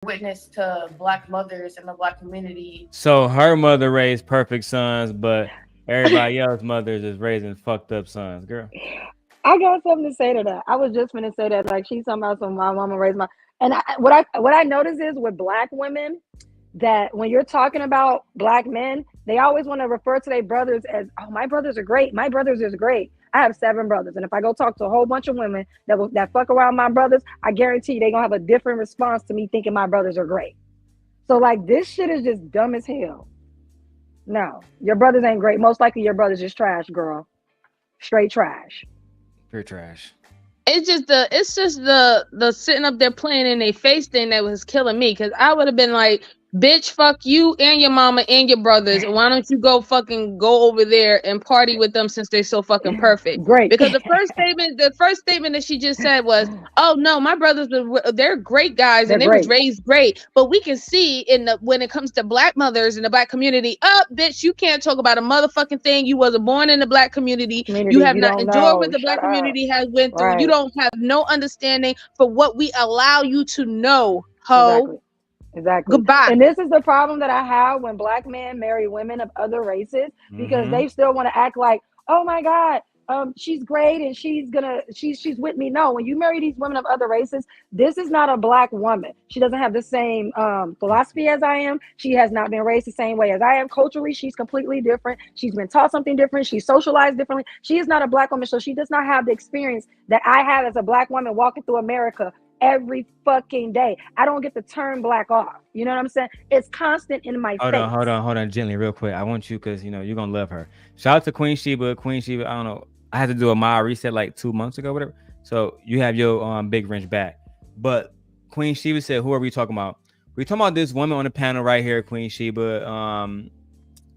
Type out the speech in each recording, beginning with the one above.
witness to Black mothers in the Black community. So her mother raised perfect sons, but everybody else's mothers is raising fucked up sons, girl. I got something to say to that. I was just gonna say that, like she's talking about some my mama raised my, and what I notice is with Black women that when you're talking about Black men, they always want to refer to their brothers as, oh, my brothers are great. My brothers is great. I have 7 brothers, and if I go talk to a whole bunch of women that fuck around my brothers, I guarantee you they gonna have a different response to me thinking my brothers are great. So like this shit is just dumb as hell. No, your brothers ain't great. Most likely your brothers just trash, girl. Straight trash. Pure trash. It's just the sitting up there playing in their face thing that was killing me, because I would have been like, bitch, fuck you and your mama and your brothers. Why don't you go over there and party with them since they're so fucking perfect? Great. Because the first statement that she just said was, oh no, my brothers they're great guys They're and they great. was raised great. But we can see when it comes to Black mothers in the Black community, bitch, you can't talk about a motherfucking thing. You wasn't born in the Black community. You have You not don't endured know. what the Shut Black up. community has went through. You Right. don't have no understanding for what we allow you to know, ho. Exactly. Goodbye. And this is the problem that I have when Black men marry women of other races, because Mhm. they still want to act like, oh my God, she's great and she's with me. No, when you marry these women of other races, this is not a Black woman. She doesn't have the same philosophy as I am. She has not been raised the same way as I am. Culturally, she's completely different. She's been taught something different. She's socialized differently. She is not a Black woman, so she does not have the experience that I have as a Black woman walking through America every fucking day. I don't get to turn Black off. You know what I'm saying? It's constant in my Hold on, face. hold on, gently, real quick. I want you because you're gonna love her. Shout out to Queen Sheba. Queen Sheba, I don't know. I had to do a mile reset like 2 months ago, whatever. So you have your big wrench back. But Queen Sheba said, who are we talking about? We're talking about this woman on the panel right here, Queen Sheba.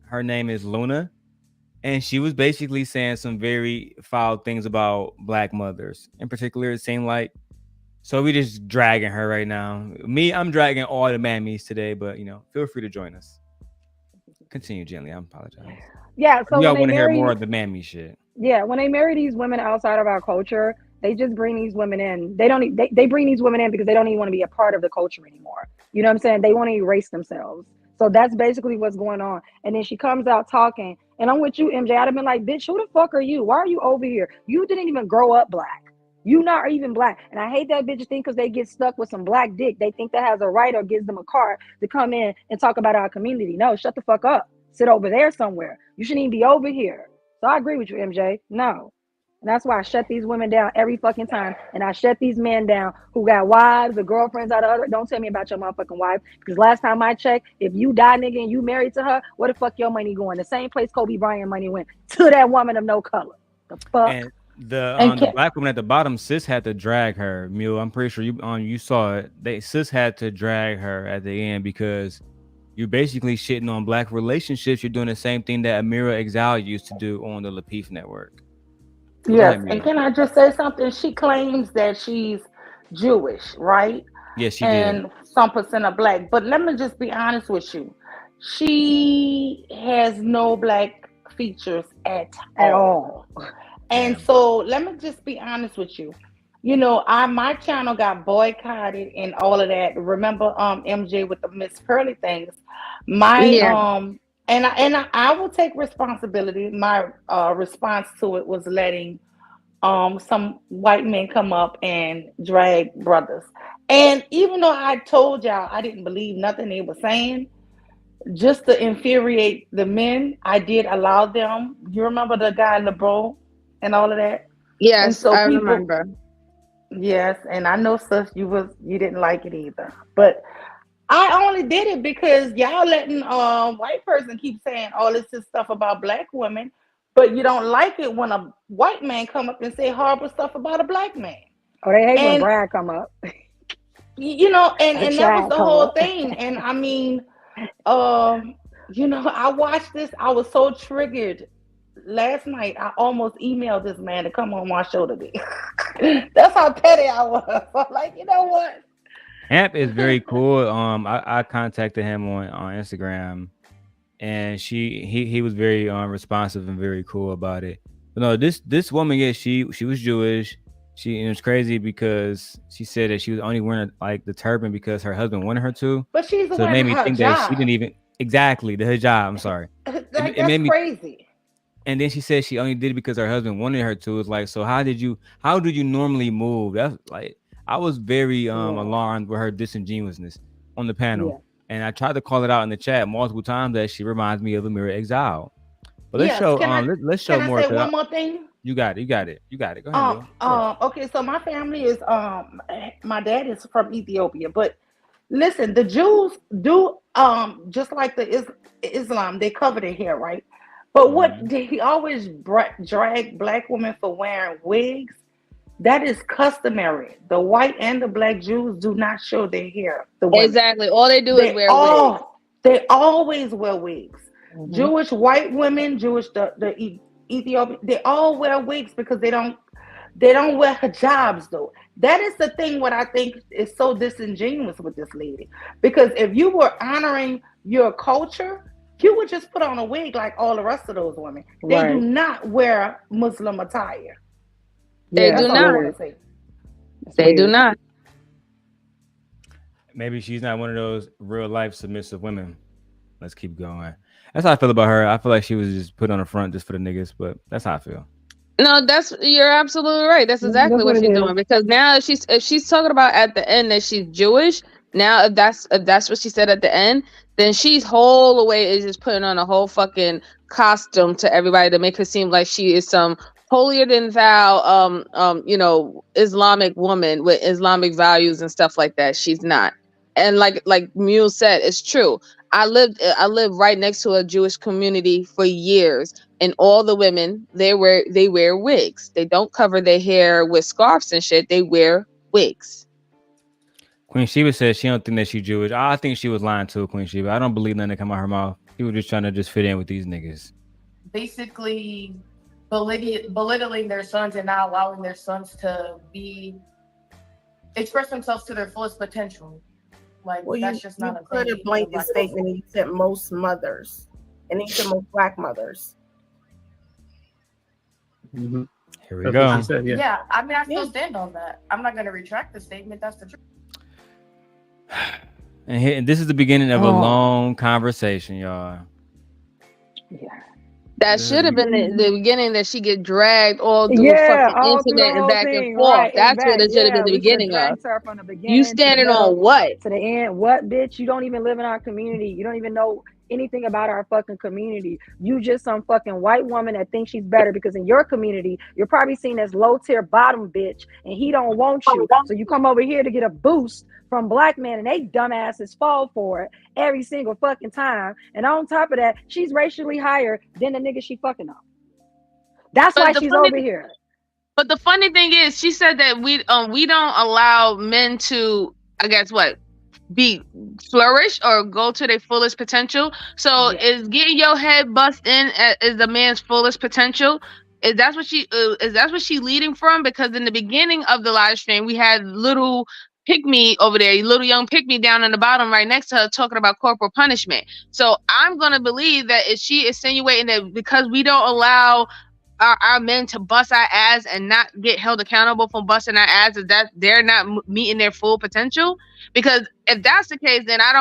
Her name is Luna. And she was basically saying some very foul things about Black mothers. In particular, it seemed like. So we just dragging her right now. Me, I'm dragging all the mammies today, but feel free to join us. Continue gently. I apologize. Yeah, so We when all they want to hear marry more of the mammy shit. yeah, when they marry these women outside of our culture, they just bring these women in. They don't they bring these women in because they don't even want to be a part of the culture anymore. You know what I'm saying? They want to erase themselves. So that's basically what's going on. And then she comes out talking, and I'm with you, MJ. I'd have been like, bitch, who the fuck are you? Why are you over here? You didn't even grow up Black. You not even Black. And I hate that bitch thing because they get stuck with some Black dick. They think that has a right or gives them a card to come in and talk about our community. No, shut the fuck up. Sit over there somewhere. You shouldn't even be over here. So I agree with you, MJ. No. And that's why I shut these women down every fucking time. And I shut these men down who got wives or girlfriends out of other. Don't tell me about your motherfucking wife. Because last time I checked, if you die, nigga, and you married to her, where the fuck your money going? The same place Kobe Bryant money went. To that woman of no color. The fuck? And the And the can, Black woman at the bottom, sis had to drag her. Mule, I'm pretty sure you saw it. Sis had to drag her at the end because you're basically shitting on Black relationships. You're doing the same thing that Amira Exile used to do on the Lapeef network. Go yes, ahead, and Mule. can I just say something? She claims that she's Jewish, right? Yes, she did. And some percent of Black. But let me just be honest with you. She has no Black features at At all. all. And so let me just be honest with you. My channel got boycotted and all of that. Remember MJ with the Miss Pearly things. My Yeah. I will take responsibility. My response to it was letting some white men come up and drag brothers. And even though I told y'all I didn't believe nothing they were saying, just to infuriate the men, I did allow them. You remember the guy LeBron and all of that? And Yes, so I people, remember. yes, and I know sis, you didn't like it either. But I only did it because y'all letting white person keep saying all this stuff about Black women, but you don't like it when a white man come up and say horrible stuff about a Black man. Oh, they hate when And Brad come up. and Or that was Chad the come whole up. thing. And I mean, um, I watched this. I was so triggered last night. I almost emailed this man to come on my show today. That's how petty I was. I'm like, you know what? Amp is very cool. I contacted him on Instagram, and he was very responsive and very cool about it. But no, this woman, yeah, she was Jewish. it was crazy because she said that she was only wearing like the turban because her husband wanted her to. But she's So it made wearing me her think that she didn't job. even exactly the hijab. I'm sorry. Like, It that's made me. crazy. And then she said she only did it because her husband wanted her to. It's like, so how do you normally move? That's like, I was very alarmed with her disingenuousness on the panel. Yeah. And I tried to call it out in the chat multiple times that she reminds me of Amira Exile. But let's Yes. show let's show Can I more. say one more thing? You got it. Go ahead, Lil. Sure. Okay, so my family is my dad is from Ethiopia, but listen, the Jews do just like the Islam, they cover their hair, right? But what did he always drag black women for wearing wigs? That is customary. The white and the black Jews do not show their hair. The women. Exactly. All they do is wear wigs. They always wear wigs. Jewish white women, Jewish the Ethiopian, they all wear wigs because they don't wear hijabs though. That is the thing what I think is so disingenuous with this lady. Because if you were honoring your culture, you would just put on a wig like all the rest of those women. They do not wear Muslim attire. They do not. They do not. Maybe she's not one of those real life submissive women. Let's keep going. That's how I feel about her. I feel like she was just put on the front just for the niggas, but that's how I feel. No, you're absolutely right. That's exactly what she's doing. Because now if she's talking about at the end that she's Jewish, now if that's what she said at the end, then she's whole away is just putting on a whole fucking costume to everybody to make her seem like she is some holier than thou Islamic woman with Islamic values and stuff like that. She's not. And like Mule said, it's true. I lived right next to a Jewish community for years, and all the women they wear wigs. They don't cover their hair with scarves and shit. They wear wigs. Queen Sheba says she don't think that she's Jewish. I think she was lying too, Queen Sheba. I don't believe nothing that come out her mouth. People just trying to just fit in with these niggas. Basically, belittling their sons and not allowing their sons to express themselves to their fullest potential. Like, well, that's just not a thing. You put a blanket statement and you said most mothers, and you said most black mothers. Mm-hmm. Here we go. Said, yeah, I mean, I still stand on that. I'm not going to retract the statement. That's the truth. And this is the beginning of a long conversation, y'all. Yeah. That should have been the beginning that she get dragged all through the fucking internet and back and forth. Right, that's what it should have been the beginning of. You standing on what? To the end. What, bitch? You don't even live in our community. You don't even know anything about our fucking community. You just some fucking white woman that thinks she's better because in your community, you're probably seen as low tier bottom bitch and he don't want you. So you come over here to get a boost from black men and they dumbasses fall for it every single fucking time. And on top of that, she's racially higher than the nigga she fucking on. That's why she's over here. But the funny thing is, she said that we don't allow men to, I guess what, be flourish or go to their fullest potential. So is getting your head bust in is the man's fullest potential? Is that what she leading from? Because in the beginning of the live stream, we had little pygmy over there, little young pygmy down in the bottom right next to her talking about corporal punishment. So I'm gonna believe that if she insinuating that because we don't allow our men to bust our ass and not get held accountable for busting our ass, is that they're not meeting their full potential? Because if that's the case, then I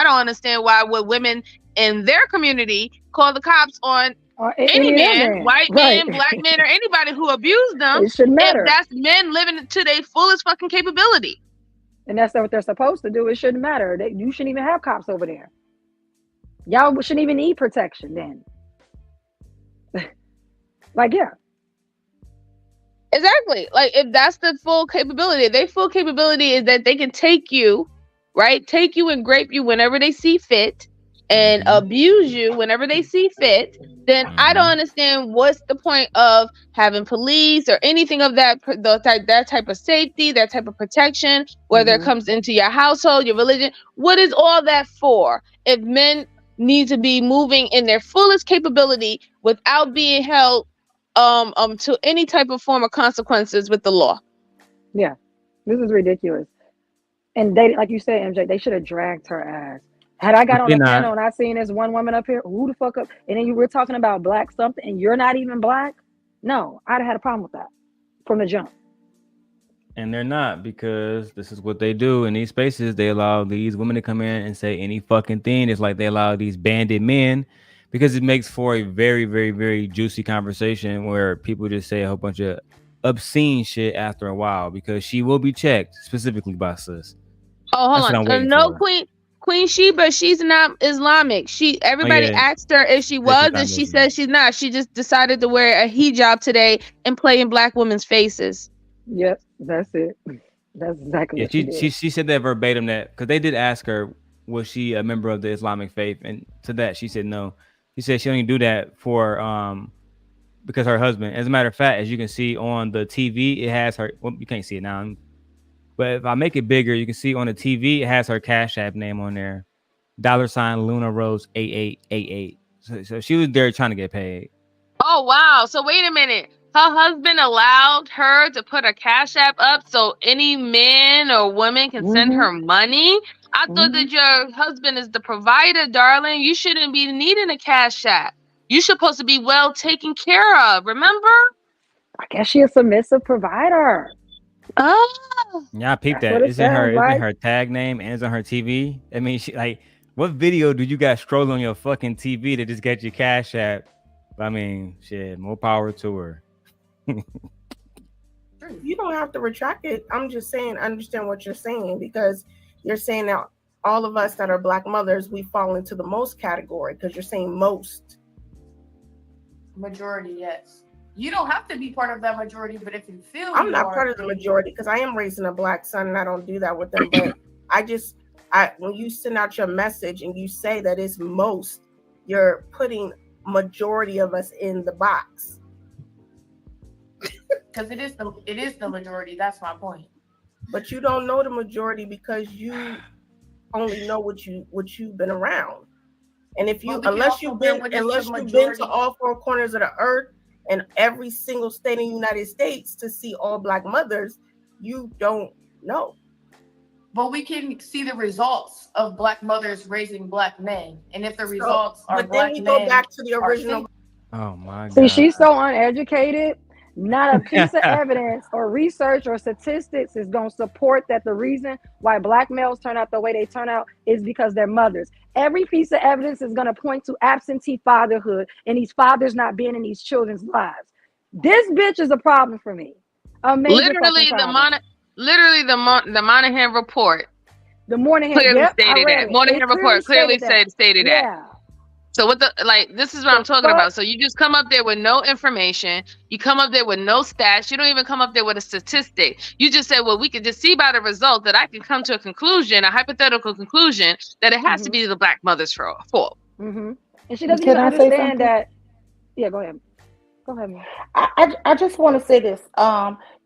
don't understand why would women in their community call the cops on any man, white man, black man, or anybody who abused them. It shouldn't matter. If that's men living to their fullest fucking capability. And that's what they're supposed to do. It shouldn't matter. You shouldn't even have cops over there. Y'all shouldn't even need protection then. Like, yeah. Exactly. Like, if that's the full capability, their full capability is that they can take you, right? Take you and grape you whenever they see fit and abuse you whenever they see fit, then I don't understand what's the point of having police or anything of that type of safety, that type of protection, whether it comes into your household, your religion. What is all that for if men need to be moving in their fullest capability without being held to any type of form of consequences with the law? Yeah, this is ridiculous. And they, like you said, MJ, they should have dragged her ass. Had I got on the panel and I seen this one woman up here, who the fuck up, and then you were talking about black something and you're not even black, no, I'd have had a problem with that from the jump. And they're not, because this is what they do in these spaces. They allow these women to come in and say any fucking thing. It's like they allow these bandit men, because it makes for a very, very, very juicy conversation where people just say a whole bunch of obscene shit after a while, because she will be checked specifically by sis. Oh, That's hold what I'm on. waiting No, for. Queen Sheba, she's not Islamic. Everybody yeah. asked her if she She's was, not and she Muslim. said she's not. She just decided to wear a hijab today and play in black women's faces. Yep, that's it. That's exactly Yeah, what she did. she said that verbatim, that because they did ask her, was she a member of the Islamic faith, and to that she said no. She said she only do that for because her husband. As a matter of fact, as you can see on the TV, it has her. Well, you can't see it now, but if I make it bigger, you can see on the TV it has her Cash App name on there, $ Luna Rose 8888. So she was there trying to get paid. Oh, wow. So wait a minute. Her husband allowed her to put a Cash App up so any man or woman can send her money? I thought that your husband is the provider, darling. You shouldn't be needing a Cash App. You're supposed to be well taken care of, remember? I guess she a submissive provider. Oh. Yeah, I peeped That's that. what it sounds Isn't like. her tag name and it's on her TV? I mean, she like, what video do you got scroll on your fucking TV to just get your Cash App? I mean, shit, more power to her. You don't have to retract it. I'm just saying, understand what you're saying, because you're saying that all of us that are black mothers, we fall into the most category, because you're saying most. Majority, yes. You don't have to be part of that majority, but if you feel I'm not part of the majority, because I am raising a black son and I don't do that with them. But when you send out your message and you say that it's most, you're putting majority of us in the box. Because it is the majority. That's my point. But you don't know the majority because you only know what you've been around. And if you unless you've been to all four corners of the earth and every single state in the United States to see all black mothers, you don't know. But we can see the results of black mothers raising black men, and if the results are but black then we men, go back to the original. Oh my God. See, she's so uneducated. Not a piece of evidence or research or statistics is going to support that the reason why black males turn out the way they turn out is because they're mothers. Every piece of evidence is going to point to absentee fatherhood and these fathers not being in these children's lives. This bitch is a problem for me. A major Literally, the Monahan report. The Monahan clearly yep, stated that. Monahan report clearly stated that. Yeah. So this is what I'm talking about. So you just come up there with no information. You come up there with no stats. You don't even come up there with a statistic. You just say, well, we can just see by the result that I can come to a hypothetical conclusion that it has to be the black mother's fault. And she doesn't even understand that. Yeah, go ahead. Go ahead. I just want to say this.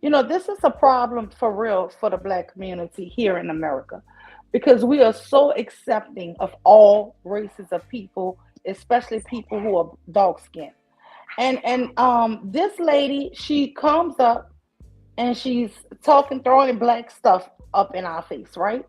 This is a problem for real for the black community here in America, because we are so accepting of all races of people, especially people who are dark skinned. And this lady, she comes up and she's throwing black stuff up in our face, right?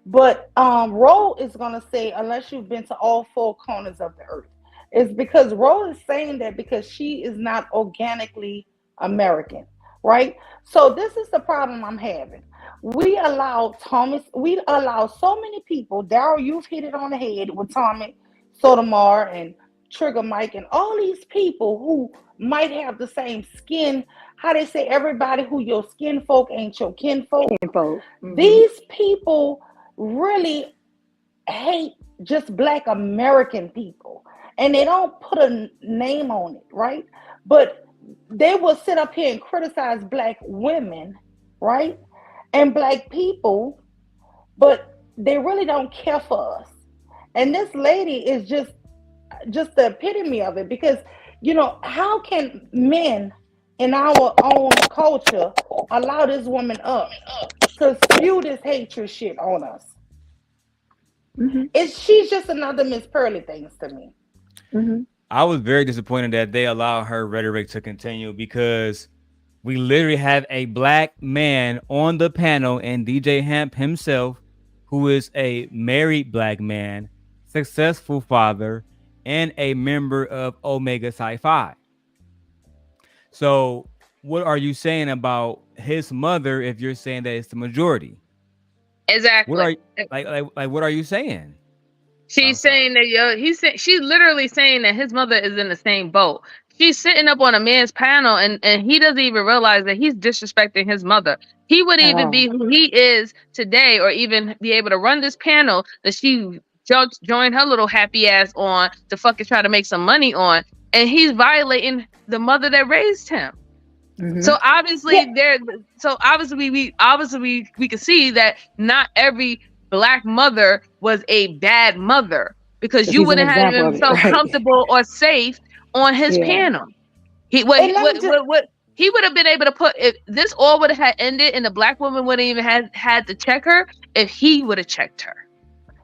But Ro is gonna say, unless you've been to all four corners of the earth, it's because Ro is saying that because she is not organically American, right? So this is the problem I'm having. We allow so many people. Darrel, you've hit it on the head with Tommy Sotomar and Trigger Mike and all these people who might have the same skin. How they say everybody who your skin folk ain't your kinfolk. These people really hate just black American people, and they don't put a name on it, right? But they will sit up here and criticize black women, right? And black people, but they really don't care for us. And this lady is just the epitome of it, because how can men in our own culture allow this woman up to spew this hatred shit on us? She's just another Miss Pearly things to me. I was very disappointed that they allowed her rhetoric to continue, because we literally have a black man on the panel and DJ Hamp himself, who is a married black man, successful father, and a member of Omega Psi Phi. So what are you saying about his mother if you're saying that it's the majority? Exactly. What are like what are you saying? She's saying that she's literally saying that his mother is in the same boat. She's sitting up on a man's panel and he doesn't even realize that he's disrespecting his mother. He wouldn't even be who he is today or even be able to run this panel that she joined her little happy ass on to fucking try to make some money on. And he's violating the mother that raised him. Mm-hmm. So obviously we can see that not every Black mother was a bad mother because you wouldn't have him felt comfortable or safe on his panel. He would have been able to put, if this all would have ended and the Black woman wouldn't even had to check her if he would have checked her.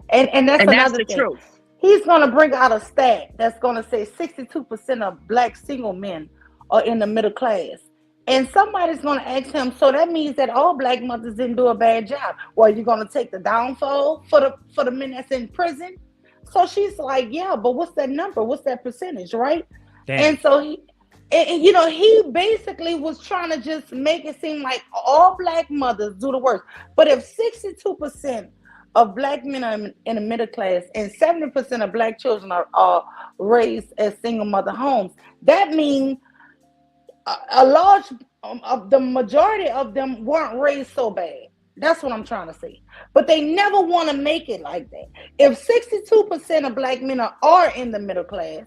And that's the thing. Truth. He's going to bring out a stat that's going to say 62% of Black single men are in the middle class. And somebody's going to ask him, so that means that all Black mothers didn't do a bad job. Well, you're going to take the downfall for the men that's in prison? So she's like, yeah, but what's that number? What's that percentage, right? Damn. And so he basically was trying to just make it seem like all Black mothers do the worst. But if 62% of Black men are in the middle class and 70% of Black children are raised as single mother homes, that means a large of the majority of them weren't raised so bad. That's what I'm trying to say. But they never want to make it like that. If 62% of Black men are in the middle class,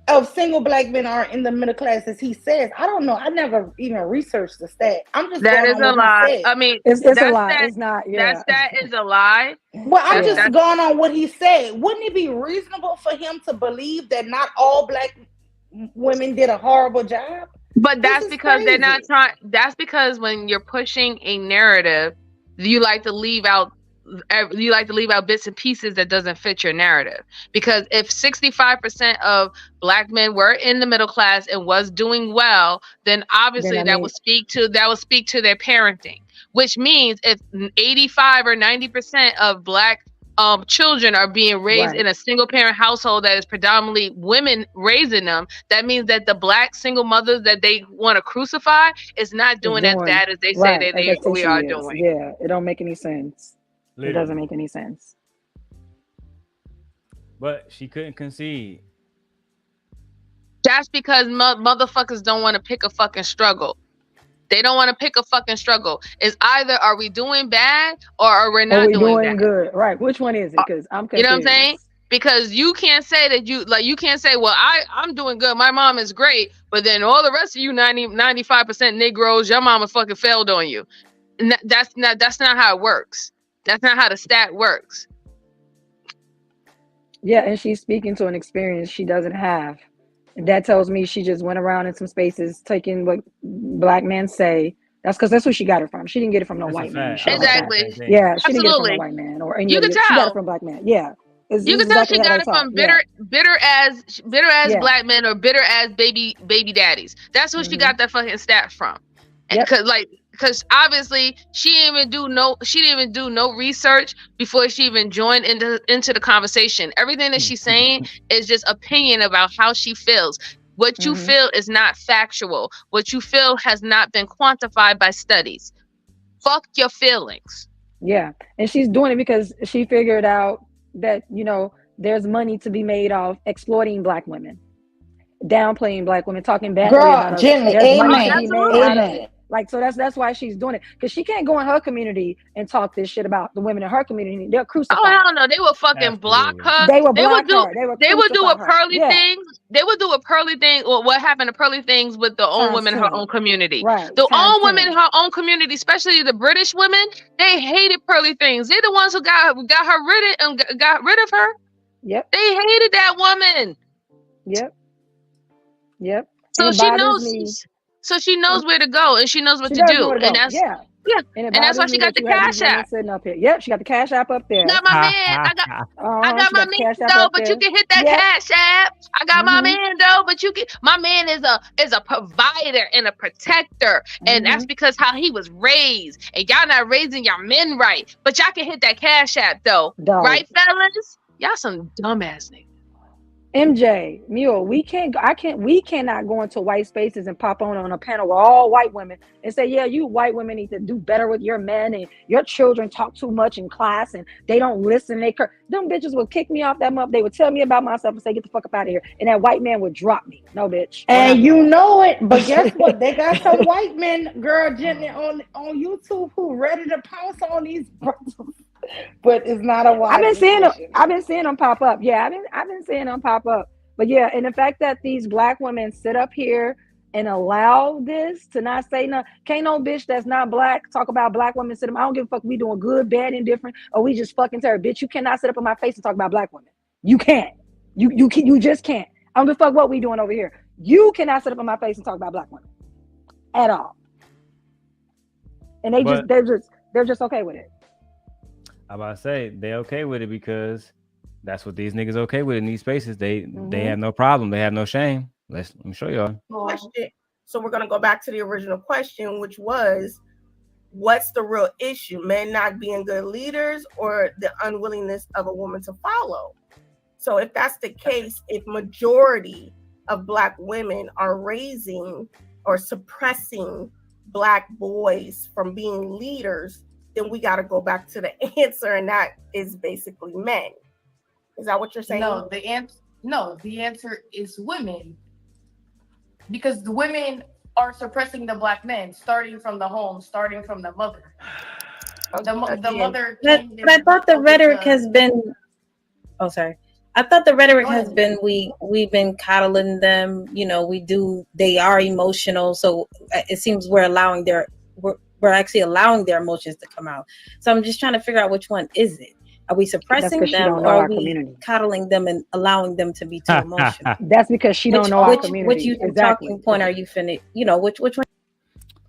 of single Black men are in the middle class, as he says, I don't know. I never even researched the stat. I'm just that is a lie. I mean, it's a lie. It's not. Yeah. That stat is a lie. Well, I'm just going on what he said. Wouldn't it be reasonable for him to believe that not all Black women did a horrible job? But that's because they're not trying. That's because when you're pushing a narrative, you like to leave out bits and pieces that doesn't fit your narrative. Because if 65% of Black men were in the middle class and was doing well, then obviously that would speak to their parenting. Which means if 85 or 90% of Black children are being raised in a single parent household that is predominantly women raising them, that means that the Black single mothers that they want to crucify is not doing as bad as they say that we are doing. Yeah, it don't make any sense. Literally. It doesn't make any sense. But she couldn't concede. That's because motherfuckers don't want to pick a fucking struggle. They don't want to pick a fucking struggle. It's either are we doing bad or are we not doing good? Right. Which one is it? Because I'm confused. You know what I'm saying? Because you can't say that you can't say, well, I'm doing good. My mom is great. But then all the rest of you 95% Negroes, your mama fucking failed on you. And that's not how it works. That's not how the stat works. Yeah. And she's speaking to an experience she doesn't have. That tells me she just went around in some spaces taking what Black men say. That's because that's who she got it from. She didn't get it from no white man. Exactly. Yeah, she didn't get it from no white man or any. You can tell. She got it from Black man. Yeah. You can tell she got it from bitter as Black men or bitter as baby daddies. That's who she got that fucking stat from. Because obviously she didn't even do no research before she even joined into the conversation. Everything that she's saying is just opinion about how she feels. What you feel is not factual. What you feel has not been quantified by studies. Fuck your feelings. Yeah, and she's doing it because she figured out that there's money to be made off exploiting Black women, downplaying Black women, talking badly about us. Amen. Like, so that's why she's doing it, because she can't go in her community and talk this shit about the women in her community. They'll crucify her. Oh hell no, they would fucking block her. They would do a Pearly thing. They would do a Pearly thing, or what happened to Pearly things with the own women in her own community. Right. The own women in her own community, especially the British women, they hated Pearly things. They're the ones who got rid of her. Yep. They hated that woman. Yep. So she knows. So she knows where to go and she knows what to do. And that's and that's why she got the Cash App. Sitting up here. Yep, she got the Cash App up there. I got my man. I got my man though, but you can hit that Cash App. I got my man though, but my man is a provider and a protector. And that's because how he was raised. And y'all not raising y'all men right. But y'all can hit that Cash App though. Right, fellas? Y'all some dumbass niggas. MJ, Mule, we cannot go into white spaces and pop on a panel with all white women and say, yeah, you white women need to do better with your men, and your children talk too much in class and they don't listen. Them bitches would kick me off that month. They would tell me about myself and say, get the fuck up out of here. And that white man would drop me. No, bitch. And you know it, but guess what? They got some white men, girl, gently on YouTube who ready to pounce on these brothers. But it's not a white. I've been seeing them pop up. Yeah, I've been seeing them pop up. But yeah, and the fact that these black women sit up here and allow this to not say no, can't no bitch that's not black talk about black women. Sit them. I don't give a fuck. We doing good, bad, indifferent, or we just fucking terrible. Bitch, you cannot sit up in my face and talk about black women. You can't. You just can't. I don't give a fuck what we doing over here. You cannot sit up in my face and talk about black women at all. And they're just okay with it. I about to say they okay with it because that's what these niggas okay with in these spaces. They have no problem. They have no shame. Let me show y'all. So we're gonna go back to the original question, which was, what's the real issue? Men not being good leaders or the unwillingness of a woman to follow? So if that's the case, if majority of Black women are raising or suppressing Black boys from being leaders, then we got to go back to the answer, and that is basically men. Is that what you're saying? No, the answer is women, because the women are suppressing the Black men, starting from the home, starting from the mother. The mother. But I thought the rhetoric has been. Oh, sorry. I thought the rhetoric has been we've been coddling them. You know, they are emotional, so it seems we're actually allowing their emotions to come out. So I'm just trying to figure out which one is it. Are we suppressing them, or are we coddling them and allowing them to be too emotional? That's because she don't know our community. Which talking point are you finna? You know, which one?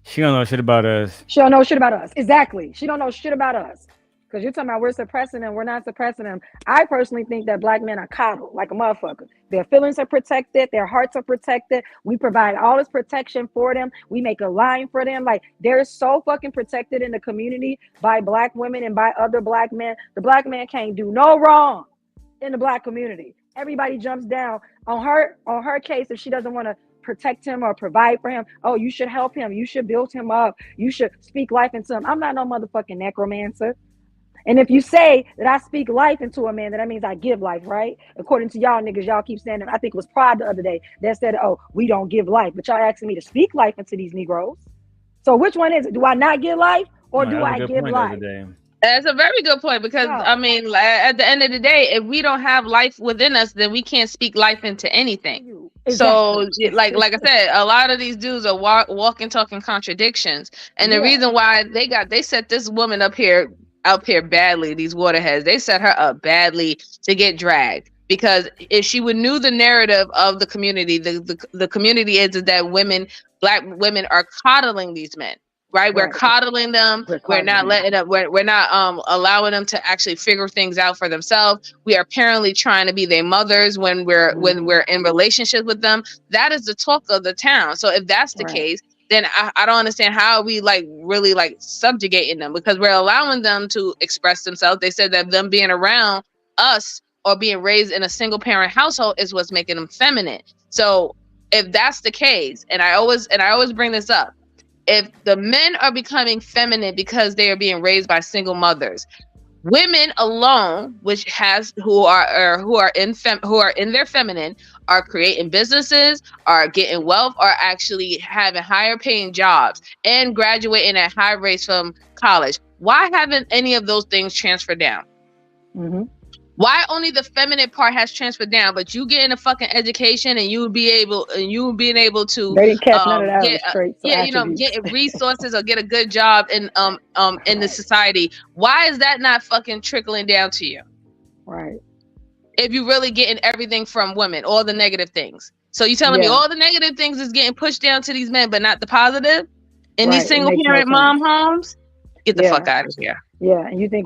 She don't know shit about us. She don't know shit about us. Exactly. She don't know shit about us. Because you're talking about we're suppressing them, we're not suppressing them. I personally think that Black men are coddled like a motherfucker. Their feelings are protected, their hearts are protected. We provide all this protection for them. We make a line for them. Like, they're so fucking protected in the community by Black women and by other Black men. The Black man can't do no wrong in the Black community. Everybody jumps down on her case if she doesn't want to protect him or provide for him. Oh, you should help him. You should build him up. You should speak life into him. I'm not no motherfucking necromancer. And if you say that I speak life into a man, then that means I give life, right? According to y'all niggas, y'all keep saying that. I think it was Pride the other day that said, oh, we don't give life. But y'all asking me to speak life into these Negroes. So which one is it? Do I not give life, or do I give life? That's a very good point, because I mean, at the end of the day, if we don't have life within us, then we can't speak life into anything. Exactly. So like I said, a lot of these dudes are walking, talking contradictions. And the reason why they set this woman up here badly, these waterheads, they set her up badly to get dragged. Because if she would knew the narrative of the community, the community is that Black women are coddling these men. Right, we're coddling them. We're not letting them. We're not allowing them to actually figure things out for themselves. We are apparently trying to be their mothers when we're in relationship with them. That is the talk of the town. So if that's the case, then I don't understand how we really subjugating them, because we're allowing them to express themselves. They said that them being around us or being raised in a single parent household is what's making them feminine. So if that's the case, and I always bring this up. If the men are becoming feminine because they are being raised by single mothers, women alone, who are in their feminine, are creating businesses, are getting wealth, are actually having higher paying jobs and graduating at high rates from college. Why haven't any of those things transferred down? Mm-hmm. Why only the feminine part has transferred down, but you getting a fucking education and you being able to they didn't catch none of that get resources or get a good job in the society? Why is that not fucking trickling down to you? Right. If you really getting everything from women, all the negative things. So you telling me all the negative things is getting pushed down to these men, but not the positive in these single parent mom homes? Get the fuck out of here. Yeah, and you think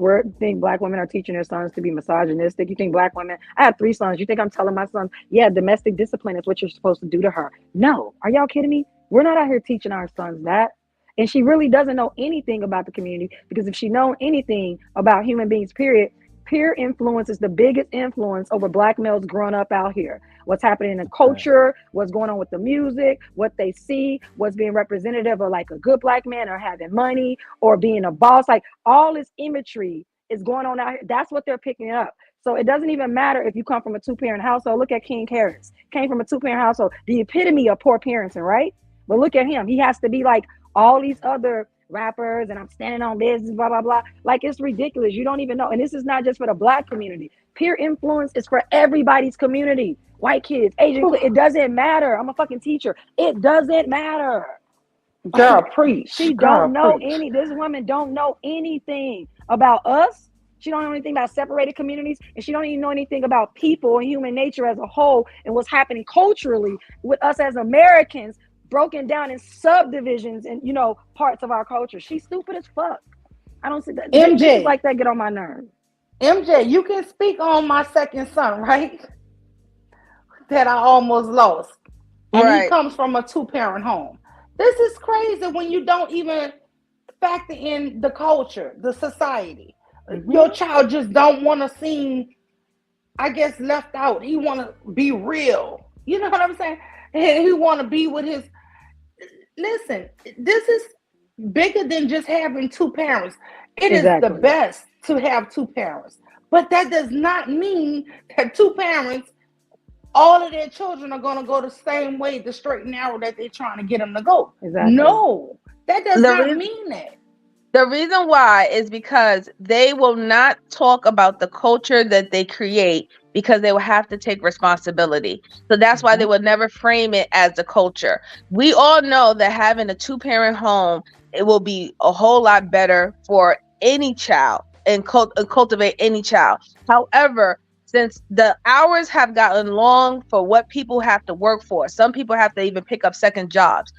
Black women are teaching their sons to be misogynistic? You think Black women? I have 3 sons. You think I'm telling my sons, domestic discipline is what you're supposed to do to her? No, are y'all kidding me? We're not out here teaching our sons that. And she really doesn't know anything about the community, because if she known anything about human beings, period, Peer influence is the biggest influence over Black males growing up out here. What's happening in the culture, what's going on with the music, what they see, what's being representative of like a good Black man or having money or being a boss. Like all this imagery is going on out here. That's what they're picking up. So it doesn't even matter if you come from a 2-parent household. Look at King Harris. Came from a 2-parent household. The epitome of poor parenting, right? But look at him. He has to be like all these other rappers and I'm standing on business, blah, blah, blah. Like it's ridiculous. You don't even know. And this is not just for the Black community. Peer influence is for everybody's community. White kids, Asian kids, it doesn't matter. I'm a fucking teacher. It doesn't matter. Girl, preach. She don't know any, this woman don't know anything about us. She don't know anything about separated communities, and she don't even know anything about people and human nature as a whole and what's happening culturally with us as Americans, broken down in subdivisions and, you know, parts of our culture. She's stupid as fuck. I don't see that. MJ, like that get on my nerves. MJ, you can speak on my second son, right? That I almost lost. And he comes from a 2-parent home. This is crazy when you don't even factor in the culture, the society. Mm-hmm. Your child just don't want to seem, I guess, left out. He want to be real. You know what I'm saying? And he want to be with his. Listen, this is bigger than just having 2 parents. It is the best to have 2 parents. But that does not mean that 2 parents, all of their children are going to go the same way, the straight and narrow that they're trying to get them to go. Exactly. No, that does not mean that. The reason why is because they will not talk about the culture that they create because they will have to take responsibility. So that's why they will never frame it as the culture. We all know that having a 2-parent home, it will be a whole lot better for any child and cultivate any child. However, since the hours have gotten long for what people have to work for, some people have to even pick up second jobs.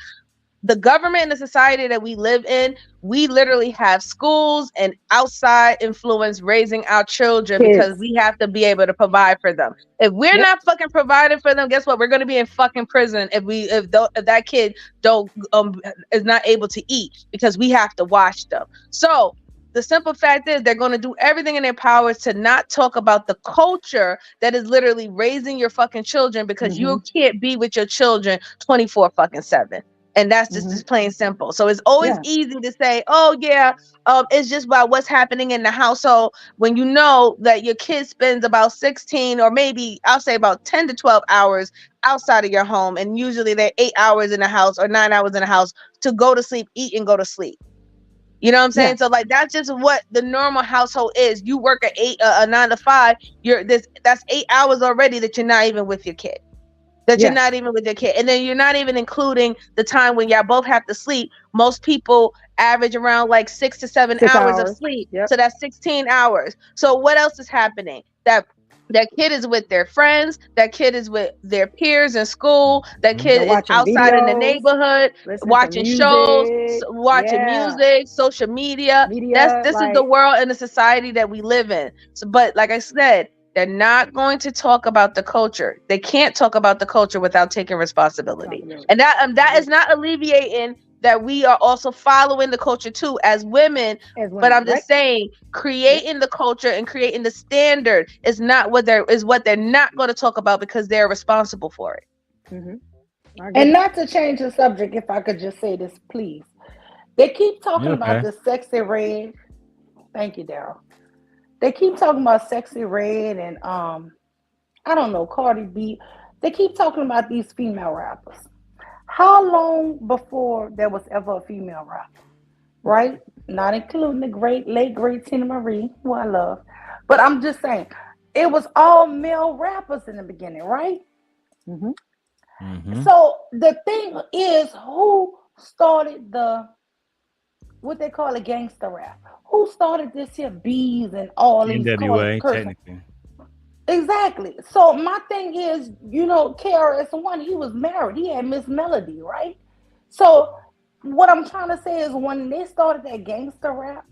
The government and the society that we live in, we literally have schools and outside influence raising our children because we have to be able to provide for them. If we're not fucking providing for them, guess what? We're going to be in fucking prison if that kid is not able to eat because we have to watch them. So the simple fact is they're going to do everything in their powers to not talk about the culture that is literally raising your fucking children because you can't be with your children 24/7. And that's just plain simple. So it's always easy to say, oh, yeah, it's just about what's happening in the household when you know that your kid spends about 16 or maybe I'll say about 10 to 12 hours outside of your home. And usually they're 8 hours in the house or 9 hours in the house to go to sleep, eat and go to sleep. You know what I'm saying? Yeah. So like that's just what the normal household is. You work a 9 to 5. That's 8 hours already that you're not even with your kid. You're not even with your kid. And then you're not even including the time when y'all both have to sleep. Most people average around like 6 to 7 hours of sleep. Yep. So that's 16 hours. So what else is happening? That kid is with their friends. That kid is with their peers in school. That kid is outside in the neighborhood, watching shows, watching music, social media. This is the world and the society that we live in. So, but like I said, they're not going to talk about the culture. They can't talk about the culture without taking responsibility. And that is not alleviating that we are also following the culture too as women. But I'm just saying, creating the culture and creating the standard is what they're not going to talk about because they're responsible for it. And not to change the subject, if I could just say this, please. They keep talking about the sexy red. Thank you, Darrel. They keep talking about Sexy Red and I don't know, Cardi B. They keep talking about these female rappers. How long before there was ever a female rapper? Right? Not including the late great Tina Marie, who I love. But I'm just saying, it was all male rappers in the beginning, right? So the thing is, who started what they call a gangster rap? Who started this here bees and all these NWA, technically. Exactly. So my thing is, KRS-One, he was married. He had Miss Melody, right? So what I'm trying to say is when they started that gangster rap,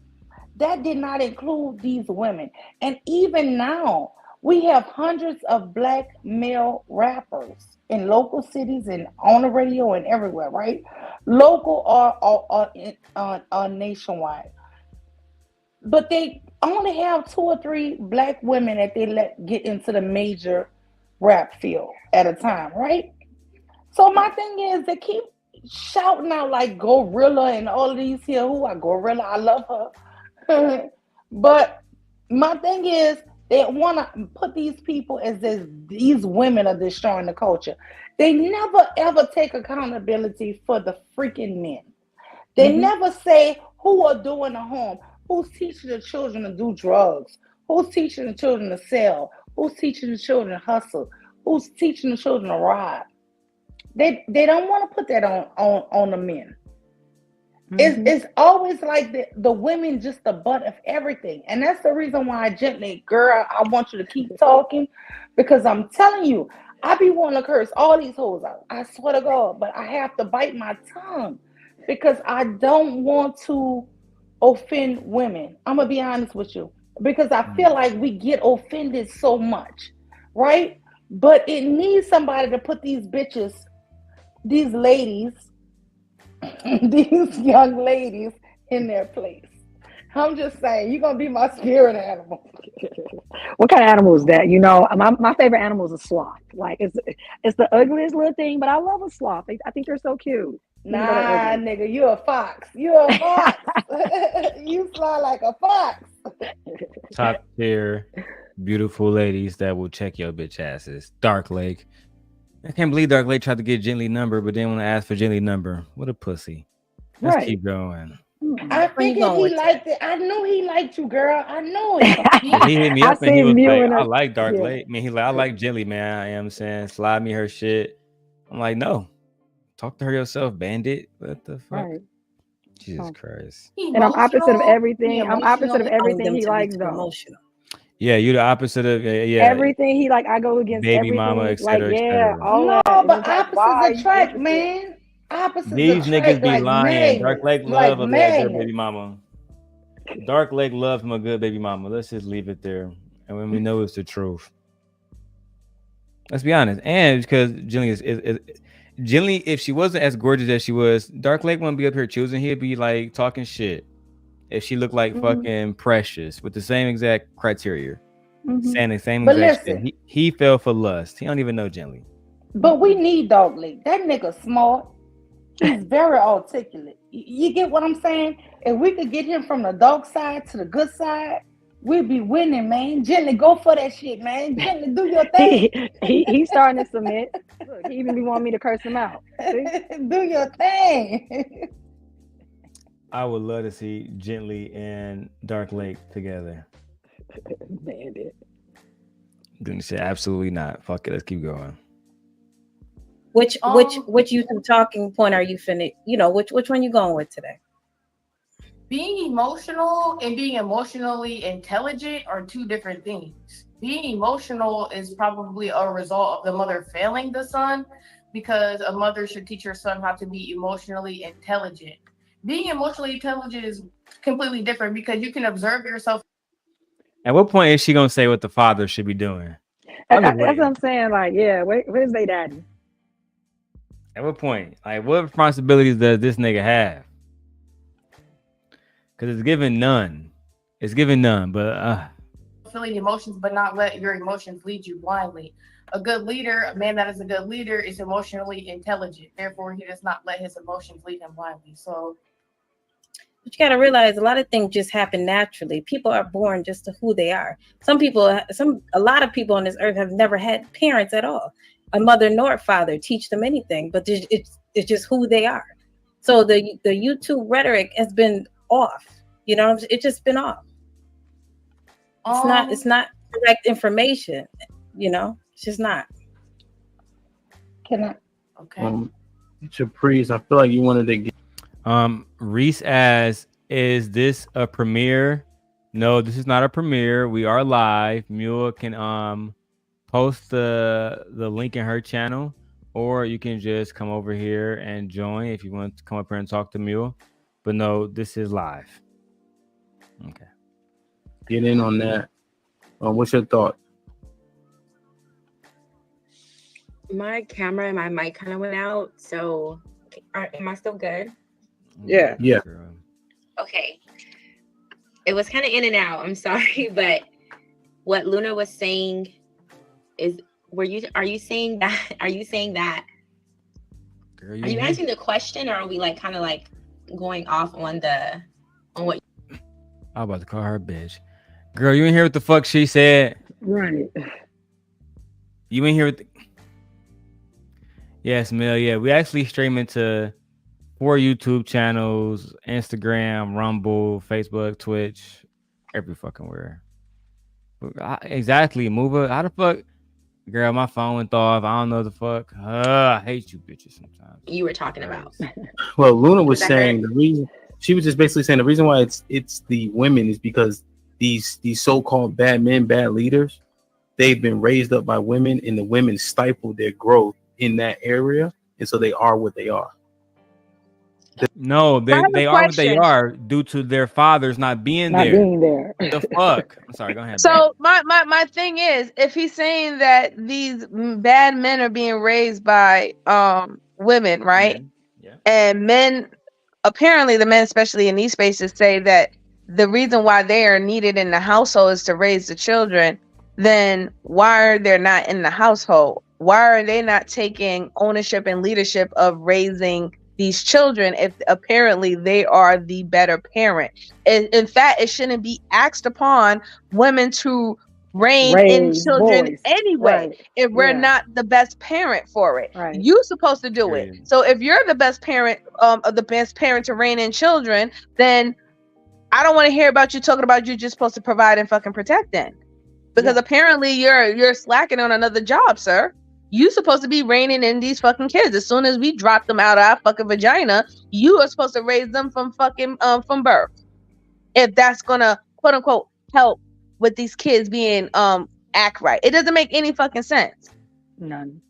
that did not include these women. And even now, we have hundreds of Black male rappers in local cities and on the radio and everywhere, right? Local or nationwide. But they only have 2 or 3 black women that they let get into the major rap field at a time, right? So my thing is they keep shouting out like Gorilla and all of these here. Who are Gorilla? I love her. But my thing is they want to put these people as this, these women are destroying the culture. They never ever take accountability for the freaking men. They never say who are doing the harm, who's teaching the children to do drugs, who's teaching the children to sell, who's teaching the children to hustle, who's teaching the children to rob. They don't want to put that on the men. It's always like the women just the butt of everything. And that's the reason why I gently, girl, I want you to keep talking, because I'm telling you, I be wanting to curse all these hoes out. I swear to God, but I have to bite my tongue because I don't want to offend women. I'm going to be honest with you, because I feel like we get offended so much, right? But it needs somebody to put these bitches, these ladies, these young ladies in their place. I'm just saying, you're going to be my spirit animal. What kind of animal is that? You know, my favorite animal is a sloth. Like, it's the ugliest little thing, but I love a sloth. I think they're so cute. Nah, nigga, you a fox. You a fox. You fly like a fox. Top tier, beautiful ladies that will check your bitch asses. Dark Lake. I can't believe Dark Lake tried to get Gently number, but didn't want to ask for Gently number. What a pussy. Let's keep going. I figured he liked it. I knew he liked you, girl. I knew it. He hit me up and he was like, I like Dark yeah. Lake. I mean, he's like, I like Gently, man. I am saying, slide me her shit. I'm like, no. Talk to her yourself, bandit. What the fuck? Right. Jesus Christ. And I'm opposite of everything. I'm opposite of everything he likes, though. Emotional. Yeah, you're the opposite of everything he like. I go against baby everything. mama, etc. Like, yeah, all no, that. but opposites attract, man. Opposites These attract niggas be like lying. magnets, Dark Lake like love a good baby mama. Dark Lake loves him a good baby mama. Let's just leave it there. And when we know it's the truth. Let's be honest. And because Jillian is Jillian, if she wasn't as gorgeous as she was, Dark Lake wouldn't be up here choosing. He'd be like talking shit. If she looked like fucking Precious with the same exact criteria. Saying the same exact shit. He fell for lust. He don't even know Gently. But we need Dog Lake. That nigga smart. He's very articulate. You get what I'm saying? If we could get him from the dark side to the good side, we'd be winning, man. Gently, go for that shit, man. Gently, do your thing. He's starting to submit. Look, he even be wanting me to curse him out. Do your thing. I would love to see Gently and Dark Lake together. Bandit. Didn't say absolutely not. Fuck it. Let's keep going. Which YouTube talking point are you finna? You know, which one you going with today? Being emotional and being emotionally intelligent are two different things. Being emotional is probably a result of the mother failing the son, because a mother should teach her son how to be emotionally intelligent. Being emotionally intelligent is completely different because you can observe yourself. At what point is she gonna say what the father should be doing? That's what I'm saying. Like, yeah, where's they daddy? At what point? Like, what responsibilities does this nigga have? Because it's given none. It's given none, but feeling emotions, but not let your emotions lead you blindly. A good leader, a man that is a good leader, is emotionally intelligent. Therefore, he does not let his emotions lead him blindly. So, but you got to realize a lot of things just happen naturally. People are born just to who they are. A lot of people on this earth have never had parents at all, a mother nor a father teach them anything, but it's just who they are. So the YouTube rhetoric has been off. You know, it's just been off. It's not correct information. You know, it's just not. Can I? Okay. Caprice, I feel like you wanted to get. Reese asks, is this a premiere? No, this is not a premiere. We are live. Mule can post the link in her channel, or you can just come over here and join if you want to come up here and talk to Mule. But no, this is live. Okay. Get in on that. What's your thought? My camera and my mic kind of went out, so am I still good? Yeah. Okay. It was kind of in and out. I'm sorry, but what Luna was saying is, are you saying that? Are you saying that? Girl, are you answering the question, or are we like kind of like going off on what? I'm about to call her a bitch. Girl, you ain't hear what the fuck she said? Right. You ain't hear what Yes, Mel. Yeah, we actually stream into 4 YouTube channels, Instagram, Rumble, Facebook, Twitch, every fucking where. Exactly, Mover. How the fuck? Girl, my phone went off. I don't know the fuck. I hate you bitches sometimes. You were talking about. Well, Luna was saying the reason, she was just basically saying the reason why it's the women is because these so-called bad men, bad leaders, they've been raised up by women, and the women stifle their growth in that area, and so they are what they are. No, they are what they are due to their fathers not being there. The fuck? I'm sorry, go ahead. So my thing is, if he's saying that these bad men are being raised by women, right? Yeah. And men, apparently the men, especially in these spaces, say that the reason why they are needed in the household is to raise the children. Then why are they not in the household? Why are they not taking ownership and leadership of raising these children if apparently they are the better parent? In fact, it shouldn't be asked upon women to raise in children anyway, if we're not the best parent for it. You're supposed to do it. So if you're the best parent, the best parent to reign in children, then I don't want to hear about you talking about you're just supposed to provide and fucking protect them. Because apparently you're slacking on another job, sir. You supposed to be reigning in these fucking kids. As soon as we drop them out of our fucking vagina, you are supposed to raise them from fucking from birth. If that's gonna quote unquote help with these kids being act right. It doesn't make any fucking sense. None.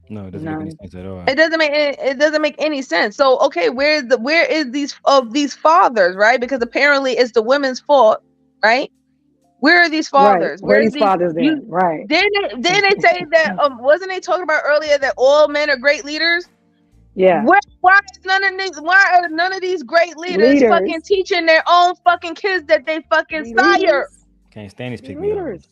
No, it doesn't make any sense at all. It doesn't make any sense. So okay, where is these fathers, right? Because apparently it's the women's fault, right? Where are these fathers? Right. Where are these fathers then? Right. Didn't they say that wasn't they talking about earlier that all men are great leaders? Yeah. Why are none of these great leaders fucking teaching their own fucking kids that they fucking sire? Can't stand these people. Leaders.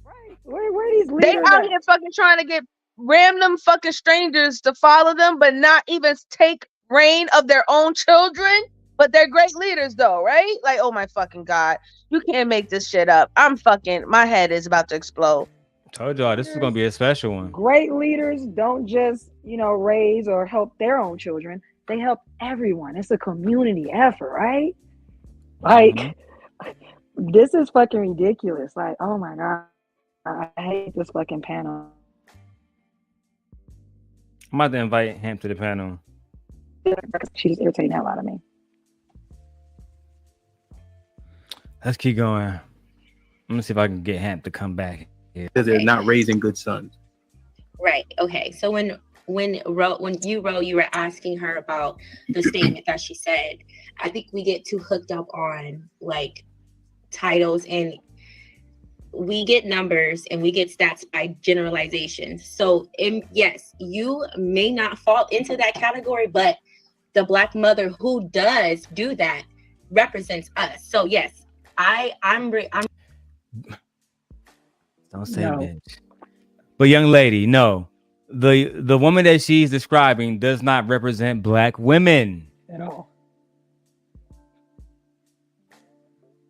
Right. Where are these leaders? They out here fucking trying to get random fucking strangers to follow them, but not even take reign of their own children. But they're great leaders though, right? Like, oh my fucking God. You can't make this shit up. My head is about to explode. Told y'all this is gonna be a special one. Great leaders don't just, raise or help their own children. They help everyone. It's a community effort, right? Like, this is fucking ridiculous. Like, oh my God. I hate this fucking panel. I'm about to invite him to the panel. She's irritating the hell out of me. Let's keep going. I'm gonna see if I can get Hamp to come back. Because they're not raising good sons. Right. Okay. So when you were asking her about the statement that she said, I think we get too hooked up on like titles, and we get numbers and we get stats by generalization. So yes, you may not fall into that category, but the Black mother who does do that represents us. So yes, I'm Don't say bitch. But young lady, no. The woman that she's describing does not represent Black women. At all.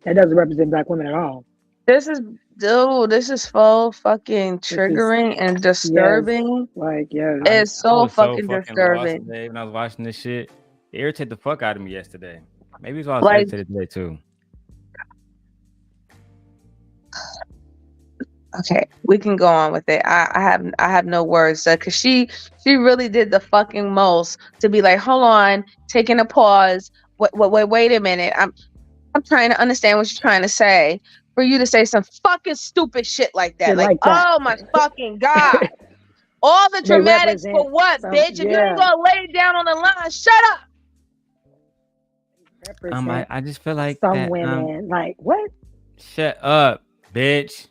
That doesn't represent Black women at all. This is so fucking triggering and disturbing. Yes. It's so fucking disturbing. Today when I was watching this shit, it irritated the fuck out of me yesterday. Maybe it's why I was irritated today too. Okay, we can go on with it. I have no words, because she really did the fucking most to be like, hold on, taking a pause. Wait a minute. I'm trying to understand what you're trying to say. For you to say some fucking stupid shit like that, oh my fucking God! All the dramatics for what, bitch? If you ain't gonna lay it down on the line, shut up. I just feel like some women like what? Shut up, bitch.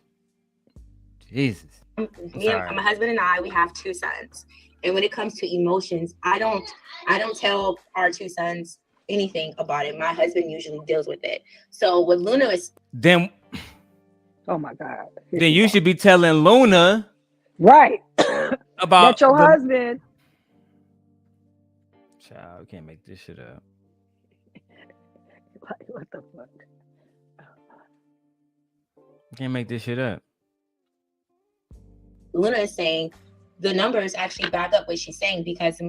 Jesus. My husband and I, we have 2 sons, and when it comes to emotions, I don't tell our 2 sons anything about it. My husband usually deals with it. So what Luna is Then, oh my God. then you should be telling Luna, right, about that's your husband. Child, you can't make this shit up. Like, what the fuck? You can't make this shit up. Luna is saying the numbers actually back up what she's saying, because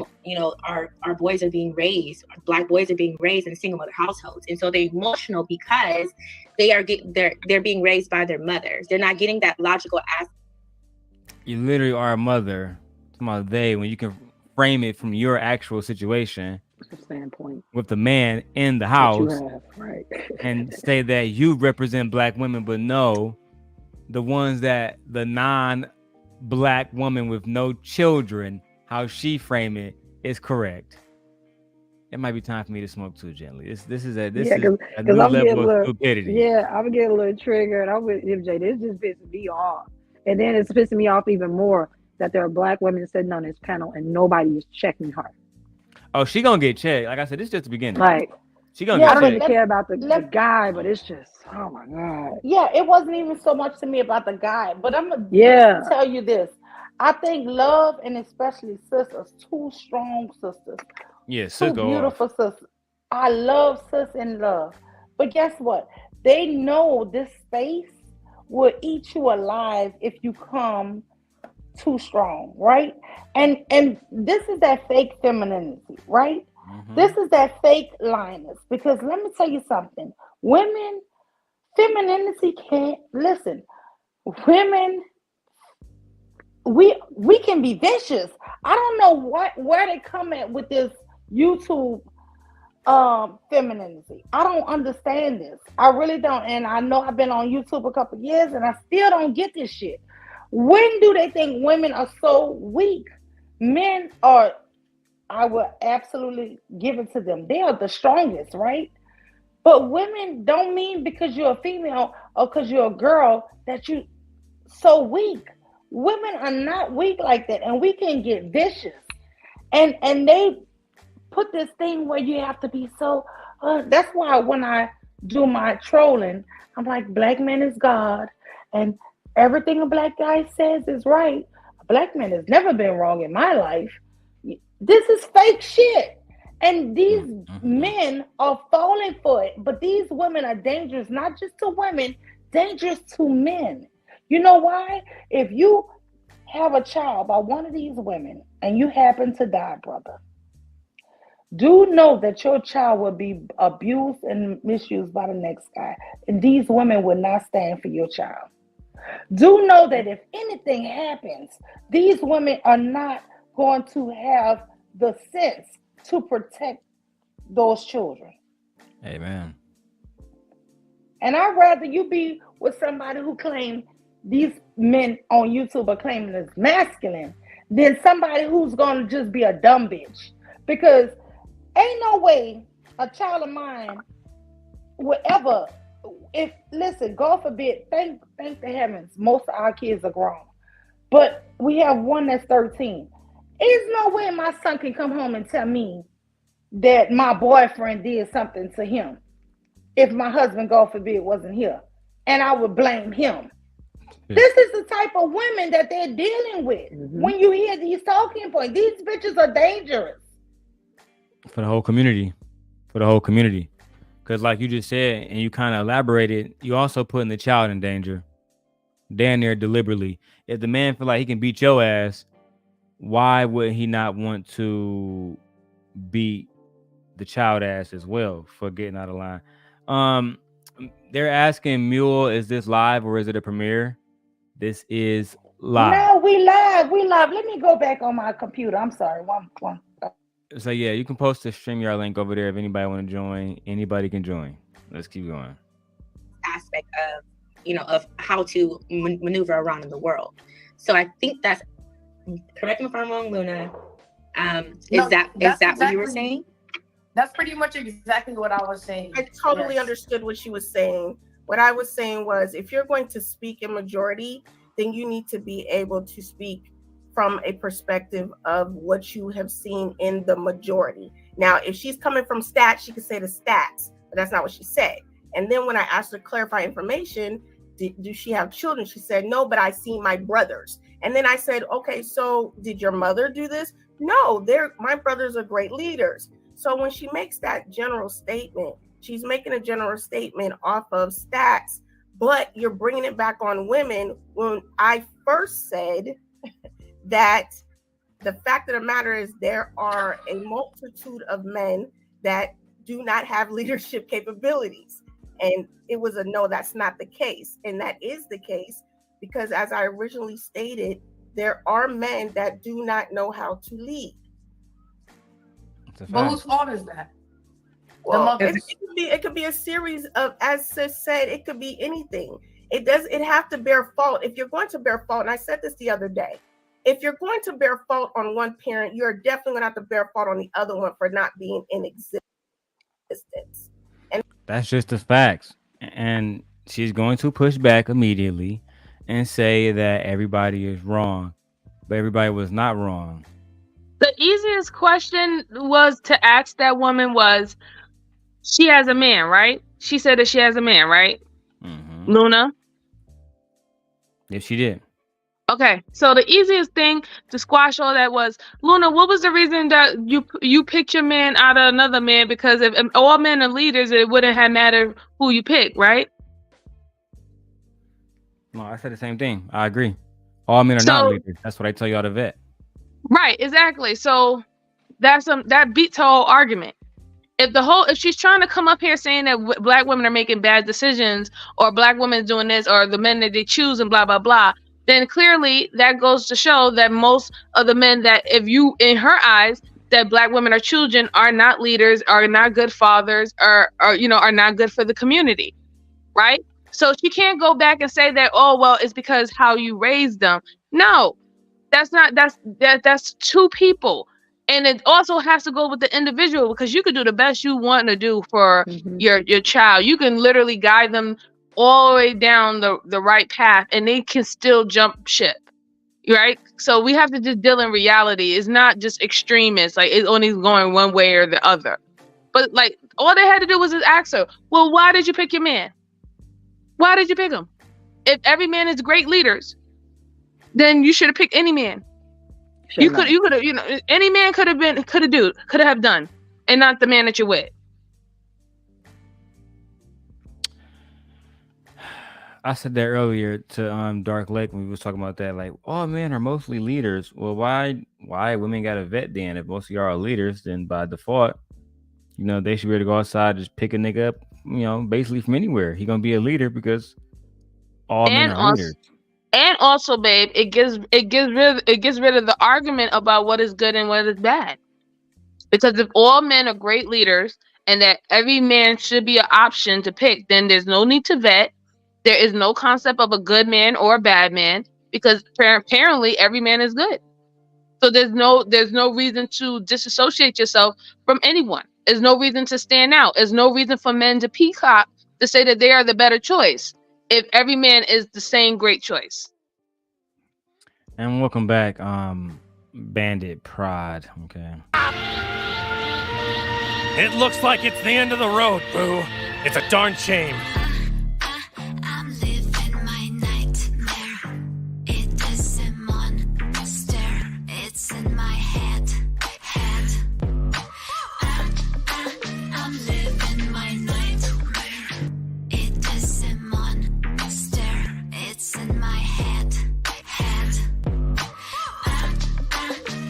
our boys are being raised, Black boys are being raised in single mother households, and so they're emotional because they're being raised by their mothers. They're not getting that logical aspect. You literally are a mother. Talking about they, when you can frame it from your actual situation standpoint with the man in the house, right? And say that you represent Black women, but no, the ones that the non-Black woman with no children, how she frame it is correct. It might be time for me to smoke too gently. This is a new level of stupidity. Yeah, I'm getting a little triggered. I'm with MJ. This just pisses me off, and then it's pissing me off even more that there are Black women sitting on this panel and nobody is checking her. Oh, she gonna get checked. Like I said, this is just the beginning. Like, she gonna get I don't checked. really care about the guy, but it's just, oh my God. Yeah, it wasn't even so much to me about the guy, but I'm gonna tell you this. I think Love, and especially sisters, two strong sisters. Yeah, sis, two beautiful sisters. I love sis and Love, but guess what? They know this space will eat you alive if you come too strong, right? And this is that fake femininity, right? Mm-hmm. This is that fake lioness. Because let me tell you something. Women, femininity can't listen. Women, we can be vicious. I don't know where they come at with this YouTube femininity. I don't understand this. I really don't. And I know I've been on YouTube a couple of years and I still don't get this shit. When do they think women are so weak? Men are, I will absolutely give it to them. They are the strongest, right? But women don't mean because you're a female or because you're a girl that you so weak. Women are not weak like that, and we can get vicious. And they put this thing where you have to be so. That's why when I do my trolling, I'm like, Black man is God, and everything a Black guy says is right. A Black man has never been wrong in my life. This is fake shit. And these men are falling for it. But these women are dangerous, not just to women, dangerous to men. You know why? If you have a child by one of these women and you happen to die, brother, do know that your child will be abused and misused by the next guy. And these women will not stand for your child. Do know that if anything happens, these women are not going to have the sense to protect those children. Amen. And I'd rather you be with somebody who claims these men on YouTube are claiming as masculine than somebody who's going to just be a dumb bitch. Because ain't no way a child of mine will ever, listen, God forbid, thank the heavens, most of our kids are grown. But we have one that's 13. There's no way my son can come home and tell me that my boyfriend did something to him if my husband, God forbid, wasn't here. And I would blame him. Yeah. This is the type of women that they're dealing with. Mm-hmm. When you hear these talking points, these bitches are dangerous. For the whole community. Because like you just said, and you kind of elaborated, you also putting the child in danger. Damn near deliberately. If the man feel like he can beat your ass, why would he not want to beat the child ass as well for getting out of line? They're asking Mule, is this live or is it a premiere? This is live. No, we live. Let me go back on my computer. I'm sorry. One. So yeah, you can post the StreamYard link over there if anybody want to join. Anybody can join. Let's keep going. Aspect of how to maneuver around in the world. So I think that's, correct me if I'm wrong, Luna. Is that what you were saying? That's pretty much exactly what I was saying. I totally understood what she was saying. What I was saying was, if you're going to speak in majority, then you need to be able to speak from a perspective of what you have seen in the majority. Now, if she's coming from stats, she could say the stats, but that's not what she said. And then when I asked her to clarify information, do she have children? She said, no, but I see my brothers. And then I said, okay, so did your mother do this? No, my brothers are great leaders. So when she makes that general statement, she's making a general statement off of stats, but you're bringing it back on women when I first said that the fact of the matter is there are a multitude of men that do not have leadership capabilities. And it was a no, that's not the case. And that is the case because as I originally stated, there are men that do not know how to lead. But whose fault is that? Well, it could be a series of, as Sis said, it could be anything. It have to bear fault. If you're going to bear fault, and I said this the other day, if you're going to bear fault on one parent, you're definitely going to have to bear fault on the other one for not being in existence. And that's just the facts. And she's going to push back immediately and say that everybody is wrong, but everybody was not wrong. The easiest question was to ask that woman was, she has a man, right? She said that she has a man, right? Mm-hmm. Luna? Yes, she did. Okay, so the easiest thing to squash all that was, Luna, what was the reason that you picked your man out of another man? Because if all men are leaders, it wouldn't have mattered who you picked, right? No, I said the same thing. I agree. All men are not leaders. That's what I tell y'all to vet. Right, exactly. So that beats her whole argument. If she's trying to come up here saying that black women are making bad decisions or black women doing this or the men that they choose and blah, blah, blah, then clearly that goes to show that most of the men that in her eyes, that black women are choosing are not leaders, are not good fathers, are not good for the community. Right? So she can't go back and say that, oh, well, it's because how you raised them. No, that's two people. And it also has to go with the individual because you could do the best you want to do for your child. You can literally guide them all the way down the right path and they can still jump ship. Right? So we have to just deal in reality. It's not just extremists, like it's only going one way or the other. But like all they had to do was just ask her, well, why did you pick your man? Why did you pick him? If every man is great leaders, then you should have picked any man. You could have, any man could have done, and not the man that you're with. I said that earlier to Dark Lake when we was talking about that. Like, all men are mostly leaders. Well, why women got a vet then? If most of y'all are leaders, then by default, they should be able to go outside and just pick a nigga up, basically from anywhere. He gonna be a leader because all men are leaders. And also, babe, it gets rid of the argument about what is good and what is bad. Because if all men are great leaders and that every man should be an option to pick, then there's no need to vet. There is no concept of a good man or a bad man because apparently every man is good. So there's no reason to disassociate yourself from anyone. There's no reason to stand out. There's no reason for men to peacock to say that they are the better choice if every man is the same great choice. And welcome back, Bandit Pride. Okay. It looks like it's the end of the road, boo. It's a darn shame. I'm living my nightmare. It is a monster. It's in my head. I'm living my nightmare. It is a monster. It's in my head.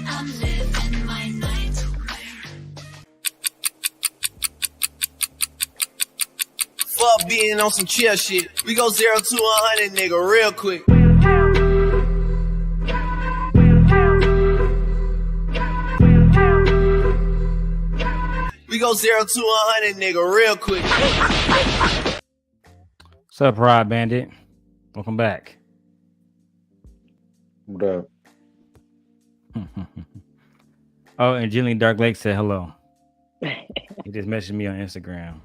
I'm living my nightmare. Fuck being on some chill shit. We go 0 to 100, nigga, real quick. We go 0 to 100, nigga, real quick. What's up, Pride Bandit? Welcome back. What up? Oh, and Jillian Dark Lake said hello. He just messaged me on Instagram.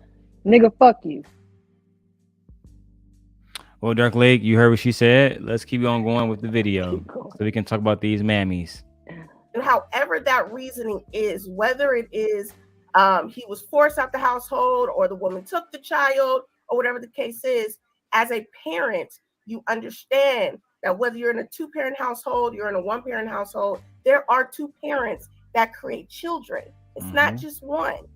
Nigga, fuck you. Well, Dark Lake, you heard what she said. Let's keep on going with the video so we can talk about these mammies. And however that reasoning is, whether it is he was forced out the household or the woman took the child or whatever the case is, as a parent, you understand that whether you're in a 2-parent household, you're in a 1-parent household, there are 2 parents that create children. It's not just one.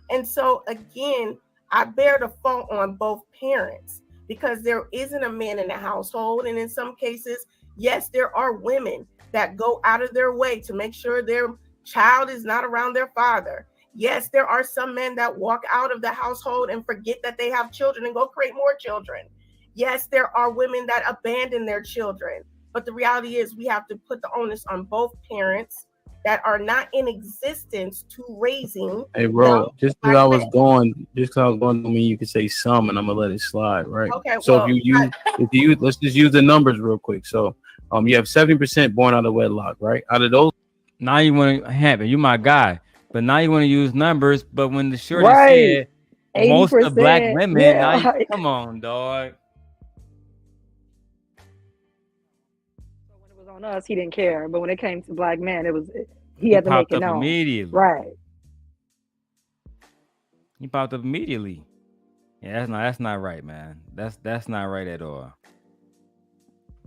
And so again, I bear the fault on both parents because there isn't a man in the household. And in some cases, yes, there are women that go out of their way to make sure their child is not around their father. Yes, there are some men that walk out of the household and forget that they have children and go create more children. Yes, there are women that abandon their children. But the reality is we have to put the onus on both parents that are not in existence to raising. Hey, bro, just because I was going, to mean you could say some, and I'm gonna let it slide, right? Okay. So well, if you let's just use the numbers real quick. So, you have 70% born out of wedlock, right? Out of those, now you want to have it. You my guy, but now you want to use numbers. But when the shorty Right. said most of black 80%, women, yeah, now you, like- come on, dog. So when it was on us, he didn't care. But when it came to black men, he had to make popped it up known. immediately. Right. He popped up immediately. Yeah, that's not right, man. That's not right at all.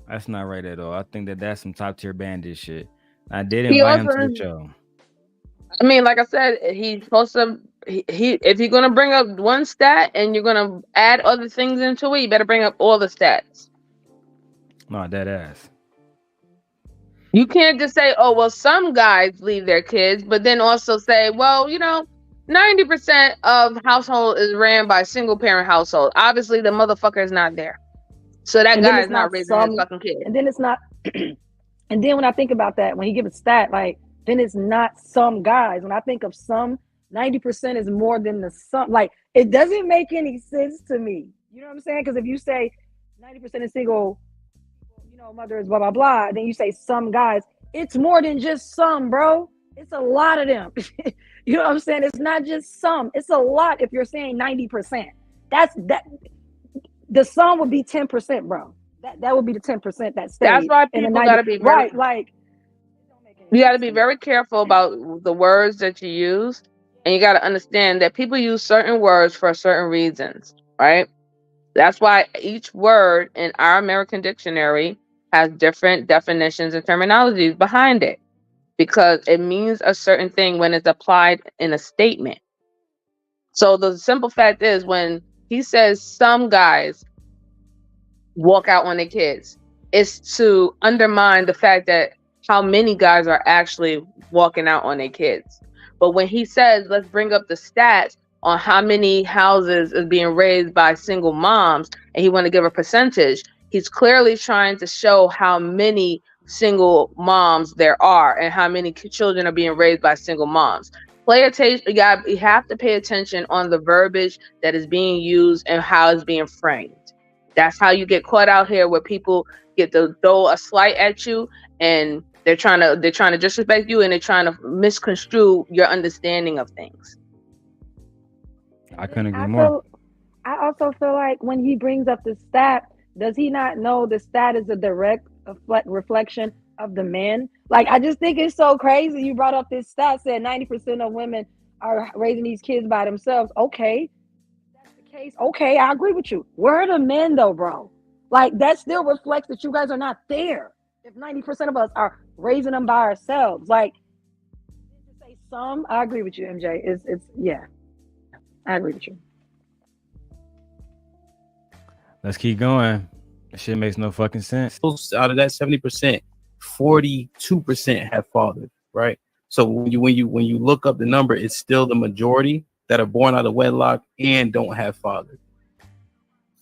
That's not right at all. I think that's some top tier bandit shit. I did invite him to the show. I mean, like I said, he's supposed to. He if you're gonna bring up one stat and you're gonna add other things into it, you better bring up all the stats. No, dead ass. You can't just say, "Oh, well, some guys leave their kids," but then also say, "Well, 90% of household is ran by single parent household. Obviously, the motherfucker is not there, so that guy is not raising his fucking kid." And then it's not. And then when I think about that, when you give a stat, like then it's not some guys. When I think of some, 90% is more than the sum. Like it doesn't make any sense to me. You know what I'm saying? Because if you say 90% is single, mothers, blah blah blah, then you say some guys, it's more than just some, bro. It's a lot of them. You know what I'm saying? It's not just some. It's a lot. If you're saying 90%, that's that. The sum would be 10%, bro. That would be the 10% that stays. That's why people gotta be right. Like you gotta be very careful about the words that you use, and you gotta understand that people use certain words for certain reasons, right? That's why each word in our American dictionary has different definitions and terminologies behind it, because it means a certain thing when it's applied in a statement. So the simple fact is, when he says some guys walk out on their kids, it's to undermine the fact that how many guys are actually walking out on their kids. But when he says, let's bring up the stats on how many houses is being raised by single moms, and he want to give a percentage, he's clearly trying to show how many single moms there are and how many children are being raised by single moms. You have to pay attention on the verbiage that is being used and how it's being framed. That's how you get caught out here, where people get to throw a slight at you, and they're trying to disrespect you, and they're trying to misconstrue your understanding of things. I couldn't agree more. I also feel like when he brings up the stat, does he not know the stat is a direct reflection of the men? Like, I just think it's so crazy. You brought up this stat, said 90% of women are raising these kids by themselves. Okay, if that's the case. Okay, I agree with you. Where are the men though, bro? Like, that still reflects that you guys are not there. If 90% of us are raising them by ourselves, like, to say some, I agree with you, MJ. It's yeah, I agree with you. Let's keep going. That shit makes no fucking sense. Out of that 70%, 42% have fathered, right? So when you look up the number, it's still the majority that are born out of wedlock and don't have fathered,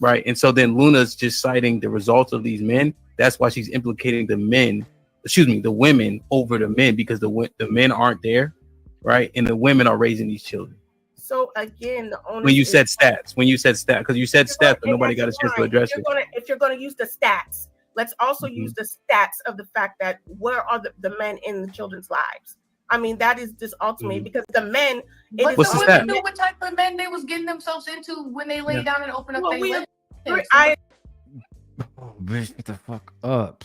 right? And so then Luna's just citing the results of these men. That's why she's implicating the women over the men, because the men aren't there, right? And the women are raising these children. So again, when you said stats, because you said stats, but nobody got a chance to address it. If you're going to use the stats, let's also use the stats of the fact that where are the men in the children's lives? I mean, that is just ultimately because the men. But the women knew what type of men they was getting themselves into when they lay down and opened up their lips. bitch, get the fuck up.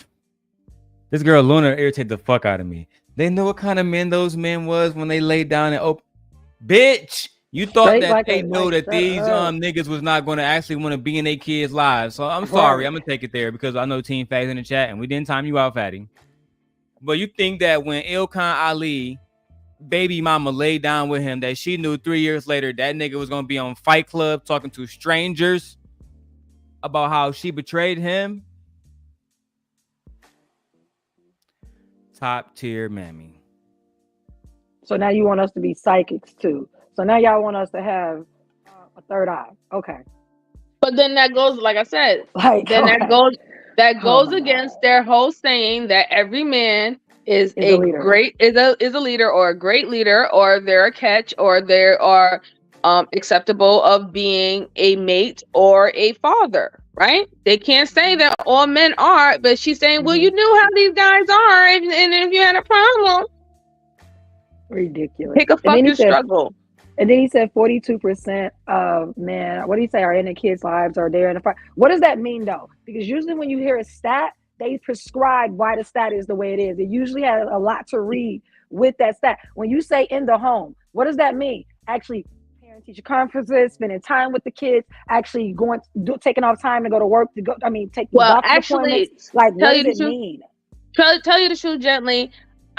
This girl Luna irritated the fuck out of me. They know what kind of men those men was when they laid down and bitch. You thought Straight that like they a knew that shut these up. niggas was not going to actually want to be in their kids' lives. So I'm sorry, I'm gonna take it there because I know Team Fat's in the chat and we didn't time you out, Fatty. But you think that when Ilkan Ali baby mama laid down with him, that she knew 3 years later that nigga was gonna be on Fight Club talking to strangers about how she betrayed him? Top tier mammy. So now you want us to be psychics too. So now y'all want us to have a third eye. Okay. But then that goes, like I said, Like, then okay. that goes my against their whole saying that every man is Is a leader. is a leader or a great leader, or they're a catch, or they are acceptable of being a mate or a father, right? They can't say that all men are, but she's saying, well, you knew how these guys are, and if you had a problem, Ridiculous. pick a fucking struggle. And then he said 42% of men, what did he say, are in the kids' lives or they're in the fight. What does that mean though? Because usually when you hear a stat, they prescribe why the stat is the way it is. It usually has a lot to read with that stat. When you say in the home, what does that mean? Actually, parent-teacher conferences, spending time with the kids, actually taking off time to go to work, take doctor's appointments. Like, what does it mean? Tell you the truth gently.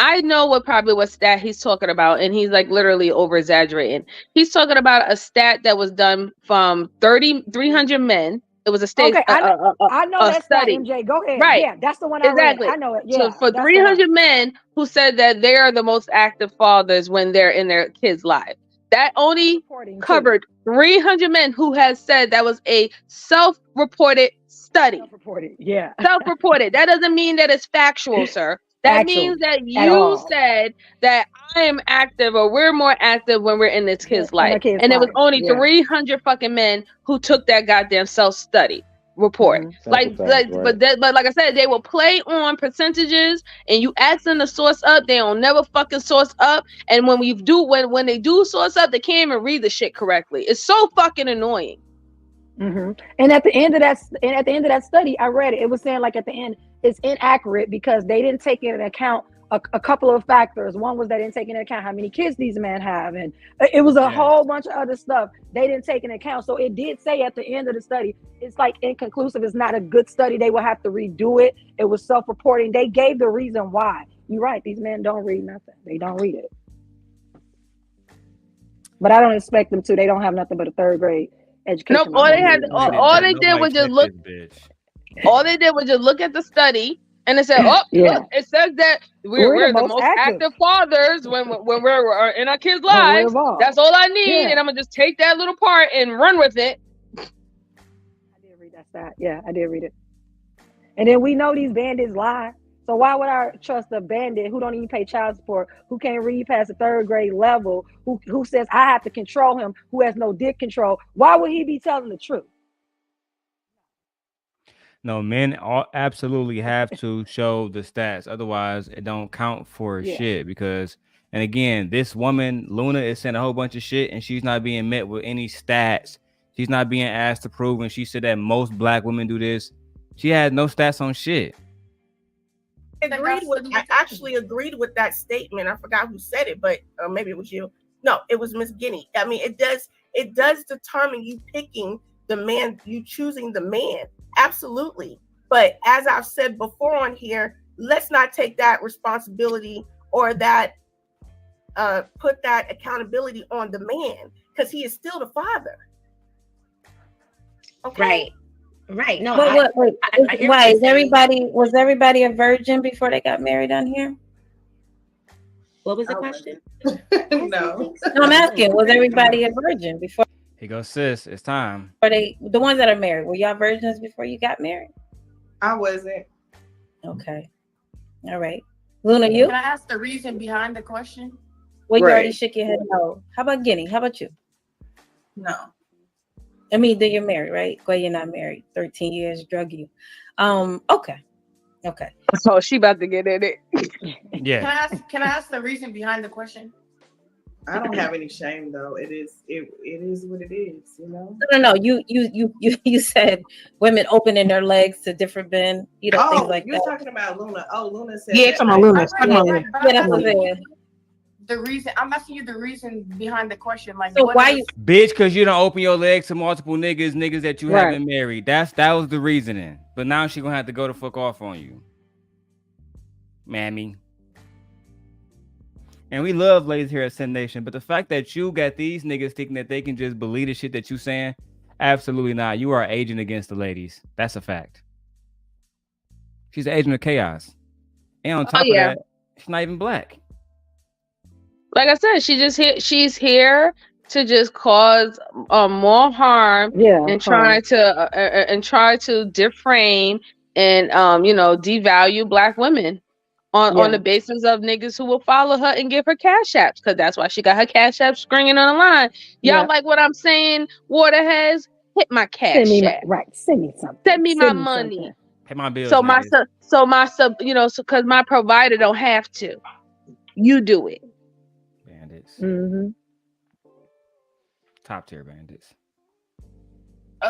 I know what stat he's talking about, and he's like literally over exaggerating. He's talking about a stat that was done from 300 men. It was a state. Okay, I know that study. stat, MJ. Go ahead. Right. Yeah, that's the one I read. I know it. Yeah. So for 300 men who said that they are the most active fathers when they're in their kids' lives, that only covered 300 men who has said that was a self-reported study. Self-reported, yeah. Self-reported. That doesn't mean that it's factual, sir. That means that you said that I am active, or we're more active when we're in this kid's life. And it was only 300 fucking men who took that goddamn self-study report. But like I said, they will play on percentages, and you ask them to source up, they don't never fucking source up. And when they do source up, they can't even read the shit correctly. It's so fucking annoying. And at the end of that study, I read it. It was saying like at the end, it's inaccurate because they didn't take into account a couple of factors. One was they didn't take into account how many kids these men have, and it was a whole bunch of other stuff they didn't take into account. So it did say at the end of the study, it's like inconclusive. It's not a good study. They will have to redo it. It was self-reporting. They gave the reason why. You're right. These men don't read nothing. They don't read it. But I don't expect them to. They don't have nothing but a third grade education. Nope. All they did was just look. All they did was just look at the study, and it said, "Oh, look, it says that we're the most active fathers when we're in our kids' lives. That's all I need, and I'm gonna just take that little part and run with it." I did read that stat. Yeah, I did read it. And then we know these bandits lie. So why would I trust a bandit who don't even pay child support, who can't read past the third grade level, who says I have to control him, who has no dick control? Why would he be telling the truth? No, men absolutely have to show the stats. Otherwise, it don't count for shit. Because, and again, this woman, Luna, is saying a whole bunch of shit, and she's not being met with any stats. She's not being asked to prove, and she said that most black women do this. She had no stats on shit. I actually agreed with that statement. I forgot who said it, but maybe it was you. No, it was Miss Guinea. I mean, it does determine you picking the man, you choosing the man. Absolutely. But as I've said before on here, let's not take that responsibility or that put that accountability on the man, because he is still the father. Okay. Right. No. Why was everybody a virgin before they got married on here? What was the question? No, I'm asking, was everybody a virgin before? Here goes sis. It's time. Are they the ones that are married? Were y'all virgins before you got married? I wasn't. Okay. All right. Luna, you? Can I ask the reason behind the question? Well, you already shook your head no. How about Guinea? How about you? No. I mean, then you're married, right? Well, you're not married. 13 years, drug you. Okay. So she about to get in it. Yeah. Can I ask the reason behind the question? I don't have any shame though. It is what it is, you know. No. You said women opening their legs to different men, you know, things like you're that. talking about Luna. Oh, Luna said. Yeah, talking about Luna. Yeah, that's what it is. The reason I'm asking you the reason behind the question, like, so why you, bitch? Because you don't open your legs to multiple niggas that you haven't married. That was the reasoning. But now she gonna have to go the fuck off on you, mammy. And we love ladies here at Sin Nation, but the fact that you got these niggas thinking that they can just believe the shit that you saying, absolutely not. You are agent against the ladies. That's a fact. She's an agent of chaos. And on top of that, she's not even black. Like I said, she's here to just cause more harm and try to defame and devalue black women on the basis of niggas who will follow her and give her cash apps, because that's why she got her cash apps screaming on the line. Y'all like what I'm saying? Waterheads, hit my cash app. Send me something. Send me my money. Pay my bills. Because my provider don't have to. You do it. Bandits. Mm-hmm. Top tier bandits.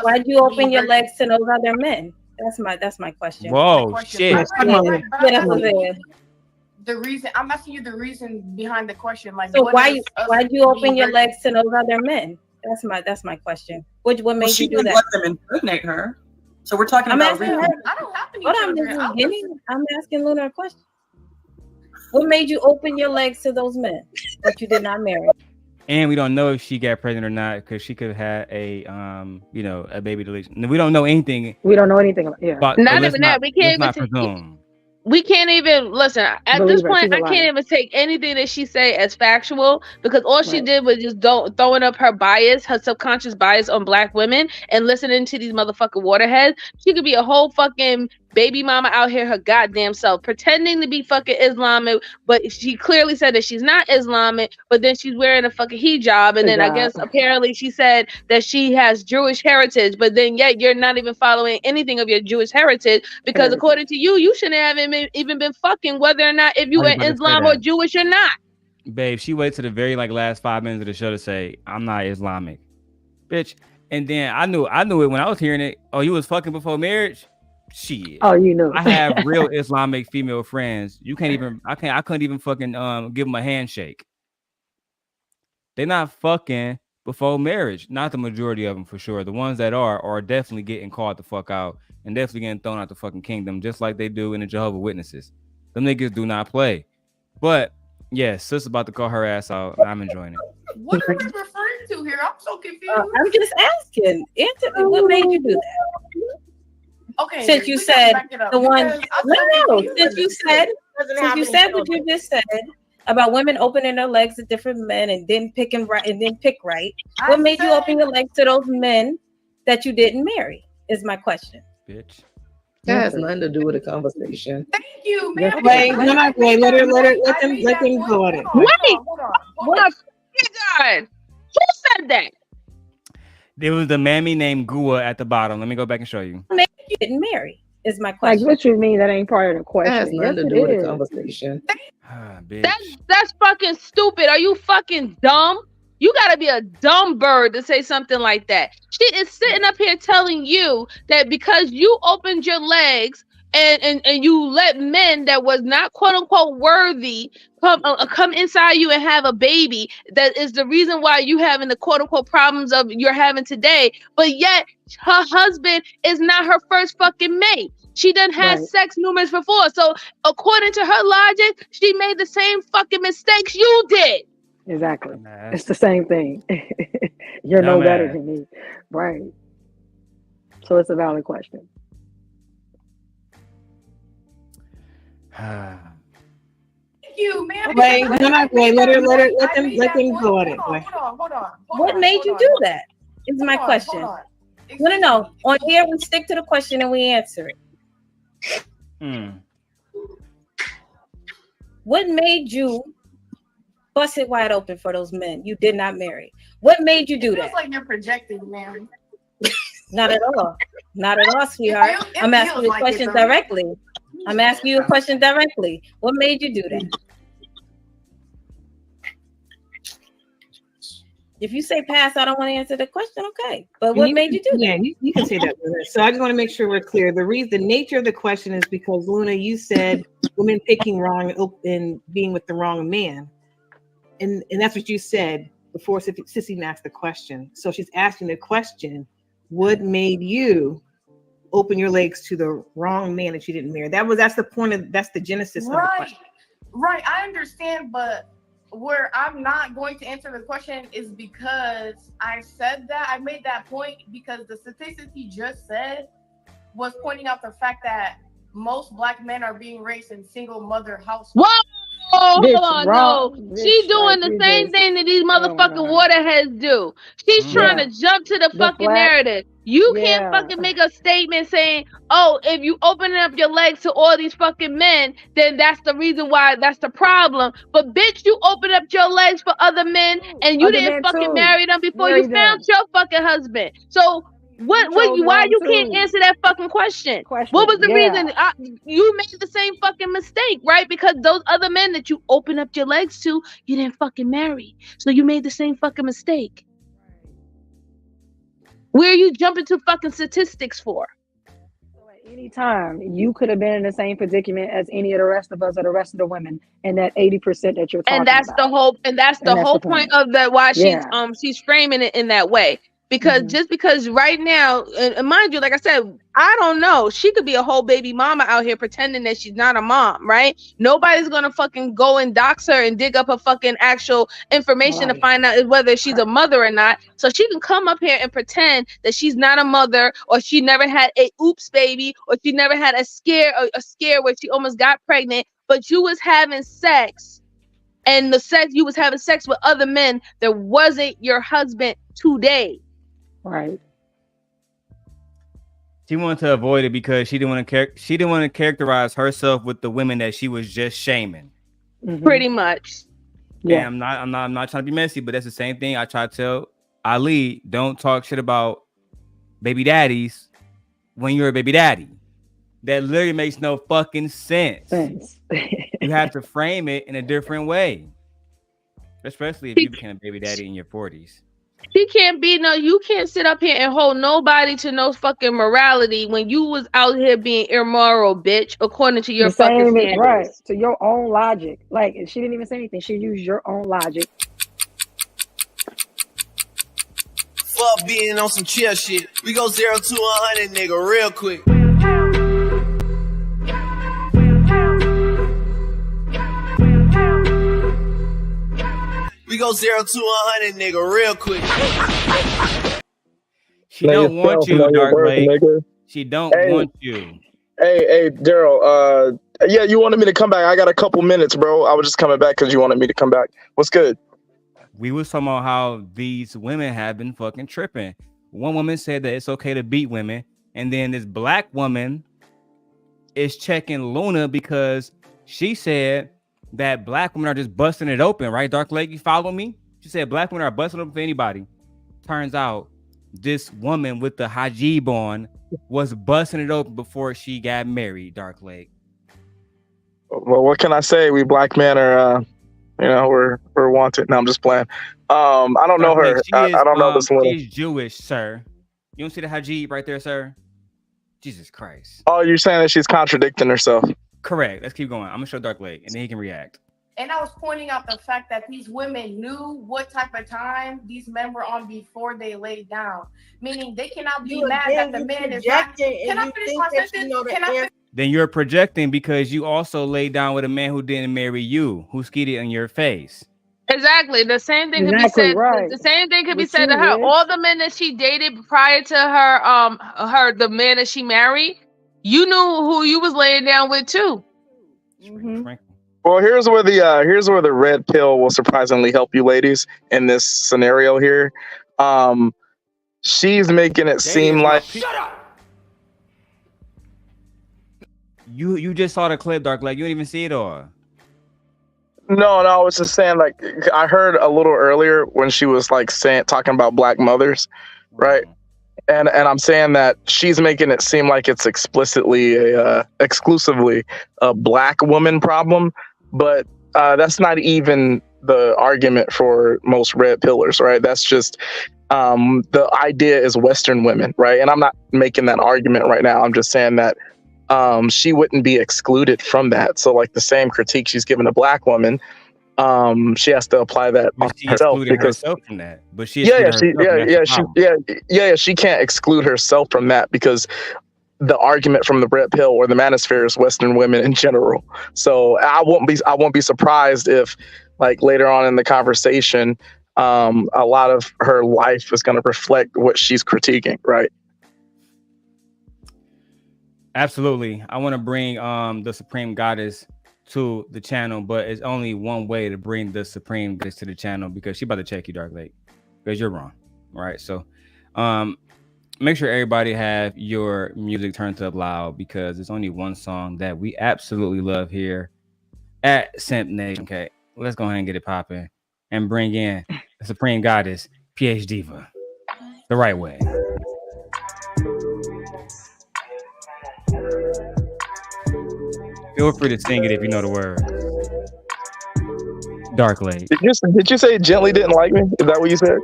Why'd you open your legs to those other men? That's my question. Whoa, shit. That's what it is. The reason I'm asking you the reason behind the question, like, so why'd you open your legs to those other men? That's my question. What made you do that? Let them impregnate her. So we're talking about. I don't have any children. I'm asking Luna a question. What made you open your legs to those men that you did not marry? And we don't know if she got pregnant or not, because she could have had a baby deletion. We don't know anything. We don't know anything about Not even that. We can't even presume. We can't even listen at this point. I can't even take anything that she say as factual, because all she did was just throwing up her bias, her subconscious bias on black women, and listening to these motherfucking waterheads. She could be a whole fucking baby mama out here her goddamn self, pretending to be fucking Islamic, but she clearly said that she's not Islamic, but then she's wearing a fucking hijab, and then I guess apparently she said that she has Jewish heritage, but then yet you're not even following anything of your Jewish heritage, because according to you shouldn't have even been fucking whether or not if you were Islam or Jewish or not. Babe, she waited to the very last 5 minutes of the show to say, I'm not Islamic. Bitch. And then I knew it when I was hearing it. Oh, you was fucking before marriage? Shit. Oh, you know. I have real Islamic female friends. I couldn't even fucking give them a handshake. They're not fucking before marriage. Not the majority of them, for sure. The ones that are definitely getting called the fuck out and definitely getting thrown out the fucking kingdom, just like they do in the Jehovah's Witnesses. Them niggas do not play. But yes, sis about to call her ass out. I'm enjoying it. What are we referring to here? I'm so confused. I'm just asking. Anthony, what made you do that? Okay. Since you said the one, since you said what you just said about women opening their legs to different men and then pick right. What made you open your legs to those men that you didn't marry? Is my question. Bitch. That has nothing to do with the conversation. Thank you, man. Wait, let them go at it. Wait, what? God, who said that? There was the mammy named Gua at the bottom. Let me go back and show you. Maybe you didn't marry. Is my question. Like, what you mean that ain't part of the question? That has nothing to do with the conversation. That's fucking stupid. Are you fucking dumb? You gotta be a dumb bird to say something like that. She is sitting up here telling you that because you opened your legs and you let men that was not quote unquote worthy come inside you and have a baby, that is the reason why you having the quote unquote problems of you're having today. But yet her husband is not her first fucking mate. She done had sex numerous before. So according to her logic, she made the same fucking mistakes you did. Exactly. It's the same thing. You're no better than me. Right. So it's a valid question. Thank you, man. Wait, let them go at it. Hold on. What made you do that? Is my question. No. On here, we stick to the question and we answer it. What made you bust it wide open for those men you did not marry? What made you do that? It's like you're projecting, man. Not at all. Not at all, sweetheart. I'm asking you questions directly. I'm asking you a question directly. What made you do that? If you say pass, I don't want to answer the question. Okay, but what made you do that? Yeah, you can say that. So I just want to make sure we're clear. The nature of the question is because Luna, you said women picking wrong and being with the wrong man, and that's what you said before Sissy even asked the question. So she's asking the question: what made you open your legs to the wrong man that you didn't marry? That's the genesis of the question. Right, I understand, but where I'm not going to answer the question is because I said that. I made that point because the statistics he just said was pointing out the fact that most Black men are being raised in single mother households. Whoa! Hold on, no. She's doing the same thing that these motherfucking waterheads do. She's trying to jump to the fucking narrative. You can't fucking make a statement saying, oh, if you open up your legs to all these fucking men, then that's the reason why that's the problem. But bitch, you open up your legs for other men and you didn't fucking marry them before you found your fucking husband. So why you can't answer that fucking question? What was the reason? You made the same fucking mistake, right? Because those other men that you open up your legs to, you didn't fucking marry. So you made the same fucking mistake. Where are you jumping to fucking statistics for? At any time, you could have been in the same predicament as any of the rest of us or the rest of the women, and that 80% that you're talking and that's about. the whole point of that. Why she's framing it in that way. Because just because right now, and mind you, like I said, I don't know. She could be a whole baby mama out here pretending that she's not a mom, right? Nobody's gonna fucking go and dox her and dig up her fucking actual information to find out whether she's a mother or not. So she can come up here and pretend that she's not a mother, or she never had a oops baby, or she never had a scare where she almost got pregnant, but you was having sex. And you was having sex with other men that wasn't your husband today. Right. She wanted to avoid it because she didn't want to characterize herself with the women that she was just shaming. Pretty much. Yeah. And I'm not trying to be messy, but that's the same thing I try to tell Ali. Don't talk shit about baby daddies when you're a baby daddy. That literally makes no fucking sense. You have to frame it in a different way, especially if you became a baby daddy in your 40s. You can't sit up here and hold nobody to no fucking morality when you was out here being immoral, bitch, according to your fucking standards. Right, to your own logic. Like, she didn't even say anything. She used your own logic. Fuck being on some chill shit. We go 0 to 100, nigga, real quick. We go 0 to 100, nigga, real quick. She don't want you, Dark Lake. She don't want you. Hey, Darrel. Yeah, you wanted me to come back. I got a couple minutes, bro. I was just coming back because you wanted me to come back. What's good? We was talking about how these women have been fucking tripping. One woman said that it's okay to beat women, and then this Black woman is checking Luna because she said that Black women are just busting it open, right? Dark Lake, you follow me? She said Black women are busting open for anybody. Turns out this woman with the hijab on was busting it open before she got married, Dark Lake. Well, what can I say? We Black men are, we're wanted. No, I'm just playing. I don't know her. I don't know this woman. She's Jewish, sir. You don't see the hijab right there, sir? Jesus Christ. Oh, you're saying that she's contradicting herself. Correct. Let's keep going. I'm gonna show Dark Lake, and then he can react. And I was pointing out the fact that these women knew what type of time these men were on before they laid down. Meaning they cannot be mad that the man is not. Can I finish my sentence? Then you're projecting because you also laid down with a man who didn't marry you, who skeeted in your face. Exactly. The same thing could be said. Right. The same thing could be said to her. All the men that she dated prior to her, the man that she married, you knew who you was laying down with too. Well, here's where the red pill will surprisingly help you ladies in this scenario here. She's making it seem like shut up. You just saw the clip, Dark Lake. You didn't even see it all. No, I was just saying, like, I heard a little earlier when she was like talking about Black mothers, right? And I'm saying that she's making it seem like it's exclusively a Black woman problem, but that's not even the argument for most red pillars, right? That's just the idea is Western women, right? And I'm not making that argument right now. I'm just saying that she wouldn't be excluded from that. So like the same critique she's given a black woman, she has to apply that on She herself excluded because herself from that, but she excluded she can't exclude herself from that because the argument from the red pill or the manosphere is Western women in general. So I won't be surprised if like later on in the conversation, a lot of her life is going to reflect what she's critiquing, right? Absolutely. I want to bring the Supreme Goddess to the channel, but it's only one way to bring the Supreme Goddess to the channel because she's about to check you, Dark Lake, because you're wrong. Right. So make sure everybody have your music turned up loud because there's only one song that we absolutely love here at Simp Nation. Okay, let's go ahead and get it popping and bring in the Supreme Goddess, PH Diva, the right way. Feel free to sing it if you know the words. Dark Lake. Did you say Gently didn't like me? Is that what you said?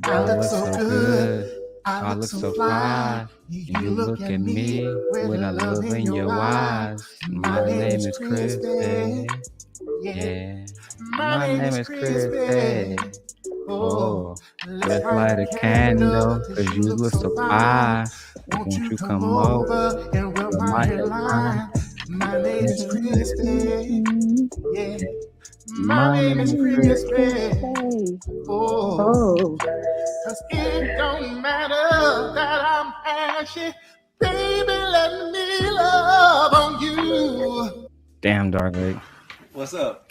I look so good. I look so fly. You look at me with a love in your eyes. My name is Christy. Yeah. My name is Christy. Oh, let's light a candle, cause you look so fly. Won't you come over and rub my hairline? My name is Christy. Yeah. My name is Christy. Oh. Cause it don't matter that I'm ashy. Baby, let me love on you. Damn, Dark Lake. What's up?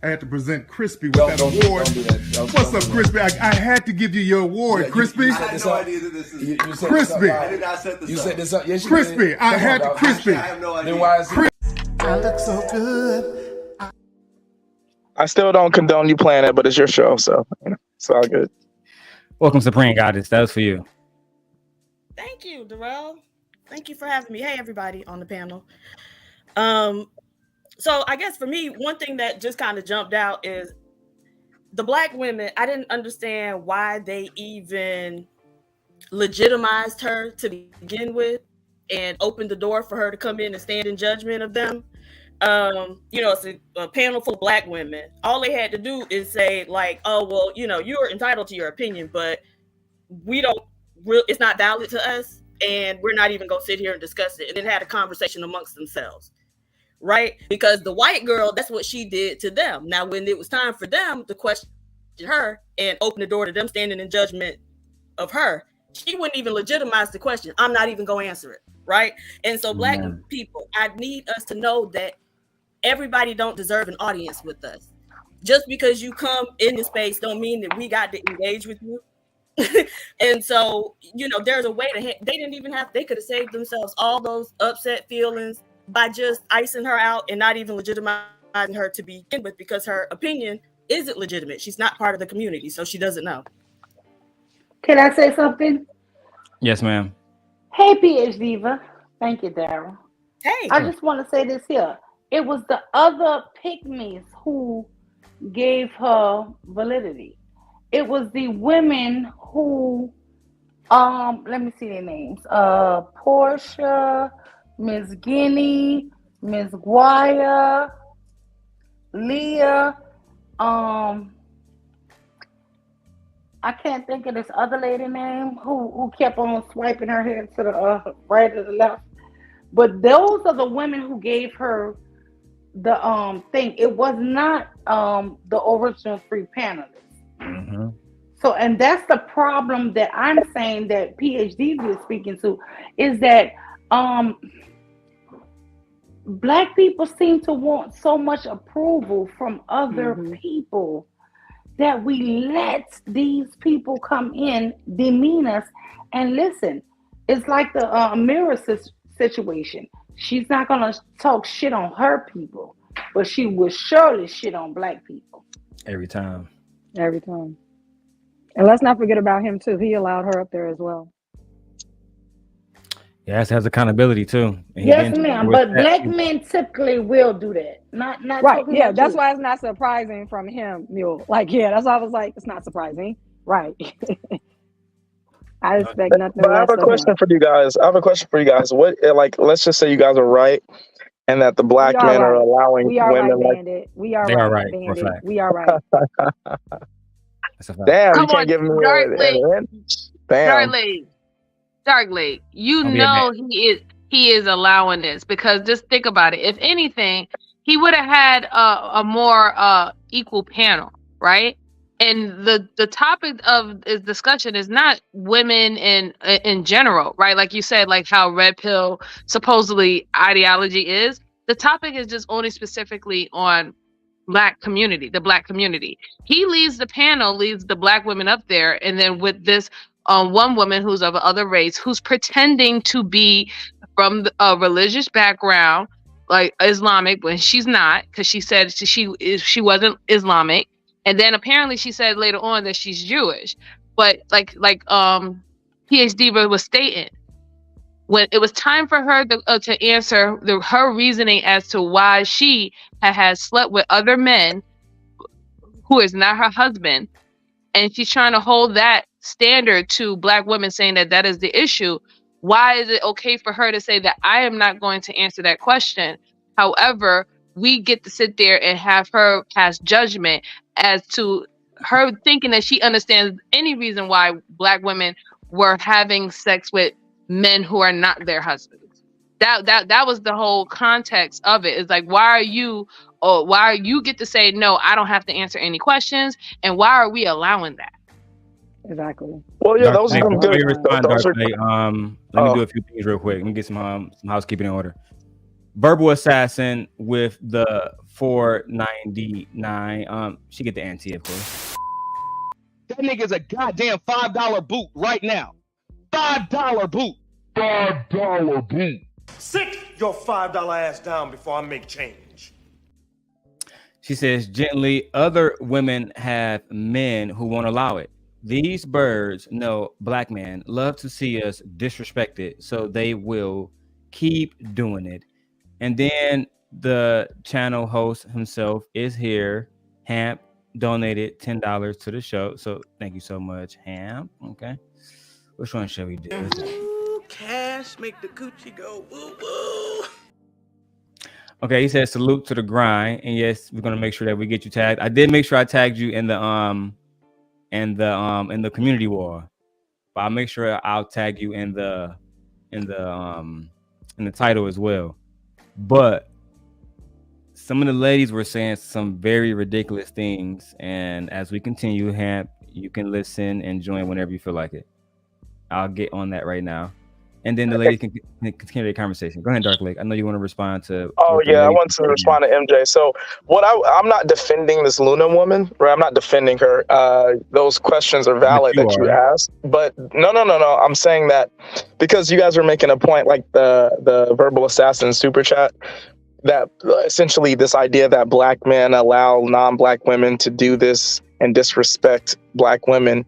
I had to present Crispy with that award. What's up, Crispy? I had to give you your award, Crispy. I had no idea that this is you set Crispy. I did not set this You up. set this up. Yes, you Crispy. Did. I had to Crispy. I have no idea. Then why is it? I look so good. I still don't condone you playing it, but it's your show, so it's all good. Welcome, Supreme Goddess. That was for you. Thank you, Darrel. Thank you for having me. Hey, everybody on the panel. So I guess for me, one thing that just kind of jumped out is the black women. I didn't understand why they even legitimized her to begin with and opened the door for her to come in and stand in judgment of them. It's a panel full of black women. All they had to do is say like, oh, well, you're entitled to your opinion, but it's not valid to us. And we're not even going to sit here and discuss it. And then had a conversation amongst themselves. Right? Because the white girl, that's what she did to them. Now, when it was time for them to question her and open the door to them standing in judgment of her, she wouldn't even legitimize the question. I'm not even going to answer it. Right? And so black people, I need us to know that everybody don't deserve an audience with us. Just because you come in the space don't mean that we got to engage with you. And so, there's a way they could have saved themselves all those upset feelings by just icing her out and not even legitimizing her to begin with, because her opinion isn't legitimate. She's not part of the community, so she doesn't know. Can I say something? Yes, ma'am. Hey, PH Diva. Thank you, Darrel. Hey. I just want to say this here. It was the other pygmies who gave her validity. It was the women who, let me see their names. Portia, Miss Guinea, Miss Guaya, Leah, I can't think of this other lady name who kept on swiping her head to the right or the left. But those are the women who gave her the thing. It was not the original three panelists. Mm-hmm. So, and that's the problem that I'm saying that PhD is speaking to, is that Black people seem to want so much approval from other people that we let these people come in, demean us, and listen. It's like the mirror situation. She's not gonna talk shit on her people, but she will surely shit on Black people. Every time. Every time. And let's not forget about him too. He allowed her up there as well. Yes, has accountability too. And Yes, ma'am. But black men typically will do that. Not Right. talking Yeah, about that's you. why it's not surprising from him, Mule. Like, yeah, that's why I was like, it's not surprising. Right. I expect nothing But I have less a of him. question for you guys. What, like, let's just say you guys are right, and that the We black are men are right. allowing We are right, women like. Bandit. We are They are right, right for a Bandit. fact. We are right. That's a fact. Damn, you Come on, can't give me Dark an Lake. inch. Damn. Dark Lake. You Don't be a know he is allowing this because just think about it. If anything, he would have had a more equal panel, right? And the topic of this discussion is not women in general, right? Like you said, like how red pill supposedly ideology is. The topic is just only specifically on the black community. He leads the panel, leads the black women up there, and then with this one woman who's of other race who's pretending to be from a religious background, like Islamic, when she's not, because she said she wasn't Islamic, and then apparently she said later on that she's Jewish, but like PhD was stating, when it was time for her to answer her reasoning as to why she had slept with other men who is not her husband, and she's trying to hold that standard to black women, saying that that is the issue. Why is it okay for her to say that I am not going to answer that question? However, we get to sit there and have her pass judgment as to her thinking that she understands any reason why black women were having sex with men who are not their husbands. That was the whole context of it. It's like, why are you get to say no, I don't have to answer any questions, and why are we allowing that? Exactly. Well, yeah, Dark those are Lake, some before good. you respond, Those Dark are. Lake, let me do a few things real quick. Let me get some housekeeping in order. Verbal assassin with the 499. She get the ante, of course. That nigga's a goddamn $5 boot right now. $5 boot. $5 boot. Sit your $5 ass down before I make change. She says gently, other women have men who won't allow it. These birds know black men love to see us disrespected, so they will keep doing it. And then the channel host himself is here. Hamp donated $10 to the show, so thank you so much, Hamp. Okay, which one shall we do? Ooh, cash make the coochie go woo woo. Okay, he says salute to the grind, and yes, we're gonna make sure that we get you tagged. I did make sure I tagged you in the community wall, but I'll make sure I'll tag you in the title as well. But some of the ladies were saying some very ridiculous things, and as we continue, Hamp, you can listen and join whenever you feel like it. I'll get on that right now, and then the lady can continue the conversation. Go ahead, Dark Lake. I know you want to respond to. Oh yeah, I want to respond to MJ. So I'm not defending this Luna woman, right? I'm not defending her. Those questions are valid that you asked, but no. I'm saying that because you guys are making a point, like the verbal assassin super chat, that essentially this idea that black men allow non-black women to do this and disrespect black women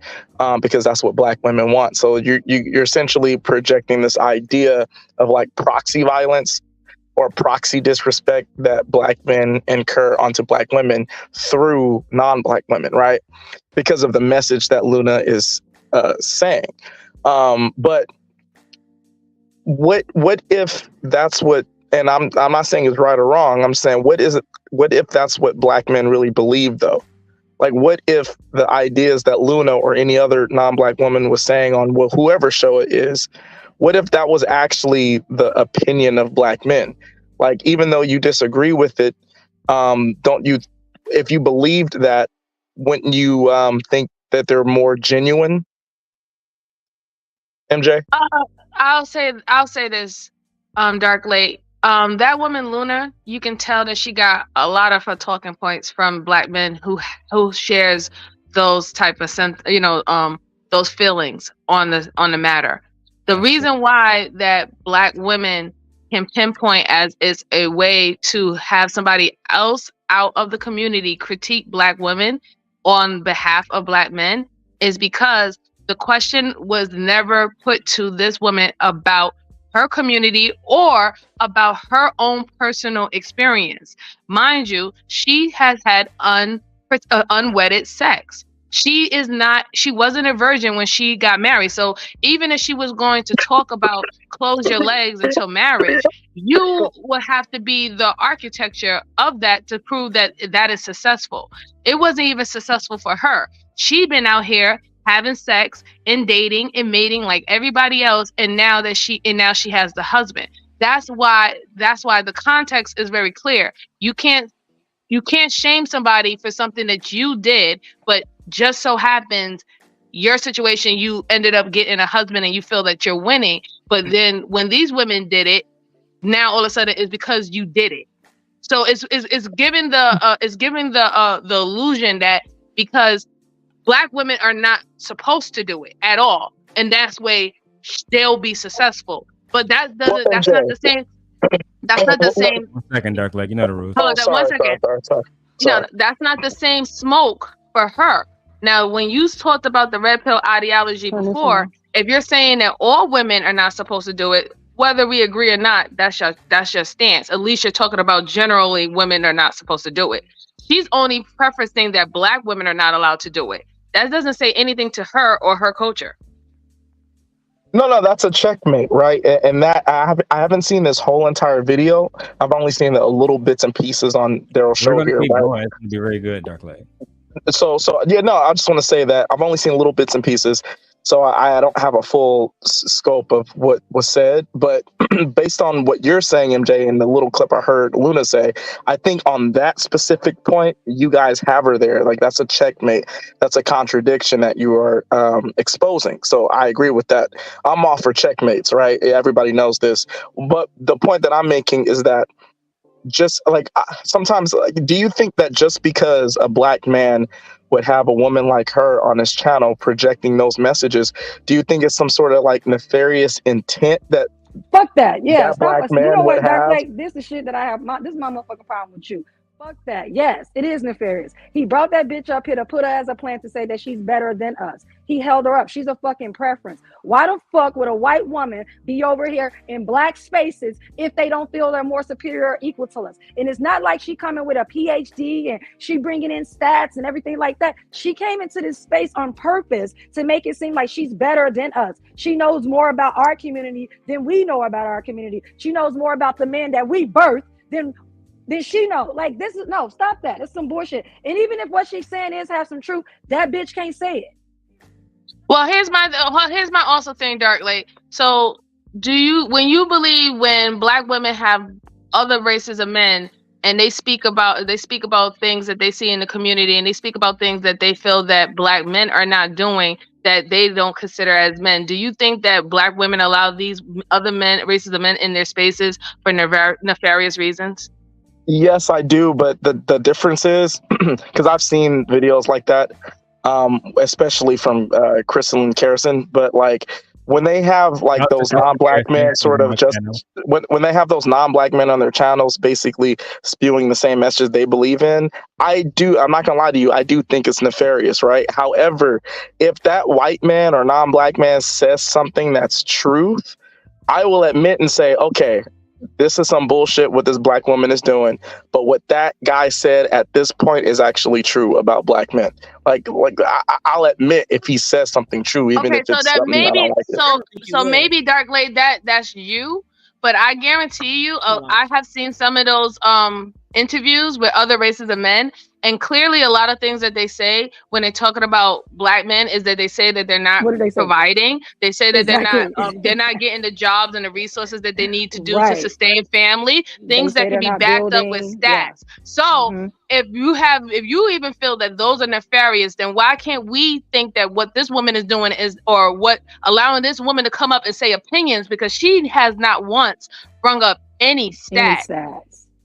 because that's what black women want. So you're essentially projecting this idea of like proxy violence or proxy disrespect that black men incur onto black women through non-black women, right? Because of the message that Luna is saying. But what if that's what? And I'm not saying it's right or wrong. I'm saying what if that's what black men really believe though? Like, what if the ideas that Luna or any other non-black woman was saying on whoever show it is, what if that was actually the opinion of black men? Like, even though you disagree with it, if you believed that, wouldn't you think that they're more genuine? MJ? I'll say this, Dark Lake. That woman Luna, you can tell that she got a lot of her talking points from black men who shares those type of those feelings on the matter. The reason why that black women can pinpoint as it's a way to have somebody else out of the community critique black women on behalf of black men is because the question was never put to this woman about her community or about her own personal experience. Mind you, she has had unwedded sex. She wasn't a virgin when she got married. So even if she was going to talk about close your legs until marriage, you would have to be the architecture of that to prove that that is successful. It wasn't even successful for her. She'd been out here having sex and dating and mating like everybody else, and now she has the husband. That's why the context is very clear. You can't shame somebody for something that you did, but just so happens your situation, you ended up getting a husband and you feel that you're winning. But then when these women did it, now all of a sudden it's because you did it. So it's giving the illusion that because Black women are not supposed to do it at all, and that's way they'll be successful. But that's not the same. That's not the same. 1 second, Dark Leg. You know the rules. Hold on, 1 second. Sorry. That's not the same smoke for her. Now, when you talked about the red pill ideology before, if you're saying that all women are not supposed to do it, whether we agree or not, that's your stance. At least you're talking about generally women are not supposed to do it. She's only preferencing that Black women are not allowed to do it. That doesn't say anything to her or her culture. No, that's a checkmate, right? And that I haven't seen this whole entire video. I've only seen a little bits and pieces on Darrel's show here. Keep going. It's gonna be very good, Dark Leg. So yeah, no, I just want to say that I've only seen little bits and pieces, so I don't have a full scope of what was said. But based on what you're saying, MJ, and the little clip I heard Luna say, I think on that specific point, you guys have her there. Like, that's a checkmate. That's a contradiction that you are exposing. So I agree with that. I'm all for checkmates, right? Everybody knows this. But the point that I'm making is that just like sometimes, like, do you think that just because a Black man would have a woman like her on his channel projecting those messages, do you think it's some sort of like nefarious intent that fuck that? Yeah, that Black man you know would what? have? Like, this is shit that I have. This is my motherfucking problem with you. Fuck that. Yes, it is nefarious. He brought that bitch up here to put her as a plan to say that she's better than us. He held her up. She's a fucking preference. Why the fuck would a white woman be over here in Black spaces if they don't feel they're more superior or equal to us? And it's not like she coming with a PhD and she bringing in stats and everything like that. She came into this space on purpose to make it seem like she's better than us. She knows more about our community than we know about our community. She knows more about the man that we birthed than she know. Like, this is no, stop that. It's some bullshit. And even if what she's saying is have some truth, that bitch can't say it. Well, here's my also thing, Dark Lake. So when you believe when Black women have other races of men and they speak about things that they see in the community and they speak about things that they feel that Black men are not doing that they don't consider as men, do you think that Black women allow these other races of men in their spaces for nefarious reasons? Yes, I do, but the difference is because I've seen videos like that, especially from Crystal Carrison. But like when they have like those non-Black men sort of just when they have those non-Black men on their channels, basically spewing the same message they believe in, I'm not gonna lie to you, I do think it's nefarious, right? However, if that white man or non-Black man says something that's truth, I will admit and say, okay, this is some bullshit what this Black woman is doing, but what that guy said at this point is actually true about Black men. Like I'll admit if he says something true, even if it's something maybe I don't like maybe Dark Lake that's you, but I guarantee you, I have seen some of those interviews with other races of men, and clearly a lot of things that they say when they're talking about Black men is that they say that they're not providing. They say that they're not getting the jobs and the resources that they need to do to sustain family, things that can be backed up with stats. Yeah. So if you even feel that those are nefarious, then why can't we think that what this woman is doing is, or what allowing this woman to come up and say opinions, because she has not once brung up any stats.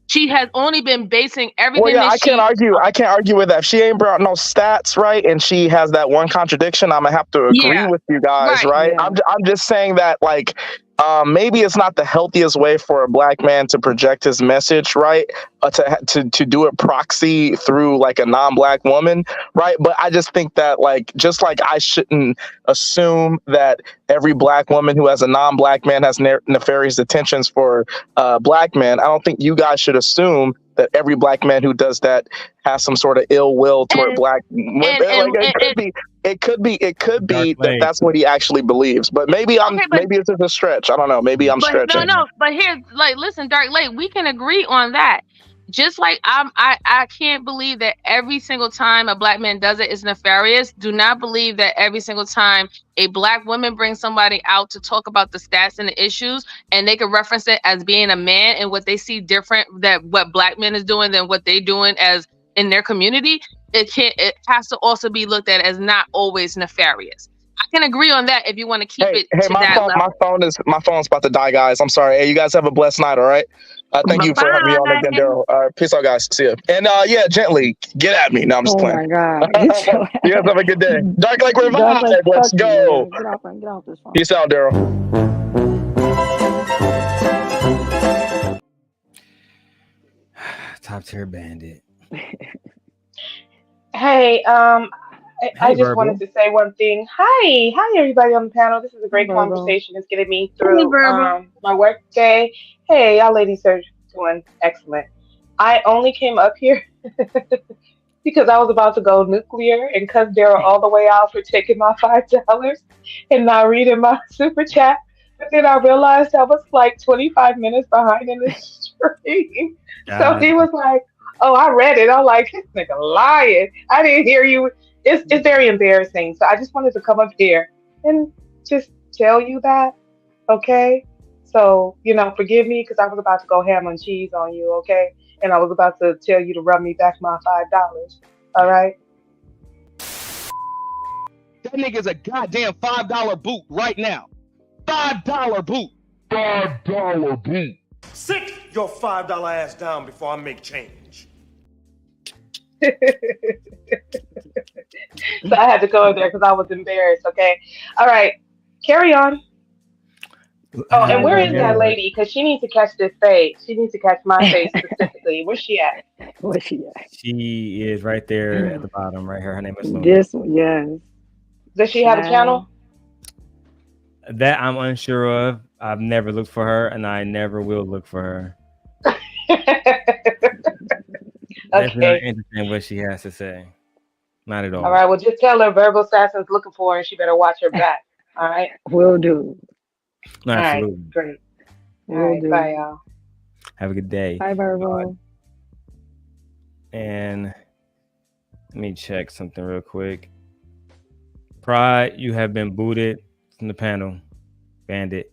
She has only been basing everything. Well, yeah, I can't argue with that. If she ain't brought no stats, right, and she has that one contradiction, I'm gonna have to agree with you guys, right? Yeah. I'm just saying that, like, maybe it's not the healthiest way for a black man to project his message, right? To do it proxy through like a non-black woman, right? But I just think that just like I shouldn't assume that every black woman who has a non-black man has nefarious intentions for black men. I don't think you guys should assume that every black man who does that has some sort of ill will toward black women. It could be that that's what he actually believes. But maybe maybe it's just a stretch. I don't know. Maybe I'm stretching. No. But here's listen, Dark Lake, we can agree on that. Just like I can't believe that every single time a black man does it is nefarious. Do not believe that every single time a black woman brings somebody out to talk about the stats and the issues, and they can reference it as being a man and what they see different that what black men is doing than what they doing as in their community. It has to also be looked at as not always nefarious. I can agree on that if you want to keep it to that level. My phone's about to die, guys. I'm sorry. Hey, you guys have a blessed night. All right. Thank you for having me on again, Darrel. Peace out, guys. See ya. And yeah, gently get at me. No, I'm just playing. Oh my God. You guys have a good day. Dark Lake Revive. Let's go. Get off this phone. Peace out, Darrel. Top tier bandit. Hey, I just wanted to say one thing. Hi everybody on the panel. This is a great conversation. It's getting me through my work day. Hey, y'all ladies are doing excellent. I only came up here because I was about to go nuclear and cuss Darrel all the way out for taking my $5 and not reading my super chat. But then I realized I was like 25 minutes behind in the stream. So he was like, "Oh, I read it." I'm like, "This nigga lying. I didn't hear you." It's very embarrassing. So I just wanted to come up here and just tell you that, okay? So, forgive me because I was about to go ham and cheese on you, okay? And I was about to tell you to run me back my $5. All right? That nigga's a goddamn $5 boot right now. $5 boot. $5 boot. Sit your $5 ass down before I make change. So I had to go in there because I was embarrassed, okay? All right. Carry on. Oh, and where is that lady? Because she needs to catch this face. She needs to catch my face specifically. Where's she at? Where's she at? She is right there at the bottom, right here. Her name is Luna. Yes. Does she have a channel? That I'm unsure of. I've never looked for her, and I never will look for her. That's not interesting what she has to say. Not at all. All right. Well, just tell her Verbal Assassin's looking for her, and she better watch her back. All right. Will do. No, absolutely. All right, great. All right, bye, y'all. Have a good day. Bye, Verbal. And let me check something real quick. Pride, you have been booted from the panel. Bandit.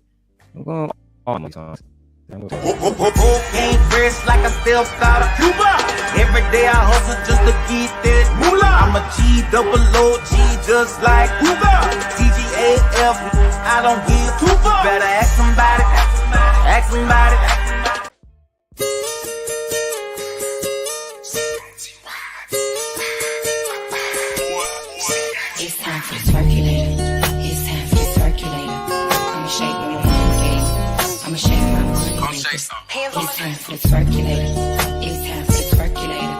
I'm going all my songs. Ain't fresh like I still thought of Cuba. Every day I hustle just to get that moolah. I'm a G-double-O-G just like Cuba. TGAF, I don't give two fucks. Better ask somebody, ask somebody. It's time for the circulator. It's time for the circulator. I'ma shake my monkey. I'ma shake my monkey. It's time for the circulator. It's time for the circulator.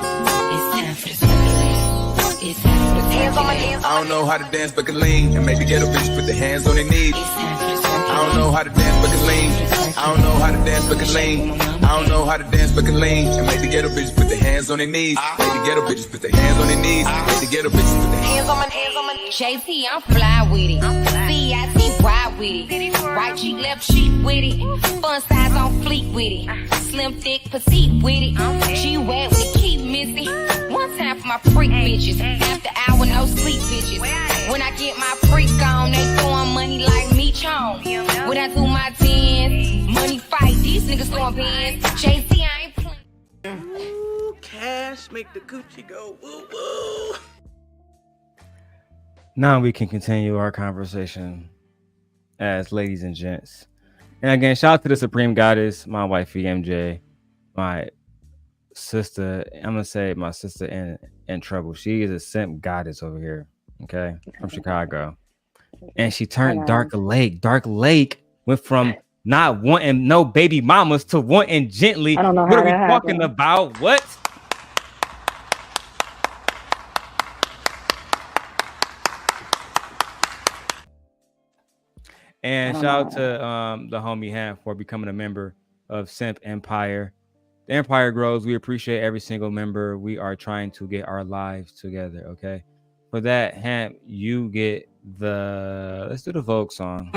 It's time for the circulator. It's time for the circulator. I don't know how to dance but can lean and make the ghetto bitch put their hands on their knees. I don't know how to dance but can lean. I don't know how to dance but can lean. I don't know how to dance but can lean and make the ghetto bitches put their hands on their knees. Make the ghetto bitches put their hands on their knees. Make the ghetto bitches put their hands on my JT, I'm fly with it. C-I-T-Y with it. Right cheek, left cheek with it. Fun size on fleek with it. Slim, thick, petite with it. She wet, we keep missing. One time for my freak bitches. After hour, no sleep bitches. When I get my freak on, they throwing money like me chong. When I do my dance, money fight, these niggas throwing bands. JT, I ain't playing. Ooh, cash make the coochie go woo woo. Now we can continue our conversation as ladies and gents. And again, shout out to the Supreme Goddess, my wifey MJ, my sister. I'm gonna say my sister in trouble. She is a simp goddess over here. Okay, from Chicago, and she turned Dark Lake. Dark Lake went from not wanting no baby mamas to wanting gently. I don't know what how are we that talking happened. about? What? And shout out to the homie Ham for becoming a member of Simp Empire. The Empire grows. We appreciate every single member. We are trying to get our lives together. Okay. For that, Ham, you get let's do the Vogue song.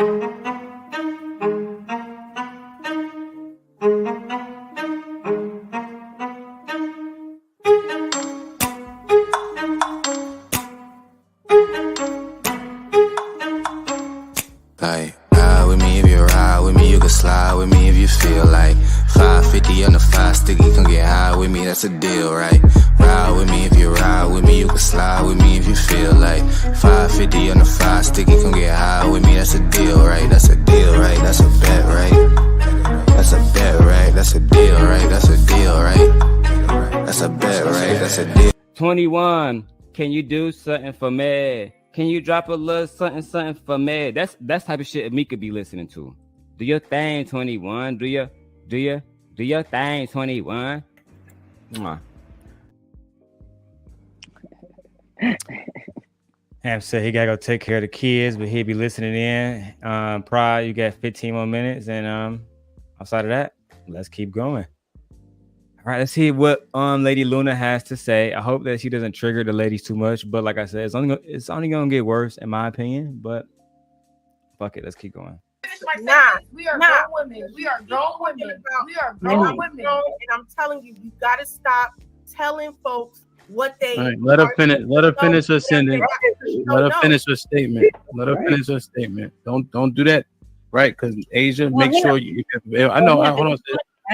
Like, ride with me if you ride with me, you can slide with me if you feel like 550 on the 5 sticky, come get high with me, that's a deal, right? Ride with me if you ride with me, you can slide with me if you feel like 550 on the 5 sticky, come get high with me, that's a deal, right? That's a deal, right? That's a bet, right? That's a bet, right? That's a deal, right? That's a deal, right? That's a bet, right? That's a deal. 21, can you do something for me? Can you drop a little something for me? That's type of shit me could be listening to. Do your thing, 21. Do your thing, 21. Ham said he gotta go take care of the kids, but he'll be listening in. Pride, you got 15 more minutes, and outside of that, let's keep going. All right, let's see what Lady Luna has to say. I hope that she doesn't trigger the ladies too much, but like I said, it's only gonna get worse in my opinion. But fuck it, let's keep going. We are grown women. We are grown women. We are grown women. And I'm telling you, you gotta stop telling folks what they. All right, let her finish. Let her finish her sentence. Let her finish her statement. Let her finish her statement. Don't do that, right? Because Asia, make sure you. I know. Hold on.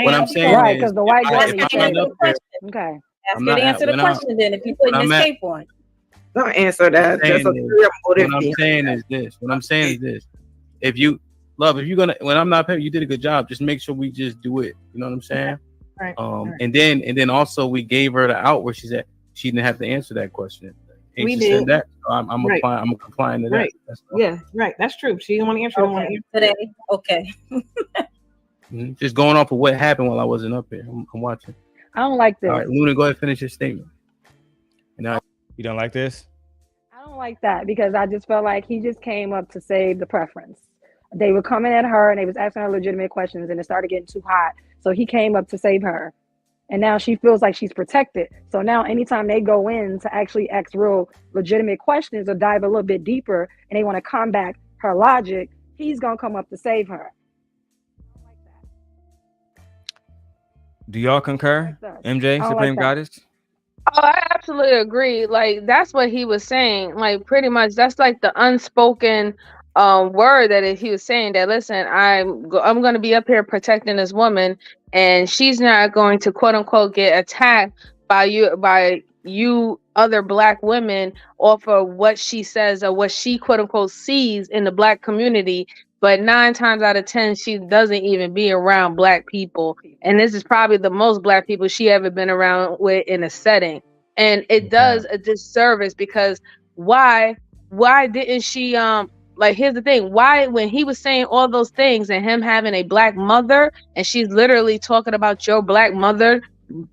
What I'm saying right, is, because the white girl if I'm not up there, okay. Ask her to answer the question then if you put an escape on. Don't answer that. What I'm saying is this. What I'm saying is this. If you're gonna, when I'm not paying, you did a good job. Just make sure we just do it. You know what I'm saying? Right. And then also we gave her the out where she said she didn't have to answer that question. We She did. said that. So I'm Right. complying to that. Right. That's all. Yeah, right. That's true. She didn't want to answer. Okay. Today. Okay. Just going off of what happened while I wasn't up here. I'm watching. I don't like this. All right, Luna, go ahead and finish your statement. You don't like this? I don't like that because I just felt like he just came up to save the preference. They were coming at her and they was asking her legitimate questions and it started getting too hot. So he came up to save her. And now she feels like she's protected. So now anytime they go in to actually ask real legitimate questions or dive a little bit deeper and they want to combat her logic, he's going to come up to save her. Do y'all concur? MJ, Supreme Goddess? Oh, I absolutely agree. Like, that's what he was saying. Like, pretty much, that's like the unspoken word that he was saying that, listen, I'm going to be up here protecting this woman, and she's not going to, quote unquote, get attacked by you other Black women off of what she says or what she, quote unquote, sees in the Black community. But 9 times out of 10, she doesn't even be around Black people. And this is probably the most Black people she ever been around with in a setting. And it does a disservice because why didn't she, like, here's the thing. Why, when he was saying all those things and him having a Black mother, and she's literally talking about your Black mother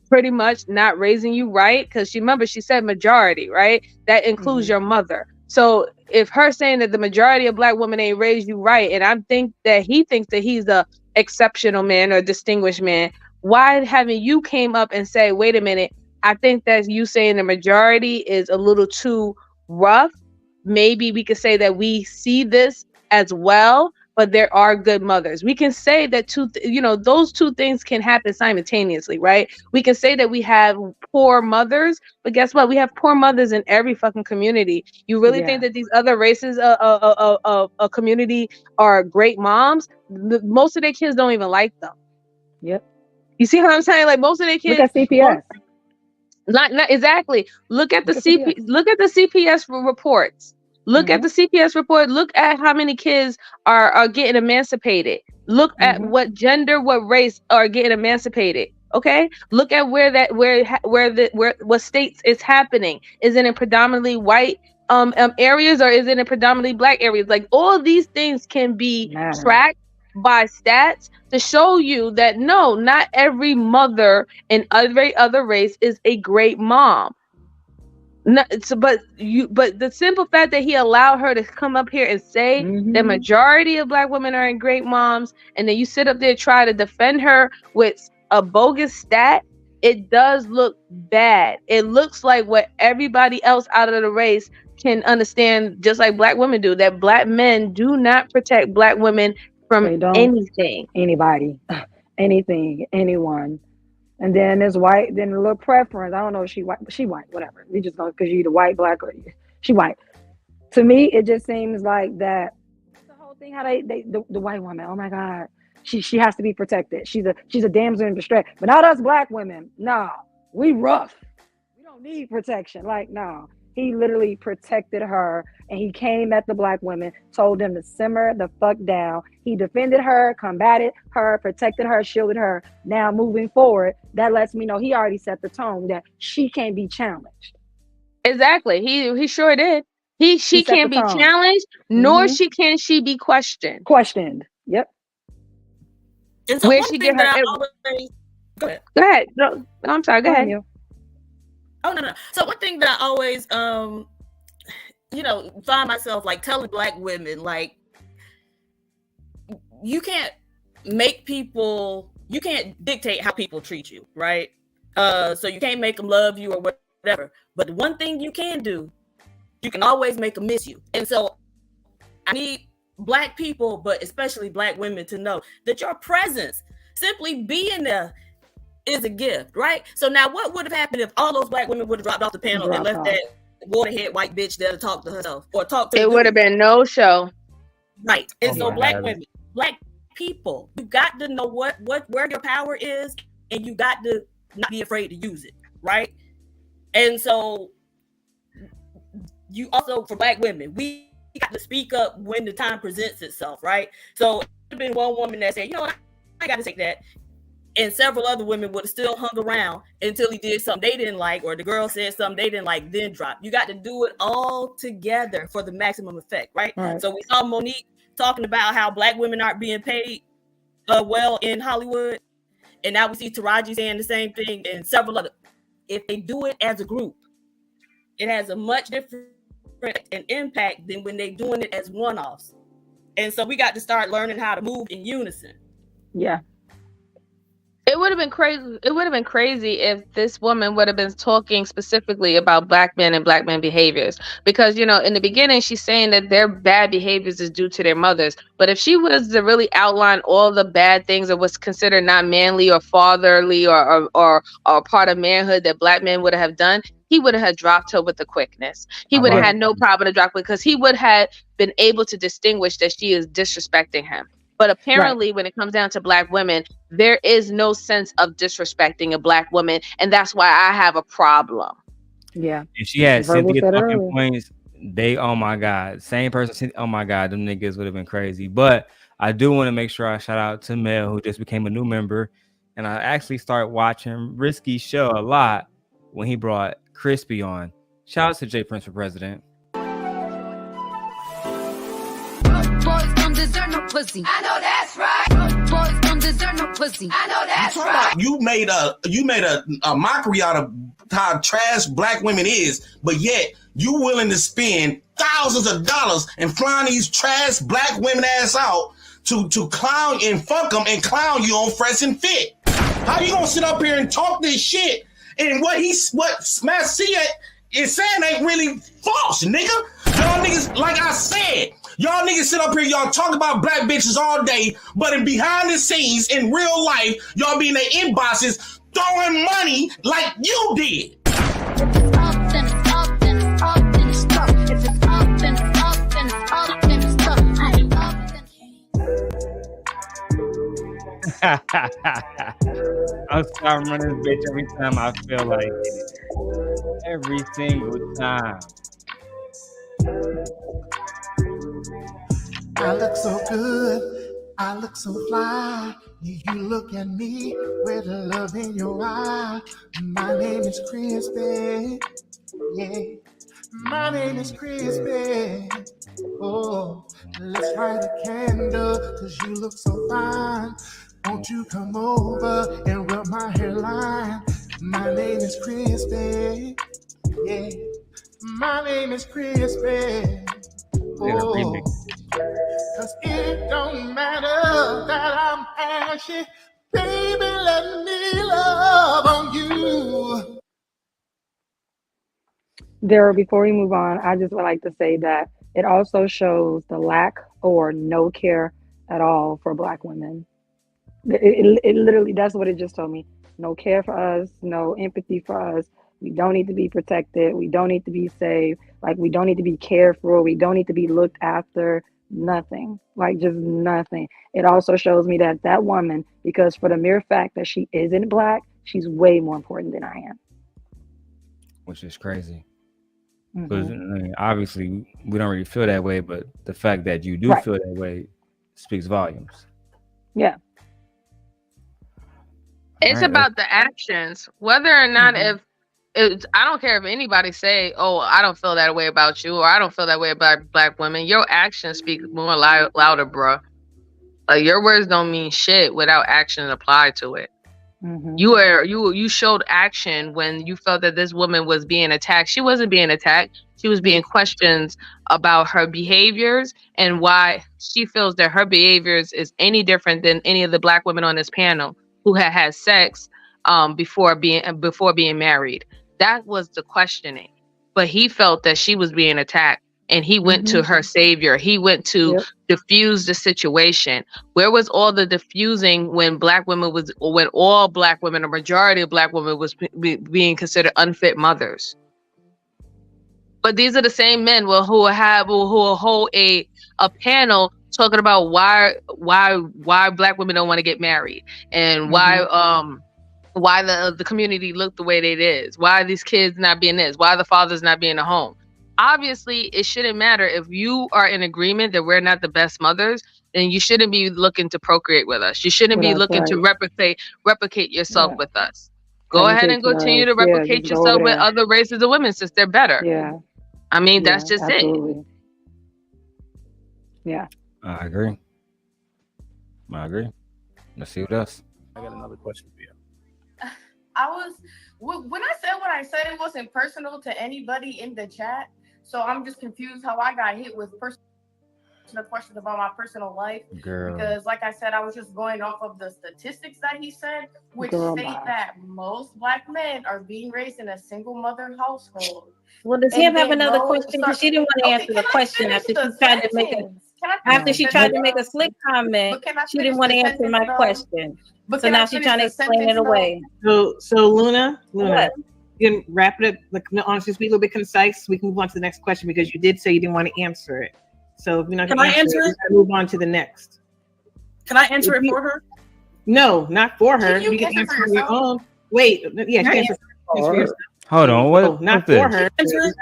pretty much not raising you right, because she said majority, right? That includes your mother. So if her saying that the majority of Black women ain't raised you right, and I think that he thinks that he's a exceptional man or distinguished man, why haven't you came up and say, wait a minute, I think that you saying the majority is a little too rough. Maybe we could say that we see this as well, but there are good mothers. We can say that those two things can happen simultaneously, right? We can say that we have poor mothers, but guess what? We have poor mothers in every fucking community. You really think that these other races of a community are great moms? Most of their kids don't even like them. Yep. You see what I'm saying? Like, most of their kids. Look at CPS. Not exactly. Look at the CPS reports. Look at the CPS report. Look at how many kids are getting emancipated. Look at what gender, what race are getting emancipated. Okay. Look at what states it's happening. Is it in predominantly white areas or is it in predominantly Black areas? Like, all these things can be tracked by stats to show you that no, not every mother in every other race is a great mom. No, but the simple fact that he allowed her to come up here and say the majority of Black women aren't great moms, and then you sit up there try to defend her with a bogus stat, it does look bad. It looks like what everybody else out of the race can understand, just like Black women do, that Black men do not protect Black women from anything, anybody, anything, anyone. And then there's white, then a little preference. I don't know if she white, but she white, whatever. We just go because you either white, Black, or she white. To me, it just seems like that. The whole thing, how the white woman, oh my God, she has to be protected. She's a damsel in distress. But not us Black women. No, we rough. We don't need protection. Like, no. He literally protected her, and he came at the Black women, told them to simmer the fuck down. He defended her, combated her, protected her, shielded her. Now moving forward, that lets me know he already set the tone that she can't be challenged. Exactly. He sure did. She can't be challenged, nor can she be questioned. Questioned. Yep. And so where she get her? Go ahead. Go ahead. No, I'm sorry. Go ahead. Oh no. So one thing that I always find myself like telling Black women, like, you can't dictate how people treat you, right? So you can't make them love you or whatever. But the one thing you can do, you can always make them miss you. And so I need Black people, but especially Black women, to know that your presence, simply being there, is a gift, right? So now what would have happened if all those Black women would have dropped off the panel and left that waterhead white bitch there to talk to herself or talk to? It would have been no show. Right. And so Black women, Black people, you got to know where your power is, and you got to not be afraid to use it, right? And so you also, for Black women, we got to speak up when the time presents itself, right? So it would have been one woman that said, you know what, I got to take that. And several other women would have still hung around until he did something they didn't like, or the girl said something they didn't like, then drop. You got to do it all together for the maximum effect, right? So we saw Monique talking about how Black women aren't being paid well in Hollywood. And now we see Taraji saying the same thing, and several other. If they do it as a group, it has a much different an impact than when they're doing it as one-offs. And so we got to start learning how to move in unison. Yeah. It would have been crazy. It would have been crazy if this woman would have been talking specifically about Black men and Black men behaviors, because, in the beginning, she's saying that their bad behaviors is due to their mothers. But if she was to really outline all the bad things that was considered not manly or fatherly or part of manhood that Black men would have done, he would have dropped her with the quickness. He would have had no problem to drop her, because he would have been able to distinguish that she is disrespecting him. But apparently, when it comes down to Black women, there is no sense of disrespecting a Black woman. And that's why I have a problem. Yeah. If she had Cynthia talking points, oh my God, same person. Oh my God, them niggas would have been crazy. But I do want to make sure I shout out to Mel, who just became a new member. And I actually started watching Risky's show a lot when he brought Crispy on. Shout out to J Prince for president. Deserve no pussy. I know that's right. Boys don't deserve no pussy. I know that's right. You made a mockery out of how trash Black women is, but yet you willing to spend thousands of dollars and flying these trash Black women ass out to clown and fuck them and clown you on Fresh and Fit. How you gonna sit up here and talk this shit? And what Smash C is saying ain't really false, nigga. Y'all niggas, like I said, y'all niggas sit up here, y'all talk about Black bitches all day, but in behind the scenes, in real life, y'all be in their inboxes throwing money like you did. I'm starting running this bitch every time I feel like it. Every single time. I look so good, I look so fly. You look at me with the love in your eye. My name is Crispy, yeah. My name is Crispy. Oh, let's light a candle, cause you look so fine. Won't you come over and rub my hairline? My name is Crispy. Yeah, my name is Crispy. Oh, cause it don't matter that I'm ashy. Baby, let me love on you. Darrel, before we move on, I just would like to say that it also shows the lack or no care at all for Black women. It literally, that's what it just told me. No care for us, no empathy for us. We don't need to be protected. We don't need to be saved. Like, we don't need to be cared for. We don't need to be looked after. Nothing. Like, just nothing. It also shows me that that woman, because for the mere fact that she isn't Black, she's way more important than I am. Which is crazy. Because obviously we don't really feel that way, but the fact that you do feel that way speaks volumes. Yeah. It's about the actions, whether or not I don't care if anybody say, "Oh, I don't feel that way about you," or "I don't feel that way about Black women." Your actions speak more louder, bro. Like, your words don't mean shit without action applied to it. You showed action when you felt that this woman was being attacked. She wasn't being attacked. She was being questioned about her behaviors and why she feels that her behaviors is any different than any of the Black women on this panel who had sex before being married. That was the questioning. But he felt that she was being attacked, and he went to her savior. He went to diffuse the situation. Where was all the diffusing when all Black women, a majority of Black women, was being considered unfit mothers? But these are the same men who will hold a panel talking about why Black women don't want to get married, and why the community look the way it is, why these kids not being this, why the father's not being at home. Obviously, it shouldn't matter. If you are in agreement that we're not the best mothers, then you shouldn't be looking to procreate with us. You shouldn't be looking to replicate yourself with us. Go ahead and continue to replicate yourself with other races of women, since they're better. Yeah. I mean, that's just it. Yeah. I agree. Let's see what else. I got another question for you. When I said what I said, it wasn't personal to anybody in the chat. So I'm just confused how I got hit with personal questions about my personal life. Girl. Because, like I said, I was just going off of the statistics that he said, which state that most Black men are being raised in a single mother household. Well, does he have another question? Because she didn't want to answer the question after she tried to make a slick comment. She didn't want to answer my question. So now she's trying to explain it away. So Luna, what? You can wrap it up. Like, honestly, be a little bit concise. We can move on to the next question, because you did say you didn't want to answer it. So if you're not going to answer it, move on to the next. Can I answer it for her? No, not for her. You can answer for your own. Wait, yeah, you can answer for yourself. Hold on, what? Not for her.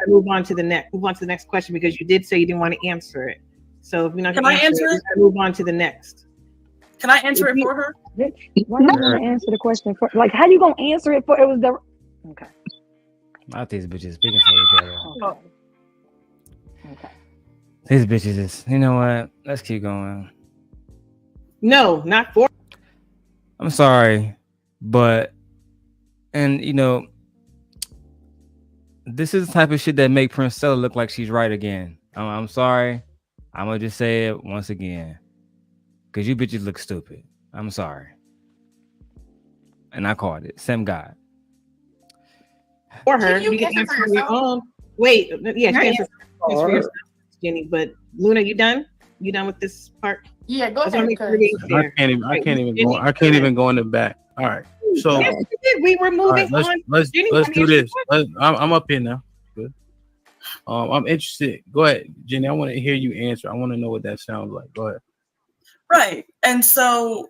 Move on to the next question, because you did say you didn't want to answer it. So if you're not going to answer it, move on to the next. Can I answer it for her? Why are you gonna answer the question for? Like, how you gonna answer it for? It was the okay. Not these bitches speaking for each other. Okay. These bitches is. You know what? Let's keep going. No, not for. I'm sorry, but this is the type of shit that make Princella look like she's right again. I'm sorry. I'm gonna just say it once again. Because you bitches look stupid. I'm sorry. And I called it. Same God. For her, you can answer for your own. Wait, yeah, you can answer for yourself, Jenny. But Luna, you done? You done with this part? Yeah, go ahead. I can't even go in the back. All right. So yes, we were moving on. Let's do this. I'm up here now. Good. I'm interested. Go ahead, Jenny. I want to hear you answer. I want to know what that sounds like. Go ahead. Right. And so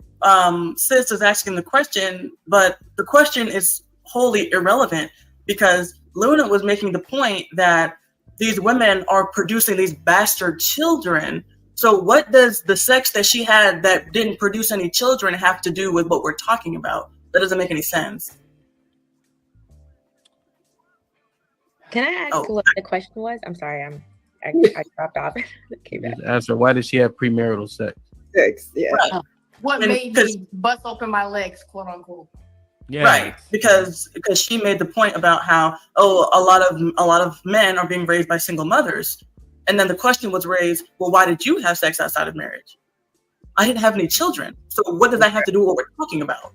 Sis is asking the question, but the question is wholly irrelevant, because Luna was making the point that these women are producing these bastard children. So what does the sex that she had that didn't produce any children have to do with what we're talking about? That doesn't make any sense. Can I ask what the question was? I'm sorry, I dropped off. Okay, Just ask her, why did she have premarital sex? Yeah. What made me bust open my legs, quote unquote? Yeah. Right, because she made the point about how a lot of men are being raised by single mothers, and then the question was raised, well, why did you have sex outside of marriage? I didn't have any children, so what does that have to do with what we're talking about?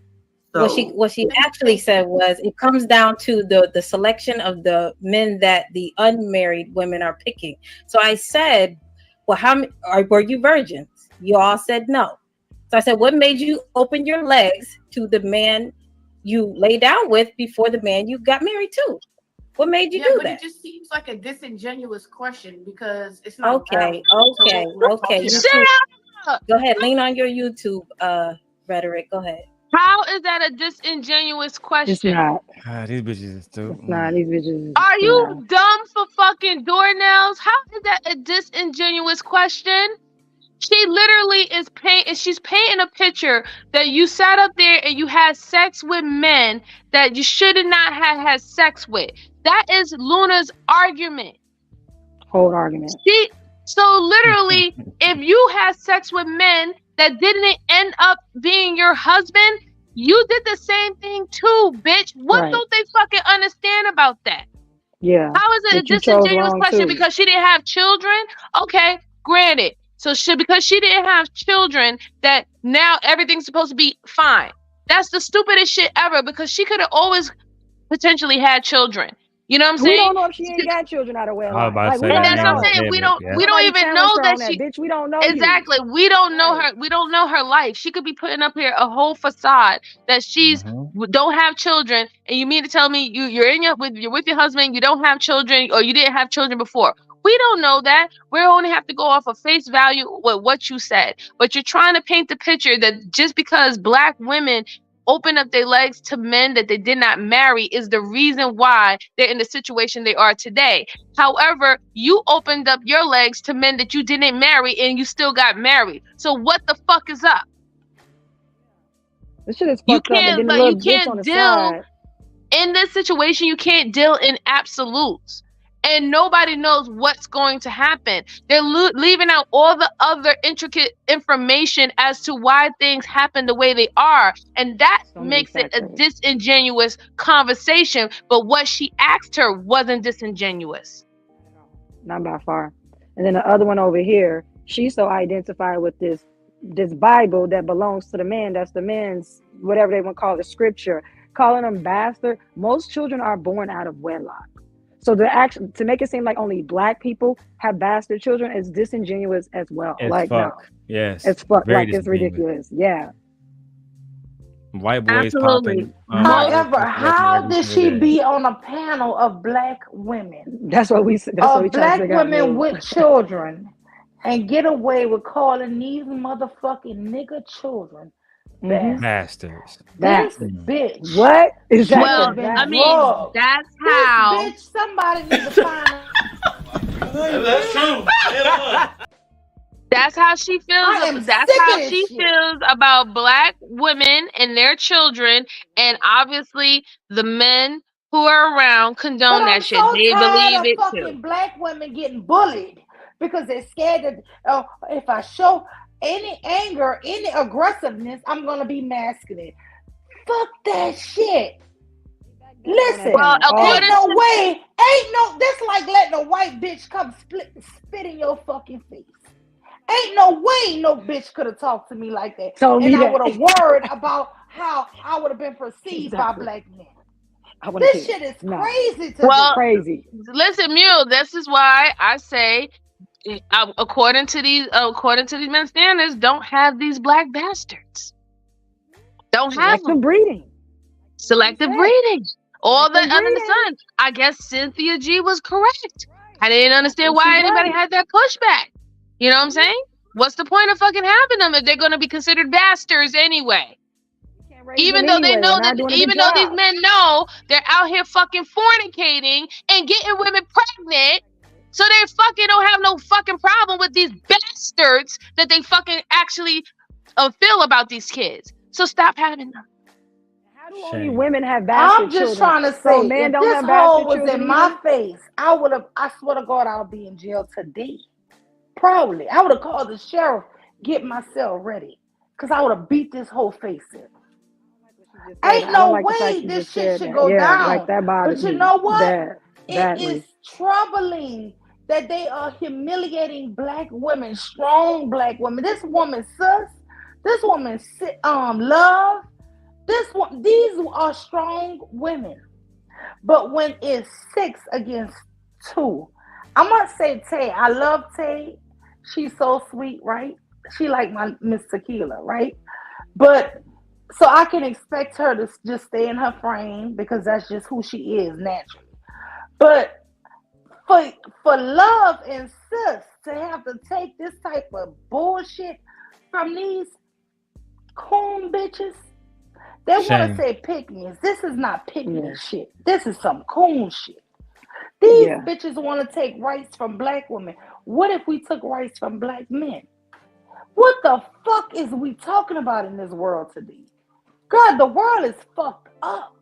So, what she actually said was it comes down to the selection of the men that the unmarried women are picking. So I said, well, were you virgins? You all said no. So I said, what made you open your legs to the man you lay down with before the man you got married to? What made you do that? It just seems like a disingenuous question because it's not Okay. Shut up! Go ahead, lean on your YouTube rhetoric. Go ahead. How is that a disingenuous question? It's not. These bitches is stupid. Nah, these bitches. Are you dumb for fucking doornails? How is that a disingenuous question? She literally is she's painting a picture that you sat up there and you had sex with men that you should not have had sex with. That is Luna's argument. Whole argument. So literally, if you had sex with men that didn't end up being your husband, you did the same thing too, bitch. What don't they fucking understand about that? Yeah. How is it a disingenuous question because she didn't have children? Okay, granted. So because she didn't have children, that now everything's supposed to be fine. That's the stupidest shit ever because she could have always potentially had children. You know what I'm saying? We don't know if she ain't got children out of wedlock. And that's what I'm saying. We don't even know that she. Bitch, we don't know. Exactly. We don't know her. We don't know her life. She could be putting up here a whole facade that she's don't have children, and you mean to tell me you're with your husband, you don't have children, or you didn't have children before? We don't know that. We only have to go off of face value with what you said. But you're trying to paint the picture that just because Black women open up their legs to men that they did not marry is the reason why they're in the situation they are today. However, you opened up your legs to men that you didn't marry and you still got married. So what the fuck is up? This shit is fucked up. You can't deal in this situation. You can't deal in absolutes. And nobody knows what's going to happen. They're leaving out all the other intricate information as to why things happen the way they are. And that makes it a disingenuous conversation. But what she asked her wasn't disingenuous. Not by far. And then the other one over here, she's so identified with this Bible that belongs to the man. That's the man's, whatever they want to call it, scripture. Calling them bastard. Most children are born out of wedlock. So to make it seem like only Black people have bastard children is disingenuous as well. It's like fuck. Yes. It's fuck. Very Like it's ridiculous. Yeah. White boys Absolutely. popping. However, how did she be on a panel of Black women? That's what we said. That's what we Black women with children and get away with calling these motherfucking nigga children bastards. This bitch. What? Is that well, I mean, that's how. This bitch, somebody needs to find. That's true. That's how she feels. That's how she feels about Black women and their children, and obviously the men who are around condone that shit. They believe it too. Black women getting bullied because they're scared that if I show any anger, any aggressiveness, I'm gonna be masculine. Fuck that shit. Listen, ain't that's like letting a white bitch come spit in your fucking face. Ain't no way no bitch could have talked to me like that. I would have worried about how I would have been perceived by Black men. This shit is crazy to me. Crazy. Listen, Mule, this is why I say according to these men's standards, don't have these Black bastards. Don't have them. Selective breeding. All that under the sun. I guess Cynthia G was correct. I didn't understand why anybody had that pushback. You know what I'm saying? What's the point of fucking having them if they're going to be considered bastards anyway? Even though they know that, even though these men know they're out here fucking fornicating and getting women pregnant, so they fucking don't have no fucking problem with these bastards that they fucking actually feel about these kids. So stop having them. only women have bastard I'm just children? trying to So say, men if don't this have hole bastard was children in my either? face, I swear to God, I would be in jail today. Probably. I would have called the sheriff, get myself ready. Because I would have beat this whole face in. Ain't no way this shit should go down. Like that bothered But you me know what? badly. It is troubling that they are humiliating black women, strong black women. This woman sus, this woman love, these are strong women. But when it's 6 against 2, I must say Tay, I love Tay. She's so sweet, right? She like my Miss Tequila, right? But so I can expect her to just stay in her frame because that's just who she is naturally. But for love and sis to have to take this type of bullshit from these coon bitches, they want to say pick-me's. This is not pick-me shit. This is some coon shit. These bitches want to take rights from black women. What if we took rights from black men? What the fuck is we talking about in this world today? God, the world is fucked up.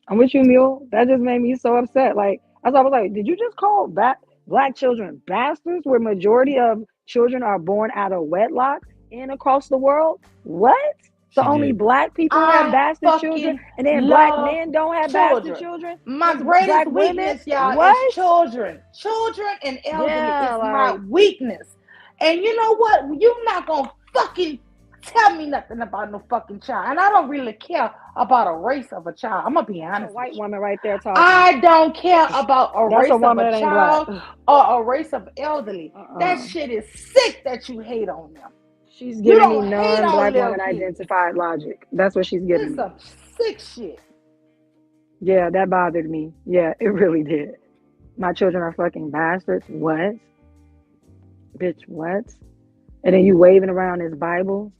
I'm with you, Mule. That just made me so upset. Like, I was like, did you just call black children bastards where majority of children are born out of wedlock and across the world? What? So only black people have bastard children, and then black men don't have bastard children? My greatest weakness, y'all, is children. Children and elderly is my weakness. And you know what? You're not going to fucking tell me nothing about no fucking child. And I don't really care about a race of a child. I'm going to be honest. A white woman right there talking. I don't care about a race of a child black. or a race of elderly. That shit is sick that you hate on them. She's giving me non-black woman identified logic. That's what she's giving me. Some sick shit. Yeah, that bothered me. Yeah, it really did. My children are fucking bastards. What? Bitch, what? And then you waving around this Bible?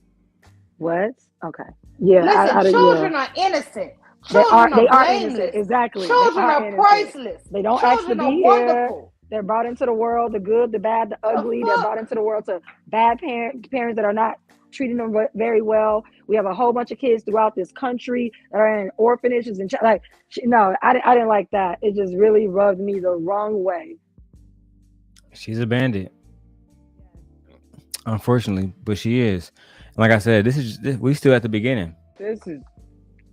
What? Okay. Yeah. Listen, children are innocent. Children they are blameless. innocent. Exactly. Children are priceless. They don't children ask to be wonderful. Here. They're brought into the world, the good, the bad, the ugly. They're brought into the world to bad parents that are not treating them very well. We have a whole bunch of kids throughout this country that are in orphanages and I didn't like that. It just really rubbed me the wrong way. She's a bandit, unfortunately, but she is. Like I said, we still at the beginning. This is.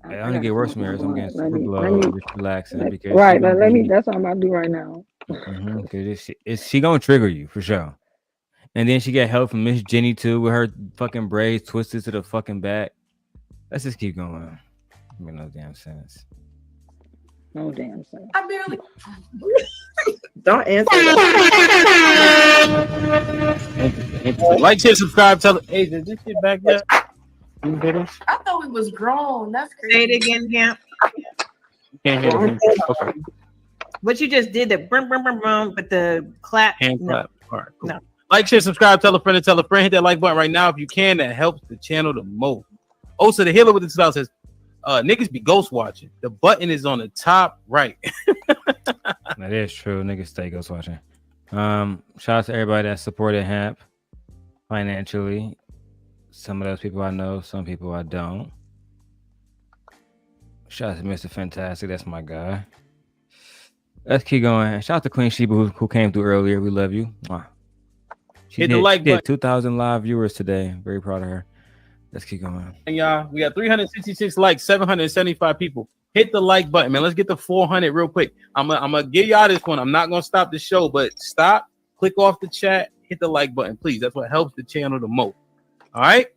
I only get worse from here. So I'm getting super blow. Just relaxing because that's what I'm about to do right now. Because she gonna trigger you for sure. And then she got help from Miss Jenny too with her fucking braids twisted to the fucking back. Let's just keep going. Make no damn sense. No damn sense. I barely. Don't answer. Like, share, subscribe, tell hey, did this shit back there? I thought we was grown. That's crazy. Say it again, Camp. Can't hear it. Okay. What you just did, the brum, brum, brum, brum, but the clap. Hand clap. All right. Cool. No. Like, share, subscribe, tell a friend, and tell a friend. Hit that like button right now if you can. That helps the channel the most. Also, the healer with the style says, niggas be ghost watching. The button is on the top right. That is true. Niggas stay ghost watching. Shout out to everybody that supported Hamp financially. Some of those people I know, some people I don't. Shout out to Mr. Fantastic. That's my guy. Let's keep going. Shout out to Queen Sheba who came through earlier. We love you. She Hit did, the like button. 2,000 live viewers today. Very proud of her. Let's keep going. And y'all, we got 366 likes, 775 people. Hit the like button, man. Let's get to 400 real quick. I'm gonna give y'all this one. I'm not gonna stop the show, but stop, click off the chat, hit the like button, please. That's what helps the channel the most. All right,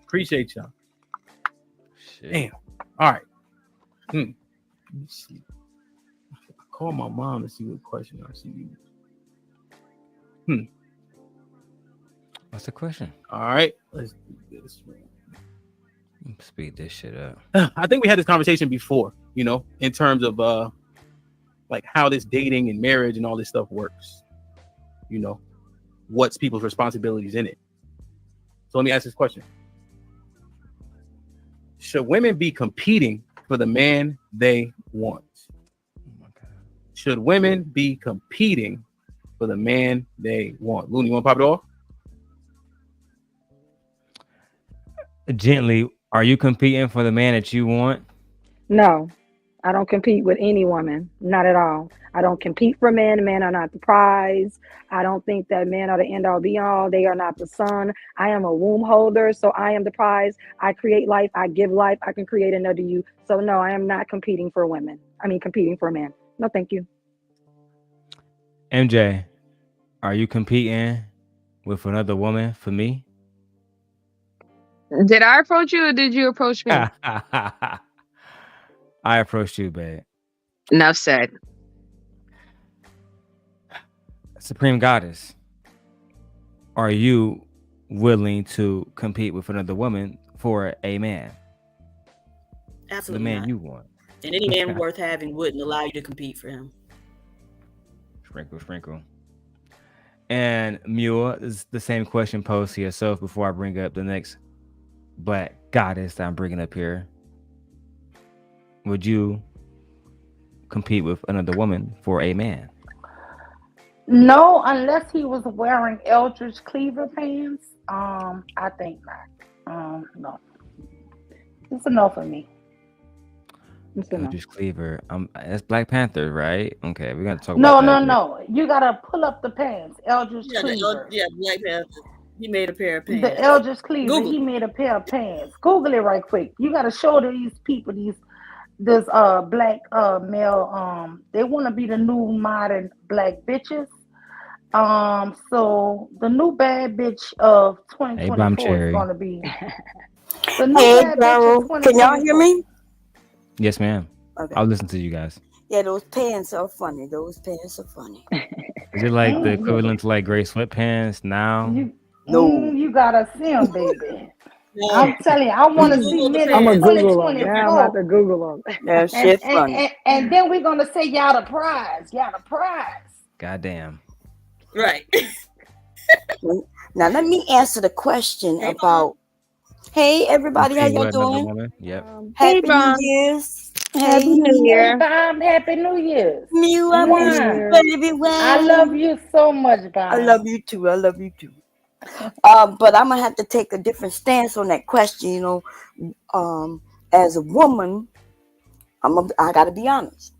appreciate y'all. Shit. Damn. All right. Let me see. Call my mom to see what question I see. What's the question? All right, let's do this. Speed this shit up. I think we had this conversation before, in terms of like how this dating and marriage and all this stuff works. What's people's responsibilities in it. So let me ask this question. Should women be competing for the man they want? Should women be competing for the man they want? Looney, you want to pop it off? Gently, Are you competing for the man that you want? No, I don't compete with any woman. Not at all. I don't compete for men. Men are not the prize. I don't think that men are the end all be all. They are not the sun. I am a womb holder, so I am the prize. I create life. I give life. I can create another you. So no, I am not competing for women. I mean, competing for a man. No, thank you. MJ, are you competing with another woman for me? Did I approach you or did you approach me? I approached you, babe. Enough said. Supreme Goddess, are you willing to compete with another woman for a man? Absolutely the man not. you want. And any man worth having wouldn't allow you to compete for him. Sprinkle, sprinkle. And Muir, is the same question posed to yourself before I bring up the next black goddess that I'm bringing up here. Would you compete with another woman for a man? No, unless he was wearing Eldridge Cleaver pants. I think not. No. It's enough for me. Eldridge Cleaver. That's Black Panther, right? Okay, we're gonna talk No, about that. no. You gotta pull up the pants. Eldridge Cleaver. Black Panther. He made a pair of pants. The Eldridge Cleaver. Google. He made a pair of pants. Google it right quick. You gotta show these people this black male. They want to be the new modern black bitches. So the new bad bitch of 2024 is going to be the new bad bitch of 2024. Can y'all hear me? Yes, ma'am. Okay. I'll listen to you guys. Yeah, those pants are funny. Those pants are funny. Is it like the equivalent to like gray sweatpants now? You gotta see them, baby. I'm telling you, I want to see men I'm in gonna Google them. 2024. Yeah, I'm about to Google them. That shit funny. And then we're gonna say y'all the prize. Y'all the prize. Goddamn. Right. Now let me answer the question about. Hey everybody, how y'all doing? Yep. Happy New Mom. Year's. Happy New Year. Happy New Year's. Mew, I miss you, baby. I love you so much, Bob. I love you too. I love you too. But I'm gonna have to take a different stance on that question. You know, as a woman, I gotta be honest.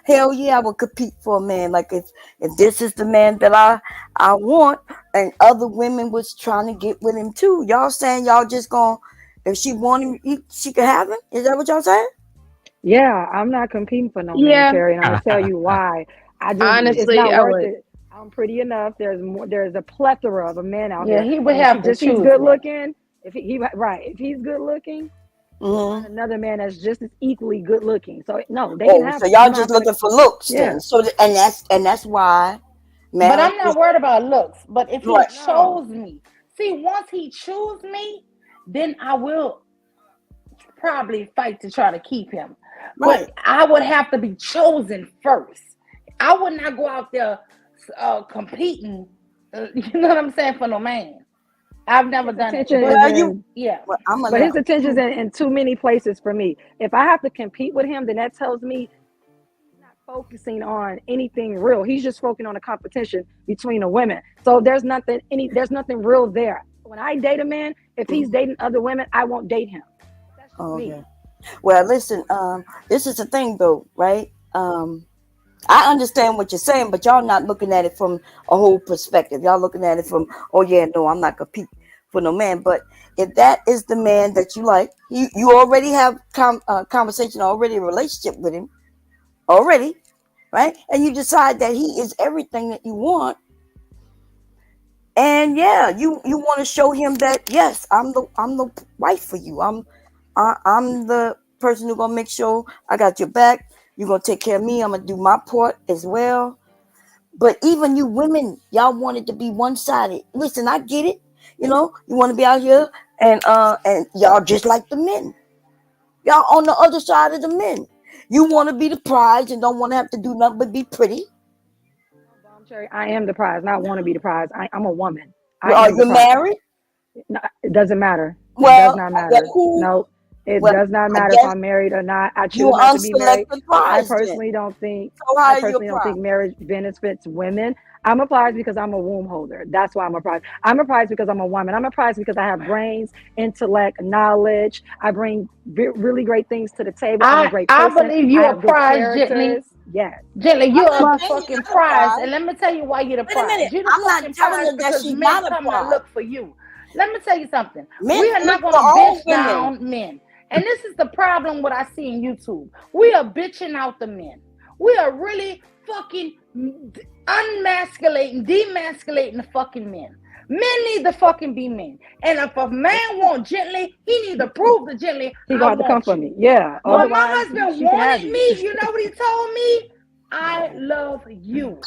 Hell yeah, I would compete for a man. Like if this is the man that I want, and other women was trying to get with him too. Y'all saying y'all just gonna, if she want him, she could have him? Is that what y'all saying? Yeah, I'm not competing for no Yeah. man, Terry, and I'm gonna tell you why. Honestly, it's not I worth would. it. I'm pretty enough. There's a plethora of men out Yeah, there. he would And have if to he's choose good one. looking. If he's good looking, another man that's just as equally good looking. So no, they can have. So y'all just looking for looks Yeah. then. So and that's why. But I'm not worried about looks. But if he Right. chose me, see, once he choose me, then I will probably fight to try to keep him. Right. But I would have to be chosen first. I would not go out there competing. You know what I'm saying, for no man. I've never done it. Attention But is in- yeah. But his attention's in too many places for me. If I have to compete with him, then that tells me he's not focusing on anything real. He's just focusing on a competition between the women. So there's nothing real there. When I date a man, if he's dating other women, I won't date him. That's just me. Well, listen, this is the thing though, right? I understand what you're saying, but y'all not looking at it from a whole perspective. Y'all looking at it from, oh yeah, no, I'm not competing for no man. But if that is the man that you like, you already have conversation, already a relationship with him, already, right? And you decide that he is everything that you want. And yeah, you want to show him that yes, I'm the wife for you. I'm the person who's gonna make sure I got your back. You're gonna take care of me. I'm gonna do my part as well. But even you women, y'all want it to be one-sided. Listen, I get it. You know, you want to be out here and y'all just like the men. Y'all on the other side of the men. You want to be the prize and don't want to have to do nothing but be pretty. Cherry, I am the prize, not want to be the prize. I'm a woman. Are you married? No, it doesn't matter. Well, it does not matter. who- No, It Well, does not I matter if guess I'm married or not. I choose you're not to be married. unselected I prize then. personally don't think. So how I are you a personally don't think prize? marriage benefits women. I'm a prize because I'm a womb holder. That's why I'm a prize. I'm a prize because I'm a woman. I'm a prize because I have brains, intellect, knowledge. I bring really great things to the table. I'm a great I person. believe you I a have good prize, Gently. characters. Yes. Gently, you're I'm not the saying fucking you're not a prize. prize. And let me tell you why you're the Wait a prize. minute. You're the I'm not fucking telling prize her that because she's men not a come to prize. look for you. Let me tell you something. Men We are look not for going to all bitch women. down men. And this is the problem what I see in YouTube. We are bitching out the men. We are really fucking unmasculating, demasculating the fucking men. Men need to fucking be men. And if a man wants Gently, he need to prove to Gently, He I gonna have to come want for you. me. Yeah. When my Otherwise, husband she can have wanted you. me, you know what he told me? I love you.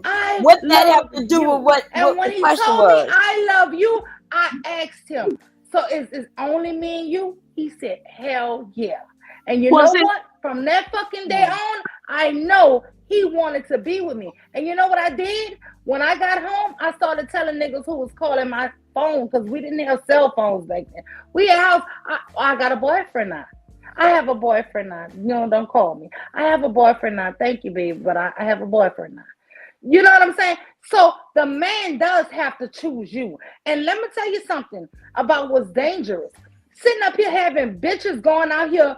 I What that have love to do you. with what And when the he question told me was? I love you, I asked him, so is it only me and you? He said, hell yeah. And you know what? From that fucking day on, I know he wanted to be with me. And you know what I did? When I got home, I started telling niggas who was calling my phone, because we didn't have cell phones back then. We had I got a boyfriend now. I have a boyfriend now. You know, don't call me. I have a boyfriend now. Thank you, baby, but I have a boyfriend now. You know what I'm saying? So the man does have to choose you. And let me tell you something about what's dangerous. Sitting up here having bitches going out here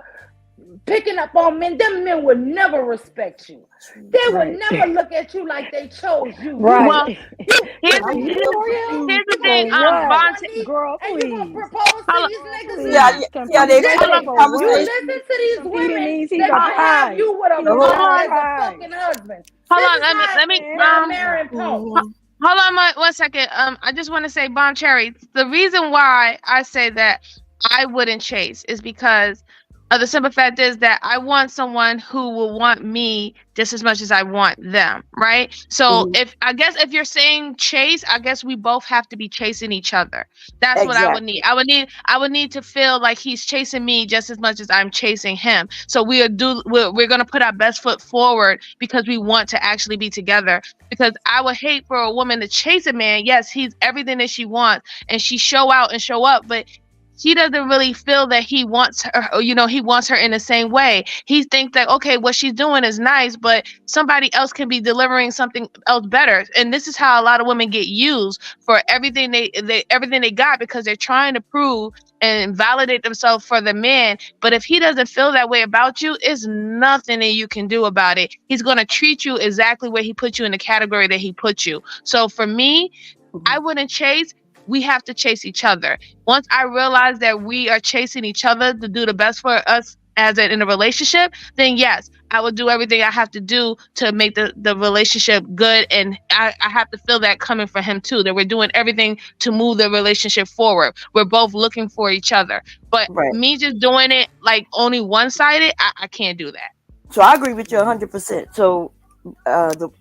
picking up on men, them men would never respect you. They would never look at you like they chose you. Right. Well, here's the thing, Vontae. Girl, and you gonna propose to these niggas? Yeah, they You listen to these women, they gonna have you with a mom as a fucking husband. Hold on, let me marrying Paul. Hold on 1 second. I just want to say, Bon Cherry, the reason why I say that I wouldn't chase is because the simple fact is that I want someone who will want me just as much as I want them, right? So if you're saying chase, I guess we both have to be chasing each other. That's what I would need. I would need to feel like he's chasing me just as much as I'm chasing him. So we're gonna put our best foot forward because we want to actually be together. Because I would hate for a woman to chase a man. Yes, he's everything that she wants, and she show out and show up, but he doesn't really feel that he wants her, or, he wants her in the same way. He thinks that, okay, what she's doing is nice, but somebody else can be delivering something else better. And this is how a lot of women get used for everything they got, because they're trying to prove and validate themselves for the man. But if he doesn't feel that way about you, it's nothing that you can do about it. He's going to treat you exactly where he put you in the category that he put you. So for me, I wouldn't chase. We have to chase each other. Once I realize that we are chasing each other to do the best for us in a relationship, then yes, I will do everything I have to do to make the relationship good. And I have to feel that coming from him too, that we're doing everything to move the relationship forward. We're both looking for each other. But me just doing it like only one-sided, I can't do that. So I agree with you 100%. So,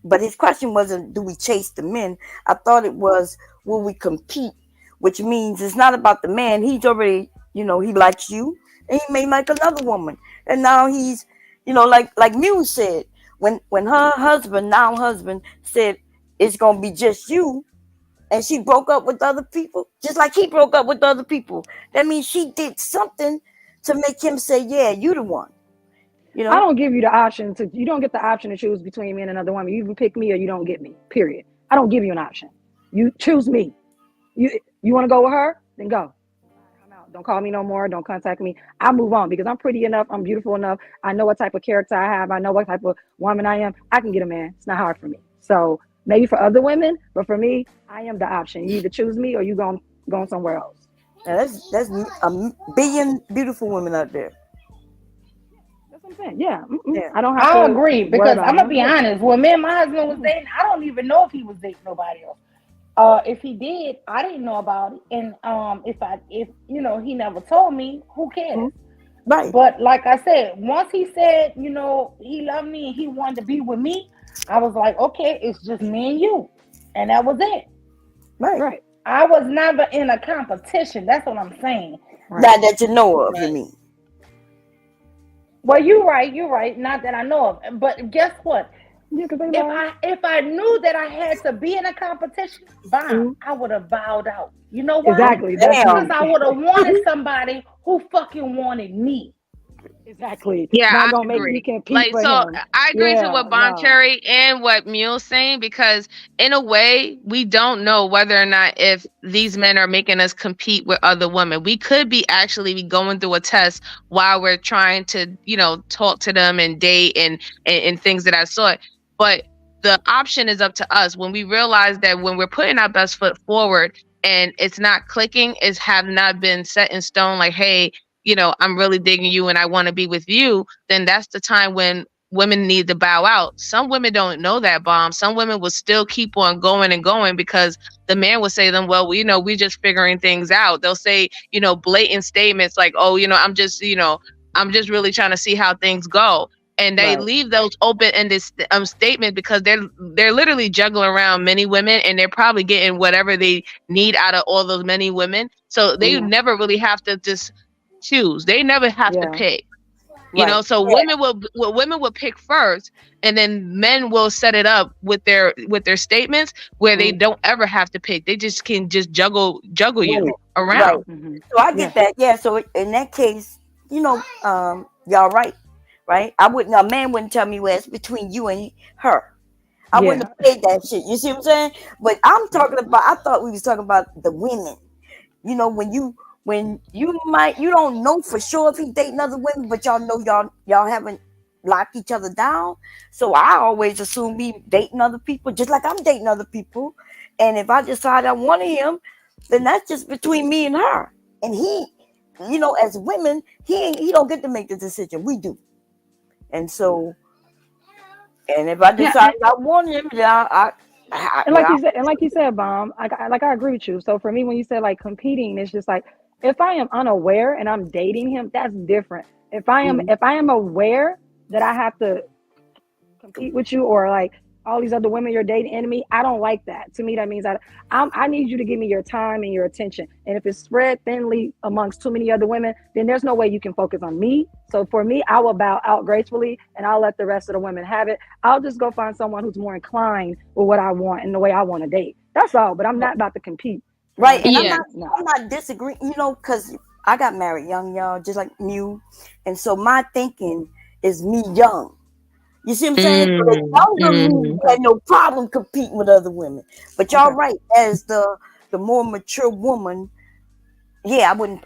but his question wasn't, do we chase the men? I thought it was, will we compete? Which means it's not about the man. He's already, he likes you, and he may like another woman. And now he's, like Muse said, when her husband said it's gonna be just you, and she broke up with other people, just like he broke up with other people. That means she did something to make him say, yeah, you the one. I don't give you the option you don't get the option to choose between me and another woman. You either pick me or you don't get me, period. I don't give you an option. You choose me. You want to go with her? Then go. I'm out. Don't call me no more. Don't contact me. I move on because I'm pretty enough. I'm beautiful enough. I know what type of character I have. I know what type of woman I am. I can get a man. It's not hard for me. So maybe for other women, but for me, I am the option. You either choose me or you going somewhere else. Now that's a billion beautiful women out there. That's what I'm saying. Yeah. I don't have to. I agree because I'm gonna be honest. When me and my husband was dating, I don't even know if he was dating nobody else. If he did, I didn't know about it. And if he never told me, who cares? Right. But like I said, once he said, he loved me and he wanted to be with me, I was like, okay, it's just me and you. And that was it. Right. I was never in a competition. That's what I'm saying. Not that you know of, you mean. Well, you're right. Not that I know of. But guess what? If I knew that I had to be in a competition, I would have bowed out. You know why? Exactly. Because I would have wanted somebody who fucking wanted me. Exactly. Yeah, Not I gonna make me agree. compete Like, for so him. I agree to Yeah, what Bon no. Cherry and what Mule's saying, because in a way, we don't know whether or not if these men are making us compete with other women. We could be actually be going through a test while we're trying to, talk to them and date and things of that sort. But the option is up to us. When we realize that when we're putting our best foot forward and it's not clicking, it have not been set in stone, like, hey, I'm really digging you and I want to be with you, then that's the time when women need to bow out. Some women don't know that, Bomb. Some women will still keep on going and going because the man will say to them, well, we're just figuring things out. They'll say, blatant statements like, oh, I'm just really trying to see how things go. And they leave those open-ended statements because they're literally juggling around many women, and they're probably getting whatever they need out of all those many women. So they never really have to just choose. They never have to pick. So women will pick first, and then men will set it up with their statements where they don't ever have to pick. They just can juggle you around. Right. So I get that. Yeah. So in that case, y'all right. A man wouldn't tell me, well, it's between you and her. I wouldn't have paid that shit. You see what I'm saying? But I thought we was talking about the women. When you don't know for sure if he's dating other women, but y'all know y'all haven't locked each other down. So I always assume he dating other people, just like I'm dating other people. And if I decide I wanted him, then that's just between me and her. And he, as women, he don't get to make the decision. We do. And so, and if I decide I want him, then like you said, Bomb, I agree with you. So for me, when you said like competing, it's just like, if I am unaware and I'm dating him, that's different. If I am aware that I have to compete with you, or like all these other women you're dating enemy, I don't like that. To me, that means I need you to give me your time and your attention. And if it's spread thinly amongst too many other women, then there's no way you can focus on me. So for me, I will bow out gracefully and I'll let the rest of the women have it. I'll just go find someone who's more inclined with what I want and the way I want to date. That's all. But I'm not about to compete. Right. And I'm not disagreeing, because I got married young, y'all, just like you. And so my thinking is me young. You see what I'm saying? So the younger me had no problem competing with other women. But y'all right, as the more mature woman, I wouldn't.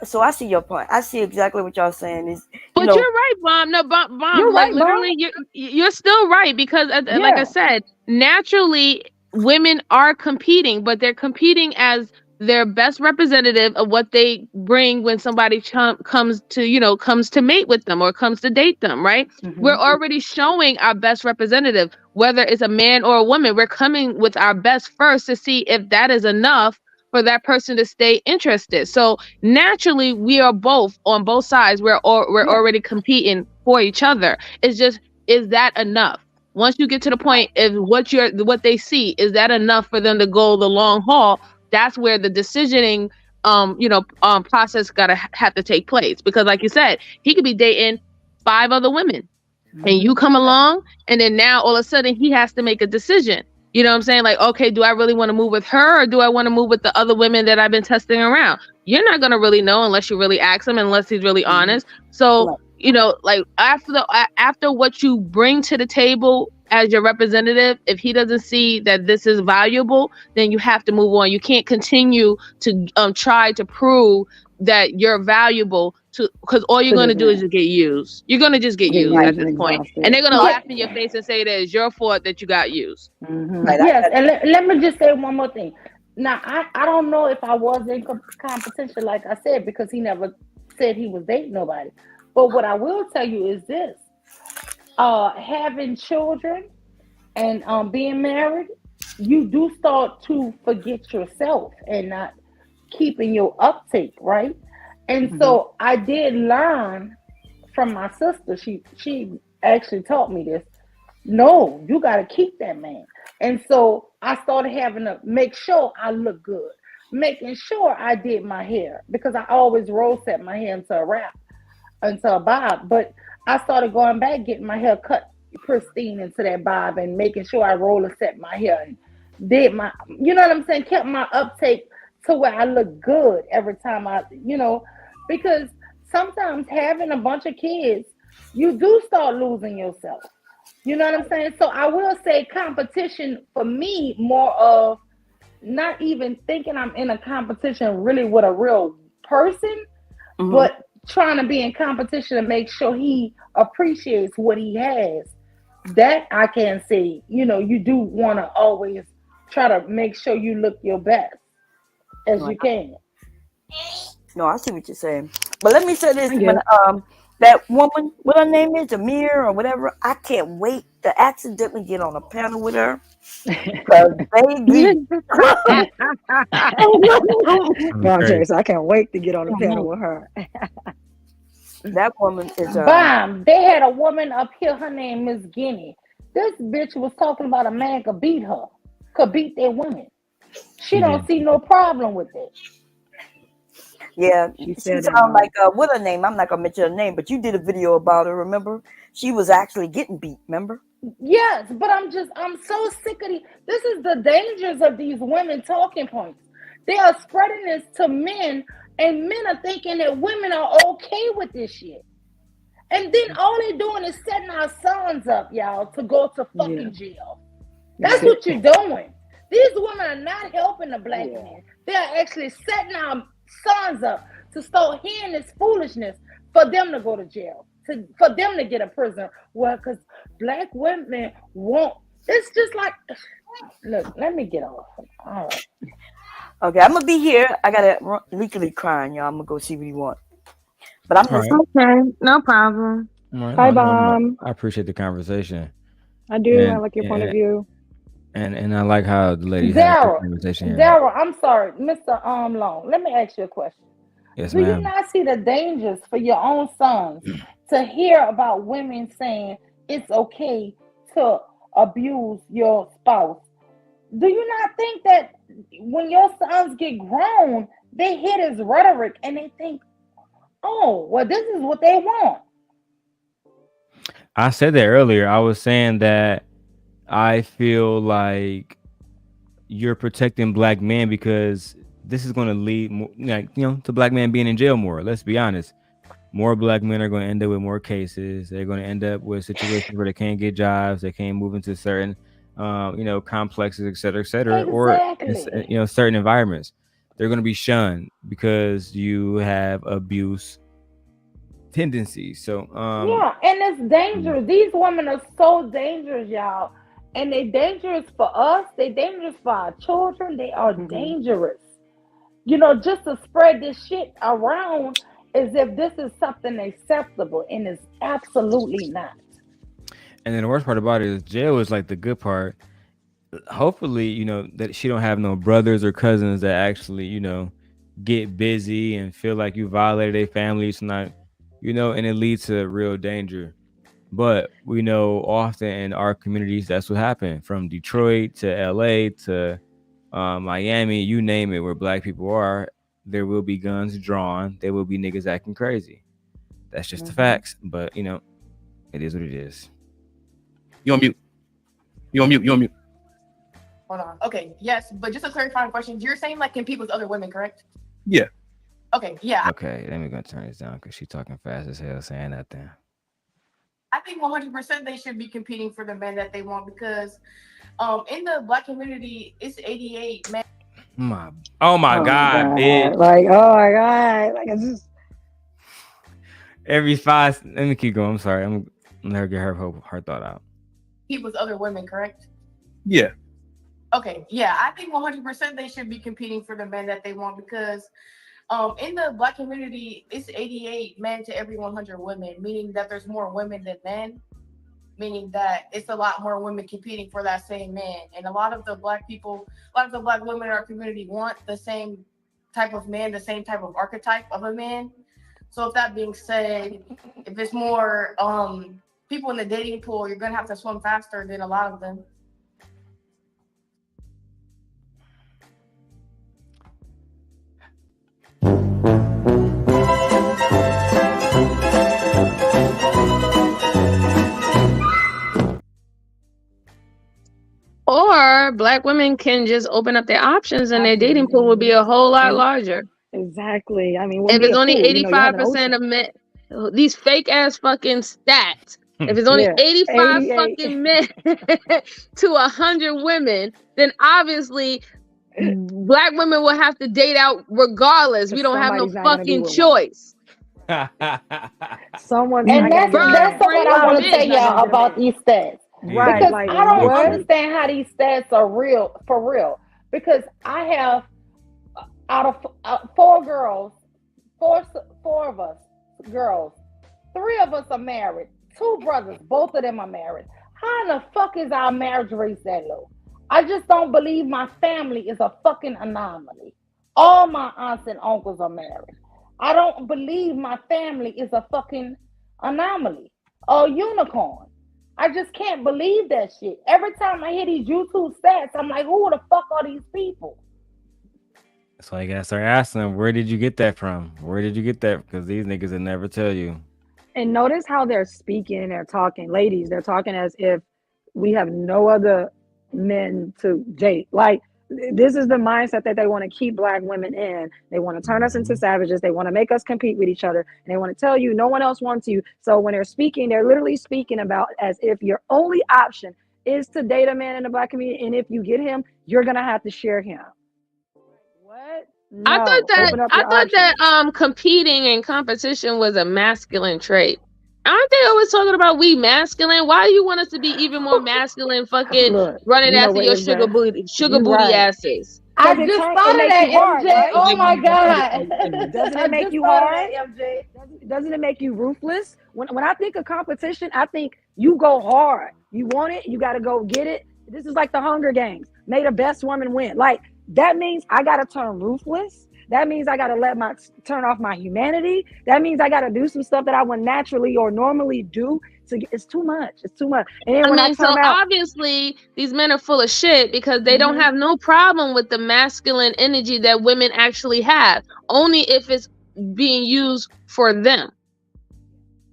So I see your point. I see exactly what y'all saying. But you're right, Bomb. No, Bomb. You're like right, literally, you're still right, because, like I said, naturally, women are competing, but they're competing as their best representative of what they bring when somebody comes to mate with them or comes to date them, right? We're already showing our best representative, whether it's a man or a woman. We're coming with our best first to see if that is enough for that person to stay interested. So naturally, we are both on both sides. We're already competing for each other. It's just, is that enough? Once you get to the point of what they see, is that enough for them to go the long haul? That's where the decisioning, process have to take place. Because, like you said, he could be dating 5 other women, and you come along, and then now all of a sudden he has to make a decision. You know what I'm saying? Like, okay, do I really want to move with her, or do I want to move with the other women that I've been testing around? You're not gonna really know unless you really ask him, unless he's really honest. So, like after what you bring to the table as your representative, if he doesn't see that this is valuable, then you have to move on. You can't continue to try to prove that you're valuable, because all you're going to do is just get used. You're going to just get used at this point. And they're going to laugh in your face and say that it's your fault that you got used. Yes, and let me just say one more thing. Now, I don't know if I was in competition, like I said, because he never said he was dating nobody. But what I will tell you is this. Having children and being married, you do start to forget yourself and not keeping your uptake, right? And so I did learn from my sister. She actually taught me this. No, you got to keep that man. And so I started having to make sure I look good, making sure I did my hair, because I always roll set my hair into a wrap, into a bob. But I started going back, getting my hair cut pristine into that bob, and making sure I roll and set my hair and did my, you know what I'm saying, kept my uptake to where I look good every time I, because sometimes having a bunch of kids, you do start losing yourself. You know what I'm saying? So I will say competition for me more of not even thinking I'm in a competition really with a real person, but trying to be in competition to make sure he appreciates what he has. That I can say, you know, you do want to always try to make sure you look your best as you can. No, I see what you're saying. But let me say this: when that woman, what her name is, Amir or whatever, I can't wait to accidentally get on a panel with her. Because baby, so I can't wait to get on the panel with her. That woman is Bam! They had a woman up here. Her name is Guinea. This bitch was talking about a man could beat her, could beat their women. She don't see no problem with it. Yeah, she sounds like what her name? I'm not gonna mention her name, but you did a video about her. Remember? She was actually getting beat. Remember? Yes, but I'm so sick of these. This is the dangers of these women talking points. They are spreading this to men, and men are thinking that women are okay with this shit. And then all they're doing is setting our sons up, y'all, to go to fucking jail. That's what you're doing. These women are not helping the black men. They are actually setting our sons up to start hearing this foolishness for them to go to jail, for them to get a prison. Well, because black women won't. It's just like, look, let me get off. All right. Okay, I'm gonna be here. I gotta literally crying, y'all. I'm gonna go see what he wants. But I'm just okay. No problem. Right, Hi, Mom. I appreciate the conversation. I do. I like your point of view. And I like how the lady had the conversation here. Darrel, I'm sorry, Mr. Long. Let me ask you a question. Yes, Do ma'am. you not see the dangers for your own sons to hear about women saying it's okay to abuse your spouse? Do you not think that when your sons get grown, they hear this rhetoric and they think, oh, well, this is what they want? I said that earlier. I was saying that I feel like you're protecting black men because this is going to lead more, to black men being in jail more. Let's be honest. More black men are going to end up with more cases. They're going to end up with situations where they can't get jobs. They can't move into certain, complexes, et cetera, or certain environments. They're going to be shunned because you have abuse tendencies. So, and it's dangerous. These women are so dangerous, y'all. And they're dangerous for us. They're dangerous for our children. They are dangerous. Just to spread this shit around as if this is something acceptable, and it's absolutely not. And then the worst part about it is jail is like the good part. Hopefully, that she don't have no brothers or cousins that actually, get busy and feel like you violated their family. It's not, and it leads to real danger. But we know often in our communities, that's what happened. From Detroit to LA to Miami, you name it, where black people are, there will be guns drawn. There will be niggas acting crazy. That's just the facts. But, it is what it is. You on mute. Hold on. Okay, yes, but just a clarifying question. You're saying like compete with other women, correct? Yeah. Okay, yeah. Okay, let me go turn this down because she's talking fast as hell saying that thing. I think 100% they should be competing for the men that they want because in the black community, it's 88 men. Oh my God, bitch. Like, oh my God. Like, it's just... Every 5... Let me keep going. I'm sorry. I'm let her get her thought out. Compete with other women, correct? Yeah. Okay, yeah. I think 100% they should be competing for the men that they want because in the black community, it's 88 men to every 100 women, meaning that there's more women than men, meaning that it's a lot more women competing for that same man. And a lot of the black people, a lot of the black women in our community want the same type of man, the same type of archetype of a man. So with that being said, if it's more people in the dating pool, you're going to have to swim faster than a lot of them. Or black women can just open up their options and their dating pool would be a whole lot larger. Exactly. I mean, If it's only pool, you have an 85% ocean. of men, these fake ass fucking stats. If it's only 85 fucking men to 100 women, then obviously Black women will have to date out regardless. We don't have no fucking choice. Someone's And that's what I want to tell y'all about these stats. Right. Because Like, I don't what? understand how these stats are real, for real. Because I have, out of 4 girls, four of us girls, 3 of us are married. 2 brothers, both of them are married. How in the fuck is our marriage rate that low? I just don't believe my family is a fucking anomaly. All my aunts and uncles are married. I don't believe my family is a fucking anomaly or unicorn. I just can't believe that shit. Every time I hear these YouTube stats, I'm like, who the fuck are these people? That's why you gotta start asking them, where did you get that from? Where did you get that? Because these niggas will never tell you. And notice how they're speaking, they're talking, ladies, they're talking as if we have no other men to date. Like, this is the mindset that they want to keep Black women in. They want to turn us into savages. They want to make us compete with each other. And they want to tell you no one else wants you. So when they're speaking, they're literally speaking about as if your only option is to date a man in the Black community. And if you get him, you're going to have to share him. What? No. I thought that options. competing and competition was a masculine trait. Aren't they always talking about we masculine? Why do you want us to be even more masculine? Fucking running after your sugar booty asses. I just thought of that, MJ. Oh my God. Doesn't it make you hard? Doesn't it make you ruthless? When I think of competition, I think you go hard. You want it, you got to go get it. This is like the Hunger Games. May the best woman win. Like, that means I got to turn ruthless. That means I got to turn off my humanity. That means I got to do some stuff that I would naturally or normally do. It's too much. It's too much. And then obviously these men are full of shit because they don't have no problem with the masculine energy that women actually have, only if it's being used for them.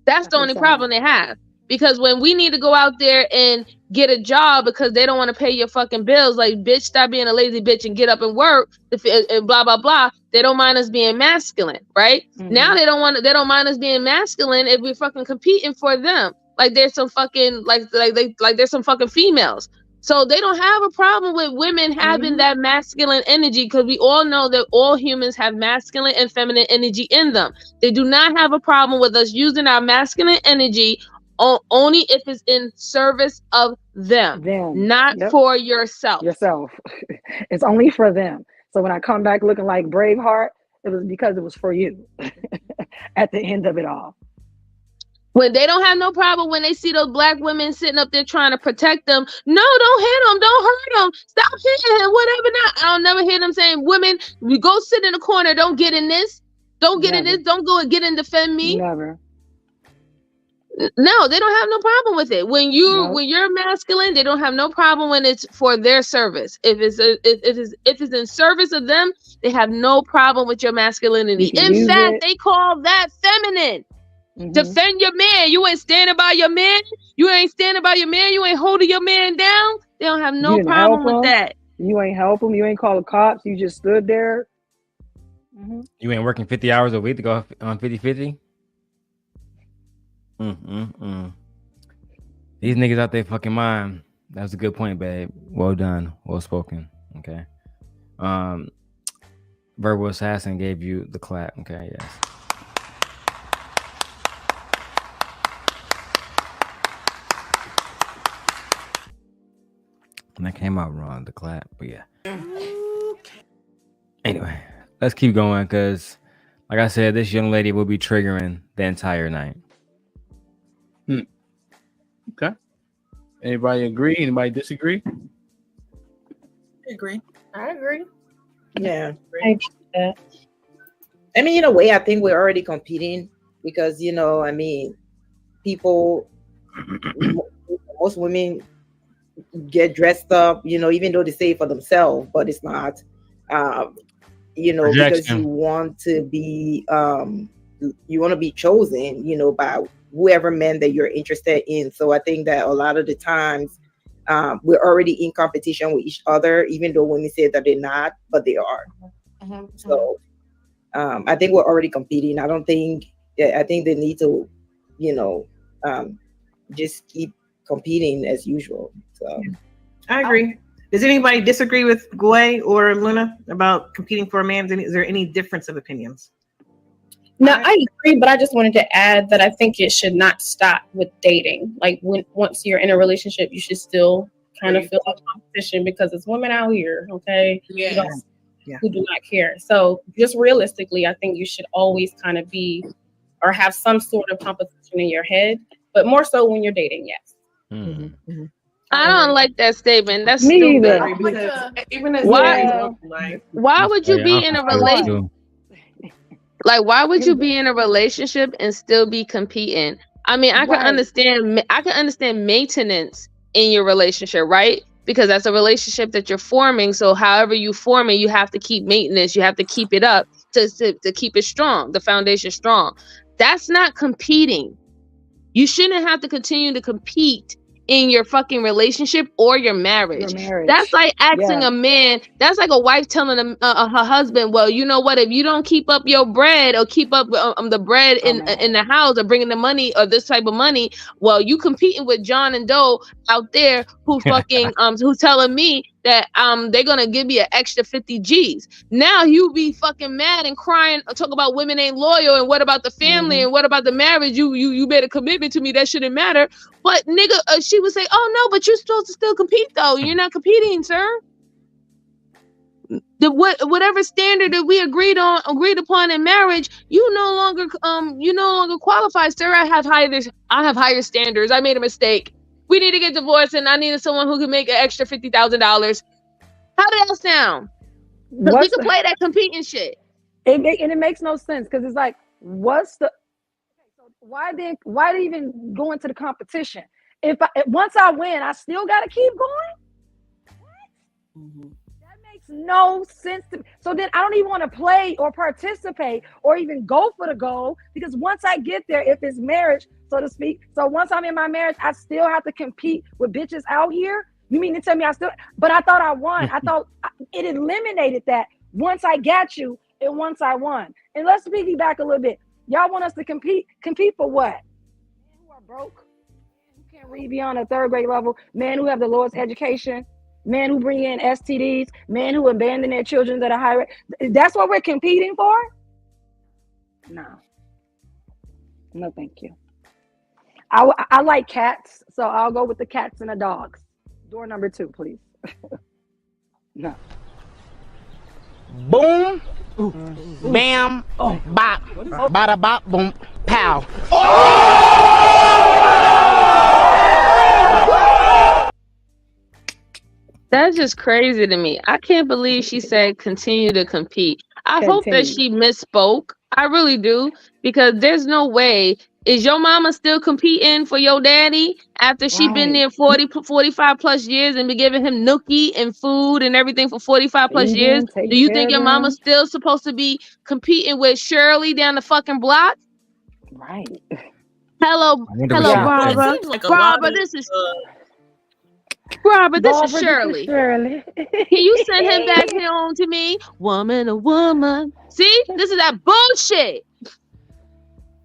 That's the only problem they have. Because when we need to go out there and get a job because they don't want to pay your fucking bills, like, bitch, stop being a lazy bitch and get up and work, and blah blah blah. They don't mind us being masculine, right? Now they don't mind us being masculine if we're fucking competing for them. Like there's some fucking like there's some fucking females. So they don't have a problem with women having that masculine energy because we all know that all humans have masculine and feminine energy in them. They do not have a problem with us using our masculine energy only if it's in service of them. Not for yourself. It's only for them. So when I come back looking like Braveheart, it was because it was for you at the end of it all. When they don't have no problem when they see those Black women sitting up there trying to protect them. No, don't hit them. Don't hurt them. Stop hitting him. Whatever. Not. I'll never hear them saying, women, we go sit in the corner. Don't get in this. Don't get in this. Don't go and get and defend me. Never. No, they don't have no problem with it. When you're masculine, they don't have no problem when it's for their service. If it's in service of them, they have no problem with your masculinity. In fact, they call that feminine. Defend your man. You ain't standing by your man. You ain't standing by your man. You ain't holding your man down. They don't have no problem with that. You ain't help him. You ain't call the cops. You just stood there. You ain't working 50 hours a week to go on 50-50. These niggas out there fucking mind. That was a good point, babe. Well done. Well spoken. Okay. Verbal Assassin gave you the clap. Okay, yes. And that came out wrong, the clap, but yeah. Anyway, let's keep going because, like I said, this young lady will be triggering the entire night. Okay. Anybody agree? Anybody disagree? I agree. Yeah. I mean, in a way, I think we're already competing because, I mean, people, most women get dressed up, even though they say it for themselves, but it's not, because you want to be, chosen, by whoever man that you're interested in. So I think that a lot of the times we're already in competition with each other, even though women say that they're not, but they are. So I think we're already competing. I think they need to, just keep competing as usual. So I agree. Does anybody disagree with Gway or Luna about competing for a man? Is there any difference of opinions? No, I agree, but I just wanted to add that I think it should not stop with dating. Like once you're in a relationship, you should still kind of feel like competition because it's women out here, okay? Yeah. Who do not care. So just realistically, I think you should always kind of be or have some sort of competition in your head, but more so when you're dating, yes. Mm-hmm. I don't like that statement. That's Me stupid. either. Because even as Why would you be in a relationship? Like, why would you be in a relationship and still be competing? I mean, I can understand maintenance in your relationship, right? Because that's a relationship that you're forming. So however you form it, you have to keep maintenance. You have to keep it up to keep it strong, the foundation strong. That's not competing. You shouldn't have to continue to compete in your fucking relationship or your marriage. That's like asking a man, that's like a wife telling her husband, well, you know what, if you don't keep up your bread or keep up the bread in the house or bringing the money or this type of money, well, you competing with John and Doe out there who fucking who's telling me that they're gonna give me an extra 50 G's. Now you be fucking mad and crying, talk about women ain't loyal and what about the family and what about the marriage? You made a commitment to me that shouldn't matter. But nigga, she would say, "Oh no, but you're supposed to still compete though. You're not competing, sir. Whatever standard that we agreed upon in marriage, you no longer qualify, sir. I have higher standards. I made a mistake. We need to get divorced, and I needed someone who could make an extra $50,000. How did that sound? Because we can play that competing shit. It makes no sense because it's like, why even go into the competition? Once I win, I still got to keep going. What? That makes no sense to me. So then I don't even want to play or participate or even go for the goal because once I get there, if it's marriage, so to speak, so once I'm in my marriage, I still have to compete with bitches out here. You mean to tell me but I thought I won. I thought it eliminated that once I got you and once I won. And let's piggyback a little bit. Y'all want us to compete for what? Men who are broke, men who can't read beyond a third grade level, men who have the lowest education, men who bring in STDs, men who abandon their children at a high rate. That's what we're competing for? No, thank you. I like cats, so I'll go with the cats and the dogs. Door number 2, please. No. Boom, bam, bop, bada bop, boom, pow. That's just crazy to me. I can't believe she said continue to compete. I hope that she misspoke. I really do, because there's no way. Is your mama still competing for your daddy after she been there 45 plus years and been giving him nookie and food and everything for 45 plus years? Do you think your mama's still supposed to be competing with Shirley down the fucking block? Right. Hello, Barbara. Barbara, this is Shirley. Can you send him back home to me? Woman, a woman. See, this is that bullshit.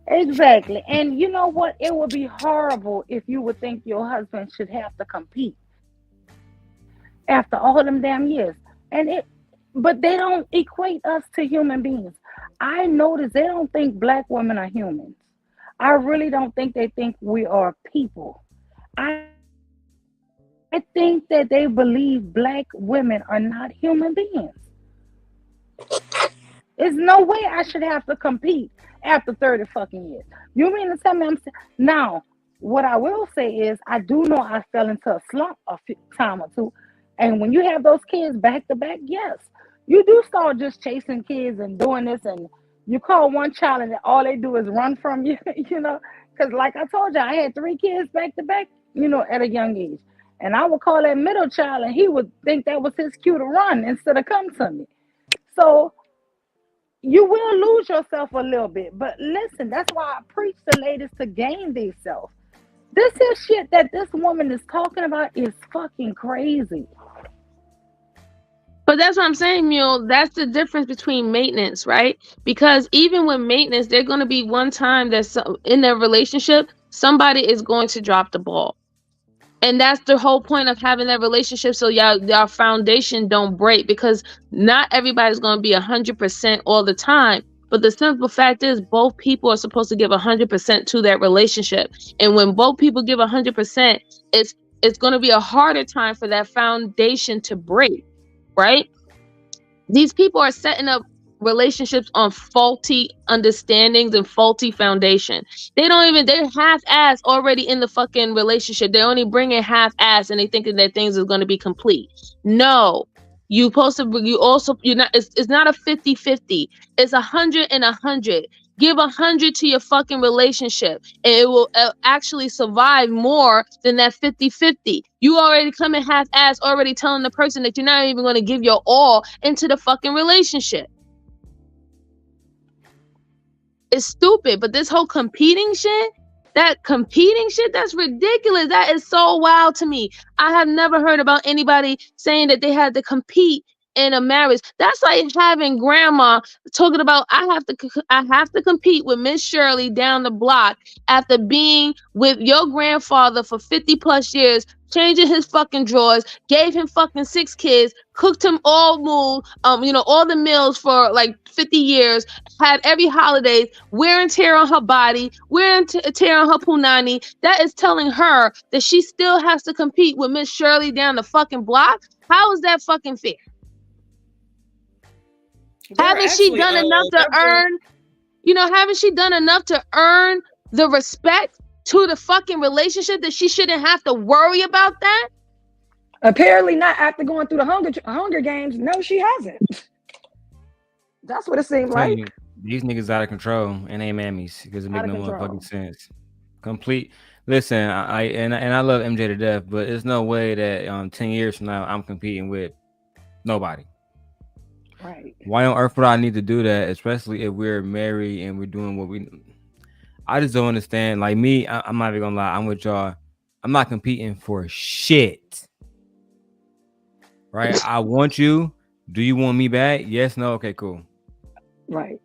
Exactly. And you know what? It would be horrible if you would think your husband should have to compete after all them damn years. But they don't equate us to human beings. I notice they don't think black women are humans. I really don't think they think we are people. I think that they believe black women are not human beings. There's no way I should have to compete after 30 fucking years. You mean to tell me now, what I will say is I do know I fell into a slump a time or two. And when you have those kids back to back, yes, you do start just chasing kids and doing this, and you call one child and all they do is run from you, because like I told you, I had 3 kids back to back, at a young age. And I would call that middle child and he would think that was his cue to run instead of come to me. So you will lose yourself a little bit. But listen, that's why I preach the ladies to gain themselves. This is shit that this woman is talking about is fucking crazy. But that's what I'm saying, Mule. That's the difference between maintenance, right? Because even with maintenance, there's going to be one time that in their relationship, somebody is going to drop the ball. And that's the whole point of having that relationship, so y'all foundation don't break, because not everybody's going to be 100% all the time. But the simple fact is, both people are supposed to give 100% to that relationship. And when both people give 100%, it's going to be a harder time for that foundation to break, right? These people are setting up relationships on faulty understandings and faulty foundation. They're half-ass already in the fucking relationship. They're only bringing half-ass, and they thinking that things are going to be complete. No, you're not. It's not a 50-50. It's 100 and 100. Give 100 to your fucking relationship, and it will actually survive more than that 50-50. You already coming half-ass, already telling the person that you're not even going to give your all into the fucking relationship. It's stupid. But this whole competing shit, that's ridiculous. That is so wild to me. I have never heard about anybody saying that they had to compete in a marriage. That's like having grandma talking about, I have to compete with Miss Shirley down the block after being with your grandfather for 50 plus years, changing his fucking drawers, gave him fucking 6 kids, cooked him all all the meals for like 50 years, had every holiday, wear and tear on her body, wear and tear on her punani. That is telling her that she still has to compete with Miss Shirley down the fucking block. How is that fucking fair? Haven't she done enough to earn the respect to the fucking relationship that she shouldn't have to worry about that? Apparently not after going through the Hunger Games. No, she hasn't. That's what it seemed like. These niggas out of control and they mammies, because it make no motherfucking sense. Complete. Listen, I love MJ to death, but there's no way that 10 years from now I'm competing with nobody. Right. Why on earth would I need to do that, especially if we're married and we're doing what we... I just don't understand. Like me, I'm not even gonna lie. I'm with y'all. I'm not competing for shit. Right? I want you. Do you want me back? Yes, no, okay, cool. Right.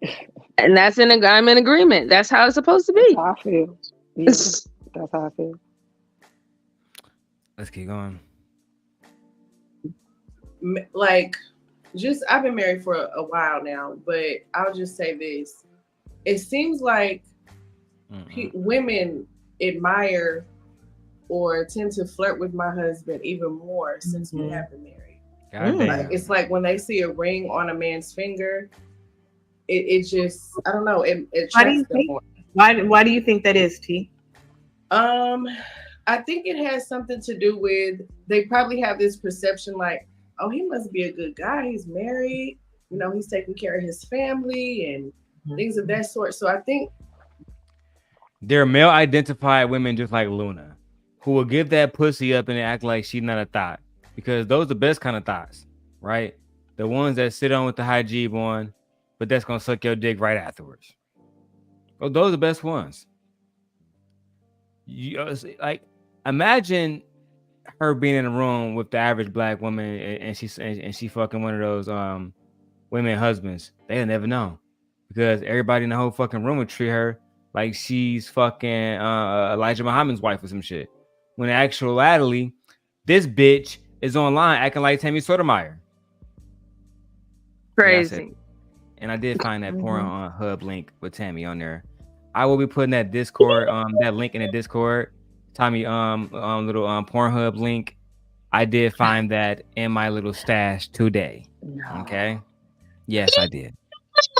And I'm in agreement. That's how it's supposed to be. That's how I feel. Yeah, that's how I feel. Let's keep going. Like, I've been married for a while now, but I'll just say this. It seems like women admire or tend to flirt with my husband even more since we have been married. Like, it's like when they see a ring on a man's finger, it just, I don't know, it attracts them more. Why do you think that is, T? I think it has something to do with, they probably have this perception like, oh, he must be a good guy. He's married. You know, he's taking care of his family and things of that sort. So I think there are male identified women just like Luna who will give that pussy up and act like she's not a thought, because those are the best kind of thoughts, right? The ones that sit on with the high Jeep on, but that's going to suck your dick right afterwards. Oh, those are the best ones. Like, imagine her being in a room with the average black woman and she fucking one of those women husbands. They'll never know, because everybody in the whole fucking room would treat her like she's fucking Elijah Muhammad's wife or some shit, when actually this bitch is online acting like Tammy Sotomayor. Crazy. And I did find that porn on Hub link with Tammy on there. I will be putting that Discord that link in the Discord. Tommy, little Pornhub link. I did find that in my little stash today. No. Okay. Yes, I did.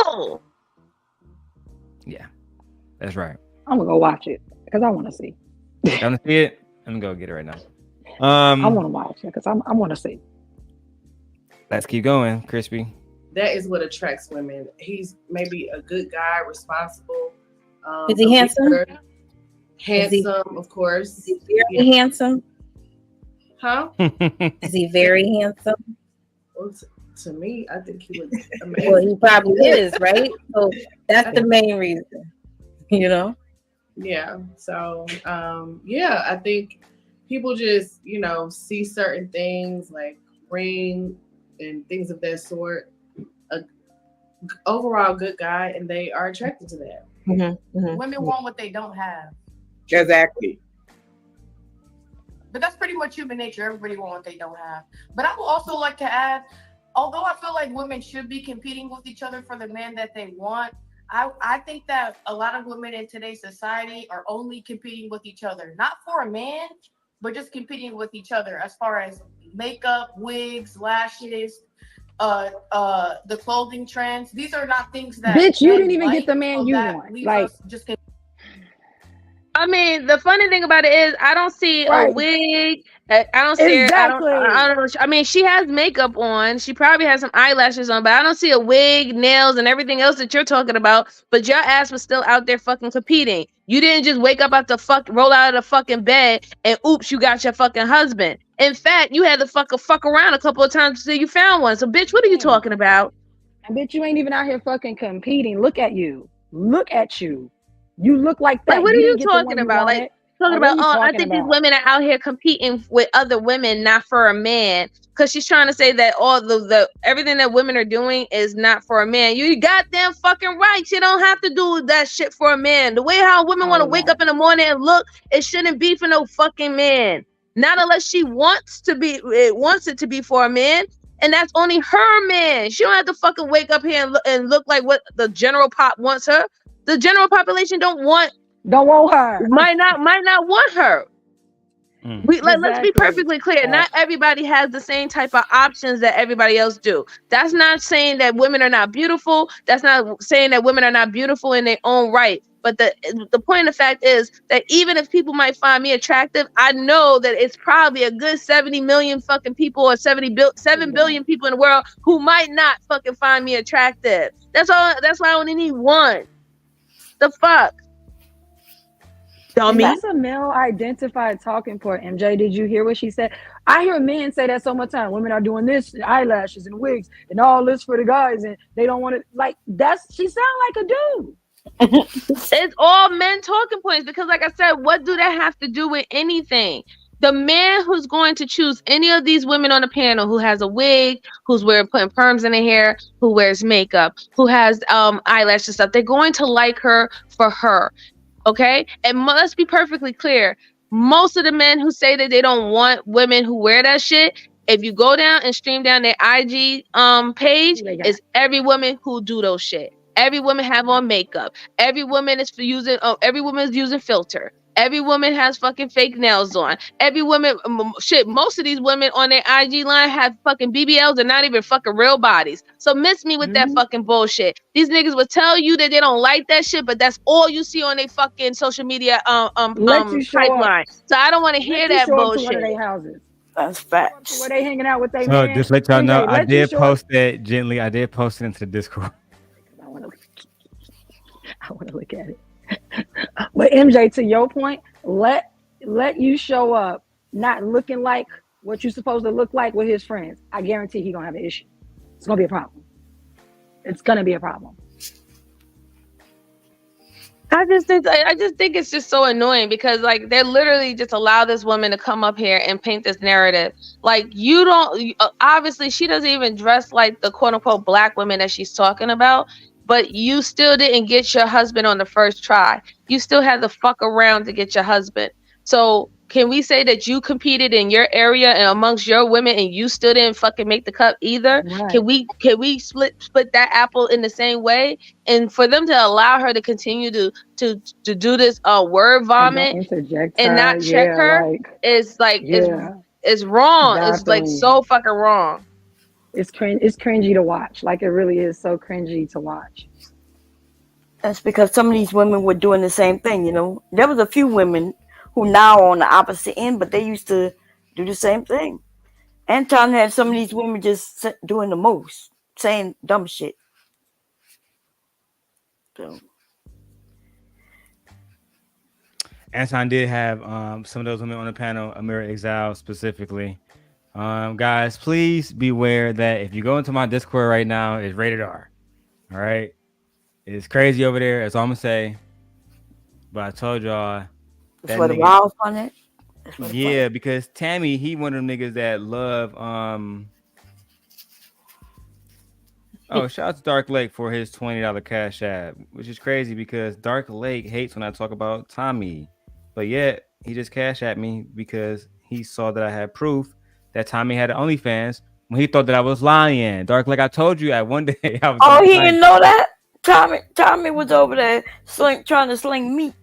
No. Yeah, that's right. I'm gonna go watch it because I want to see. You want to see it? I'm gonna go get it right now. I want to watch it because I want to see. Let's keep going, Crispy. That is what attracts women. He's maybe a good guy, responsible. Is he handsome? Handsome, of course. Is he very handsome? Huh? Is he very handsome? Well, to me, I think he looks amazing. Well, he probably is, right? So that's the main reason, you know? Yeah. So, I think people just, see certain things like ring, and things of that sort. A overall good guy, and they are attracted to that. Women want what they don't have. Exactly. But that's pretty much human nature. Everybody wants what they don't have. But I would also like to add, although I feel like women should be competing with each other for the man that they want, I think that a lot of women in today's society are only competing with each other, not for a man, but just competing with each other as far as makeup, wigs, lashes, the clothing trends. These are not things that Bitch, you men didn't even like, get the man so you that want. leaves Like, us just I mean, the funny thing about it is, I don't see a Right. wig. I don't see her. Exactly. I don't. I mean, she has makeup on. She probably has some eyelashes on, but I don't see a wig, nails, and everything else that you're talking about. But your ass was still out there fucking competing. You didn't just wake up out the roll out of the fucking bed, and oops, you got your fucking husband. In fact, you had to fuck around a couple of times until you found one. So, bitch, what are you talking about? And bitch, you ain't even out here fucking competing. Look at you. Look at you. You look like that. Like, what are didn't you get the one talking you about? wanted. Like, talking What are about, you I talking think these about? women are out here competing with other women, not for a man. Because she's trying to say that all the everything that women are doing is not for a man. You goddamn fucking right. You don't have to do that shit for a man. The way how women want to wake up in the morning and look, it shouldn't be for no fucking man. Not unless she wants it to be for a man. And that's only her man. She don't have to fucking wake up here and look like what the general pop wants her. The general population don't want her. Might not want her. Let's be perfectly clear. Not everybody has the same type of options that everybody else do. That's not saying that women are not beautiful. That's not saying that women are not beautiful in their own right. But the point of the fact is that even if people might find me attractive, I know that it's probably a good 70 million fucking people or 7 billion people in the world who might not fucking find me attractive. That's all. That's why I only need one. The fuck? And that's a male identified talking point. MJ, did you hear what she said? I hear men say that so much time. Women are doing this, eyelashes and wigs and all this for the guys, and they don't want to she sound like a dude. It's all men talking points because, like I said, what do that have to do with anything? The man who's going to choose any of these women on the panel who has a wig, who's putting perms in her hair, who wears makeup, who has eyelashes stuff, they're going to like her for her. Okay? And let's be perfectly clear. Most of the men who say that they don't want women who wear that shit, if you go down and stream down their IG page, it's every woman who do those shit. Every woman have on makeup. Every woman is using filter. Every woman has fucking fake nails on. Every woman, most of these women on their IG line have fucking BBLs and not even fucking real bodies. So miss me with that fucking bullshit. These niggas will tell you that they don't like that shit, but that's all you see on their fucking social media pipeline. So I don't want to hear that bullshit. To one of their houses. That's facts. Where they hanging out with their So man. just let y'all know, I did show post that gently. I did post it into the Discord. I want to look at it. But MJ, to your point, let you show up not looking like what you're supposed to look like with his friends. I guarantee he's gonna have an issue. It's gonna be a problem. It's gonna be a problem. I just think it's just so annoying because like they literally just allow this woman to come up here and paint this narrative. Like you don't obviously she doesn't even dress like the quote unquote black women that she's talking about, but you still didn't get your husband on the first try. You still had to fuck around to get your husband. So can we say that you competed in your area and amongst your women and you still didn't fucking make the cut either? Right. Can we split that apple in the same way? And for them to allow her to continue to do this word vomit and not check her is like it's wrong. Exactly. It's like so fucking wrong. It's cringy to watch. Like it really is so cringy to watch. That's because some of these women were doing the same thing, you know. There was a few women who now are on the opposite end, but they used to do the same thing. Anton had some of these women just doing the most, saying dumb shit. So. Anton did have some of those women on the panel, Amira Exile specifically. Guys, please beware that if you go into my Discord right now, it's rated R. All right? It's crazy over there. That's all I'm going to say. But I told y'all. That's what the wild on it. Yeah, because Tammy, he one of them niggas that love Oh, shout out to Dark Lake for his $20 cash app, which is crazy because Dark Lake hates when I talk about Tommy, but yet he just cash at me because he saw that I had proof that Tommy had OnlyFans when he thought that I was lying. Dark Lake, I told you at one day I was. Oh, he didn't know that. Tommy was over there trying to sling meat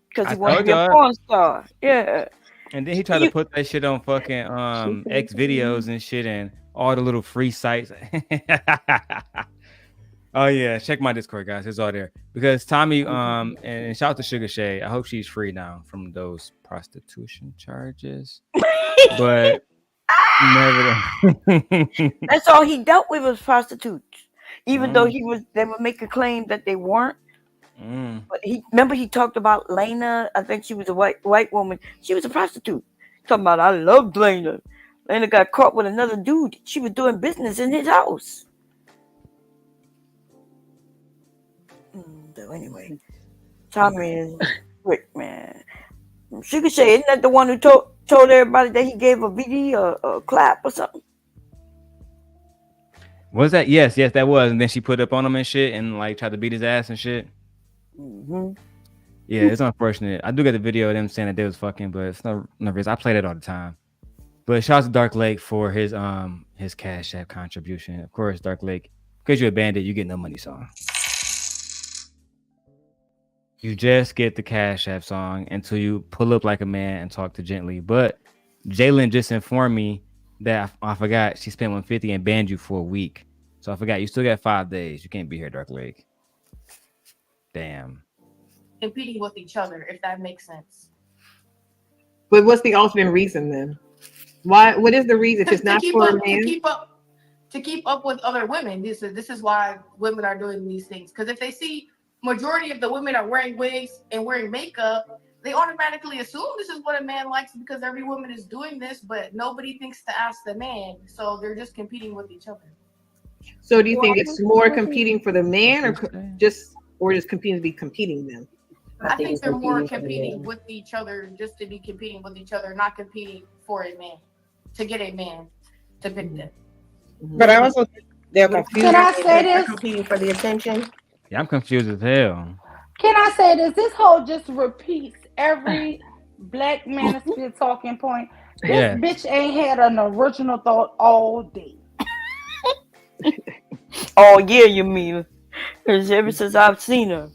because he wanted to be a porn star. Yeah. And then he tried to put that shit on fucking X videos and shit and all the little free sites. Oh yeah, check my Discord, guys. It's all there. Because Tommy, and shout out to Sugar Shay. I hope she's free now from those prostitution charges. But never. That's all he dealt with was prostitutes. Even though they would make a claim that they weren't. But he talked about Lena. I think she was a white woman. She was a prostitute. Talking about I loved Lena. Lena got caught with another dude. She was doing business in his house. So anyway, Tommy is quick, man. Sugar Shay, isn't that the one who told everybody that he gave a VD a clap or something? Was that? Yes, that was. And then she put up on him and shit and like tried to beat his ass and shit. Mm-hmm. Yeah, it's unfortunate. I do get the video of them saying that they was fucking, but it's no reason. I play that all the time. But shout out to Dark Lake for his Cash App contribution. Of course, Dark Lake, because you're a bandit, you get no money song. You just get the Cash App song until you pull up like a man and talk to gently. But Jalen just informed me that I forgot she spent $150 and banned you for a week. So I forgot you still got 5 days. You can't be here, Dark Lake. Damn. Competing with each other, if that makes sense. But what's the ultimate reason then? Why? What is the reason? If it's not for a man? To keep up with other women. This is why women are doing these things. Because if they see majority of the women are wearing wigs and wearing makeup, they automatically assume this is what a man likes because every woman is doing this, but nobody thinks to ask the man. So they're just competing with each other. So do you think it's more competing for the man or just competing to be competing them? I think they're more competing with each other just to be competing with each other, not competing for a man, to get a man to pick them. But I also think they're confused. Can I say this? Competing for the attention. Yeah, I'm confused as hell. Can I say this? This whole just repeats every black manosphere talking point. This bitch ain't had an original thought all day. Oh yeah, you mean? Because ever since I've seen her,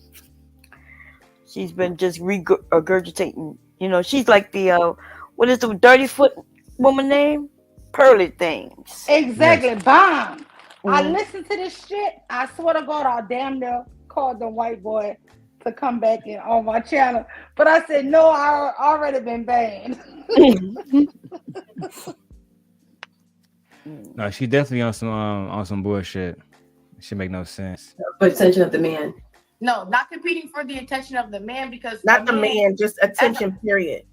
she's been just regurgitating. You know, she's like the what is the dirty foot woman name? Pearly Things. Exactly, bomb. I listened to this shit. I swear to God, I damn near called the white boy to come back in on my channel. But I said, no, I already been banned. No, she definitely on some bullshit. Should make no sense. For attention of the man. No, not competing for the attention of the man because not the man, just attention, period.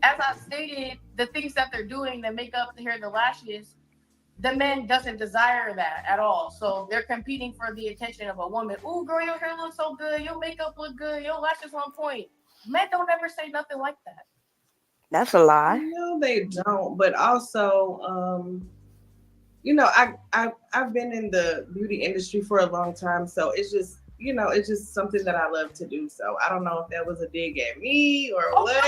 As I stated, the things that they're doing, the makeup, the hair, the lashes, the man doesn't desire that at all. So they're competing for the attention of a woman. Oh, girl, your hair looks so good. Your makeup look good. Your lashes on point. Men don't ever say nothing like that. That's a lie. No, they don't. But also, you know, I've been in the beauty industry for a long time, so it's just, you know, it's just something that I love to do. So I don't know if that was a dig at me or what.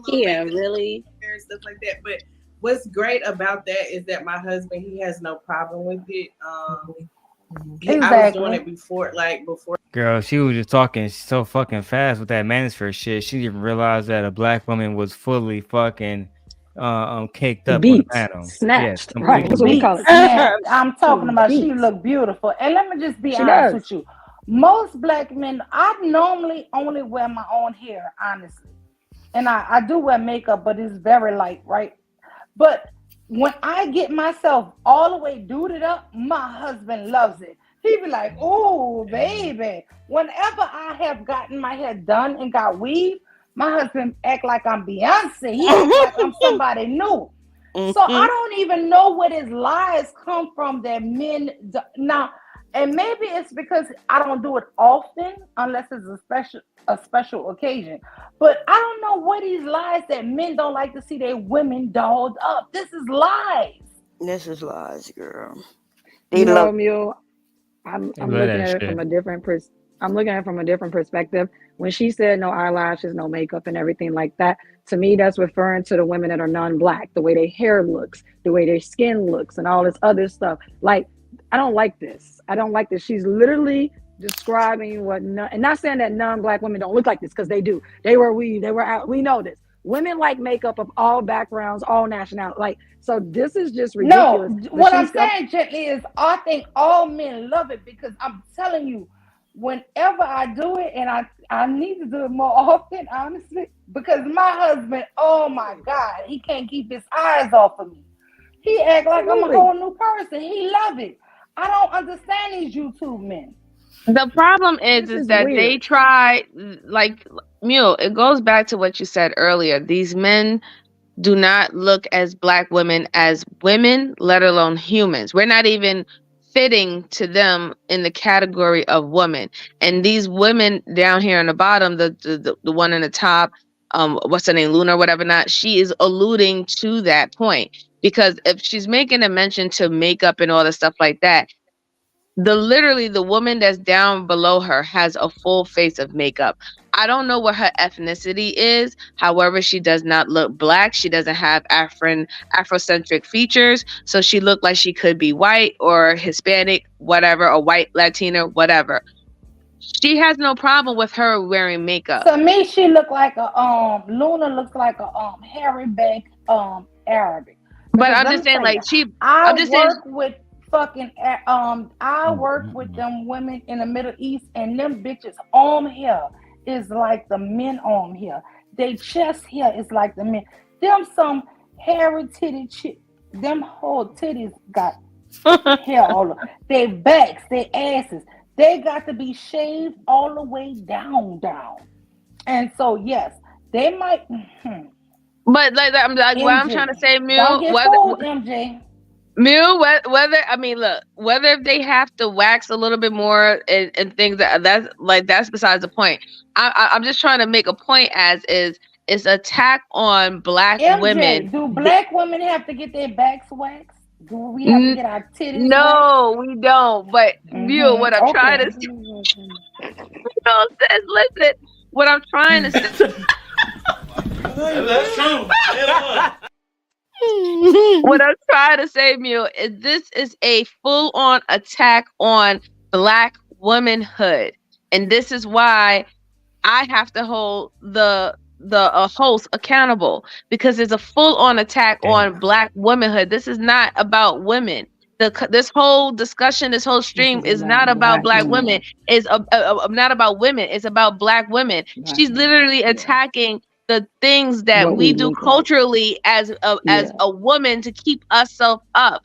Yeah, really. And stuff like that. But what's great about that is that my husband, he has no problem with it. I was doing it before. Girl, she was just talking so fucking fast with that manosphere shit. She didn't realize that a black woman was fully fucking caked up on the panel. Snatched. Yes, Right. That's what we call it. I'm talking about she look beautiful. And let me just be honest with you. Most black men, I normally only wear my own hair, honestly. And I do wear makeup, but it's very light, right? But when I get myself all the way duded up, my husband loves it. He be like, oh, baby. Whenever I have gotten my hair done and got weave, my husband act like I'm Beyonce. He act like I'm somebody new. So I don't even know where his lies come from that men now. And maybe it's because I don't do it often unless it's a special occasion. But I don't know what these lies that men don't like to see their women dolled up. This is lies. This is lies, girl. You know, Mule, I'm love looking that at it from shit. a different I'm looking at it from a different perspective. When she said no eyelashes, no makeup, and everything like that, to me, that's referring to the women that are non-black, the way their hair looks, the way their skin looks, and all this other stuff. Like, I don't like this. I don't like this. She's literally describing what, and not saying that non-black women don't look like this, because they do. They were out. We know this. Women like makeup of all backgrounds, all nationalities. Like, so this is just ridiculous. No, what I'm saying, Gently, is I think all men love it, because I'm telling you, whenever I do it, and I need to do it more often, honestly, because my husband, oh my God, he can't keep his eyes off of me. He act like I'm a whole new person. He love it. I don't understand these YouTube men. The problem is that weird. they try, like, Mule, it goes back to what you said earlier. These men do not look as black women as women, let alone humans. We're not even fitting to them in the category of woman. And these women down here on the bottom, the one in the top, what's her name, Luna or whatever, not, she is alluding to that point. Because if she's making a mention to makeup and all the stuff like that, literally the woman that's down below her has a full face of makeup. I don't know what her ethnicity is. However, she does not look black. She doesn't have Afrocentric features. So she looked like she could be white or Hispanic, whatever, or white, Latina, whatever. She has no problem with her wearing makeup. To me, she looked like Luna looks like a hairy back Arabic. But I'm just saying, like, I work with them women in the Middle East, and them bitches arm hair is like the men arm hair. They chest hair is like the men. Them some hairy titty them whole titties got hair all over. Their backs, their asses, they got to be shaved all the way down. And so yes, they might. But like I'm like, what I'm trying to say, Mule, don't get fooled, MJ. Mule, whether they have to wax a little bit more and things that's besides the point. I'm just trying to make a point it's attack on black MJ, women. Do black women have to get their backs waxed? Do we have to get our titties No, waxed? we don't. But Mule, what I'm trying to say, listen, what I'm trying to say. That's true. What I'm trying to say, Mule, is this is a full-on attack on black womanhood, and this is why I have to hold the host accountable, because it's a full-on attack on black womanhood. This is not about women. This whole discussion, this whole stream is not about black women. It's not about women. It's about black women. She's literally attacking the things that we do culturally as a woman to keep ourselves up.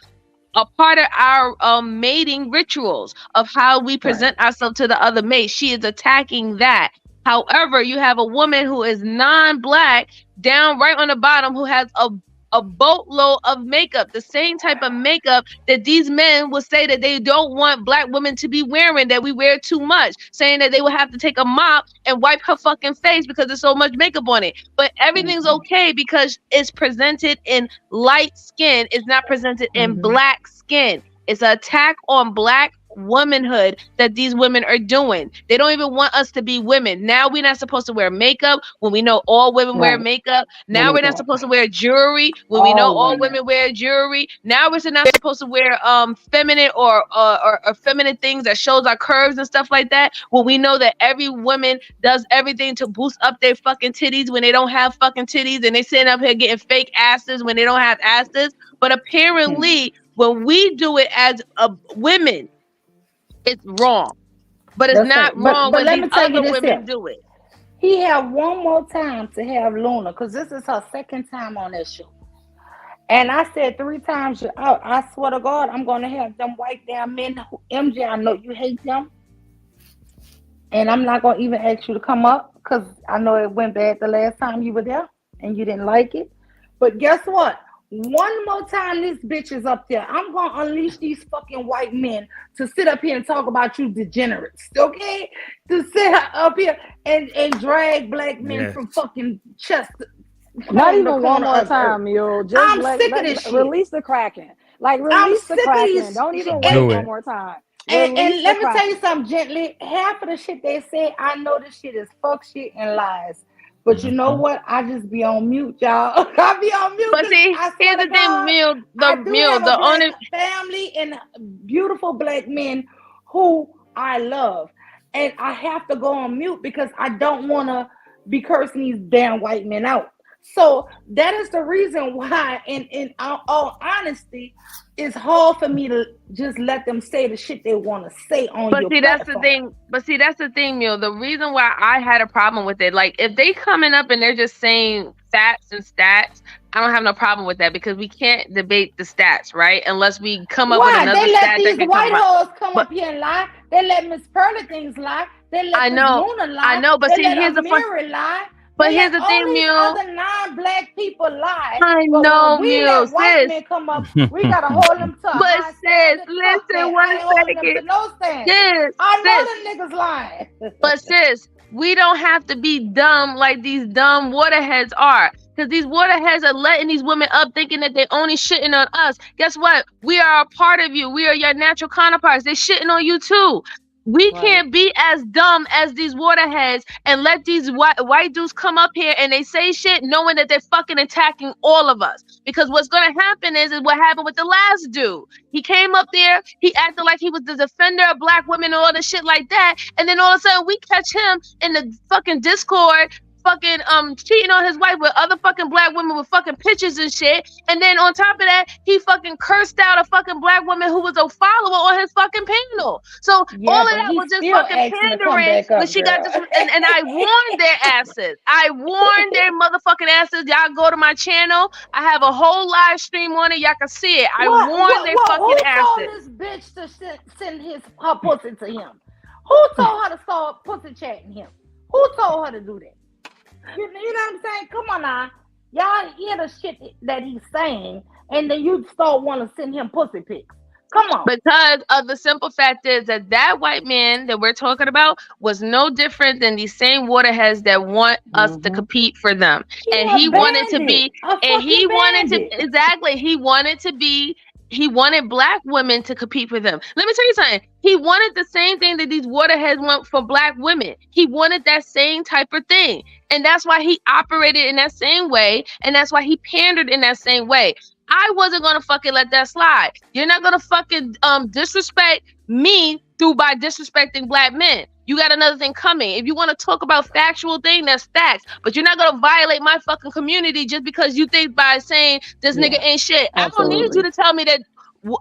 A part of our mating rituals of how we present ourselves to the other mate. She is attacking that. However, you have a woman who is non-black down right on the bottom who has a boatload of makeup, the same type of makeup that these men will say that they don't want black women to be wearing, that we wear too much, saying that they will have to take a mop and wipe her fucking face because there's so much makeup on it. But everything's okay because it's presented in light skin. It's not presented in black skin. It's an attack on black womanhood that these women are doing. They don't even want us to be women. Now we're not supposed to wear makeup when we know all women wear makeup. Now we're not supposed to wear jewelry when we know all women wear jewelry. Now we're not supposed to wear feminine or feminine things that shows our curves and stuff like that, when we know that every woman does everything to boost up their fucking titties when they don't have fucking titties, and they sitting up here getting fake asses when they don't have asses. But apparently when we do it as women, it's wrong. But it's not wrong when these other women do it. He had one more time to have Luna, because this is her second time on that show. And I said 3 times, I swear to God, I'm going to have them white damn men. MJ, I know you hate them. And I'm not going to even ask you to come up, because I know it went bad the last time you were there and you didn't like it. But guess what? One more time this bitch is up there, I'm going to unleash these fucking white men to sit up here and talk about you degenerates, okay? To sit up here and drag black men from fucking chest. Not even one more time, yo. I'm sick of this shit. Release the Kraken. Like I'm release the sick of Kraken. these. Don't even and- wait Do one it. more time. And Release let the me tell Kraken. you something gently. Half of the shit they say, I know this shit is fuck shit and lies. But you know what? I just be on mute, y'all. I be on mute. But see, I swear here's to the thing, God, Mule. I do have a The black only family and beautiful black men who I love. And I have to go on mute because I don't want to be cursing these damn white men out. So that is the reason why, in all honesty, it's hard for me to just let them say the shit they want to say on But your see, platform. that's the thing, Mule. The reason why I had a problem with it, like if they coming up and they're just saying facts and stats, I don't have no problem with that because we can't debate the stats, right? Unless we come up with Why? another They let stat that these can white talk hoes about. come up here and lie. They let Miss Pearly things lie. They let I Miss know, Luna lie. I know, but they see, let here's the fun. Amiri lie. But They here's let the all thing, these Mule. other non-black people lie. I But know, when we Mule, let white sis. men come up, we gotta hold them to a But high sis, standard. Fuck listen that. one I ain't holding them to second. no standard. Sis, I sis. know them niggas lying. But sis, we don't have to be dumb like these dumb waterheads are. Because these waterheads are letting these women up thinking that they only shitting on us. Guess what? We are a part of you. We are your natural counterparts. They shitting on you too. We can't be as dumb as these waterheads and let these white dudes come up here and they say shit knowing that they're fucking attacking all of us. Because what's going to happen is what happened with the last dude. He came up there, he acted like he was the defender of black women and all the shit like that. And then all of a sudden we catch him in the fucking Discord fucking cheating on his wife with other fucking black women with fucking pictures and shit. And then on top of that, he fucking cursed out a fucking black woman who was a follower on his fucking panel. So all of that was just fucking pandering when she got this. And I warned their asses. I warned their motherfucking asses. Y'all go to my channel. I have a whole live stream on it. Y'all can see it. I warned their fucking asses. Who told this bitch to send her pussy to him? Who told her to start pussy chatting him? Who told her to do that? You know what I'm saying? Come on now. Y'all hear the shit that he's saying, and then you start wanting to send him pussy pics. Come on. Because of the simple fact is that white man that we're talking about was no different than these same waterheads that want us to compete for them. And he wanted to be, he wanted black women to compete for them. Let me tell you something. He wanted the same thing that these waterheads want for black women. He wanted that same type of thing. And that's why he operated in that same way. And that's why he pandered in that same way. I wasn't going to fucking let that slide. You're not going to fucking disrespect me by disrespecting black men. You got another thing coming. If you want to talk about factual thing, that's facts. But you're not going to violate my fucking community just because you think by saying this nigga ain't shit. Absolutely. I don't need you to tell me that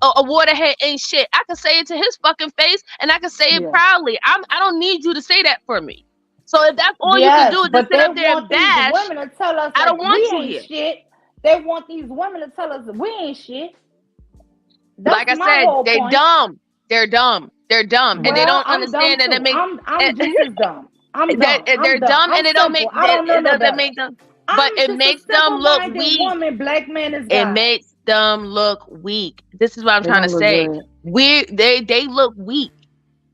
a waterhead ain't shit. I can say it to his fucking face and I can say it proudly. I don't need you to say that for me. So if that's all you can do is just sit up there and bash, women to tell us I don't want you we here. ain't shit. They want these women to tell us we ain't shit. That's like I said, they dumb. They're dumb. They're dumb, and they don't understand that it makes. I'm just as dumb. I'm dumb. They're dumb, and it don't make. It doesn't make them. But it makes them look weak. Woman, black man is it God. makes them look weak. This is what I'm trying to say. They look weak.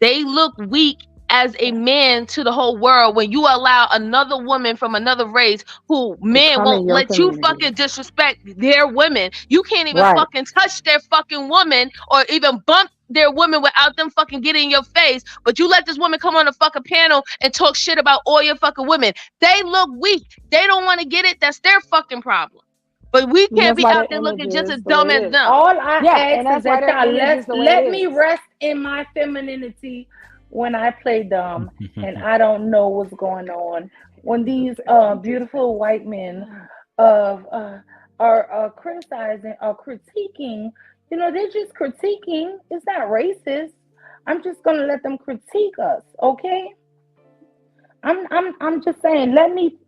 They look weak as a man to the whole world when you allow another woman from another race who men won't let you fucking disrespect their women. You can't even fucking touch their fucking woman or even bump their woman without them fucking getting in your face. But you let this woman come on the fucking panel and talk shit about all your fucking women. They look weak. They don't want to get it. That's their fucking problem. But we can't be out there looking just as dumb as them. All I ask is that y'all let me rest in my femininity when I play dumb and I don't know what's going on. When these beautiful white men are criticizing or critiquing, you know, they're just critiquing. It's not racist. I'm just gonna let them critique us, okay? I'm just saying, let me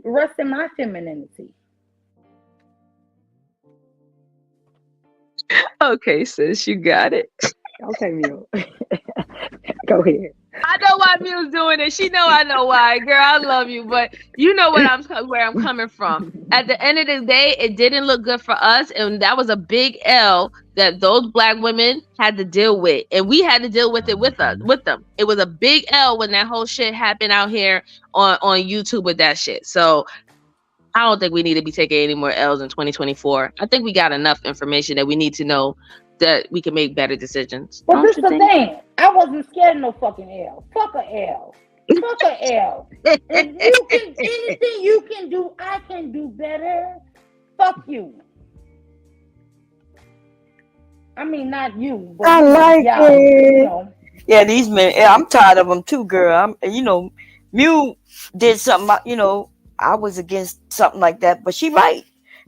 rest in my femininity. Okay, sis, you got it. Okay, Mule. Go ahead. I know why Mule's doing it. She know I know why. Girl, I love you, but you know where I'm coming from. At the end of the day, it didn't look good for us, and that was a big L that those black women had to deal with, and we had to deal with it with them. It was a big L when that whole shit happened out here on YouTube with that shit. So I don't think we need to be taking any more L's in 2024. I think we got enough information that we need to know that we can make better decisions. But this is the thing. I wasn't scared of no fucking L. Fuck a L. Fuck a L. If you can, anything you can do, I can do better. Fuck you. I mean, not you, but I like y'all, it. you know. Yeah, these men. I'm tired of them too, girl. Mew did something. I was against something like that, but she right.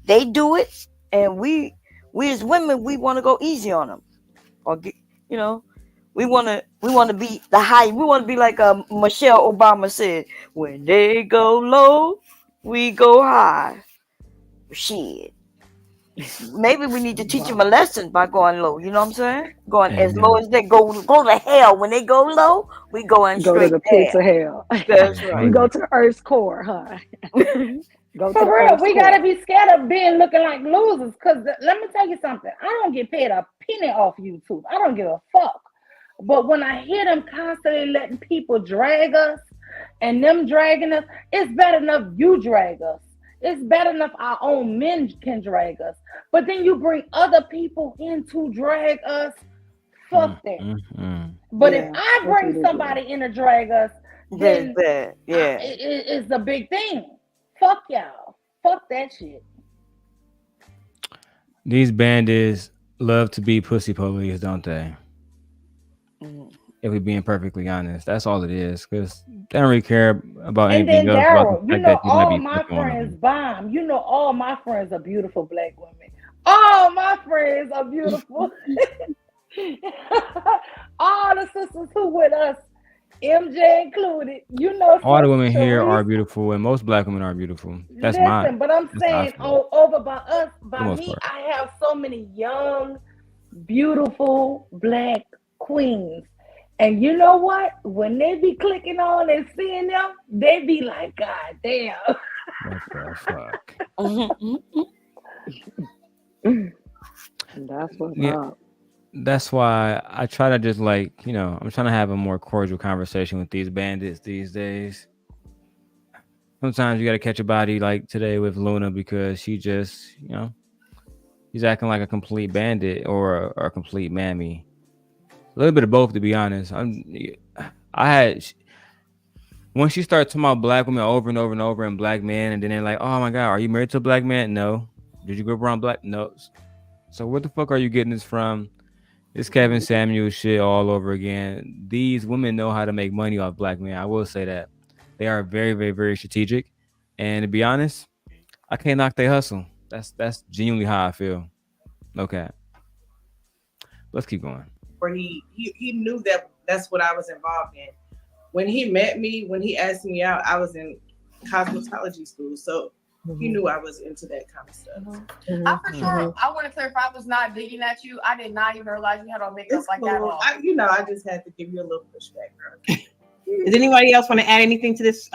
They do it, and we as women, we want to go easy on them, or we want to be the high. We want to be like Michelle Obama said, when they go low, we go high. Shit. Maybe we need to teach them a lesson by going low. You know what I'm saying? Going as low as they go to hell. When they go low, we going Go straight to the pits of hell. That's right. You go to the Earth's core, huh? Go to For the real, Earth's we core. gotta be scared of being looking like losers. Cause let me tell you something. I don't get paid a penny off YouTube. I don't give a fuck. But when I hear them constantly letting people drag us and them dragging us, it's bad enough you drag us. It's bad enough our own men can drag us. But then you bring other people in to drag us. Fuck that. But if I bring somebody in to drag us, then it's a big thing. Fuck y'all. Fuck that shit. These bandits love to be pussy police, don't they? If we're being perfectly honest, that's all it is. Because they don't really care about And anything then else. Darrel, you know, might all be my fucking on them. friends bomb. You know, all my friends are beautiful black women. All my friends are beautiful. All the sisters who with us, MJ included. You know, All the women here Sharice. are beautiful, and most black women are beautiful. That's Listen, but I'm that's how I saying feel. over by us, For by the most me, part. I have so many young, beautiful black queens. And you know what? When they be clicking on and seeing them, they be like, God damn. What the fuck? That's what's Yeah. up. That's why I try to just I'm trying to have a more cordial conversation with these bandits these days. Sometimes you got to catch a body like today with Luna because she just, she's acting like a complete bandit or a complete mammy. A little bit of both, to be honest. When she started talking about black women over and over and over and black men, and then they're like, oh my God, are you married to a black man? No. Did you grow up around black? No. So where the fuck are you getting this from? It's Kevin Samuel shit all over again. These women know how to make money off black men. I will say that. They are very, very, very strategic. And to be honest, I can't knock their hustle. That's genuinely how I feel. Okay. Let's keep going. Where he knew that that's what I was involved in. When he met me, when he asked me out, I was in cosmetology school. So he knew I was into that kind of stuff. I for sure. I want to clarify. I was not digging at you. I did not even realize you had on makeup like that. I just had to give you a little pushback, girl. Does anybody else want to add anything to this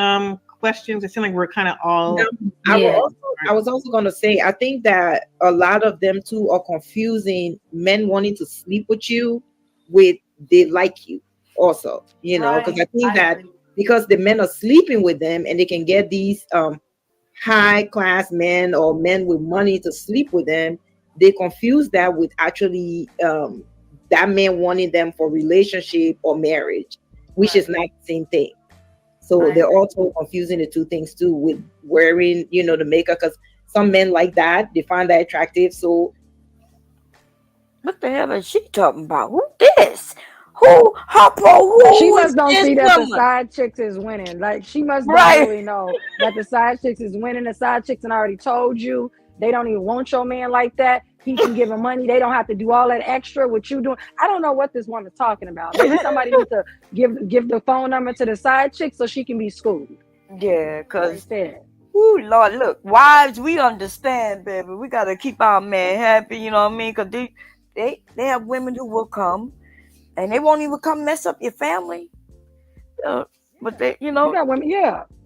questions? It seems like we're kind of all. I was also going to say, I think that a lot of them too are confusing men wanting to sleep with you with they like you also, because I think that because the men are sleeping with them and they can get these high class men or men with money to sleep with them, they confuse that with actually that man wanting them for relationship or marriage, which is not the same thing. So they're also confusing the two things too with wearing, the makeup, because some men like that, they find that attractive. So what the hell is she talking about? Who this? Who? Who? She is must don't this see that the woman? side chicks is winning. Like she must Right. don't really know that the side chicks is winning. The side chicks and I already told you they don't even want your man like that. He can give them money. They don't have to do all that extra. What you doing? I don't know what this woman's talking about. Maybe somebody needs to give the phone number to the side chick so she can be schooled. Yeah, because ooh, Lord, look, wives, we understand, baby. We gotta keep our man happy, you know what I mean? Because they have women who will come and they won't even come mess up your family. But they, You got women,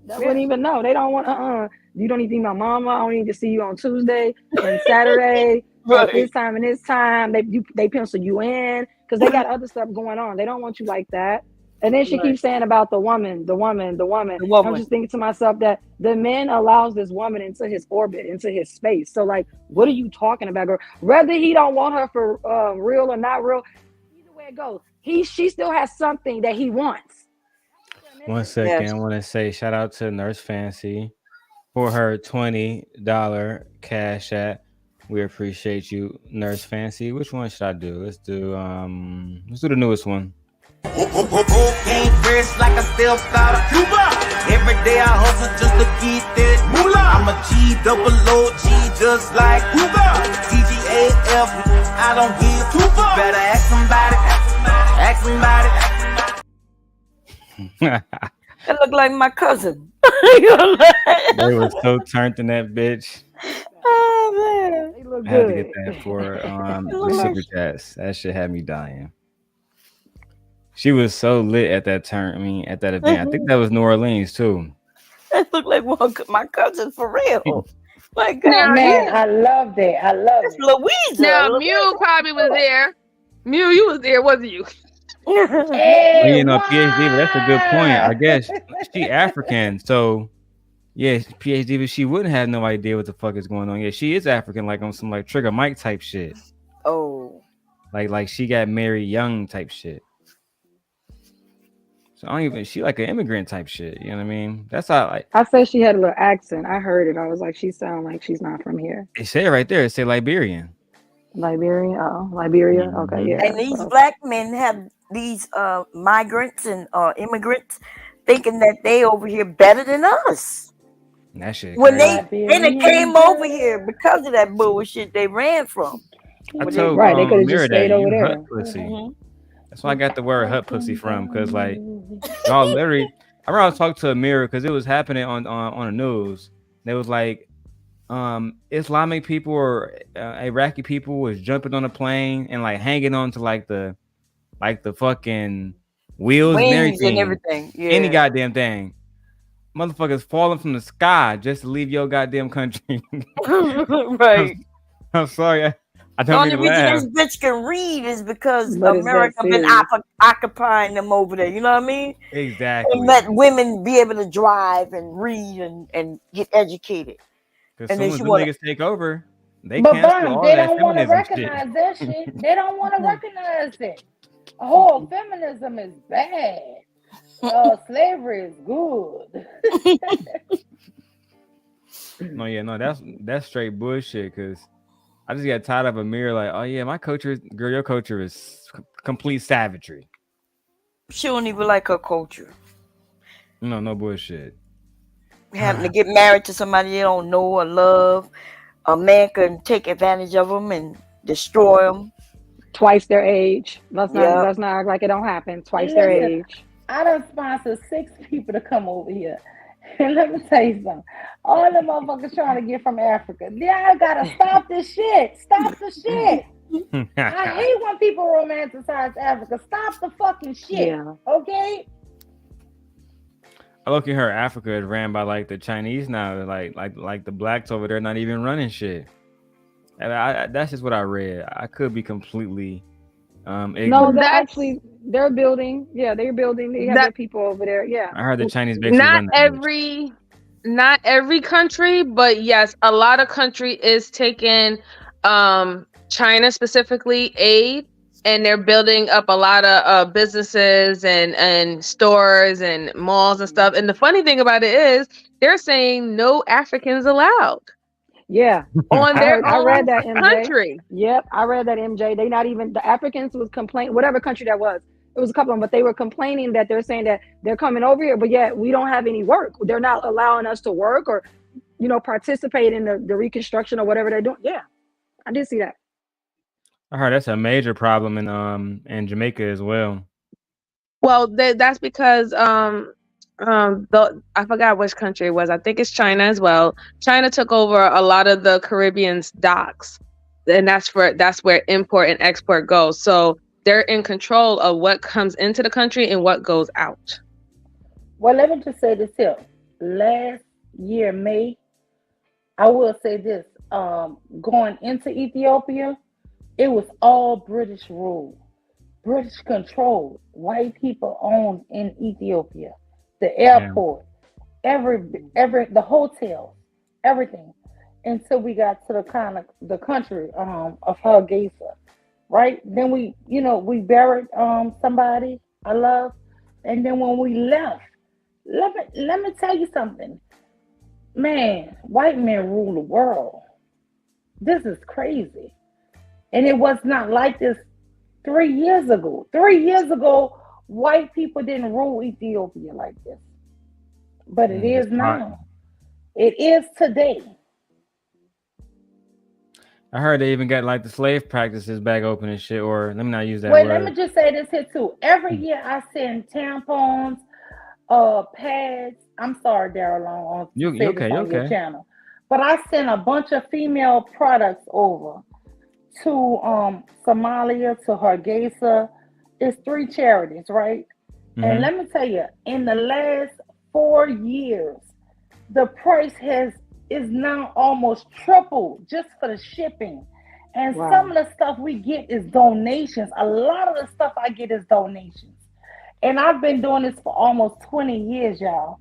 that wouldn't even know. They don't want, you don't need to be my mama. I don't need to see you on Tuesday and Saturday at this time and this time. They pencil you in because they got other stuff going on. They don't want you like that. And then she keeps saying about the woman. I'm just thinking to myself that the man allows this woman into his orbit, into his space. So like, what are you talking about, girl? Whether he don't want her for real or not real, either way it goes, she still has something that he wants. 1 second, I want to say shout out to Nurse Fancy for her $20 cash app. We appreciate you, Nurse Fancy. Which one should I do? Let's do the newest one. Cocaine fresh like I still thought of Cuba. Every day I hustle just to get that moolah. I'm a G-double-O-G just like Cuba. TGAF, I don't give two fucks. Better ask somebody. That look like my cousin. They were so turned in that bitch. Oh man, they look I had to good. get that for the super chats. That shit had me dying. She was so lit at that at that event. I think that was New Orleans too. That look like my cousin for real. My God, Now, man, I love that. I love it. Louisa. Now, Mew probably was there. Mew, you was there, wasn't you? Well, you know, PhD, but that's a good point. I guess she African, so yeah, PhD, but she wouldn't have no idea what the fuck is going on. Yeah, she is African, like on some like Trigger Mike type shit. Oh, like she got married young type shit. So she like an immigrant type shit. You know what I mean? That's how I said she had a little accent. I heard it. I was like, she sounds like she's not from here. It say it right there. It say Liberian. Liberia. Oh, Liberia. Okay, yeah. And these black men have these migrants and immigrants thinking that they over here better than us. That shit. When crazy. they came over here because of that bullshit they ran from. I told right, they could have just Mira stayed that over you there. hut pussy. That's why I got the word hut pussy from, because like y'all literally. I remember I was talking to Amira because it was happening on the news. They was like, Islamic people or Iraqi people was jumping on a plane and like hanging on to like the fucking wheels and everything. Yeah. Any goddamn thing. Motherfuckers falling from the sky just to leave your goddamn country. Right. I'm sorry. I The don't only mean to reason laugh. this bitch can read is because But it's America that been serious. occupying them over there. You know what I mean? Exactly. And let women be able to drive and read and get educated. Because And then soon as she the wanna- niggas take over, they But cancel Bum, all they that don't want to feminism shit. recognize that shit. They don't want to recognize it. Oh, feminism is bad. Slavery is good. No, that's straight bullshit. Because I just got tired of a mirror like, oh yeah, my culture, girl, your culture is complete savagery. She don't even like her culture. No bullshit. Having to get married to somebody they don't know or love. A man can take advantage of them and destroy them. Twice their age. Let's Yeah. not act like it don't happen. Twice their Listen, age. I done sponsored 6 people to come over here. And let me tell you something. All the motherfuckers trying to get from Africa. Y'all gotta stop this shit. Stop the shit. I hate when people romanticize Africa. Stop the fucking shit. Yeah. Okay? I look at her. Africa is ran by like the Chinese now. Like the blacks over there not even running shit. And that's just what I read. I could be completely ignorant. No, they're building. Yeah, they're building. They have their people over there. Yeah. I heard the Chinese basically run that bitch. Not every country, but yes, a lot of country is taking China specifically aid, and they're building up a lot of businesses and stores and malls and stuff. And the funny thing about it is they're saying no Africans allowed. Yeah. On their I read own that, MJ. country. Yep, I read that, MJ. They not even, the Africans was complaining, whatever country that was. It was a couple of them, but they were complaining that they're saying that they're coming over here, but yet we don't have any work. They're not allowing us to work or, participate in the reconstruction or whatever they're doing. Yeah, I did see that. I heard that's a major problem in Jamaica as well. Well, that's because I forgot which country it was. I think it's China as well. China took over a lot of the Caribbean's docks, and that's where import and export goes. So they're in control of what comes into the country and what goes out. Well, let me just say this here. Last year, May, I will say this. Going into Ethiopia, it was all British rule. British controlled, white people owned in Ethiopia, the airport, the hotel, everything, until we got to the country of Hargeisa, right? Then we buried somebody I love, and then when we left, let me tell you something, man. White men rule the world. This is crazy, and it was not like this 3 years ago. 3 years ago, white people didn't rule Ethiopia like this. But it is now. It is today. I heard they even got like the slave practices back open and shit, or let me not use that Wait, word. let me just say this here too. Every year I send tampons, pads. I'm sorry, Darrel, on You okay, your channel. But I send a bunch of female products over to Somalia, to Hargeisa. It's 3 charities, right? Mm-hmm. And let me tell you, in the last 4 years, the price is now almost triple just for the shipping. And some of the stuff we get is donations. A lot of the stuff I get is donations. And I've been doing this for almost 20 years, y'all.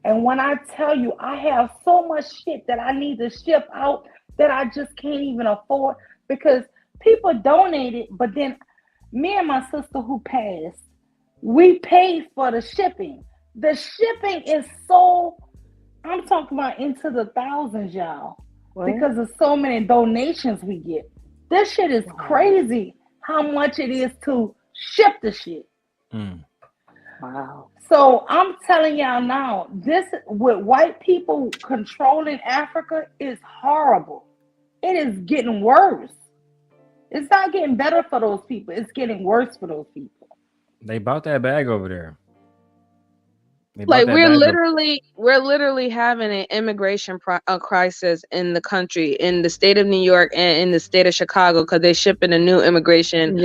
And when I tell you, I have so much shit that I need to ship out that I just can't even afford, because people donated, but then me and my sister who passed, we paid for the shipping. The shipping is so, I'm talking about into the thousands, y'all, because of so many donations we get. This shit is crazy how much it is to ship the shit. Wow. So I'm telling y'all now, this with white people controlling Africa is horrible. It is getting worse. It's not getting better for those people. It's getting worse for those people. They bought that bag over there. Like we're literally having an immigration crisis in the country, in the state of New York and in the state of Chicago, because they're shipping a new immigration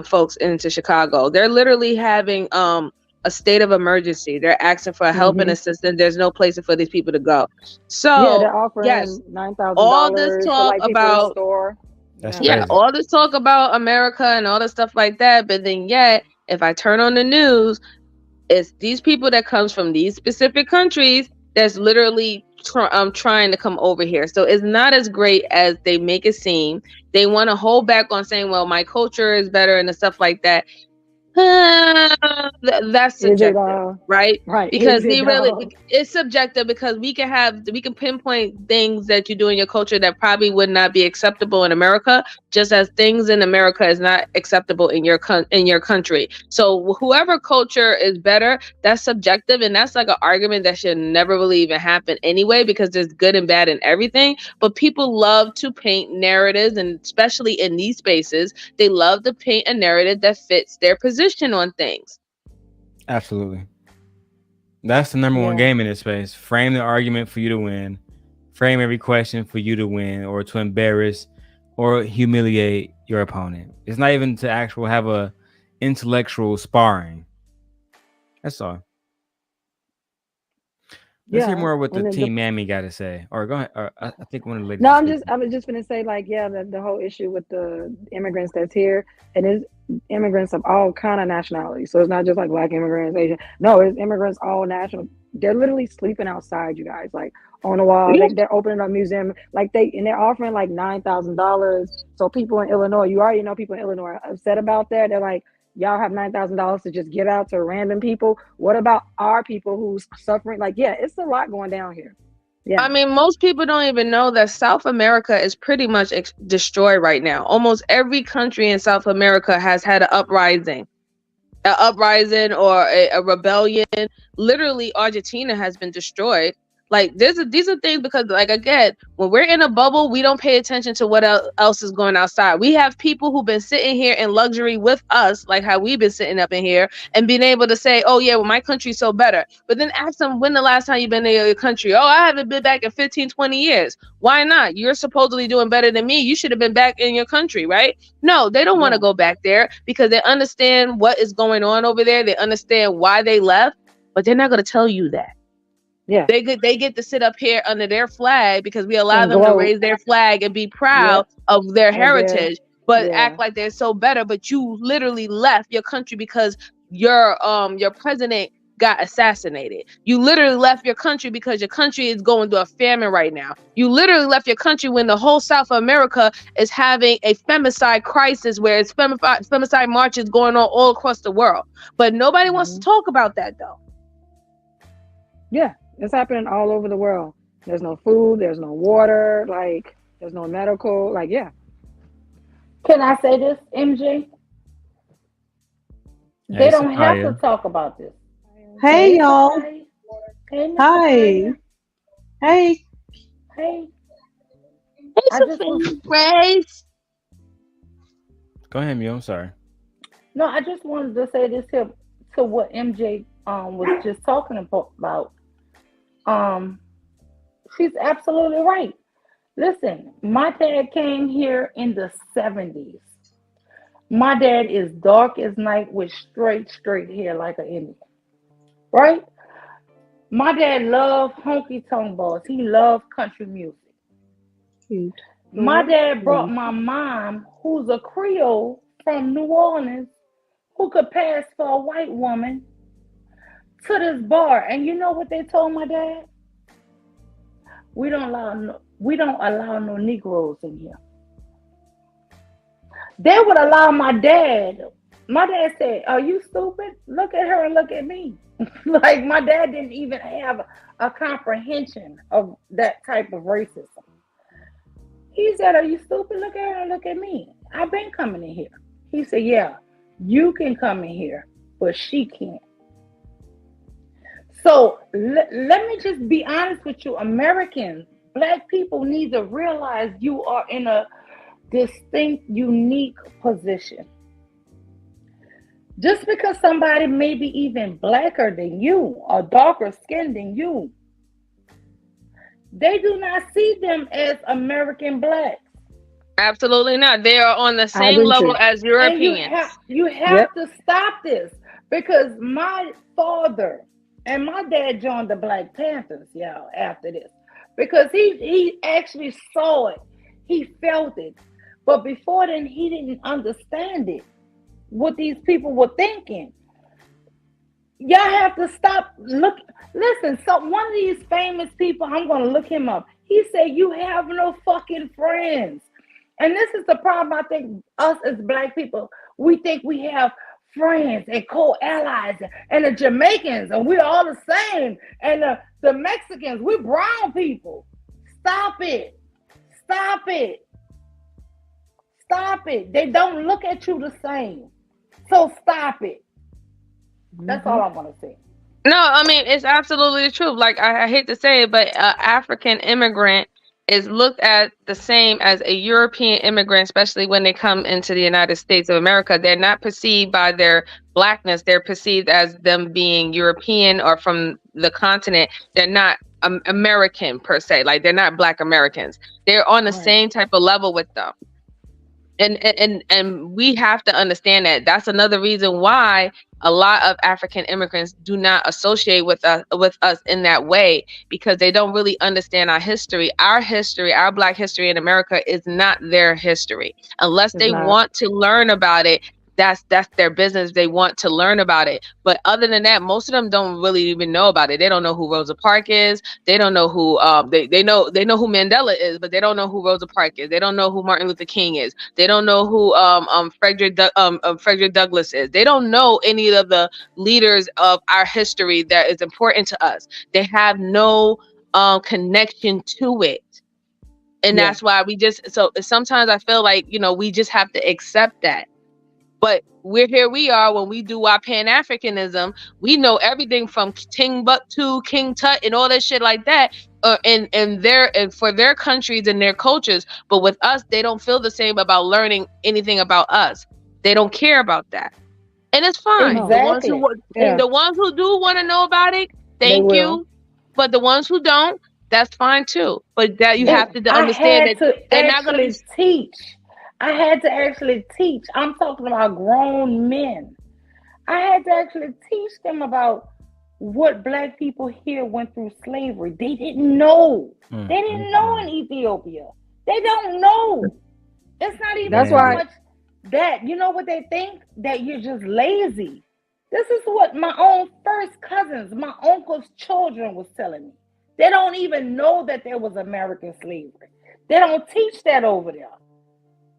folks into Chicago. They're literally having a state of emergency. They're asking for help and assistance. There's no place for these people to go. So they're offering $9,000 all this to talk like people in the about store. That's crazy. all this talk about America and all this stuff like that, but then yet if I turn on the news, it's these people that comes from these specific countries that's literally trying to come over here. So it's not as great as they make it seem. They want to hold back on saying, well, my culture is better and stuff like that. That's subjective, right? Because it's subjective, because we can pinpoint things that you do in your culture that probably would not be acceptable in America, just as things in America is not acceptable in your country. So whoever culture is better, that's subjective, and that's like an argument that should never really even happen anyway, because there's good and bad in everything. But people love to paint narratives, and especially in these spaces, they love to paint a narrative that fits their position on things. Absolutely. That's the number one game in this space. Frame the argument for you to win. Frame every question for you to win, or to embarrass or humiliate your opponent. It's not even to actually have a intellectual sparring. That's all. Let's hear more what the Team Mammy got to say. Or go ahead. Or I think one of the ladies. No, I was just gonna say, like, the whole issue with the immigrants that's here, and it's immigrants of all kind of nationalities. So it's not just like Black immigrants, Asian. No, it's immigrants all national. They're literally sleeping outside, you guys, like on the wall. They're opening up museum, like they're offering like $9,000. So people in Illinois, you already know people in Illinois are upset about that. They're like, y'all have $9,000 to just give out to random people. What about our people who's suffering? Like, it's a lot going down here. Yeah. I mean, most people don't even know that South America is pretty much destroyed right now. Almost every country in South America has had an uprising or a rebellion. Literally, Argentina has been destroyed. Like, these are things, because, like, again, when we're in a bubble, we don't pay attention to what else is going outside. We have people who've been sitting here in luxury with us, like how we've been sitting up in here, and being able to say, oh, yeah, well, my country's so better. But then ask them, when the last time you've been in your country? Oh, I haven't been back in 15, 20 years. Why not? You're supposedly doing better than me. You should have been back in your country, right? No, they don't want to go back there, because they understand what is going on over there. They understand why they left, but they're not going to tell you that. Yeah, they get to sit up here under their flag because we allow them to raise their flag and be proud of their heritage. but act like they're so better. But you literally left your country because your president got assassinated. You literally left your country because your country is going through a famine right now. You literally left your country when the whole South America is having a femicide crisis, where it's femicide marches going on all across the world. But nobody wants to talk about that, though. Yeah, it's happening all over the world. There's no food, there's no water, like there's no medical, like yeah. Can I say this, MJ? They don't have to talk about this. Hey, y'all. Hey, hi. Hey. Hey. I just Grace. Go ahead, Mew. I'm sorry. No, I just wanted to say this here to what MJ was just talking about. She's absolutely right. Listen, my dad came here in the 70s. My dad is dark as night with straight hair like an Indian. Right? My dad loved honky-tonk balls. He loved country music. Cute. My dad brought my mom, who's a Creole from New Orleans, who could pass for a white woman, to this bar. And you know what they told my dad? We don't allow no Negroes in here. They would allow my dad. My dad said, "Are you stupid? Look at her and look at me." Like my dad didn't even have a comprehension of that type of racism. He said, "Are you stupid? Look at her and look at me. I've been coming in here." He said, "Yeah, you can come in here, but she can't." So let me just be honest with you, Americans, Black people need to realize you are in a distinct, unique position. Just because somebody may be even blacker than you or darker skinned than you, they do not see them as American Blacks. Absolutely not. They are on the same level as Europeans. And you have to stop this, because my father and my dad joined the Black Panthers, y'all, after this, because he actually saw it. He felt it. But before then, he didn't understand it, what these people were thinking. Y'all have to stop. Listen, so one of these famous people, I'm going to look him up. He said, "You have no fucking friends." And this is the problem, I think, us as Black people. We think we have friends and co-allies, and the Jamaicans, and we're all the same. And the Mexicans, we're brown people. Stop it. Stop it. Stop it. They don't look at you the same. So stop it. That's all I want to say. No, I mean, it's absolutely the truth. Like, I hate to say it, but African immigrant is looked at the same as a European immigrant, especially when they come into the United States of America. They're not perceived by their Blackness. They're perceived as them being European or from the continent. They're not American per se. Like, they're not Black Americans. They're on the same type of level with them. And we have to understand that. That's another reason why a lot of African immigrants do not associate with us in that way, because they don't really understand our history. Our history, our Black history in America, is not their history. Unless they want to learn about it, that's their business. They want to learn about it. But other than that, most of them don't really even know about it. They don't know who Rosa Parks is. They don't know who they know who Mandela is, but they don't know who Rosa Parks is. They don't know who Martin Luther King is. They don't know who Frederick Douglass is. They don't know any of the leaders of our history that is important to us. They have no connection to it. And that's why so sometimes I feel like, we just have to accept that. But we are when we do our Pan-Africanism, we know everything from Timbuktu, King Tut, and all that shit like that, and for their countries and their cultures. But with us, they don't feel the same about learning anything about us. They don't care about that, and it's fine. Exactly. The ones who do want to know about it, thank you. But the ones who don't, that's fine too. But that you have to understand that they're not going to teach. I had to actually teach. I'm talking about grown men. I had to actually teach them about what Black people here went through slavery. They didn't know. They didn't know in Ethiopia. They don't know. It's not even That's so why- much that. You know what they think? That you're just lazy. This is what my own first cousins, my uncle's children was telling me. They don't even know that there was American slavery. They don't teach that over there.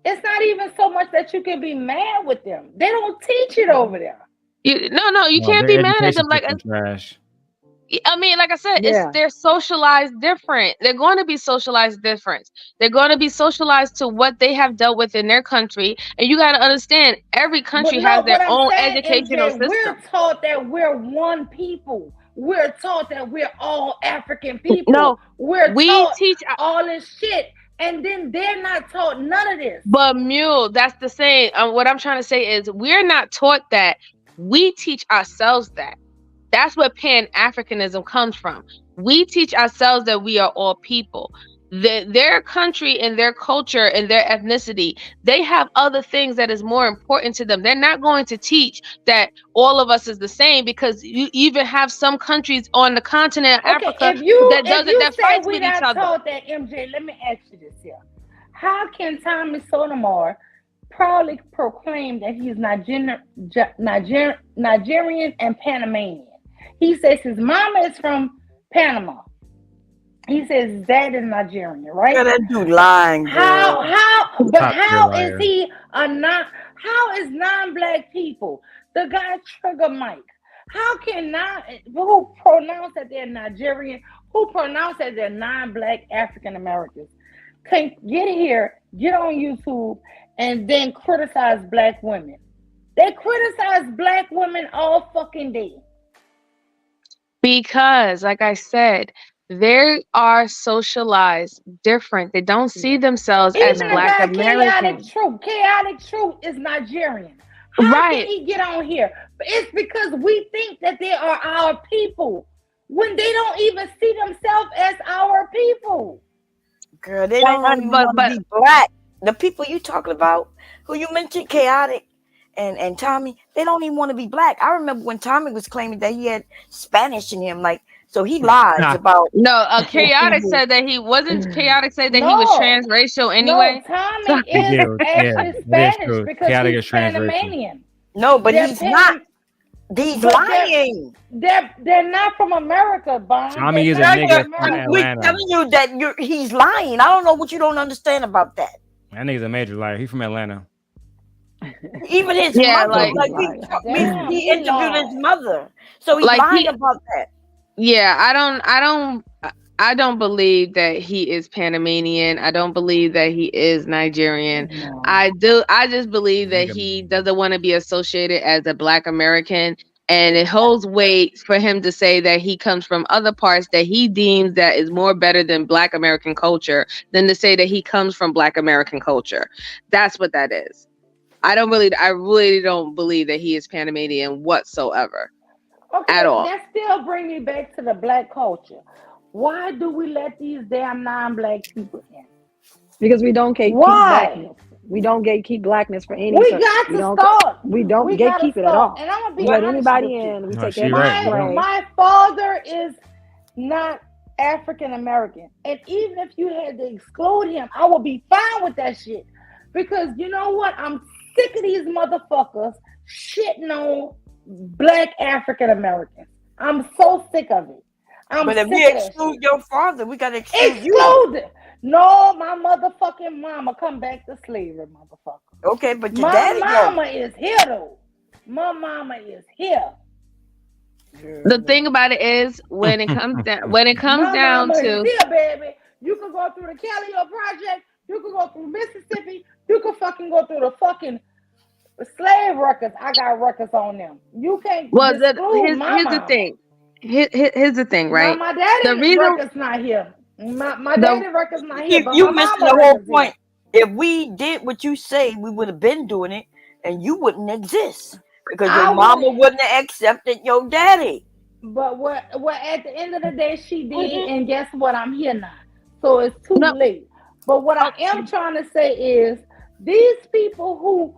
It's not even so much that you can be mad with them. They don't teach it over there. You No, can't their be mad at education them. Like, system trash. I mean, like I said, Yeah. they're socialized different. They're going to be socialized different. They're going to be socialized to what they have dealt with in their country. And you got to understand, every country has their own educational system. We're taught that we're one people. We're taught that we're all African people. No, we taught teach all this shit, and then they're not taught none of this. But Mule, that's the same. What I'm trying to say is we're not taught that. We teach ourselves that. That's where Pan-Africanism comes from. We teach ourselves that we are all people. Their country and their culture and their ethnicity, they have other things that is more important to them. They're not going to teach that all of us is the same, because you even have some countries on the continent of Africa that fights with each other. Taught that, MJ, let me ask you this here. How can Tommy Sotomayor proudly proclaim that he's Nigerian and Panamanian? He says his mama is from Panama. He says his dad is Nigerian, right? Yeah, that dude lying. How is liar. he how is non-black people, the guy Trigger Mike, who pronounce that they're Nigerian, who pronounce that they're non-black African Americans, can get here, get on YouTube, and then criticize black women? They criticize black women all fucking day. Because, like I said, they are socialized different. They don't see themselves as Even Black the guy Americans. Chaotic Truth is Nigerian. How can he get on here? It's because we think that they are our people when they don't even see themselves as our people. Girl, they don't even want to be black. The people you talking about, who you mentioned, Chaotic and Tommy, they don't even want to be black. I remember when Tommy was claiming that he had Spanish in him, like, so he lies about. No, Chaotic said that he wasn't. Chaotic said that he was transracial anyway. No, Tommy is actually Spanish because Chaotic he's is transracial. Panamanian. No, but he's not. He's lying. They're not from America, Bob. Tommy is a nigga from We're Atlanta. telling you that he's lying. I don't know what you don't understand about that. That nigga's a major liar. He's from Atlanta. Even his mother, he interviewed his mother, so he's lying about that. Yeah, I don't believe that he is Panamanian. I don't believe that he is Nigerian. No. I just believe that he doesn't want to be associated as a Black American. And it holds weight for him to say that he comes from other parts that he deems that is more better than Black American culture than to say that he comes from Black American culture. That's what that is. I really don't believe that he is Panamanian whatsoever. Okay, at all. That still brings me back to the black culture. Why do we let these damn non-black people in? Because we don't gatekeep blackness. We don't gatekeep blackness for any. We got to start. We don't gatekeep it at all. And I'm gonna be we let honest anybody with you. in. We No, take she everybody. right. My father is not African American, and even if you had to exclude him, I would be fine with that shit. Because you know what? I'm sick of these motherfuckers shitting on Black African Americans. I'm so sick of it. But if we exclude your father, we gotta exclude you. Exclude it. No, my motherfucking mama come back to slavery, motherfucker. Okay, but your my daddy mama is here though. My mama is here. The thing about it is when it comes down My down mama is to here, baby. You can go through the Callio Project. You can go through Mississippi. You can fucking go through the fucking slave records. I got records on them. You can't. here's mama. the thing. Here's the thing, right? Now, my daddy record's not here. My daddy record's not here. But You my missing mama the whole record's point. If we did what you say, we would have been doing it, and you wouldn't exist because your mama wouldn't have accepted your daddy. But what at the end of the day she did, and guess what? I'm here now. So it's too late. But what I am trying to say is these people who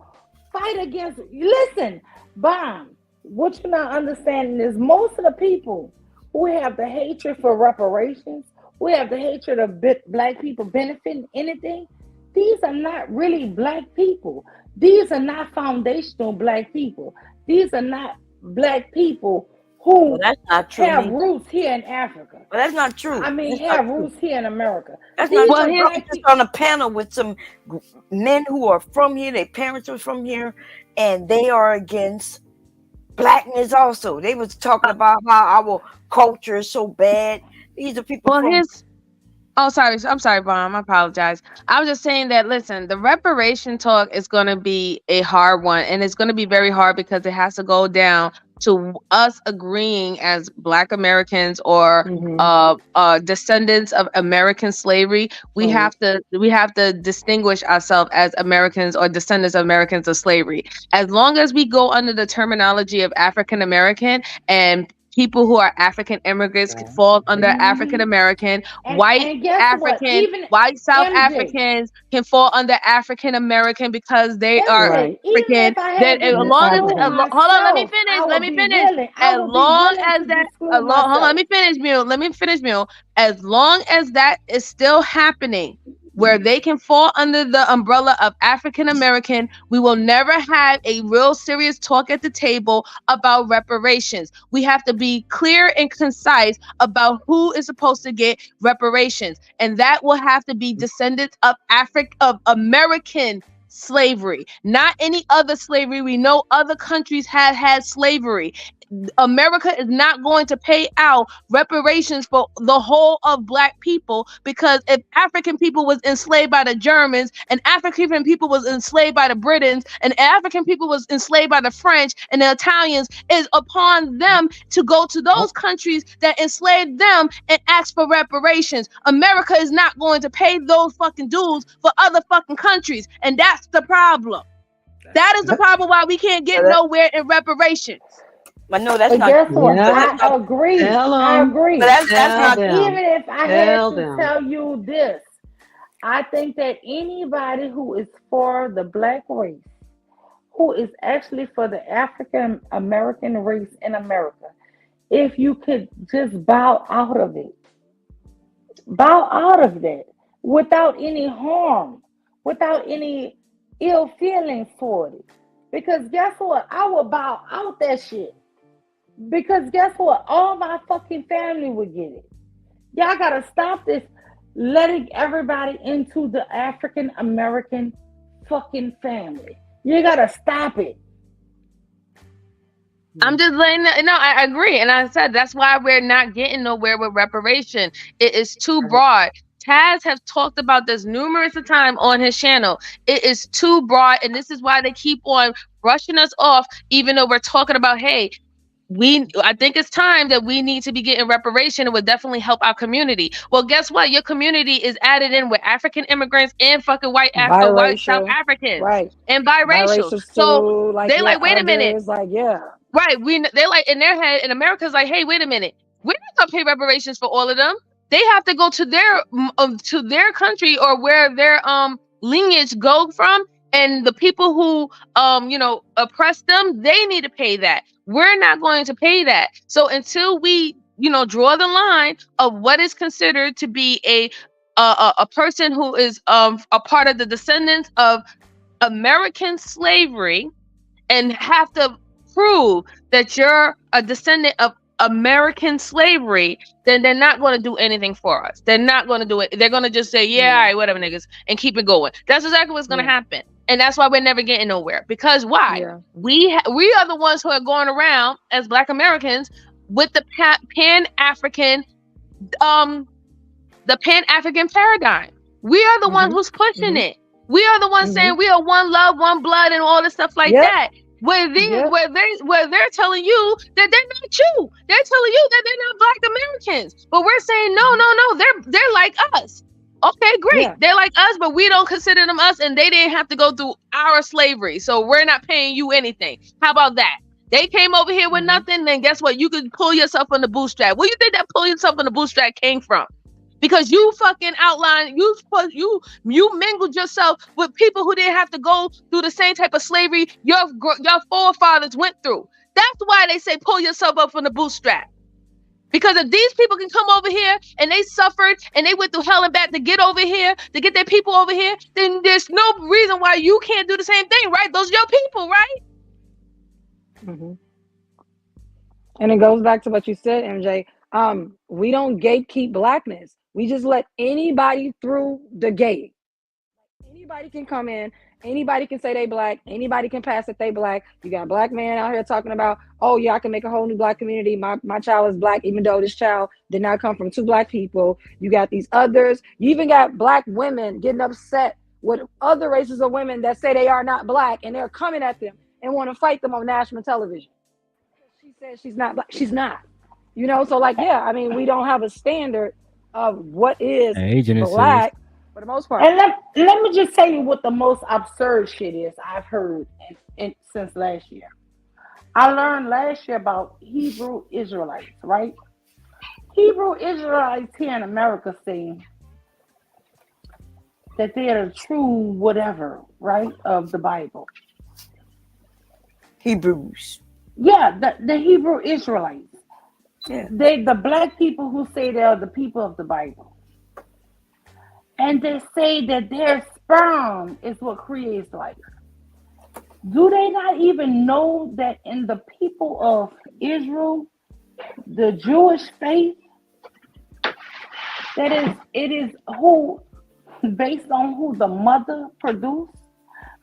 fight against, listen, Bomb, what you're not understanding is most of the people who have the hatred for reparations, who have the hatred of Black people benefiting anything, these are not really black people. These are not foundational black people. These are not black people who that's not true. have roots here in Africa. But that's not true. I mean, That's have not true. roots here in America. That's These not are true. black I was just on a panel with some men who are from here. Their parents are from here, and they are against blackness also. They was talking about how our culture is so bad. These are people from... Oh, sorry. I'm sorry, Bomb. I apologize. I was just saying that, listen, the reparation talk is going to be a hard one. And it's going to be very hard because it has to go down to us agreeing as Black Americans or descendants of American slavery. We have to distinguish ourselves as Americans or descendants of Americans of slavery. As long as we go under the terminology of African American and people who are African immigrants can fall under African American, white African, white South Africans can fall under African American because they are African. Then as long as hold on, let me finish. Let me finish. As long as that, hold on, let me finish, Mule. Let me finish, Mule. As long as that is still happening, where they can fall under the umbrella of African American, we will never have a real serious talk at the table about reparations. We have to be clear and concise about who is supposed to get reparations, and that will have to be descendants of American slavery, not any other slavery. We know other countries have had slavery. America is not going to pay out reparations for the whole of Black people, because if African people was enslaved by the Germans, and African people was enslaved by the Britons, and African people was enslaved by the French and the Italians, is upon them to go to those countries that enslaved them and ask for reparations. America is not going to pay those fucking dues for other fucking countries, and that's the problem. That is the problem why we can't get nowhere in reparations. But no, that's not. Guess what? I agree. I agree. But that's not. Even if I had to tell you this, I think that anybody who is for the Black race, who is actually for the African American race in America, if you could just bow out of it, bow out of that without any harm, without any ill feelings toward it. Because guess what? I will bow out that shit. Because guess what? All my fucking family would get it. Y'all gotta stop this letting everybody into the African American fucking family. You gotta stop it. I'm just letting no, I agree. And I said that's why we're not getting nowhere with reparation. It is too broad. Taz have talked about this numerous times on his channel. It is too broad, and this is why they keep on brushing us off, even though we're talking about, hey, I think it's time that we need to be getting reparation. It would definitely help our community. Well, guess what? Your community is added in with African immigrants and fucking white South Africans, and biracial. So like, they like, wait a minute, like, yeah, right? They like in their head, and America's like, hey, wait a minute, we're not gonna pay reparations for all of them. They have to go to their country or where their lineage go from, and the people who oppress them, they need to pay that. We're not going to pay that. So until we draw the line of what is considered to be a person who is a part of the descendants of American slavery, and have to prove that you're a descendant of American slavery, then they're not going to do anything for us. They're not going to do it. They're going to just say, yeah, all right, whatever, niggas, and keep it going. That's exactly what's going to happen. And that's why we're never getting nowhere. Because why? Yeah. We are the ones who are going around as Black Americans with the Pan-African paradigm. We are the ones who's pushing it. We are the ones saying we are one love, one blood, and all this stuff like that. Where they're telling you that they're not you. They're telling you that they're not Black Americans. But we're saying no, they're like us. Okay, great. Yeah. They're like us, but we don't consider them us, and they didn't have to go through our slavery, so we're not paying you anything. How about that? They came over here with nothing, then guess what? You could pull yourself on the bootstrap. Where you think that pull yourself on the bootstrap came from? Because you fucking outlined, you mingled yourself with people who didn't have to go through the same type of slavery your forefathers went through. That's why they say pull yourself up from the bootstrap. Because if these people can come over here and they suffered and they went through hell and back to get over here, to get their people over here, then there's no reason why you can't do the same thing, right? Those are your people, right? Mm-hmm. And it goes back to what you said, MJ. We don't gatekeep blackness. We just let anybody through the gate. Anybody can come in. Anybody can say they black. Anybody can pass that they black. You got a black man out here talking about, oh yeah, I can make a whole new black community. My child is black, even though this child did not come from two black people. You got these others. You even got black women getting upset with other races of women that say they are not black, and they're coming at them and want to fight them on national television. She says she's not black. She's not. You know, so like, yeah, I mean, we don't have a standard of what is black for the most part. And let me just tell you what the most absurd shit is I've heard since last year. I learned last year about Hebrew Israelites, right? Hebrew Israelites here in America say that they are the true whatever, right, of the Bible. Hebrews. Yeah, the Hebrew Israelites. Yeah. They the black people who say they are the people of the Bible. And they say that their sperm is what creates life. Do they not even know that in the people of Israel, the Jewish faith, it is who, based on who the mother produced?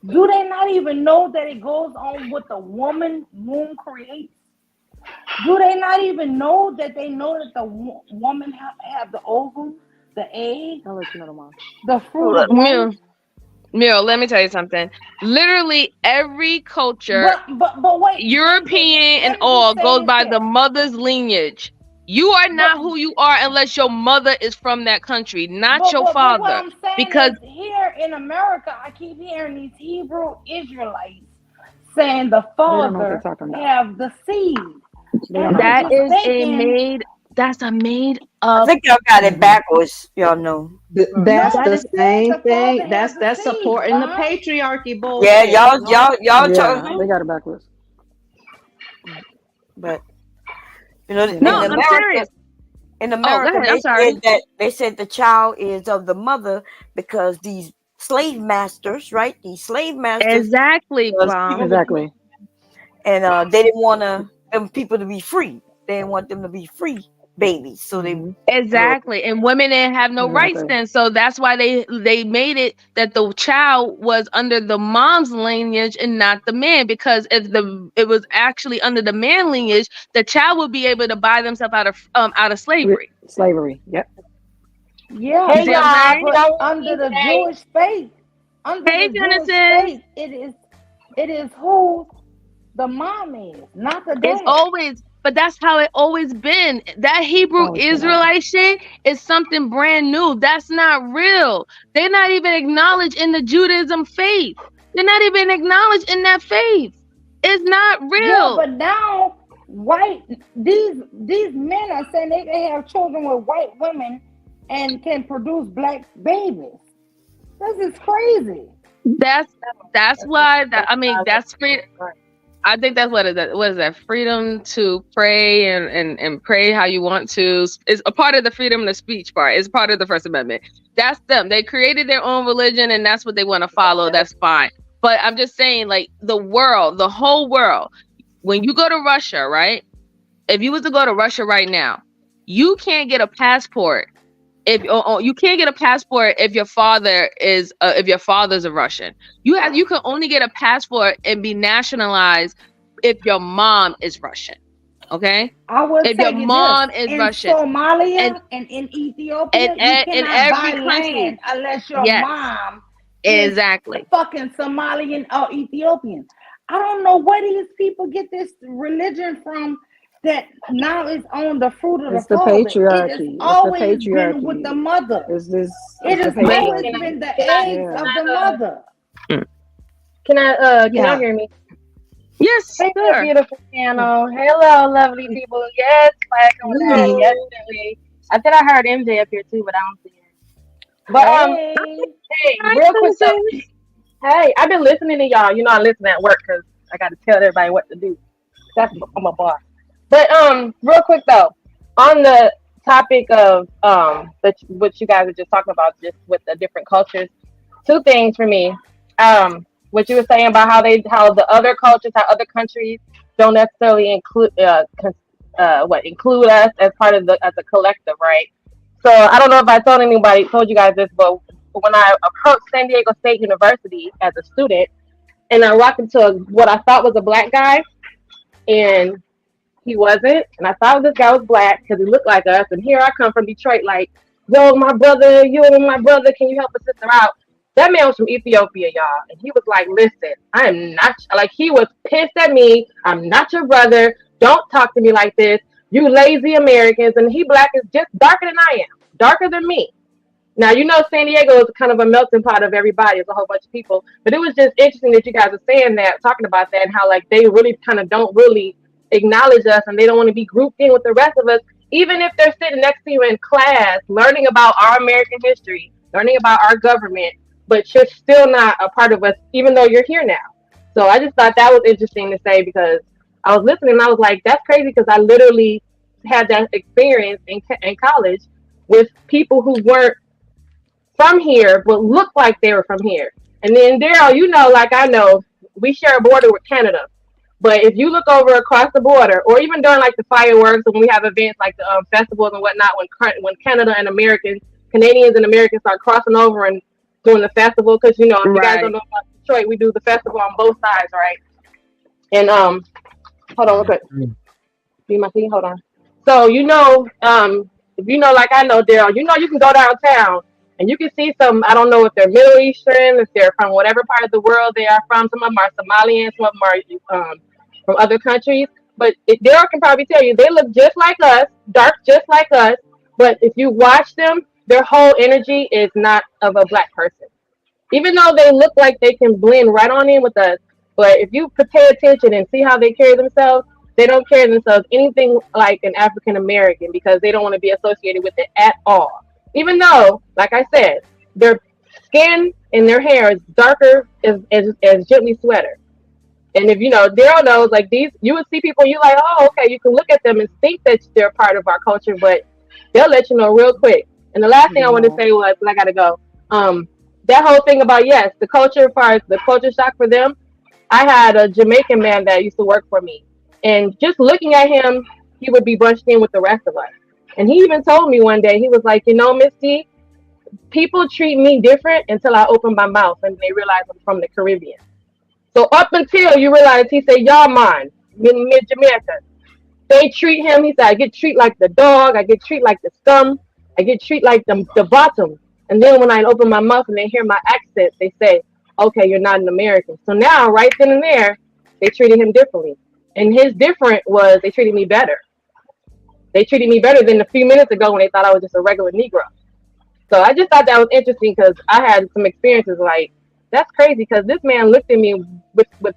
Do they not even know that it goes on what the woman womb creates? Do they not even know that the woman have the ovum, the egg? I'll let you know tomorrow. The fruit of life? Mil, let me tell you something. Literally every culture, but wait, European and all, goes by the mother's lineage. You are not who you are unless your mother is from that country, not your father. What I'm saying because is here in America, I keep hearing these Hebrew Israelites saying the father have the seed. That's a made up. I think y'all got it backwards. Y'all know. That's the same thing. That's supporting the patriarchy bullshit. Yeah, y'all. Yeah, they got it backwards. But you know, no, I'm serious. In America, they said the child is of the mother because these slave masters, right? These slave masters. Exactly, exactly. And they didn't want them people to be free. They didn't want them to be free babies. So they exactly, and women didn't have no rights then. So that's why they made it that the child was under the mom's lineage and not the man. Because if it was actually under the man lineage, the child would be able to buy themselves out of slavery. Slavery. Yep. Yeah. Hey, but under the Jewish faith, Jewish faith, it is who the mom is, not the dad. It's always, but that's how it always been. That Hebrew Israelite shit is something brand new. That's not real. They're not even acknowledged in the Judaism faith. They're not even acknowledged in that faith. It's not real. Yeah, but now these men are saying they can have children with white women and can produce black babies. This is crazy. That's why that's free. I think that's what is that? Freedom to pray and pray how you want to. It's a part of the freedom of speech part. It's part of the First Amendment. That's them. They created their own religion and that's what they want to follow. That's fine. But I'm just saying, like, the whole world, when you go to Russia, right? If you was to go to Russia right now, you can't get a passport. You can't get a passport if your father is father's a Russian. You can only get a passport and be nationalized if your mom is Russian. Okay? I would if say your mom is in Russian. Somalia and in Ethiopia, you cannot buy land unless your mom is fucking Somalian or Ethiopian. I don't know where these people get this religion from. That now is on the fruit of the patriarchy. It has always been with the mother. It has always been the eggs of the mother. Can y'all hear me? Yes, hey, sure. Beautiful panel. Hello, lovely people. Yes, definitely. I think I heard MJ up here too, but I don't see her. But hey, real quick though. Hey, I've been listening to y'all. You know, I listen at work because I got to tell everybody what to do. That's I'm a boss. But real quick though, on the topic of what you guys were just talking about, just with the different cultures, two things for me. What you were saying about how the other cultures, how other countries don't necessarily include us as part of as a collective, right? So I don't know if I told you guys this, but when I approached San Diego State University as a student, and I walked into what I thought was a black guy, and he wasn't, and I thought this guy was black because he looked like us, and here I come from Detroit, like, yo, my brother, you and my brother, can you help a sister out? That man was from Ethiopia, y'all, and he was like, listen, I am not, like, he was pissed at me, I'm not your brother, don't talk to me like this, you lazy Americans, and he black is just darker than I am, darker than me. Now, you know, San Diego is kind of a melting pot of everybody. It's a whole bunch of people. But it was just interesting that you guys are saying that, talking about that, and how, like, they really kind of don't really acknowledge us, and they don't want to be grouped in with the rest of us, even if they're sitting next to you in class, learning about our American history, learning about our government, but you're still not a part of us, even though you're here now. So I just thought that was interesting to say, because I was listening, and I was like, that's crazy, because I literally had that experience in college with people who weren't from here, but looked like they were from here. And then Darrel, you know, like I know, we share a border with Canada. But if you look over across the border, or even during like the fireworks, when we have events like the festivals and whatnot, when Canada and Canadians and Americans start crossing over and doing the festival, because, you know, if you guys don't know about Detroit, we do the festival on both sides, right? And hold on real quick. See my thing? Hold on. So, you know, if you know, like I know, Darrel, you know, you can go downtown and you can see some, I don't know if they're Middle Eastern, if they're from whatever part of the world they are from. Some of them are Somalian, some of them are from other countries. But Darrel can probably tell you, they look just like us, dark just like us. But if you watch them, their whole energy is not of a black person. Even though they look like they can blend right on in with us, but if you pay attention and see how they carry themselves, they don't carry themselves anything like an African American, because they don't want to be associated with it at all. Even though, like I said, their skin and their hair is darker as gently sweater. And if you know, Darrel knows, like, these, you would see people, you like, oh, okay, you can look at them and think that they're part of our culture, but they'll let you know real quick. And the last thing I want to say was, and I gotta go, that whole thing about, yes, the culture, as far as the culture shock for them, I had a Jamaican man that used to work for me, and just looking at him, he would be bunched in with the rest of us. And he even told me one day, he was like, you know, Miss T, people treat me different until I open my mouth and they realize I'm from the Caribbean. So up until you realize, he said, y'all mind, mid-Jamaica, they treat him, he said, I get treated like the dog, I get treated like the scum, I get treated like the bottom. And then when I open my mouth and they hear my accent, they say, okay, you're not an American. So now, right then and there, they treated him differently. And his different was, they treated me better. They treated me better than a few minutes ago when they thought I was just a regular Negro. So I just thought that was interesting, because I had some experiences like, that's crazy, because this man looked at me with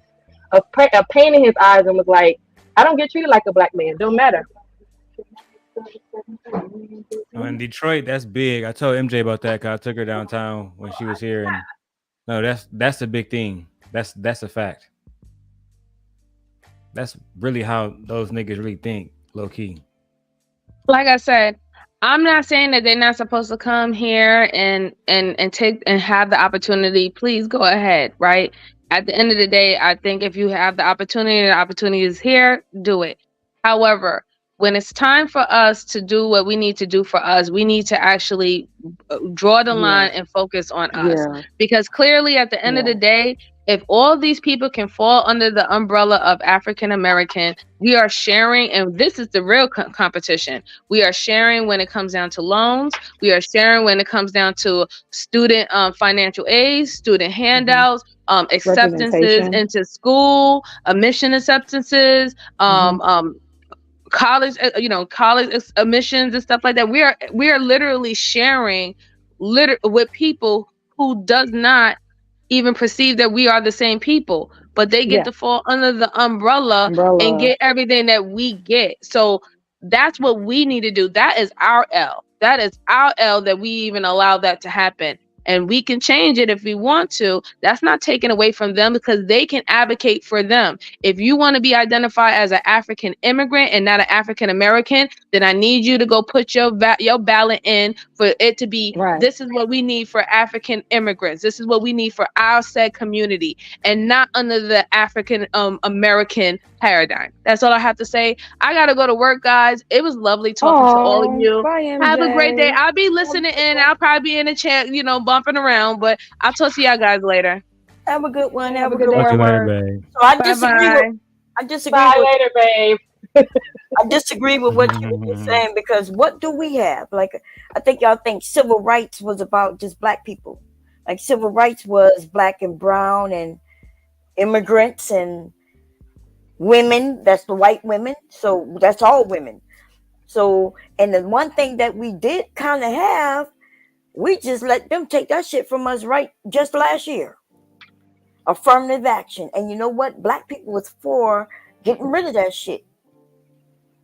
a pain in his eyes and was like, I don't get treated like a black man. Don't matter. In Detroit, that's big. I told MJ about that, because I took her downtown when she was here. And no, that's a big thing. That's a fact. That's really how those niggas really think, low key. Like I said, I'm not saying that they're not supposed to come here and take and have the opportunity. Please go ahead, right? At the end of the day, I think if you have the opportunity is here, do it. However, when it's time for us to do what we need to do for us, we need to actually draw the line and focus on us. Because clearly at the end of the day, if all these people can fall under the umbrella of African American, we are sharing, and this is the real competition. We are sharing when it comes down to loans. We are sharing when it comes down to student financial aid, student handouts, acceptances into school, admission acceptances, college, college admissions and stuff like that. We are literally sharing with people who does not even perceive that we are the same people, but they get to fall under the umbrella and get everything that we get. So that's what we need to do. That is our L. That is our L, that we even allow that to happen. and we can change it if we want to. That's not taken away from them because they can advocate for them. If you want to be identified as an African immigrant and not an African American, then I need you to go put your ballot in for it to be, this is what we need for African immigrants. This is what we need for our said community, and not under the African American paradigm. That's all I have to say. I gotta go to work, guys. It was lovely talking to all of you. Bye, Have a great day. MJ. I'll be listening in. I'll probably be in the chat, bumping around, but I'll talk to y'all guys later. Have a good one. Have a good day Talk to at you later, work. babe. So I Bye-bye. disagree. Bye later, babe. I disagree with what you were saying, because what do we have? Like, I think y'all think civil rights was about just black people. Like, civil rights was black and brown and immigrants and women. That's the white women. So that's all women. So, and the one thing that we did kind of have, we just let them take that shit from us just last year. Affirmative action. And you know what? Black people was for getting rid of that shit.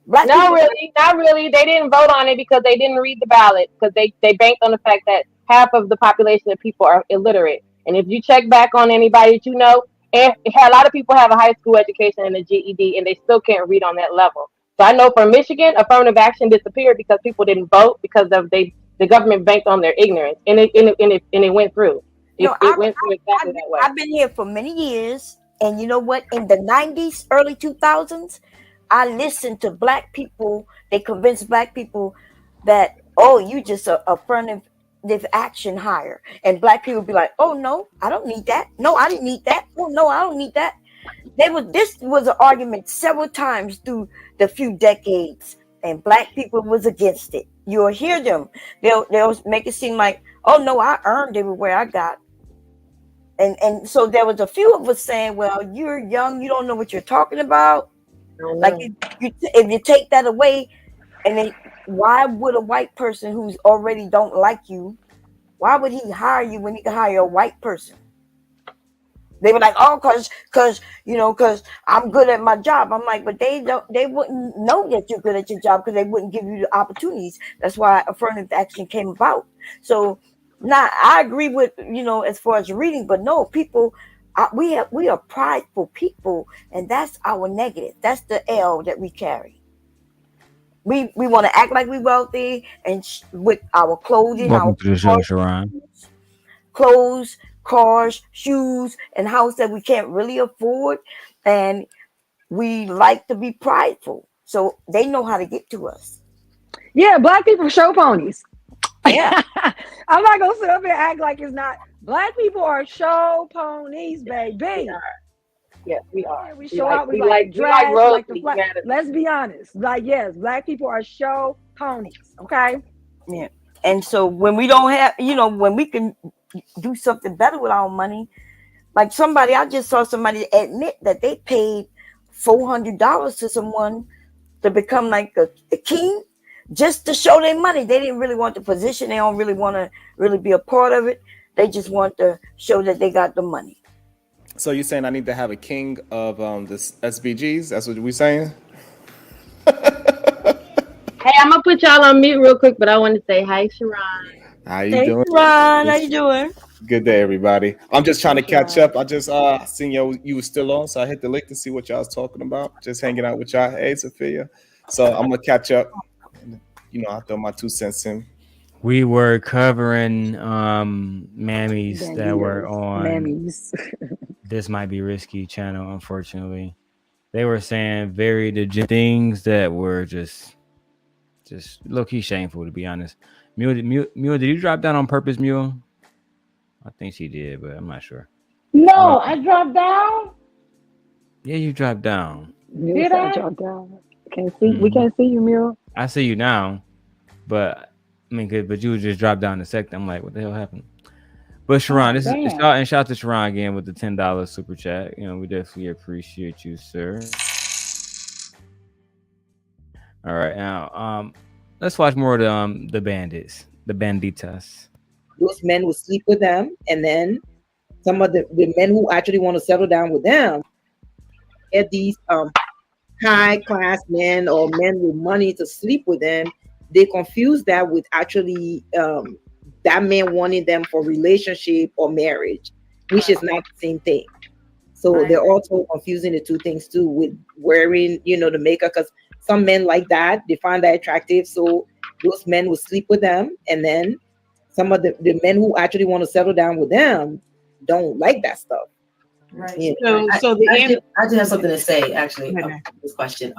Not really. They didn't vote on it because they didn't read the ballot, because they banked on the fact that half of the population of people are illiterate. And if you check back on anybody that you know, and a lot of people have a high school education and a GED, and they still can't read on that level. So I know for Michigan, affirmative action disappeared because people didn't vote because of the government banked on their ignorance, and it went through. It went through exactly that way. I've been here for many years, and you know what? In the 90s, early 2000s, I listened to black people. They convinced black people that, oh, you just a affirmative action hire. And black people be like, oh, no, I don't need that. No, I didn't need that. Oh, no, I don't need that. This was an argument several times through the few decades, and black people was against it. You'll hear them. They'll make it seem like, oh, no, I earned everywhere I got. And so there was a few of us saying, well, you're young. You don't know what you're talking about. Like, if you take that away, and then why would a white person who's already don't like you, why would he hire you when he can hire a white person? They were like, oh, because I'm good at my job. I'm like, but they wouldn't know that you're good at your job because they wouldn't give you the opportunities. That's why affirmative action came about. So now I agree with, as far as reading, but no, people, we are prideful people, and that's our negative. That's the L that we carry. We want to act like we're wealthy, and with our clothing, Welcome to the show, Sharon. Clothes, cars, shoes, and house that we can't really afford, and we like to be prideful. So they know how to get to us. Yeah, black people show ponies. Yeah. I'm not gonna sit up here and act like it's not. Black people are show ponies, baby. Yes, we are. We show out. We like dress. Let's be honest. Like, yes, black people are show ponies. Okay. Yeah. And so when we don't have, when we can do something better with our money, like I just saw somebody admit that they paid $400 to someone to become like a king, just to show their money. They didn't really want the position. They don't really want to really be a part of it. They just want to show that they got the money. So you're saying I need to have a king of this SBGs? That's what we're saying? Hey, I'm gonna put y'all on mute real quick, but I want to say hi, Sharon. How you doing? Sharon, how you doing? Good day, everybody. I'm just trying to catch up. I just seen you was still on, so I hit the link to see what y'all was talking about. Just hanging out with y'all. Hey, Sophia. So I'm gonna catch up. I throw my 2 cents in. We were covering mammies that were on This Might Be Risky channel, unfortunately. They were saying very legit things that were just low-key shameful, to be honest. Mule, did you drop down on purpose, Mule? I think she did, but I'm not sure. No, I dropped down. Yeah, you dropped down. Did I drop down? Can't see. We can't see you, Mule. I see you now, but but you just dropped down a second. I'm like, what the hell happened? But Sharon, shout out to Sharon again with the $10 super chat. We definitely appreciate you, sir. All right, now let's watch more of the bandits, the banditas. Those men will sleep with them, and then some of the men who actually want to settle down with them get these high class men or men with money to sleep with them. They confuse that with actually that man wanting them for relationship or marriage, which is not the same thing. So they're also confusing the two things too with wearing, the makeup, because some men like that, they find that attractive. So those men will sleep with them. And then some of the men who actually want to settle down with them don't like that stuff. Right. Yeah. I just have something to say actually about this question.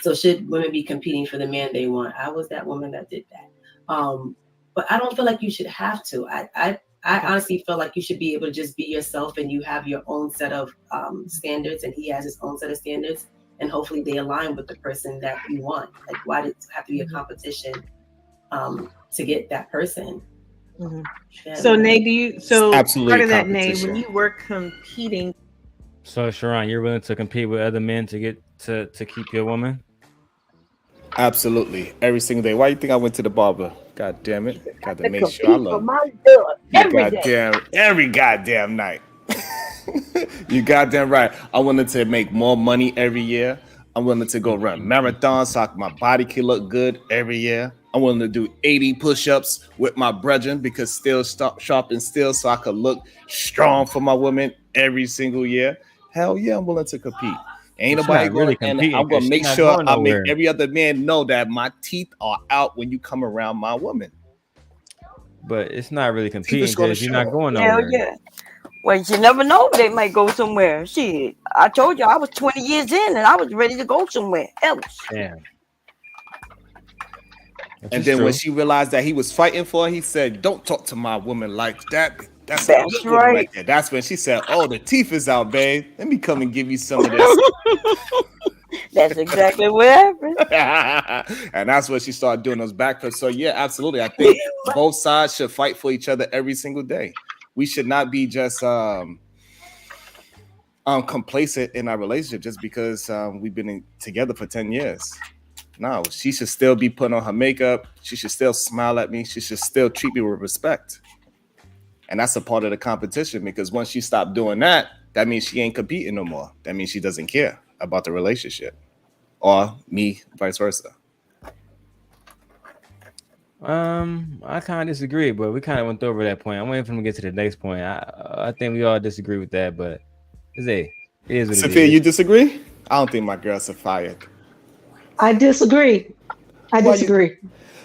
So should women be competing for the man they want? I was that woman that did that. But I don't feel like you should have to. I honestly feel like you should be able to just be yourself, and you have your own set of standards, and he has his own set of standards, and hopefully they align with the person that you want. Like, why does it have to be a competition to get that person? Yeah, so Nay, Absolutely part of that, Nay, competition. when you were competing. So Sharon, you're willing to compete with other men to get to keep your woman? Absolutely, every single day. Why you think I went to the barber? God damn it! Got to make sure I love every goddamn night. You goddamn right. I wanted to make more money every year. I'm willing to go run marathons so my body can look good every year. I'm willing to do 80 push-ups with my brethren because still sharp and still so I could look strong for my women every single year. Hell yeah, I'm willing to compete. Ain't She's nobody not really going, and competing I'm gonna 'cause make she's not sure going I make nowhere. every other man know that my teeth are out when you come around my woman. But it's not really competing just gonna because you're not show. going Hell nowhere. yeah. Well, you never know. They might go somewhere. Shit, I told you I was 20 years in and I was ready to go somewhere else. Damn. And then when she realized that he was fighting for her, he said, "Don't talk to my woman like that. That's a good woman right there." That's when she said, "Oh, the teeth is out, babe. Let me come and give you some of this." That's exactly what happened. And that's what she started doing those backflips. So yeah, absolutely. I think both sides should fight for each other every single day. We should not be just complacent in our relationship just because we've been together for 10 years. No, she should still be putting on her makeup. She should still smile at me. She should still treat me with respect. And that's a part of the competition, because once she stopped doing that, that means she ain't competing no more. That means she doesn't care about the relationship, or me, vice versa. I kind of disagree, but we kind of went over that point. I'm waiting for him to get to the next point. I think we all disagree with that, but it is what Sophia, it is. you disagree? I don't think my girls are fired. I disagree.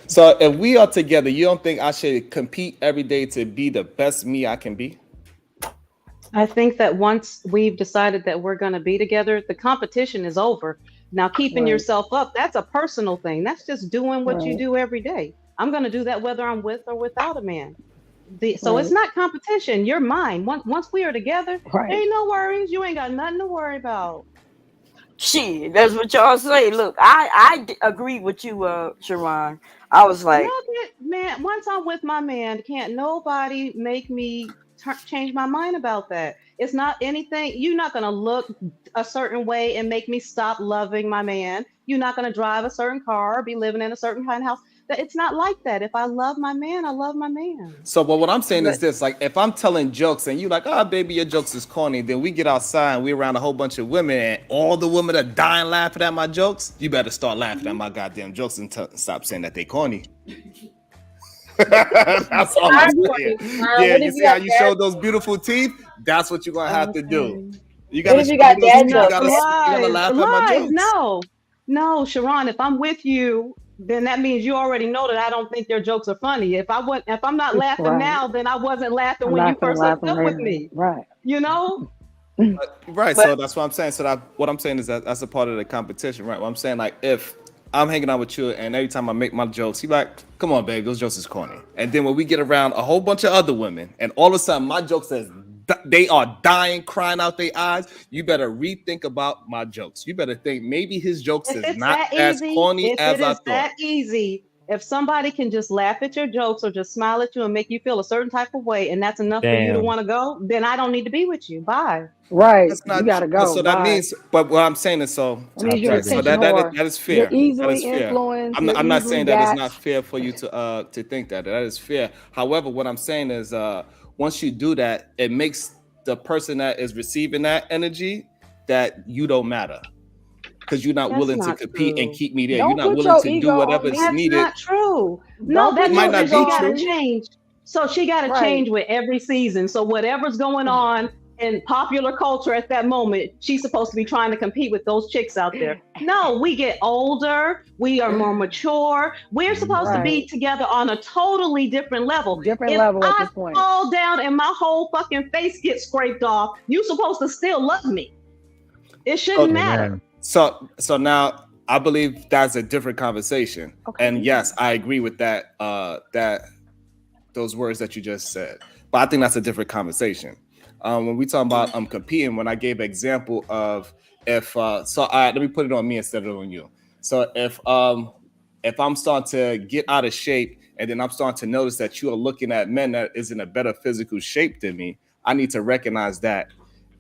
So if we are together, you don't think I should compete every day to be the best me I can be? I think that once we've decided that we're going to be together, the competition is over. Now, keeping yourself up, that's a personal thing. That's just doing what you do every day. I'm going to do that whether I'm with or without a man. So it's not competition. You're mine. Once we are together, ain't no worries. You ain't got nothing to worry about. Shit, that's what y'all say. Look, I agree with you, Sharon. I was like, man, once I'm with my man, can't nobody make me change my mind about that. It's not anything. You're not going to look a certain way and make me stop loving my man. You're not going to drive a certain car or be living in a certain kind of house. It's not like that. If I love my man, I love my man. So, but what I'm saying is this: like, if I'm telling jokes and you like, "Oh, baby, your jokes is corny," then we get outside and we around a whole bunch of women, and all the women are dying laughing at my jokes. You better start laughing at my goddamn jokes and stop saying that they corny. That's all I'm saying. Yeah, you see how you show those beautiful teeth? That's what you're gonna have to do. You gotta, you gotta laugh at my jokes. No, Sharon, if I'm with you, then that means you already know that I don't think your jokes are funny. If I'm not laughing now, then I wasn't laughing when you first hooked up with me. Right. You know? Right. So that's what I'm saying. So what I'm saying is that that's a part of the competition, right? What I'm saying, like, if I'm hanging out with you and every time I make my jokes, you like, "Come on, babe, those jokes is corny." And then when we get around a whole bunch of other women and all of a sudden my jokes says they are dying, crying out their eyes, you better rethink about my jokes. You better think maybe his jokes is not as corny as I thought. That easy. If somebody can just laugh at your jokes or just smile at you and make you feel a certain type of way, and that's enough for you to want to go, then I don't need to be with you. Bye. Right. That's not, you gotta go. So that means, but what I'm saying is, so you're that is fair. You're easily that is fair. influenced. I'm not saying that it's not fair for you to think that. That is fair. However, what I'm saying is, once you do that, it makes the person that is receiving that energy that you don't matter. because you're not willing to compete and keep me there. You're not put willing your to do ego whatever on is me. needed. That's not true. No, Don't that put might your not means be she ego got on to me. change. So she got to Right. change with every season. So whatever's going on in popular culture at that moment, she's supposed to be trying to compete with those chicks out there. No, we get older. We are more mature. We're supposed to be together on a totally different level. Different if level at I this point. fall down and my whole fucking face gets scraped off, you're supposed to still love me. It shouldn't matter. So now I believe that's a different conversation. Okay. And yes, I agree with that. Those words that you just said. But I think that's a different conversation. When we talk about competing, when I gave an example of if let me put it on me instead of on you. So if I'm starting to get out of shape and then I'm starting to notice that you are looking at men that is in a better physical shape than me, I need to recognize that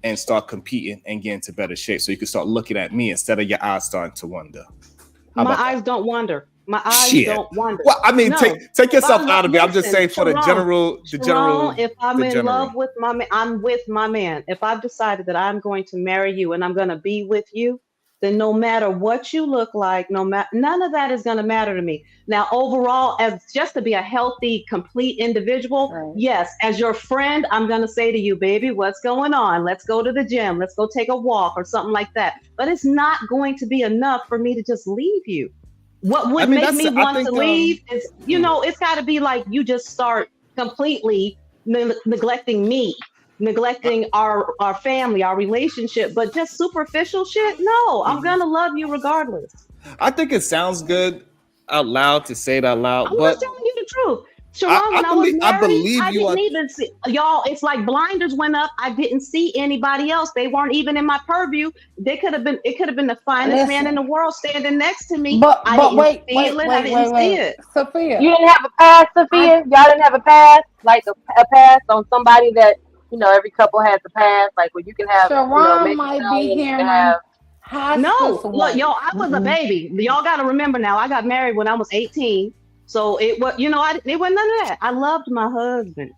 and start competing and get into better shape. So you can start looking at me instead of your eyes starting to wander. My eyes don't wander. My eyes don't wander. Well, I mean, No. take yourself If out of it. I'm just saying for the general. If I'm in love with my man, I'm with my man. If I've decided that I'm going to marry you and I'm going to be with you, then no matter what you look like, none of that is going to matter to me. Now, overall, as just to be a healthy, complete individual, yes, as your friend, I'm going to say to you, baby, what's going on? Let's go to the gym. Let's go take a walk or something like that. But it's not going to be enough for me to just leave you. What would make me want to leave is, it's got to be like you just start completely neglecting me, neglecting our family, our relationship, but just superficial shit. No, I'm gonna love you regardless. I think it sounds good out loud to say it out loud, I'm just telling you the truth. Sharon, when I was married, I didn't even see y'all. It's like blinders went up. I didn't see anybody else. They weren't even in my purview. It could have been the finest man in the world standing next to me. But I didn't wait, see it. Sophia, you didn't have a pass, Sophia. Y'all didn't have a pass, like a pass on somebody that every couple has a pass, like where you can have. Sharon might be hearing. No, look, yo, I was a baby. Y'all got to remember now. I got married when I was 18. So it was, it wasn't none of that. I loved my husband.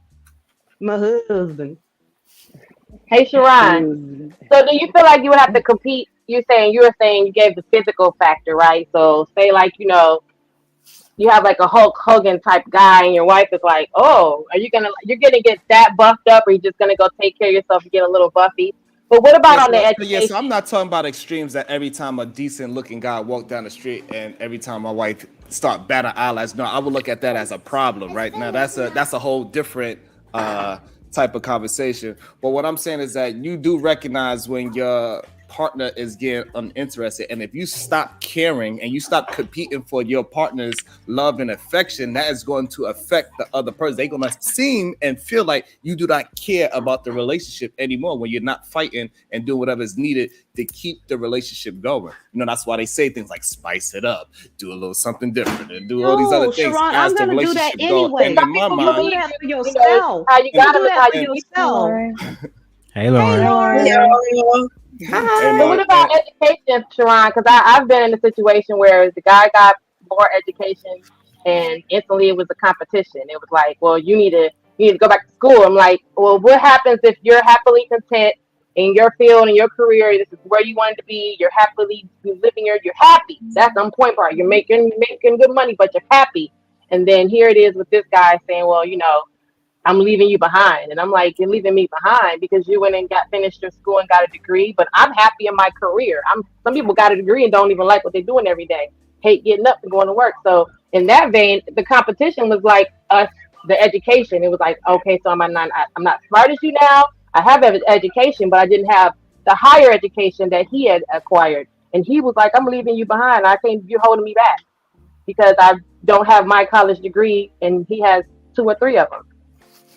Hey, Sharon. So do you feel like you would have to compete? You were saying you gave the physical factor, right? So say like, you have like a Hulk Hogan type guy and your wife is like, oh, you're gonna get that buffed up, or you just gonna go take care of yourself and get a little buffy? But what about on the education? So I'm not talking about extremes that every time a decent looking guy walk down the street and every time my wife start batting eyelash. No, I would look at that as a problem, right? Now that's a whole different type of conversation. But what I'm saying is that you do recognize when your partner is getting uninterested, and if you stop caring and you stop competing for your partner's love and affection, that is going to affect the other person. They're going to seem and feel like you do not care about the relationship anymore when you're not fighting and doing whatever is needed to keep the relationship going. That's why they say things like spice it up, do a little something different, and do all these other things. Sharon, I'm going to do that anyway. And in my mind, do that for yourself. How you got do that for yourself. Hey, Lauren. Hey, so what about education, Sharon? Because I've been in a situation where the guy got more education and instantly it was a competition. It was like, well, you need to go back to school. I'm like, well, what happens if you're happily content in your field and your career? This is where you wanted to be. You're you're happy. That's the point part. You're making good money, but you're happy. And then here it is with this guy saying, well, I'm leaving you behind. And I'm like, you're leaving me behind because you went and finished your school and got a degree, but I'm happy in my career. Some people got a degree and don't even like what they're doing every day. Hate getting up and going to work. So in that vein, the competition was like us, the education. It was like, okay, so I'm not smart as you now. I have an education, but I didn't have the higher education that he had acquired. And he was like, I'm leaving you behind. You're holding me back because I don't have my college degree and he has 2 or 3 of them.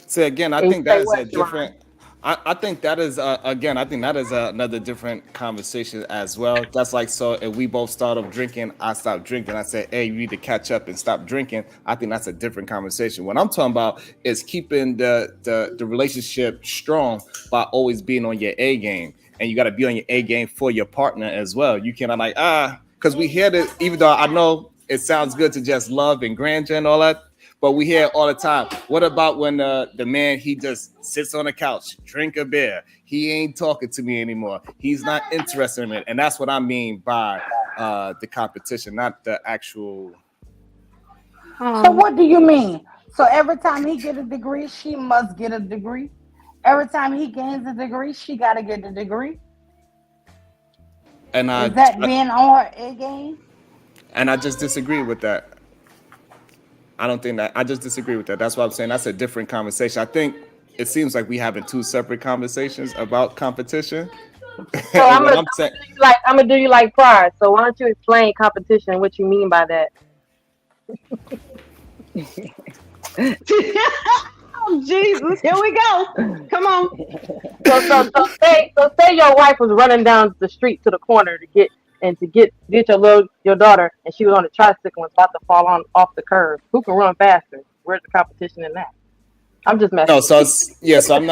So again, I think that is a different. I think that is another different conversation as well. That's like, so if we both start off drinking, I stop drinking. I say, hey, you need to catch up and stop drinking. I think that's a different conversation. What I'm talking about is keeping the relationship strong by always being on your A game, and you got to be on your A game for your partner as well. You cannot because we hear that, even though I know it sounds good to just love and grandeur and all that. But we hear it all the time. What about when the man, he just sits on the couch, drink a beer. He ain't talking to me anymore. He's not interested in it. And that's what I mean by the competition, not the actual. So what do you mean? So every time he get a degree, she must get a degree. Every time he gains a degree, she got to get a degree. And Is that being on her A game? And I just disagree with that. I don't think that. I just disagree with that. That's what I'm saying. That's a different conversation. I think it seems like we having two separate conversations about competition. So I'm gonna do you like pride. So why don't you explain competition? What you mean by that? Oh Jesus! Here we go. Come on. So say your wife was running down the street to the corner to get your daughter, and she was on a tricycle and about to fall off the curb. Who can run faster? Where's the competition in that? I'm just messing. No, so I'm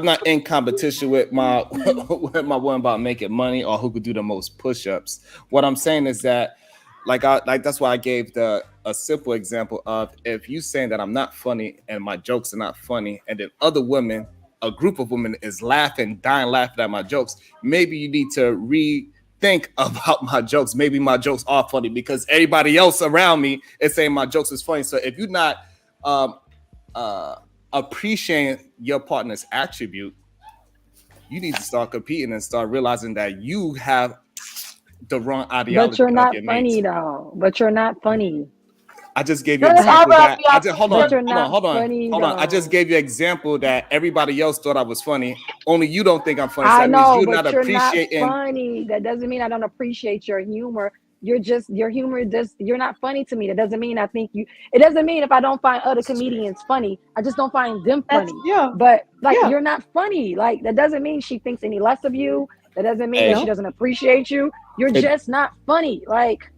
not in competition with my one about making money or who could do the most push-ups. What I'm saying is that that's why I gave a simple example of if you saying that I'm not funny and my jokes are not funny, and then other women, a group of women is dying laughing at my jokes, maybe you need to rethink about my jokes. Maybe my jokes are funny because everybody else around me is saying my jokes is funny. So if you're not appreciating your partner's attribute, you need to start competing and start realizing that you have the wrong ideology. But you're not funny though. But you're not funny. I just gave you an example that hold on. I just gave you an example that everybody else thought I was funny. Only you don't think I'm funny. So I know, you're but not appreciating. Not funny. That doesn't mean I don't appreciate your humor. Your humor you're not funny to me. That doesn't mean I think you. It doesn't mean if I don't find other comedians funny, I just don't find them funny. But you're not funny. Like that doesn't mean she thinks any less of you. That doesn't mean that she doesn't appreciate you. You're just not funny. Like.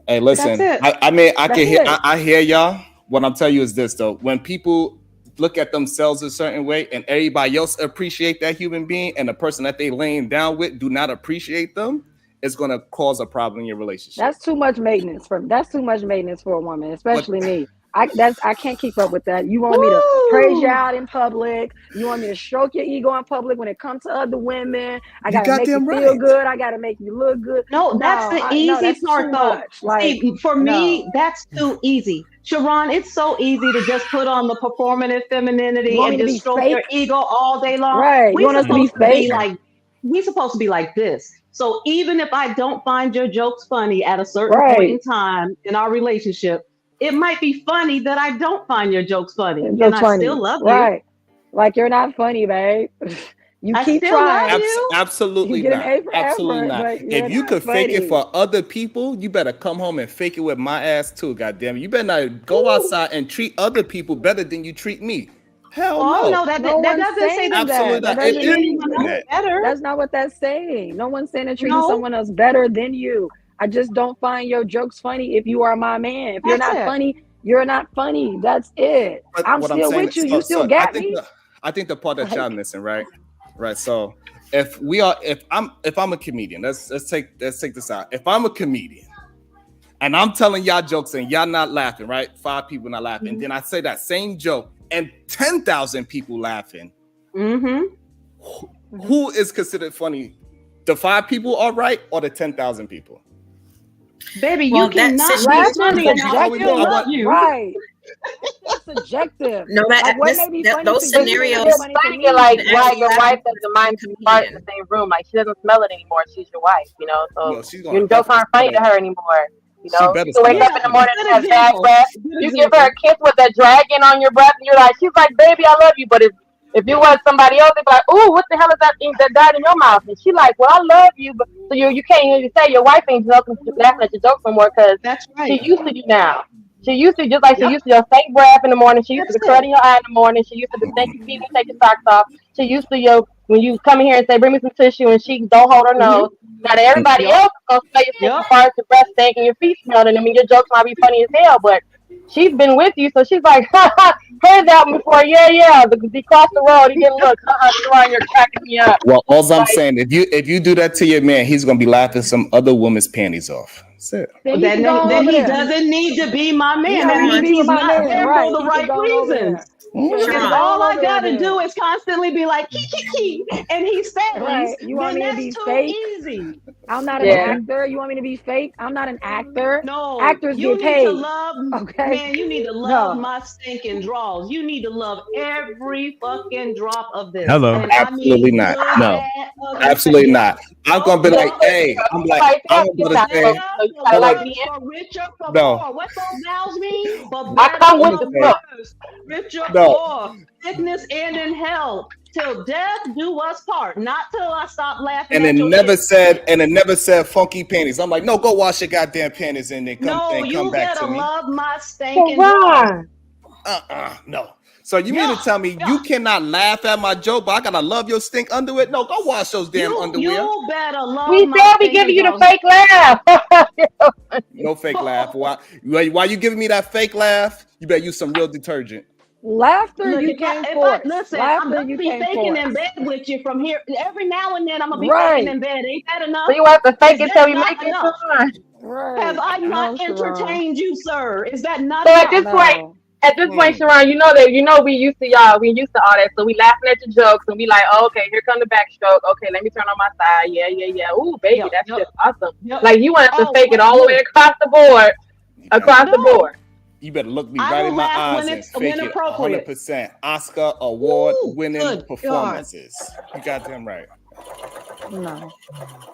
Hey, listen. I hear y'all. What I'm telling you is this though: when people look at themselves a certain way, and everybody else appreciate that human being, and the person that they laying down with do not appreciate them, it's going to cause a problem in your relationship. That's too much maintenance for a woman, especially me. I can't keep up with that. You want me to praise you out in public. You want me to stroke your ego in public when it comes to other women. I gotta make you feel good. I gotta make you look good. No, that's the easy part though. See, for me, that's too easy. Sharon, it's so easy to just put on the performative femininity and just stroke your ego all day long. Right. You want us to be fake? We're supposed to be like this. So even if I don't find your jokes funny at a certain point in time in our relationship, it might be funny that I don't find your jokes funny, and I still love you. Right? Like you're not funny, babe. You keep trying. Absolutely not. Absolutely not. If you could fake it for other people, you better come home and fake it with my ass too. Goddamn it! You better not go outside and treat other people better than you treat me. Hell no. No, that doesn't say that. Absolutely not. That's not what that's saying. No one's saying that treating someone else better than you. I just don't find your jokes funny if you are my man. If you're not funny, you're not funny. That's it. I'm still with you. You still got me. I think the part that y'all missing, right? Right. So if I'm a comedian, let's take this out. If I'm a comedian and I'm telling y'all jokes and y'all not laughing, right? 5 people not laughing. And then I say that same joke and 10,000 people laughing. Who is considered funny? The 5 people are right or the 10,000 people? Baby, you cannot be funny and I still love you. Right. It's subjective. No, those scenarios. It's funny, like your wife doesn't mind to fart in the same room. Like she doesn't smell it anymore. She's your wife, you know. So your jokes aren't funny to her anymore. You know, to wake up in the morning and have drag breath. You give her a kiss with that dragon on your breath, and you're like, she's like, baby, I love you. But if you was somebody else, they'd be like, ooh, what the hell is that died in your mouth? And she like, well, I love you, but so you can't even say your wife ain't laughing at your jokes no more because she used to you now. She used to, just like she used to your fake breath in the morning. She used to be in your eye in the morning. She used to be thank you feet and take your socks off. She used to when you come in here and say, bring me some tissue, and she don't hold her nose. Now that everybody else is gonna smell your farts, your breath stink, and your feet smelling. I mean, your jokes might be funny as hell, but she's been with you, so she's like, ha ha, heard that before. Yeah. They crossed the road. He didn't look. Sharon, you're cracking me up. Well, all I'm Like, saying, if you do that to your man, he's gonna be laughing some other woman's panties off. That's it. Then he can go on Then over he there. doesn't need to be my He man. don't That need to means be with he's my not man, there right? for the He can right go on over reasons. there. He can If go all on I over gotta there do then. is constantly be like key, and he stays, Right. You want then me to that's be too fake? easy. I'm not an yeah. actor. You want me to be fake? I'm not an actor. No, Actors you get need to paid. love, Okay. man. You need to love No. my stinking draws. You need to love every fucking drop of this, Hello. and I Absolutely mean not. good, No, bad, ugly. absolutely Yes. not. I'm gonna be like, hey, I'm like, I'm gonna say, Better, for hold on. worse, for richer, for No, poor. What those vowels mean? For I better, come with I'm for the gonna say, book. worse, richer, no. poor, sickness and in health, till death do us part. Not till I stop laughing And at it your never shit. said funky panties. I'm like, no, go wash your goddamn panties and then come No, and come you back better to me. love my stinking draws. Sharon. No. So you mean to tell me you cannot laugh at my joke, but I gotta love your stink underwear? No, go wash those damn underwear. You better love We my said we stinking giving you the draws. fake laugh. No fake laugh. Why you giving me that fake laugh? You better use some real detergent. Laughter Look, you if can't I force. listen, I'm Laughter gonna you be can't faking force. in bed with you from here. Every now and then I'm gonna be faking Right. in bed. Ain't that So enough? you have to fake Is it that till we not make it, enough? Sharon. Have Right. I not No, Sharon. entertained you, sir? Is that not So enough? at this point, Sharon, you know we used to y'all. We used to all that. So we laughing at your jokes and we like, oh, okay, here come the backstroke. Okay, let me turn on my side. Yeah. Ooh, baby, Yep, that's yep, just awesome. yep. Like you want us to Oh, fake it all the way across the board. Across the no. board. You better look me I right will in my laugh eyes when and it's fake when it appropriate. 100%. Oscar award winning good performances. You got them right. No.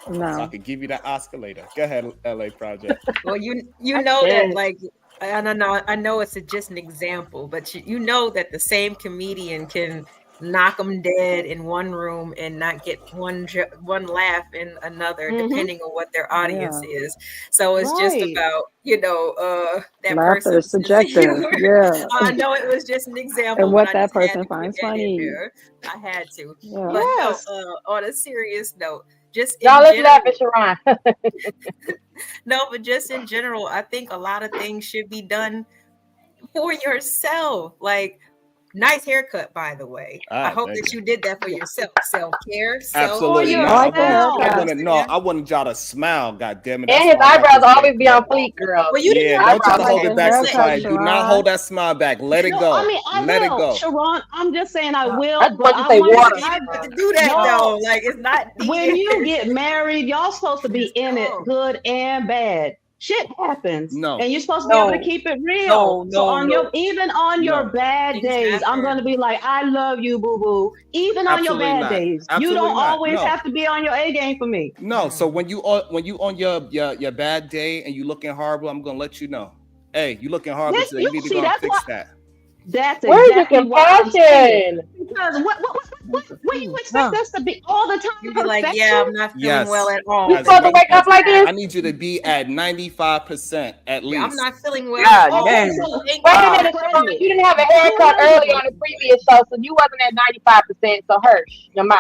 So I could give you that Oscar later. Go ahead, LA Project. Well, you know that, like, I know it's just an example, but you know that the same comedian can knock them dead in one room and not get one laugh in another, depending on what their audience is. So it's just Right. about that Laughter is person's subjective. Yeah. I know it was just an example, And what but I that just had person to put finds that in funny. there. I had to. Yeah. But Yes. no, on a serious note, just in Y'all let's general, laugh at Sharon. no, but just in general, I think a lot of things should be done for yourself. Like, nice haircut, by the way. I hope thank that you. you did that for yourself. Self-care. Absolutely self-care. not. yourself. I wanted y'all to smile, goddammit. And his eyebrows always be on fleek, girl. Well, you didn't Yeah, have don't try to to hold it back, haircut, society. Do not Sharon. hold that smile back. Let it No, go. I mean I Let it will, go. Sharon. I'm just saying I will, That's but what you I say, want water. You didn't have to do that No. though. Like, it's not needed. When you get married, y'all supposed to be in it, good and bad. Shit happens. No. And you're supposed to be able to keep it real. So on your your bad Things days, I'm happen. gonna be like, I love you, boo-boo. Even on your Absolutely bad not. days. You Absolutely don't not. always No. have to be on your A game for me. No, so when you on your bad day and you looking horrible, I'm gonna let you know. Hey, you looking horrible Yes, today. You need to see, go and that's fix why that. that's Where's exactly your why I'm saying. compassion? Because what you expect us to be all the time? You'd be like, Perfection? yeah, I'm not feeling well at all. You supposed to wake up like this? I need you to be at 95% at least. Yeah, I'm not feeling well. God at all. damn. So thank Wait you. a minute, Sharon. You didn't have a haircut early on the previous show, so you wasn't at 95%. So Hirsch, your mouth.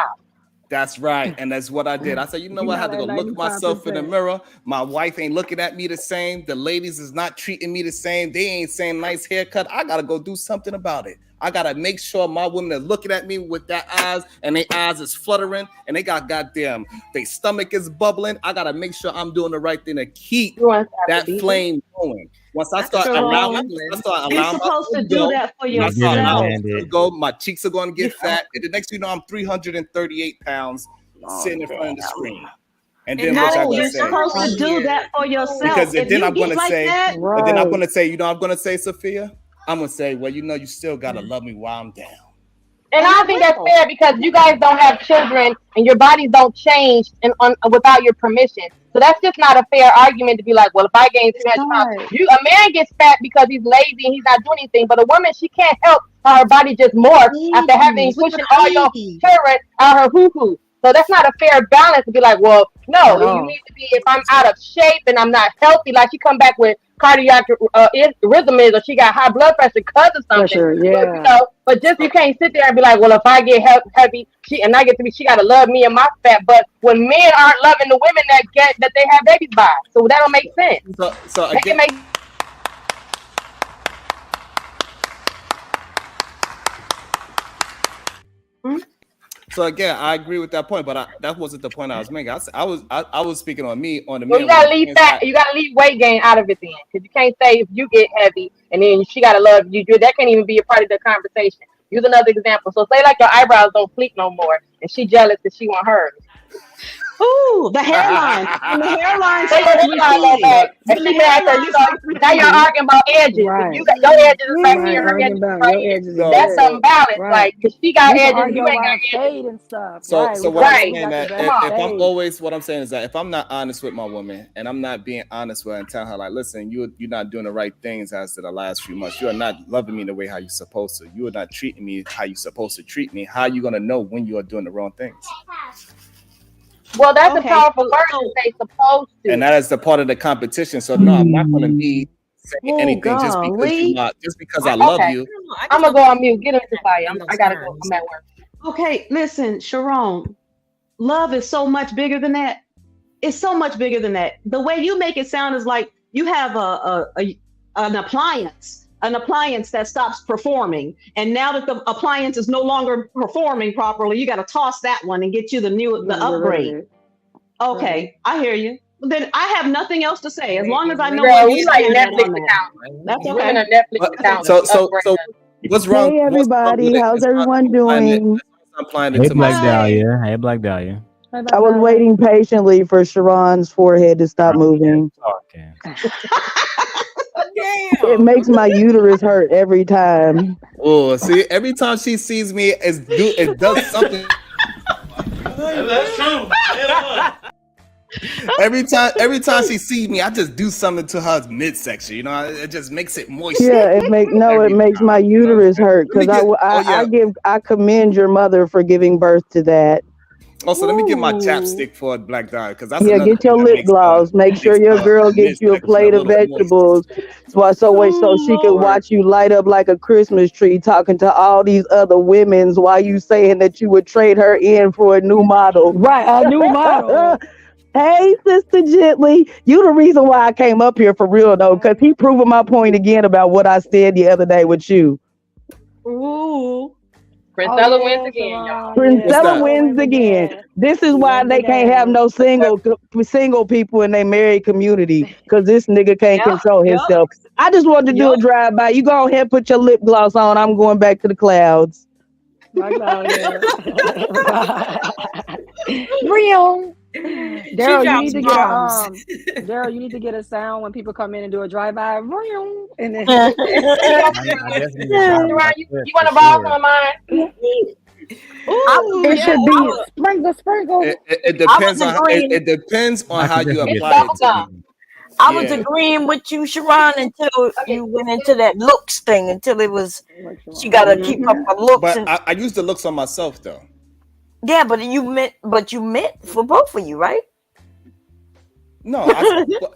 That's right. And that's what I did. I said, you know what? I had to go look at myself in the mirror. My wife ain't looking at me the same. The ladies is not treating me the same. They ain't saying nice haircut. I got to go do something about it. I got to make sure my women are looking at me with their eyes and their eyes is fluttering and they got goddamn, their stomach is bubbling. I got to make sure I'm doing the right thing to keep that flame going. Once I start allowing You're supposed to do that for when I start yourself. allowing it to go, my cheeks are going to get fat. And the next thing you know, I'm 338 pounds sitting in front of the screen. And then what y'all No, gonna you're say? supposed to do that for yourself. Because if then you I'm get gonna like say, that, and then I'm gonna say, you know, I'm gonna say, Sophia, I'm gonna say, well, you know, you still gotta love me while I'm down. And I don't think that's fair because you guys don't have children and your bodies don't change without your permission. So that's just not a fair argument to be like, well, if I gain 300 pounds, a man gets fat because he's lazy and he's not doing anything. But a woman, she can't help how her body just morphs after having pushing all your children out her hoo-hoo. So that's not a fair balance to be like, well, no, you need to be, if I'm out of shape and I'm not healthy, like she come back with cardiac arrhythmias or she got high blood pressure because of something. But just you can't sit there and be like, well, if I get heavy, she gotta love me and my fat. But when men aren't loving the women that they have babies by, so that don't make sense. So again, So again, I agree with that point, but that wasn't the point I was making. I was speaking on me on the Well, man. you gotta leave fat. You gotta leave weight gain out of it then, because you can't say if you get heavy and then she gotta love you. That can't even be a part of the conversation. Use another example. So say like your eyebrows don't fleek no more, and she jealous because she want hers. Ooh, the hairline. When the hairline Say starts your hairline go receding. back, and When she the mad because hairline starts now you're receding. arguing about edges. Right. If you got your edges is back here, her Arguing edges is about right your here. edges is That's good. unbalanced. Right. Like, cause she got We can edges, argue you ain't got around edges. shade and stuff. So, Right. so We what got, I'm we saying got the that best if I'm shade. always, what I'm saying is that if I'm not honest with my woman and I'm not being honest with her and telling her like, listen, you're not doing the right things as to the last few months. You are not loving me the way how you're supposed to. You are not treating me how you're supposed to treat me. How are you gonna know when you are doing the wrong things? Well, that's a powerful word to say supposed to. And that is the part of the competition. So no, I'm not gonna be saying anything just because I love you. I'm gonna go on mute. Get into fire. I gotta go. I'm at work. Okay, listen, Sharon, love is so much bigger than that. It's so much bigger than that. The way you make it sound is like you have an appliance that stops performing, and now that the appliance is no longer performing properly, you got to toss that one and get you the upgrade. Okay, I hear you. Then I have nothing else to say as long as I know where you like stand Netflix on that. account. That's okay. Women are Netflix accounts. So what's wrong? Hey everybody, how's everyone doing? I'm applying it Hey, to Black myself. Dahlia. Hey, Black Dahlia. I was waiting patiently for Sharon's forehead to stop moving. It makes my uterus hurt every time. Oh, see, every time she sees me, it does something. That's true. Every time she sees me, I just do something to her midsection. You know, it just makes it moist. Yeah, it makes my uterus hurt because I commend your mother for giving birth to that. Also, let me get my chapstick for Black Dye because that's Yeah, another get your thing that lip makes, gloss. Make sure your girl gets you a midsection plate a of little moist. vegetables, so she can watch you light up like a Christmas tree, talking to all these other women's while you saying that you would trade her in for a new model. Right, a new model. Hey, Sister Gently, you the reason why I came up here for real though, because he proving my point again about what I said the other day with you. Ooh. Princella wins again, y'all. Princella wins again. This is why they can't have no single people in their married community, because this nigga can't control himself. I just wanted to do a drive by. You go ahead and put your lip gloss on. I'm going back to the clouds. Real. Darrel, you need to get bombs. Darrel, you need to get a sound when people come in and do a drive-by. And then You want to borrow some of mine? it should be sprinkle. It depends on it depends on how you apply it to me. I was agreeing with you, Sharon, until you went into that looks thing. Until it was, she got to keep up her looks. But I use the looks on myself though. Yeah, but you meant for both of you, right? No, the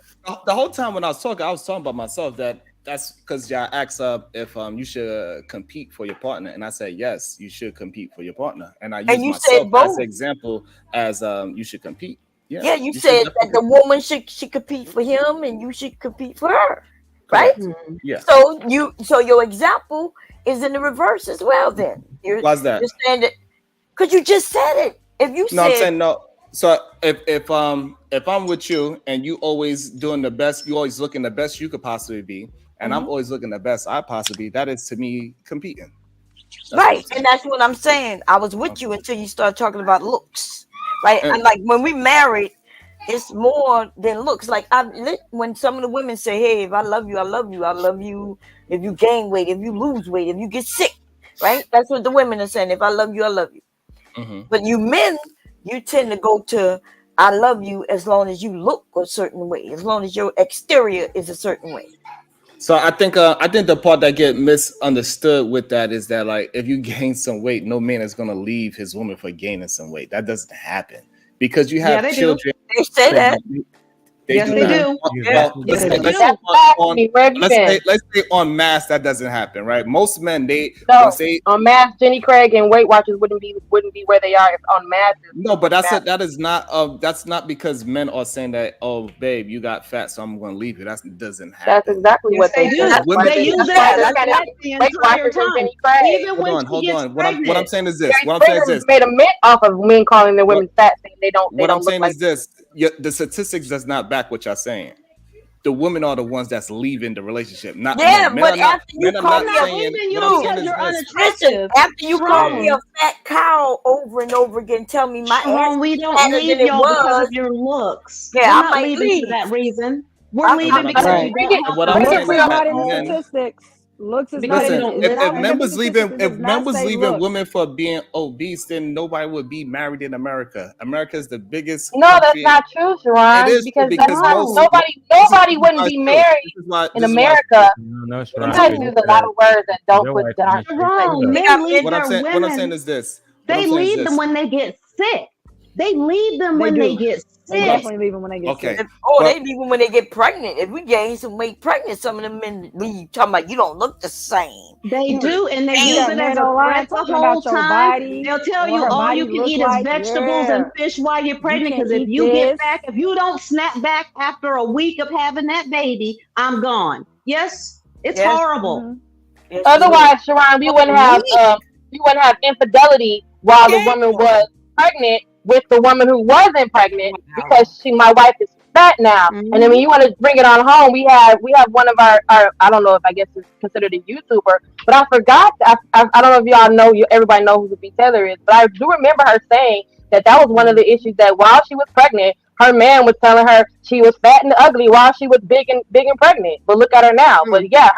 whole time when I was talking about myself. That's because y'all asked if you should compete for your partner, and I said yes, you should compete for your partner, and I use myself as an example as you should compete. Yeah, you said that the woman should compete for him, and you should compete for her, right? Yeah. So your example is in the reverse as well. Then Why's that? You're saying that because you just said it. If you I'm saying no. So if I'm with you and you always doing the best, you always looking the best you could possibly be, and I'm always looking the best I possibly be, that is to me competing. Right, and that's what I'm saying. I was with you until you started talking about looks, right? And like when we married, it's more than looks. Like when some of the women say, "Hey, if I love you, I love you. I love you. If you gain weight, if you lose weight, if you get sick," right? That's what the women are saying. If I love you, I love you. But you men, you tend to go to "I love you" as long as you look a certain way, as long as your exterior is a certain way. So I think the part that get misunderstood with that is that like if you gain some weight, no man is gonna leave his woman for gaining some weight. That doesn't happen because you have children. They say that. Yes, they do. Let's say on mass that doesn't happen, right? Most men on mass, Jenny Craig and Weight Watchers wouldn't be where they are if on mass. No, but that's not because men are saying that, oh babe, you got fat, so I'm going to leave you. That doesn't happen. That's exactly what they do. They use that the entire time. Even when she gets pregnant. What I'm saying is this. Made a mint off of men calling their women fat, saying they don't. What I'm saying is this: the statistics does not back what y'all saying. The women are the ones that's leaving the relationship, not men. But after you call me after you call me a fat cow over and over again, tell me my ass we don't leave y'all because of your looks. Yeah, I'm not leaving for that reason. We're leaving because you don't have statistics. Looks is Listen, not if men was leaving women for being obese, then nobody would be married in America. America is the biggest. No, that's not true, Sharon. It is because nobody wouldn't be married in America. No, Sometimes use a lot of words that don't put that. What I'm saying is this. They leave them when they get sick. They leave them when they get sick. They definitely leave them when they get sick. They leave them when they get pregnant. If we gain some weight pregnant, some of them men leave talking about you don't look the same. They do, and they use it as a threat the whole time. They'll tell you all you can eat is vegetables and fish while you're pregnant. Because if you get back, if you don't snap back after a week of having that baby, I'm gone. Yes, it's horrible. Otherwise, Sharon, we wouldn't have infidelity while the woman was pregnant with the woman who wasn't pregnant because my wife is fat now. And then when you want to bring it on home, we have one of our I don't know if I guess it's considered a YouTuber, but I forgot. I don't know if y'all know, everybody knows who the B. Taylor is, but I do remember her saying that was one of the issues, that while she was pregnant, her man was telling her she was fat and ugly while she was big and pregnant. But look at her now. But yeah,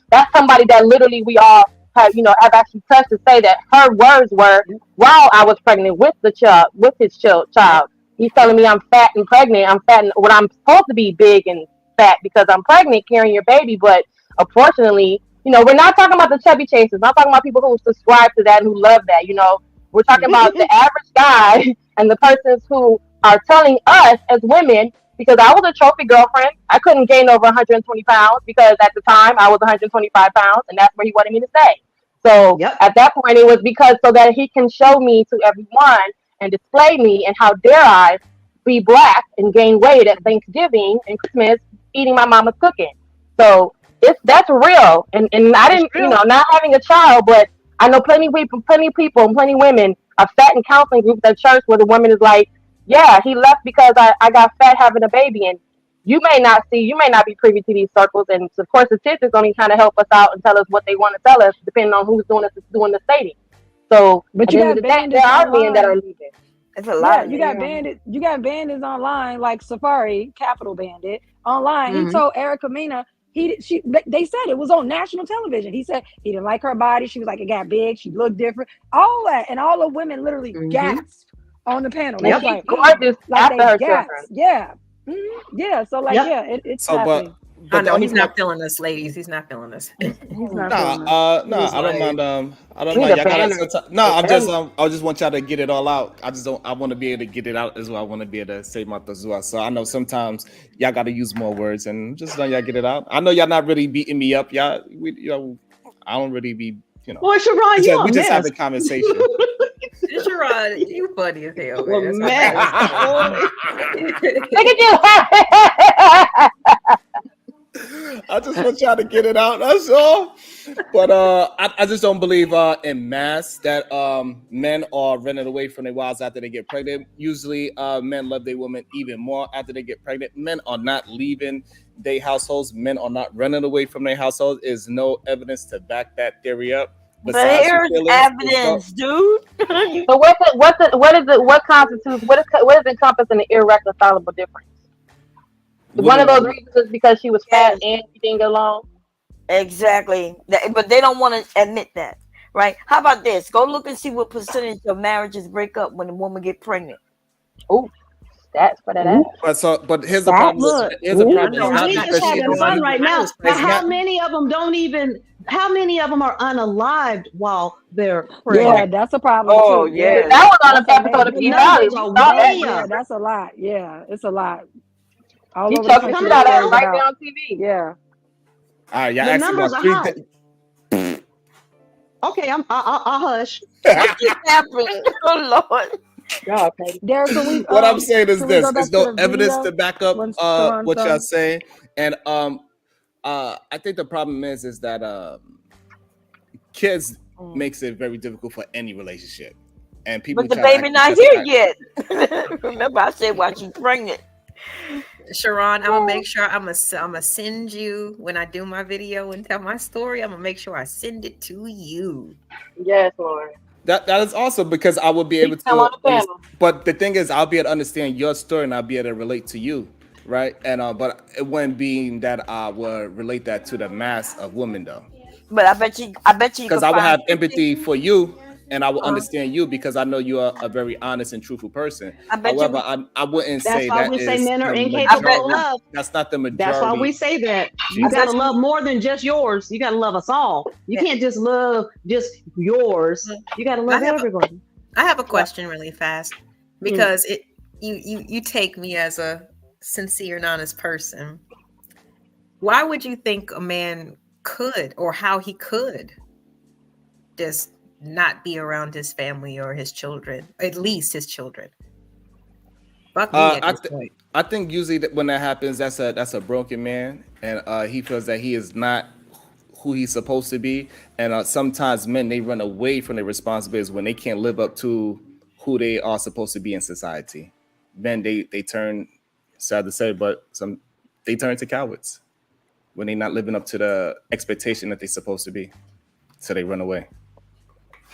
that's somebody that literally we all have actually touched to say that her words were, while I was pregnant with his child, he's telling me I'm fat and pregnant. I'm fat and when I'm supposed to be big and fat because I'm pregnant carrying your baby. But unfortunately, we're not talking about the chubby chasers. Not talking about people who subscribe to that and who love that. We're talking about the average guy and the persons who are telling us as women, because I was a trophy girlfriend. I couldn't gain over 120 pounds because at the time I was 125 pounds, and that's where he wanted me to stay. So at that point, it was because so that he can show me to everyone and display me, and how dare I be black and gain weight at Thanksgiving and Christmas eating my mama's cooking. So that's real, and I didn't, not having a child, but I know plenty of people, and plenty of women are fat in counseling groups at church where the woman is like, yeah, he left because I got fat having a baby. And you may not be privy to these circles. And of course, statistics only kind of help us out and tell us what they want to tell us, depending on who's doing the stating. So, but you got bandits there are men that are leaving. It's a lot. You got bandits online, like Safari, Capital Bandit online. He told Erica Mena, they said it was on national television. He said he didn't like her body. She was like, it got big. She looked different. All that, and all the women literally gasped on the panel. Yep. Like, gorgeous after her children. Yeah. Yeah. So it's happening. I know he's not feeling us, ladies. He's not feeling us. I don't mind. I don't mind. I just want y'all to get it all out. I want to be able to get it out as well. I want to be able to say my tazua. So I know sometimes y'all got to use more words, and just let y'all get it out. I know y'all not really beating me up, y'all. I don't really be, Well, Sharon, we just have a conversation. Sharon, you funny as hell, man. Look at you. I just want y'all to get it out. That's all. But I just don't believe in mass that men are running away from their wives after they get pregnant. Usually, men love their women even more after they get pregnant. Men are not leaving their households. Men are not running away from their households. There's no evidence to back that theory up. There's evidence, dude. So what constitutes what is encompassed in the irreconcilable difference? One of those reasons is because she was fat and she didn't get along. Exactly, but they don't want to admit that, right? How about this? Go look and see what percentage of marriages break up when a woman get pregnant. Oh, stats for that. But here's the problem. Here's the problem. We just having fun right now. But how many of them don't even? How many of them are unalived while they're pregnant? Yeah, that's a problem. Oh, too. yeah. That was on an episode of P-Valley. Yeah, that's a lot. Yeah, it's a lot. All You over the talking country. shit out they of worried right about. there on TV. Yeah. All right, y'all The asked numbers about are three high. things. Okay, I'll hush. What just happened? Oh Lord. God, okay. Darrel, What I'm saying is can we go this: back there's to no the evidence video to back up when Sharon's what y'all done? saying, and I think the problem is that kids makes it very difficult for any relationship, and people But the try to baby actually not here justify. yet. Remember, I said why she's pregnant. Sharon, I'm gonna make sure I'm gonna send you when I do my video and tell my story. I'm gonna make sure I send it to you. Yes, Lord. That is awesome because I would be able Tell on the to. panel. But the thing is, I'll be able to understand your story and I'll be able to relate to you, right? And but it wouldn't be that I would relate that to the mass of women though. But I bet you Because can I would find have empathy for you and I will Uh-huh. understand you because I know you are a very honest and truthful person. I bet you However, I wouldn't That's say why that we say is men are the incapable of majority. love. That's not the That's why we majority. say that you Jesus. gotta love more than just yours. You gotta love us all. You can't just love just yours. You gotta love everybody. I have a question really fast because you take me as a sincere and honest person. Why would you think a man could or how he could just not be around his family or his children, at least his children? Fuck me at this point. I think usually that when that happens, that's a broken man, and he feels that he is not who he's supposed to be. And sometimes men, they run away from their responsibilities when they can't live up to who they are supposed to be in society. Men, they turn, sad to say, but they turn to cowards when they're not living up to the expectation that they're supposed to be. So they run away.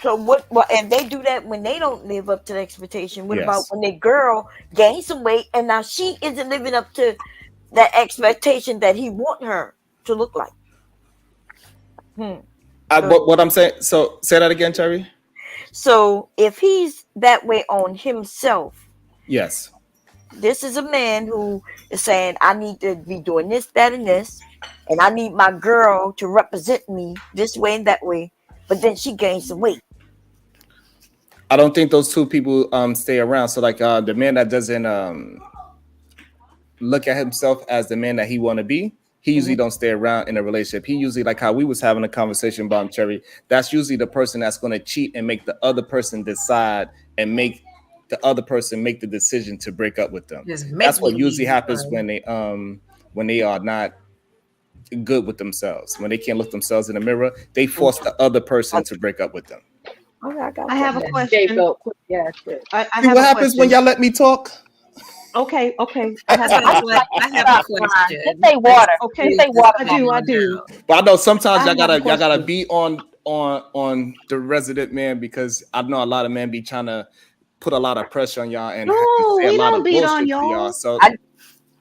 So what? And they do that when they don't live up to the expectation. What about Yes. when their girl gains some weight and now she isn't living up to that expectation that he want her to look like? What I'm saying, so say that again, Cherry. So if he's that way on himself, Yes. this is a man who is saying, I need to be doing this, that, and this, and I need my girl to represent me this way and that way, but then she gains some weight. I don't think those two people stay around. So like the man that doesn't look at himself as the man that he want to be, he usually don't stay around in a relationship. He usually, like how we was having a conversation about Cherry, that's usually the person that's going to cheat and make the other person decide and make the other person make the decision to break up with them. That's what usually happens when they are not good with themselves. When they can't look themselves in the mirror, they force the other person to break up with them. I have a question. Yeah, I See have what a happens when question. y'all let me talk? Okay. I have a question. Just say water. Okay. Just say water. I do. But I know sometimes I y'all have a gotta question. be on the resident man because I know a lot of men be trying to put a lot of pressure on y'all and No, say a we lot don't of beat on bullshit to y'all. y'all. So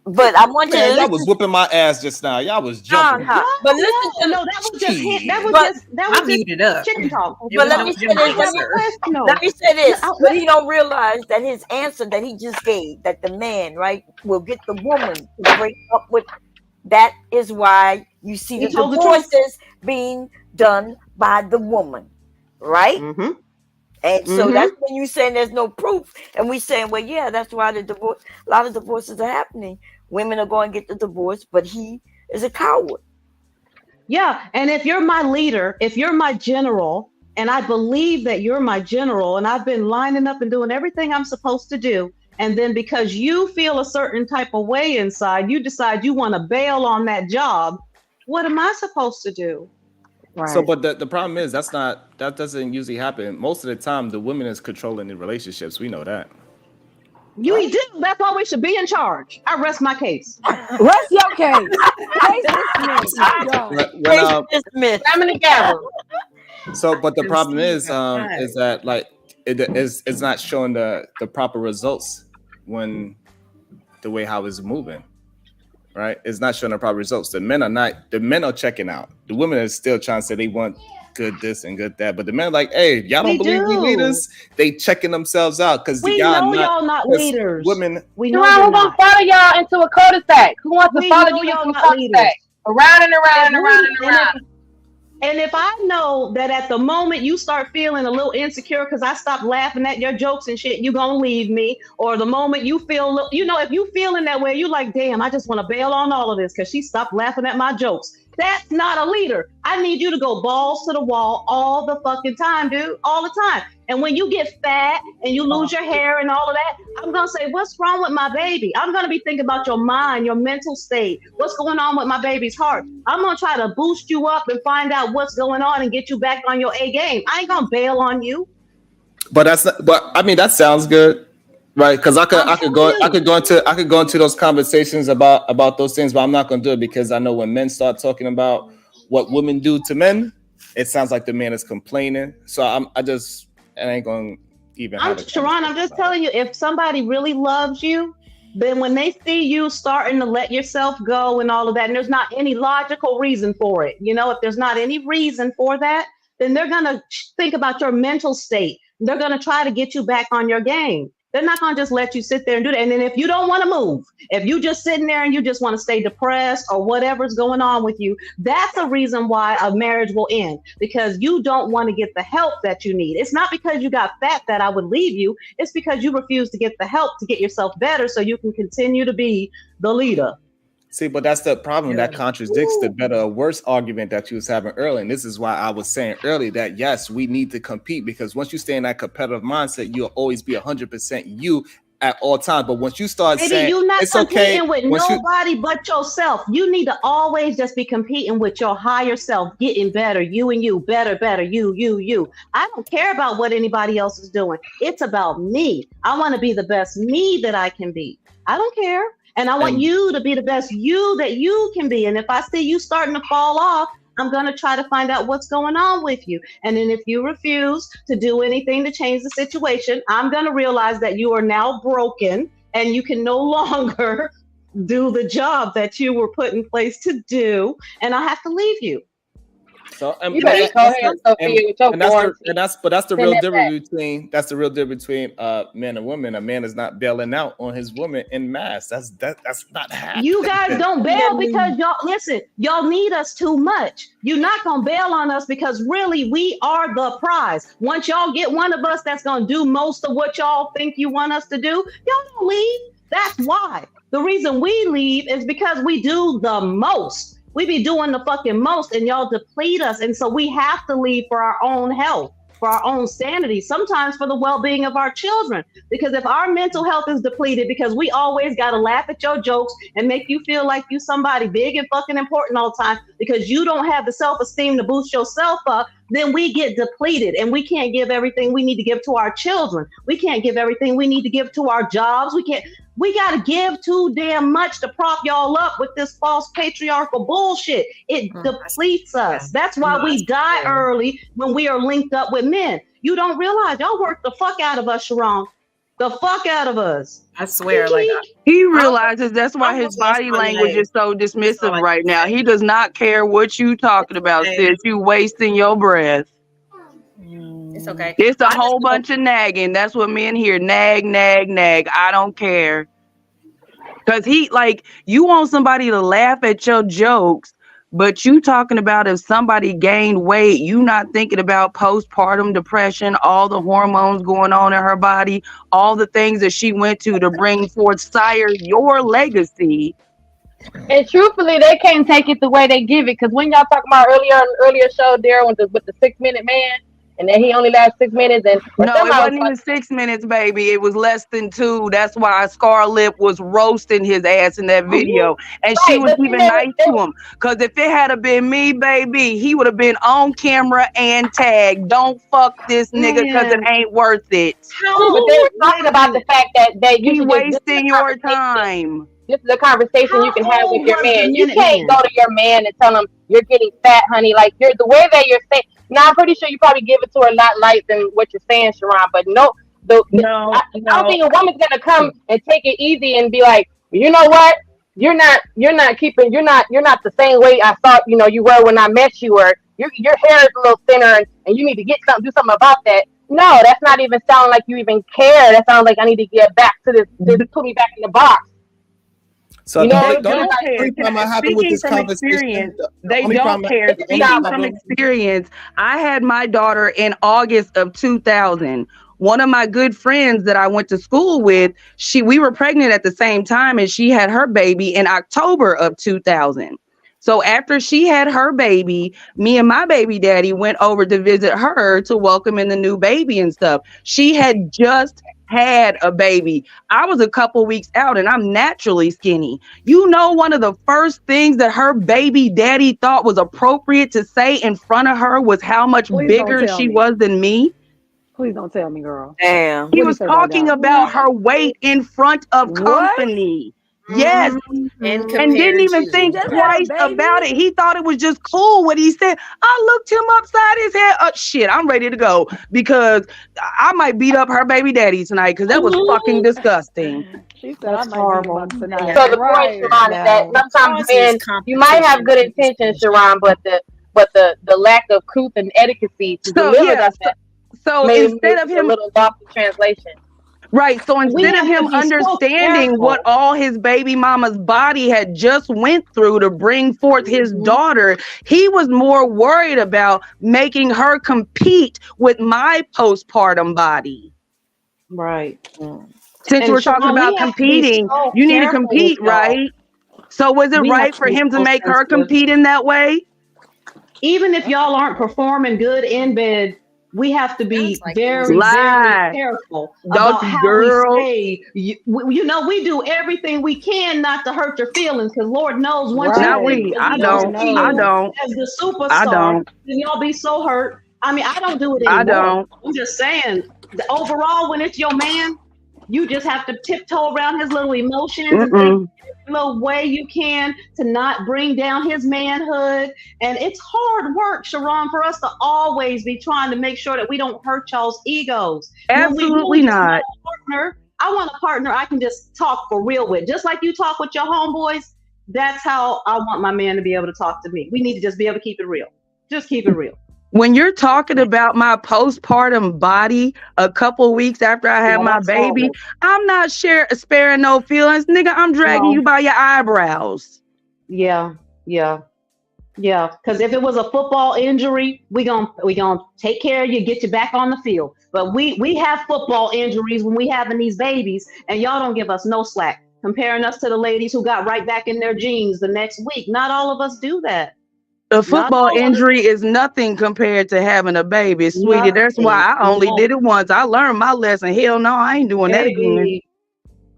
But I want you man, to y'all was whooping my ass just now. Y'all was jumping. But listen to No, that was just Shit. that was But just muted up. chicken talk. But let me say this. Let me say this. No, But he don't realize that his answer that he just gave, that the man, right, will get the woman to break up with. That is why you see He the told the truth. divorces being done by the woman, right? Mm-hmm. And so that's when you saying there's no proof, and we saying, well, yeah, that's why a lot of divorces are happening. Women are going to get the divorce, but he is a coward. Yeah, and if you're my leader, if you're my general, and I believe that you're my general, and I've been lining up and doing everything I'm supposed to do, and then because you feel a certain type of way inside, you decide you want to bail on that job, what am I supposed to do? So, but the problem is that doesn't usually happen. Most of the time, the woman is controlling the relationships. We know that. You do. That's why we should be in charge. I rest my case. Rest your case. Case dismissed. When, I'm in the gavel. so, but the problem is that like it's not showing the proper results when the way how it's moving. Right, it's not showing the proper results. The men are checking out. The women are still trying to say they want good this and good that, but the men are like, hey, y'all don't believe we leaders? They checking themselves out because we know y'all not leaders. Women, we know who gonna follow y'all into a cul-de-sac? Who wants to We follow know you y'all into a not cul-de-sac? leaders. Around and around and around and around. And if I know that at the moment you start feeling a little insecure because I stopped laughing at your jokes and shit, you gonna leave me. Or the moment you feel, if you feeling that way, you like, damn, I just want to bail on all of this because she stopped laughing at my jokes. That's not a leader. I need you to go balls to the wall all the fucking time, dude, all the time. And when you get fat and you lose your hair and all of that, I'm going to say, what's wrong with my baby? I'm going to be thinking about your mind, your mental state, what's going on with my baby's heart. I'm going to try to boost you up and find out what's going on and get you back on your A game. I ain't going to bail on you. But I mean, that sounds good, right? Because I could go into those conversations about those things, but I'm not going to do it because I know when men start talking about what women do to men, it sounds like the man is complaining. So I ain't going to even. Sharon, I'm just telling you, if somebody really loves you, then when they see you starting to let yourself go and all of that, and there's not any logical reason for it, if there's not any reason for that, then they're going to think about your mental state. They're going to try to get you back on your game. They're not going to just let you sit there and do that. And then if you don't want to move, if you just sitting there and you just want to stay depressed or whatever's going on with you, that's a reason why a marriage will end, because you don't want to get the help that you need. It's not because you got fat that I would leave you. It's because you refuse to get the help to get yourself better so you can continue to be the leader. See, but that's the problem. That contradicts the better or worse argument that you was having earlier. And this is why I was saying earlier that, yes, we need to compete, because once you stay in that competitive mindset, you'll always be 100% you at all times. But once you start saying you're not it's okay with nobody but yourself, you need to always just be competing with your higher self, getting better, you and you, better, you. I don't care about what anybody else is doing. It's about me. I want to be the best me that I can be. I don't care. And I want you to be the best you that you can be. And if I see you starting to fall off, I'm going to try to find out what's going on with you. And then if you refuse to do anything to change the situation, I'm going to realize that you are now broken and you can no longer do the job that you were put in place to do. And I have to leave you. So you better go ahead, Sophia, with your that's the real difference between men and women. A man is not bailing out on his woman en masse. That's not happening. You guys don't bail because y'all need us too much. You're not gonna bail on us because really we are the prize. Once y'all get one of us that's gonna do most of what y'all think you want us to do, y'all don't leave. That's why. The reason we leave is because we do the most. We be doing the fucking most and y'all deplete us. And so we have to leave for our own health, for our own sanity, sometimes for the well-being of our children. Because if our mental health is depleted because we always got to laugh at your jokes and make you feel like you somebody big and fucking important all the time because you don't have the self-esteem to boost yourself up, then we get depleted and we can't give everything we need to give to our children. We can't give everything we need to give to our jobs. We got to give too damn much to prop y'all up with this false patriarchal bullshit. It depletes us. That's why we die early when we are linked up with men. You don't realize y'all work the fuck out of us, Sharon. The fuck out of us. I swear, he realizes that's why his body language is so dismissive right now. He does not care what you talking about, sis. You wasting your breath. It's okay. It's a whole bunch of nagging. That's what men hear. Nag. I don't care. Because you want somebody to laugh at your jokes, but you talking about if somebody gained weight, you not thinking about postpartum depression, all the hormones going on in her body, all the things that she went to bring forth, sire, your legacy. And truthfully, they can't take it the way they give it. Because when y'all talking about earlier show, Darrel with the 6-minute man, and then he only lasts 6 minutes. And no, it wasn't even 6 minutes, baby. It was less than 2. That's why Scarlett was roasting his ass in that video. And she was even nice to him. Because if it had been me, baby, he would have been on camera and tagged. Don't fuck this nigga because it ain't worth it. But they were talking about the fact that you wasting your time. This is a conversation you can have with your man. You can't go to your man and tell him you're getting fat, honey. Like the way that you're saying. Now I'm pretty sure you probably give it to her a lot light than what you're saying, Sharon. But I don't think a woman's gonna come and take it easy and be like, you know what? You're not the same way I thought you were when I met you, or your hair is a little thinner and you need to do something about that. No, that's not even sounding like you even care. That sounds like I need to get back to this put me back in the box. So You the know, only, they the only, don't the only care. problem I have with Speaking this from conversation, experience, the they only don't problem, care. the only Speaking from problem. experience, I had my daughter in August of 2000. One of my good friends that I went to school with, we were pregnant at the same time, and she had her baby in October of 2000. So after she had her baby, me and my baby daddy went over to visit her to welcome in the new baby and stuff. She had just had a baby. I was a couple weeks out, and I'm naturally skinny. You know, one of the first things that her baby daddy thought was appropriate to say in front of her was how much bigger she was than me. Please don't tell me, girl. Damn. He was talking about her weight in front of company. Yes. And And didn't even you. think just had a twice baby? about it. He thought it was just cool what he said. I looked him upside his head. Oh, shit, I'm ready to go because I might beat up her baby daddy tonight because that was fucking disgusting. She said, I might beat him up tonight. So the point, Sharon, is that sometimes men, you might have good intentions, Sharon, but the lack of truth and etiquette to deliver that. So maybe instead of a him, little lost in translation. right. So We instead of have to him be so understanding careful. what all his baby mama's body had just went through to bring forth his daughter, he was more worried about making her compete with my postpartum body. Right. Since And we're talking Sharon, about we have to be competing, so you need to careful compete, with y'all. right? So was it We have right to for be him to so make her sensitive. compete in that way? Even if y'all aren't performing good in bed, we have to be very, very Lie. careful Don't about you, how girl? we say. You know, we do everything we can not to hurt your feelings, because Lord knows once Not you think we. the I leaders don't. see I you don't. as the I superstar, don't. then y'all be so hurt. I mean, I don't do it I anymore. don't. I'm just saying, overall, when it's your man, you just have to tiptoe around his little emotions and think every little way you can to not bring down his manhood. And it's hard work, Sharon, for us to always be trying to make sure that we don't hurt y'all's egos. When we Absolutely really just want not. a partner, I want a partner I can just talk for real with. Just like you talk with your homeboys, that's how I want my man to be able to talk to me. We need to just be able to keep it real. Just keep it real. When you're talking about my postpartum body a couple weeks after I had Yeah, my that's baby, horrible. I'm not sparing no feelings. Nigga, I'm dragging you by your eyebrows. Yeah. Because if it was a football injury, we gonna take care of you, get you back on the field. But we have football injuries when we having these babies, and y'all don't give us no slack, comparing us to the ladies who got right back in their jeans the next week. Not all of us do that. A football injury is nothing compared to having a baby, sweetie. That's why I only did it once. I learned my lesson. Hell no, I ain't doing that again. Hey,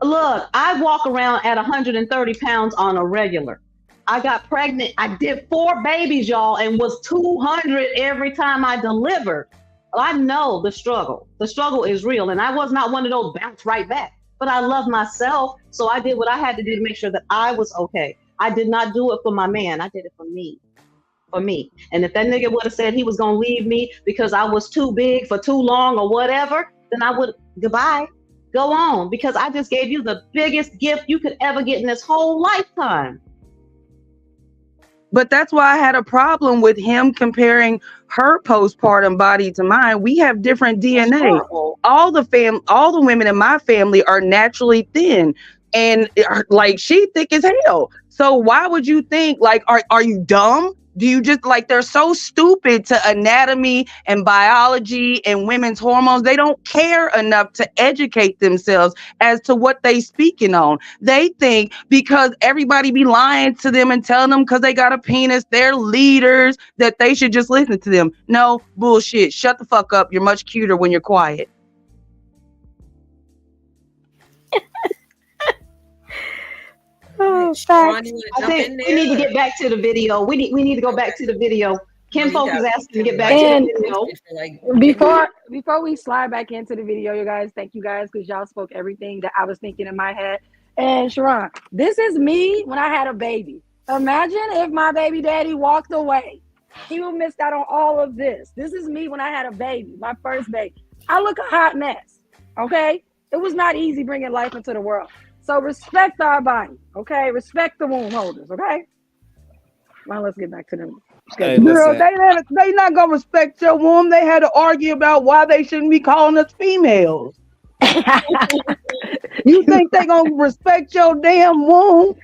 look, I walk around at 130 pounds on a regular. I got pregnant. I did 4 babies, y'all, and was 200 every time I delivered. I know the struggle. The struggle is real. And I was not one of those bounce right back. But I love myself. So I did what I had to do to make sure that I was okay. I did not do it for my man. I did it for me. For me. And if that nigga would have said he was going to leave me because I was too big for too long or whatever, then I would, goodbye, go on. Because I just gave you the biggest gift you could ever get in this whole lifetime. But that's why I had a problem with him comparing her postpartum body to mine. We have different DNA. All the women in my family are naturally thin, and like she thick as hell. So why would you think like are you dumb? Do you just like they're so stupid to anatomy and biology and women's hormones? They don't care enough to educate themselves as to what they speaking on. They think because everybody be lying to them and telling them because they got a penis, they're leaders, that they should just listen to them. No, bullshit. Shut the fuck up. You're much cuter when you're quiet. Oh, I think we need to get back to the video. We need to go back to the video. Kim Folk is asking to get back to the video. Before we slide back into the video, you guys, thank you guys because y'all spoke everything that I was thinking in my head. And Sharon, this is me when I had a baby. Imagine if my baby daddy walked away. He would miss out on all of this. This is me when I had a baby, my first baby. I look a hot mess, okay? It was not easy bringing life into the world. So respect our body, okay? Respect the womb holders, okay? Now let's get back to them. Hey, Girl, listen. they not gonna respect your womb. They had to argue about why they shouldn't be calling us females. You think they gonna respect your damn womb?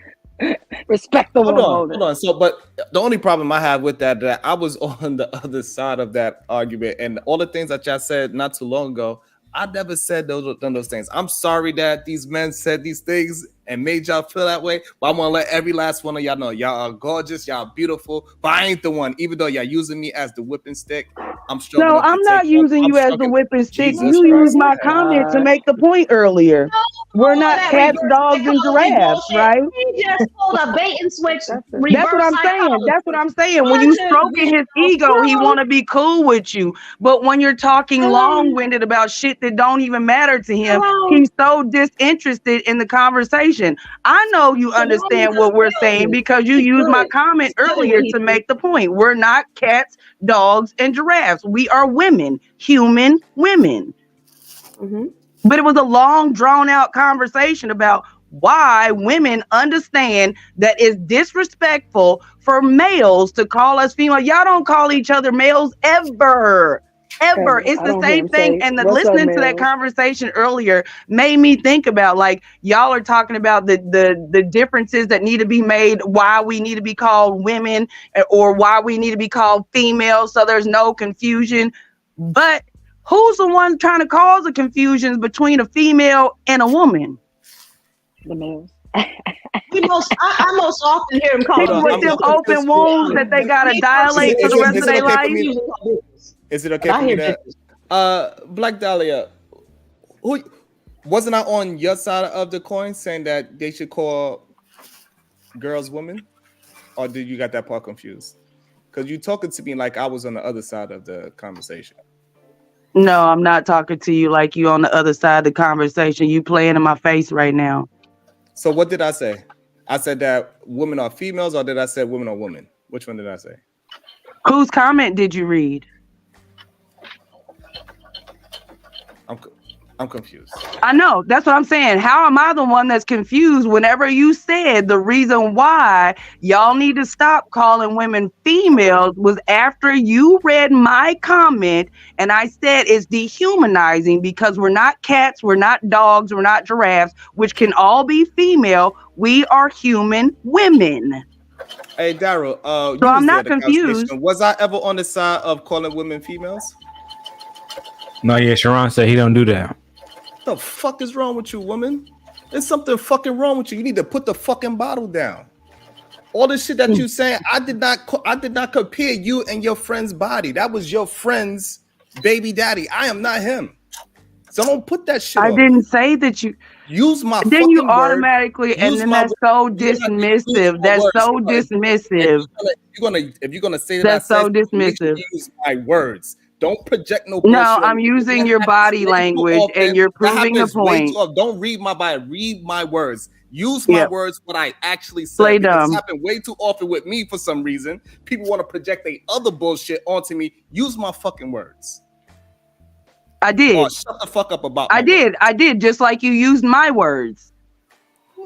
Respect the Hold room on, holder. hold on. So, but the only problem I have with that I was on the other side of that argument, and all the things that y'all said not too long ago, I never said those things. I'm sorry that these men said these things and made y'all feel that way, but I'm gonna let every last one of y'all know y'all are gorgeous, y'all are beautiful, but I ain't the one. Even though y'all using me as the whipping stick, I'm strong No, enough I'm to not take. using I'm you as the strong. whipping stick. Jesus You Christ, used my man. comment to make the point earlier. We're not That cats, reverse dogs, and psychology giraffes, bullshit. right? He just pulled a bait and switch That's what reverse I'm saying. psychology. That's what I'm saying. When you Hunter's stroking getting his those ego, he crumbs. want to be cool with you. But when you're talking long-winded about shit that don't even matter to him, he's so disinterested in the conversation. I know you understand what we're saying because you used my comment earlier to make the point. We're not cats, dogs, and giraffes. We are women, human women. But it was a long, drawn-out conversation about why women understand that it's disrespectful for males to call us female. Y'all don't call each other males ever. Ever. It's I the don't hear same him thing. say, And "What's up, listening to that males?" conversation earlier made me think about, like, y'all are talking about the differences that need to be made, why we need to be called women or why we need to be called females so there's no confusion. But who's the one trying to cause the confusions between a female and a woman? The males. I most often hear him call People them with them open wounds that they gotta dilate for the rest of their life. Is it okay for me to Black Dahlia, who wasn't I on your side of the coin saying that they should call girls women? Or did you got that part confused? Because you talking to me like I was on the other side of the conversation. No, I'm not talking to you like you on the other side of the conversation. You playing in my face right now. So what did I say? I said that women are females, or did I say women are women? Which one did I say? Whose comment did you read? I'm confused. I know. That's what I'm saying. How am I the one that's confused whenever you said the reason why y'all need to stop calling women females was after you read my comment and I said it's dehumanizing because we're not cats, we're not dogs, we're not giraffes, which can all be female. We are human women. Hey, Darrel, so I'm not confused. Was I ever on the side of calling women females? No, yeah, Sharon said he don't do that. The fuck is wrong with you, woman? There's something fucking wrong with you. You need to put the fucking bottle down. All the shit that you saying, I did not compare you and your friend's body. That was your friend's baby daddy. I am not him. So don't put that shit. I didn't say that you use my. Then you fucking automatically, word. and then that's so dismissive. That's so dismissive. If you're gonna say that, that's so dismissive. Use my words. Don't project no. No, I'm using your body language, and you're proving a point. Don't read my body. Read my words. Use my words. What I actually said. Play because dumb. It's happened way too often with me for some reason. People want to project their other bullshit onto me. Use my fucking words. I did. Oh, shut the fuck up about. I did. Just like you used my words.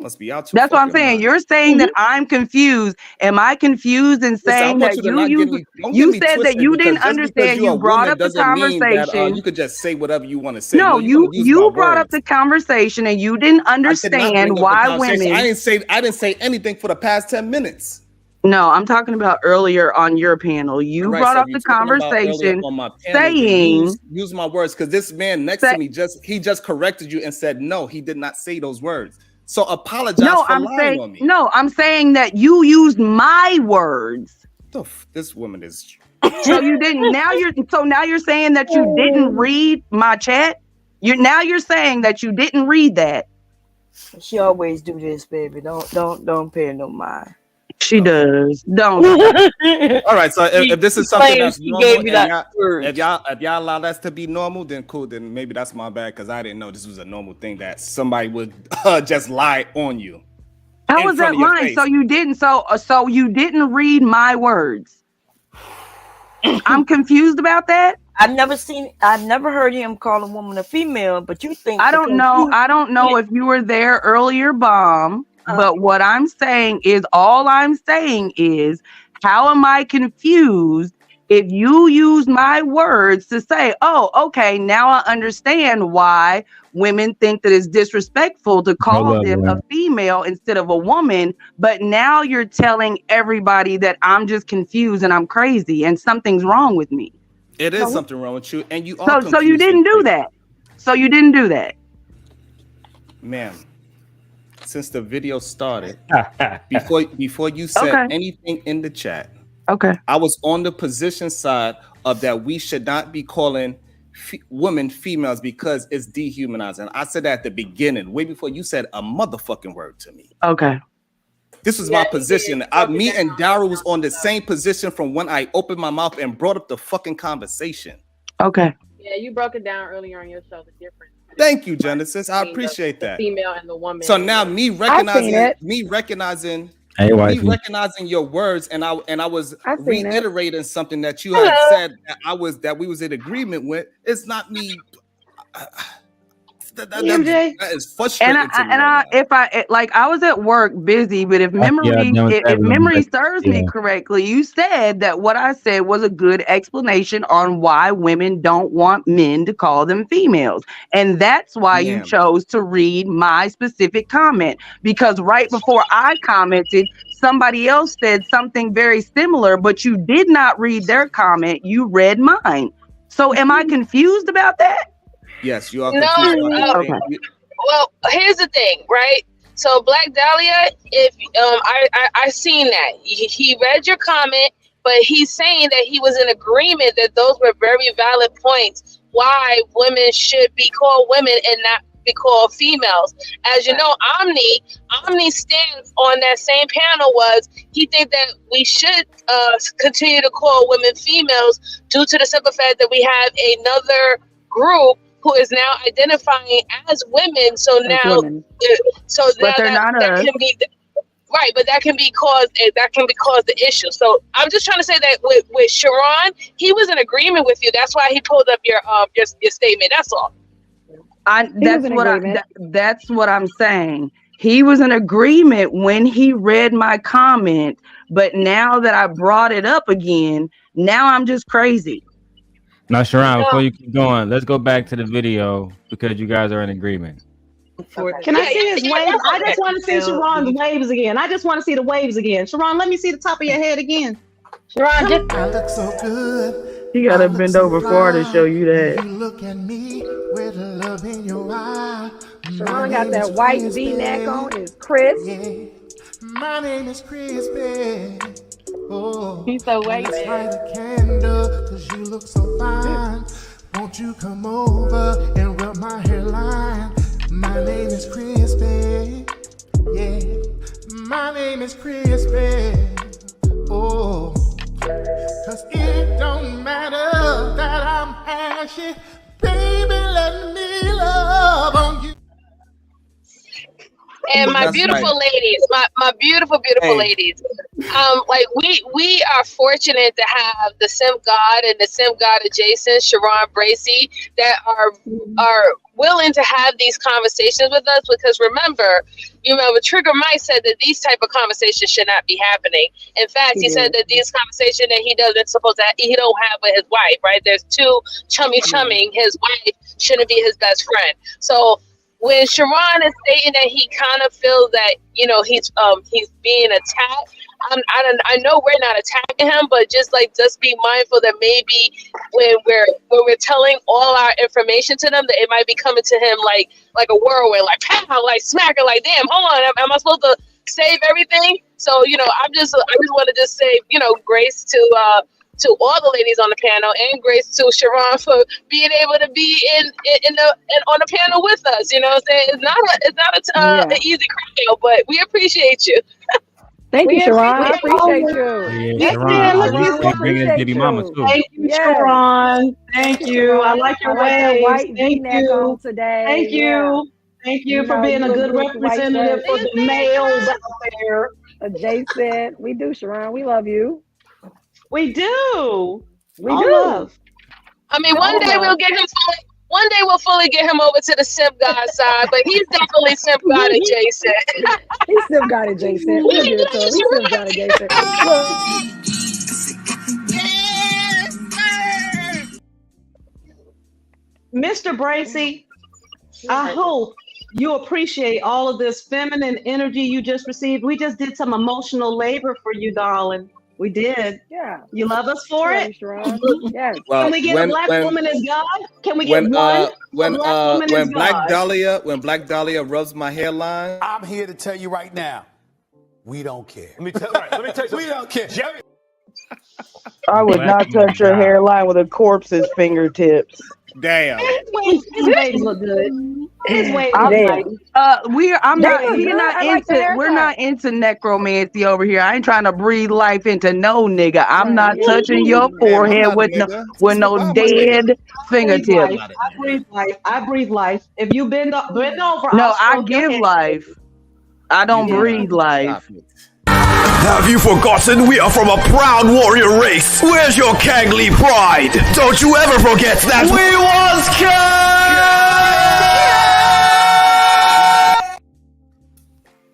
Must be out. That's what I'm saying. You're saying that I'm confused. Am I confused in saying that you said that you didn't understand? You brought up the conversation. You could just say whatever you want to say. No, you brought up the conversation and you didn't understand why women. I didn't say anything for the past 10 minutes. No, I'm talking about earlier on your panel. You brought up the conversation on my panel, saying use my words, because this man next to me just corrected you and said no, he did not say those words. So apologize for lying on me. No, I'm saying that you used my words. This woman is. So you didn't. Now you're saying that you didn't read my chat. You're saying that you didn't read that. She always do this, baby. Don't pay no mind. She does. Don't. All right. So if this is something that's normal, if y'all allow that to be normal, then cool. Then maybe that's my bad because I didn't know this was a normal thing that somebody would just lie on you. How was that lying? So you didn't. So you didn't read my words. I'm confused about that. I've never heard him call a woman a female, but you think I don't know if you were there earlier, Bomb. But what I'm saying is, how am I confused If you use my words to say, oh, okay, now I understand why women think that it's disrespectful to call them a female instead of a woman, but now you're telling everybody that I'm just confused and I'm crazy and something's wrong with me. It is something wrong with you, and you are So you didn't do that. So you didn't do that. Ma'am, since the video started, before you said anything in the chat, I was on the position side of that we should not be calling women females because it's dehumanizing. I said that at the beginning, way before you said a motherfucking word to me. Okay. This was my position. Me and Darrel was on the same position from when I opened my mouth and brought up the fucking conversation. Okay. Yeah, you broke it down earlier on your show, the difference. Thank you, Genesis. I appreciate that. The female and the woman. So now me recognizing your words, and I was reiterating something that you had said that we was in agreement with. It's not me. That is frustrating to me. I was at work busy, but if memory serves me correctly, you said that what I said was a good explanation on why women don't want men to call them females. And that's why you chose to read my specific comment, because right before I commented, somebody else said something very similar, but you did not read their comment. You read mine. So am I confused about that? Yes, you are confused. Well, here's the thing, right? So Black Dahlia, if I seen that. He read your comment, but he's saying that he was in agreement that those were very valid points why women should be called women and not be called females. As you know, Omni's stance on that same panel was he think that we should continue to call women females due to the simple fact that we have another group who is now identifying as women. So now, that can be right, but that can be caused the issue. So I'm just trying to say that with Sharon, he was in agreement with you. That's why he pulled up your statement. That's all. That's what I'm saying. He was in agreement when he read my comment, but now that I brought it up again, now I'm just crazy. Now, Sharon, before you keep going, let's go back to the video because you guys are in agreement. Can I see his waves? I just want to see Sharon's waves again. I just want to see the waves again. Sharon, let me see the top of your head again. Sharon, I look so good. You gotta bend over far to show you that. You look at me with love in your eye. Sharon got that white V-neck on. Is Chris? Yeah. My name is Chris, babe. Oh, he's so white. Let's light a candle, cause you look so fine. Won't you come over and rub my hairline? My name is Chris, babe. Yeah, my name is Chris, babe. Oh, cause it don't matter that I'm ashy. Baby, let me love on you. And my beautiful ladies, my beautiful ladies, like we are fortunate to have the Simp God and the Simp God adjacent, Sharon Bracy, that are willing to have these conversations with us. Because remember, Trigger Mike said that these type of conversations should not be happening. In fact, he said that these conversations that he don't have with his wife, right? There's two chumming. His wife shouldn't be his best friend. So when Sharon is stating that he kind of feels that he's being attacked, I know we're not attacking him, but just be mindful that maybe when we're telling all our information to them, that it might be coming to him like a whirlwind, like pow, like smacker, like damn, hold on, am I supposed to save everything? So I just want to say grace to all the ladies on the panel, and grace to Sharon for being able to be on the panel with us. You know what I'm saying? It's not an easy crowd, but we appreciate you. Thank you, Sharon. I appreciate you. Yeah, Sharon, Thank you, Sharon. Thank you. I like your waves. Thank you. Today. Thank you for being a good representative for the males out there. Adjacent. We do, Sharon. We love you. We do. We do. Love. I mean, one day we'll fully get him over to the Simp God side, but he's definitely Simp God adjacent. He's Simp God adjacent. We'll give it to him. He's Simp God adjacent. Mr. Bracy, I hope you appreciate all of this feminine energy you just received. We just did some emotional labor for you, darling. We did. Yeah. You love us for it? Yes. Well, Can we get a black woman as God? Can we get when one black woman as God? when Black Dahlia rubs my hairline, I'm here to tell you right now, we don't care. Let me tell you something. We don't care. Jerry. I would not touch your hairline with a corpse's fingertips. Damn. His waves look good. His waves I'm look dead. nice. We're not into necromancy over here. I ain't trying to breathe life into no nigga. I'm not touching your forehead with no dead fingertips. I breathe life. If you bend over, No, I give life. I don't breathe life. Have you forgotten we are from a proud warrior race? Where's your Kangly pride? Don't you ever forget that we was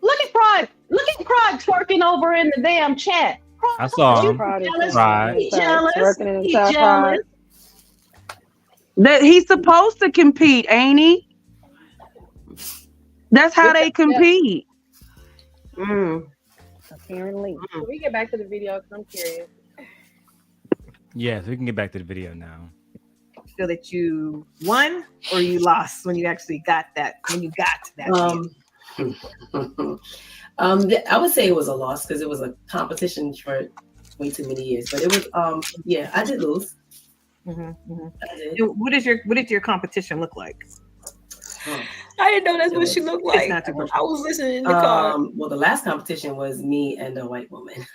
Look at Pride. Look at Pride twerking over in the damn chat. I saw him. He jealous. He jealous. That he's supposed to compete, ain't he? That's how they compete. Apparently. Can we get back to the video? Because I'm curious. Yes, we can get back to the video now. Feel that you won or you lost when you actually got that? When you got to that? I would say it was a loss because it was a competition for way too many years. But it was, yeah, I did lose. I did. What did your competition look like? I didn't know that's what she looked like. I was listening in the car. Well, the last competition was me and a white woman.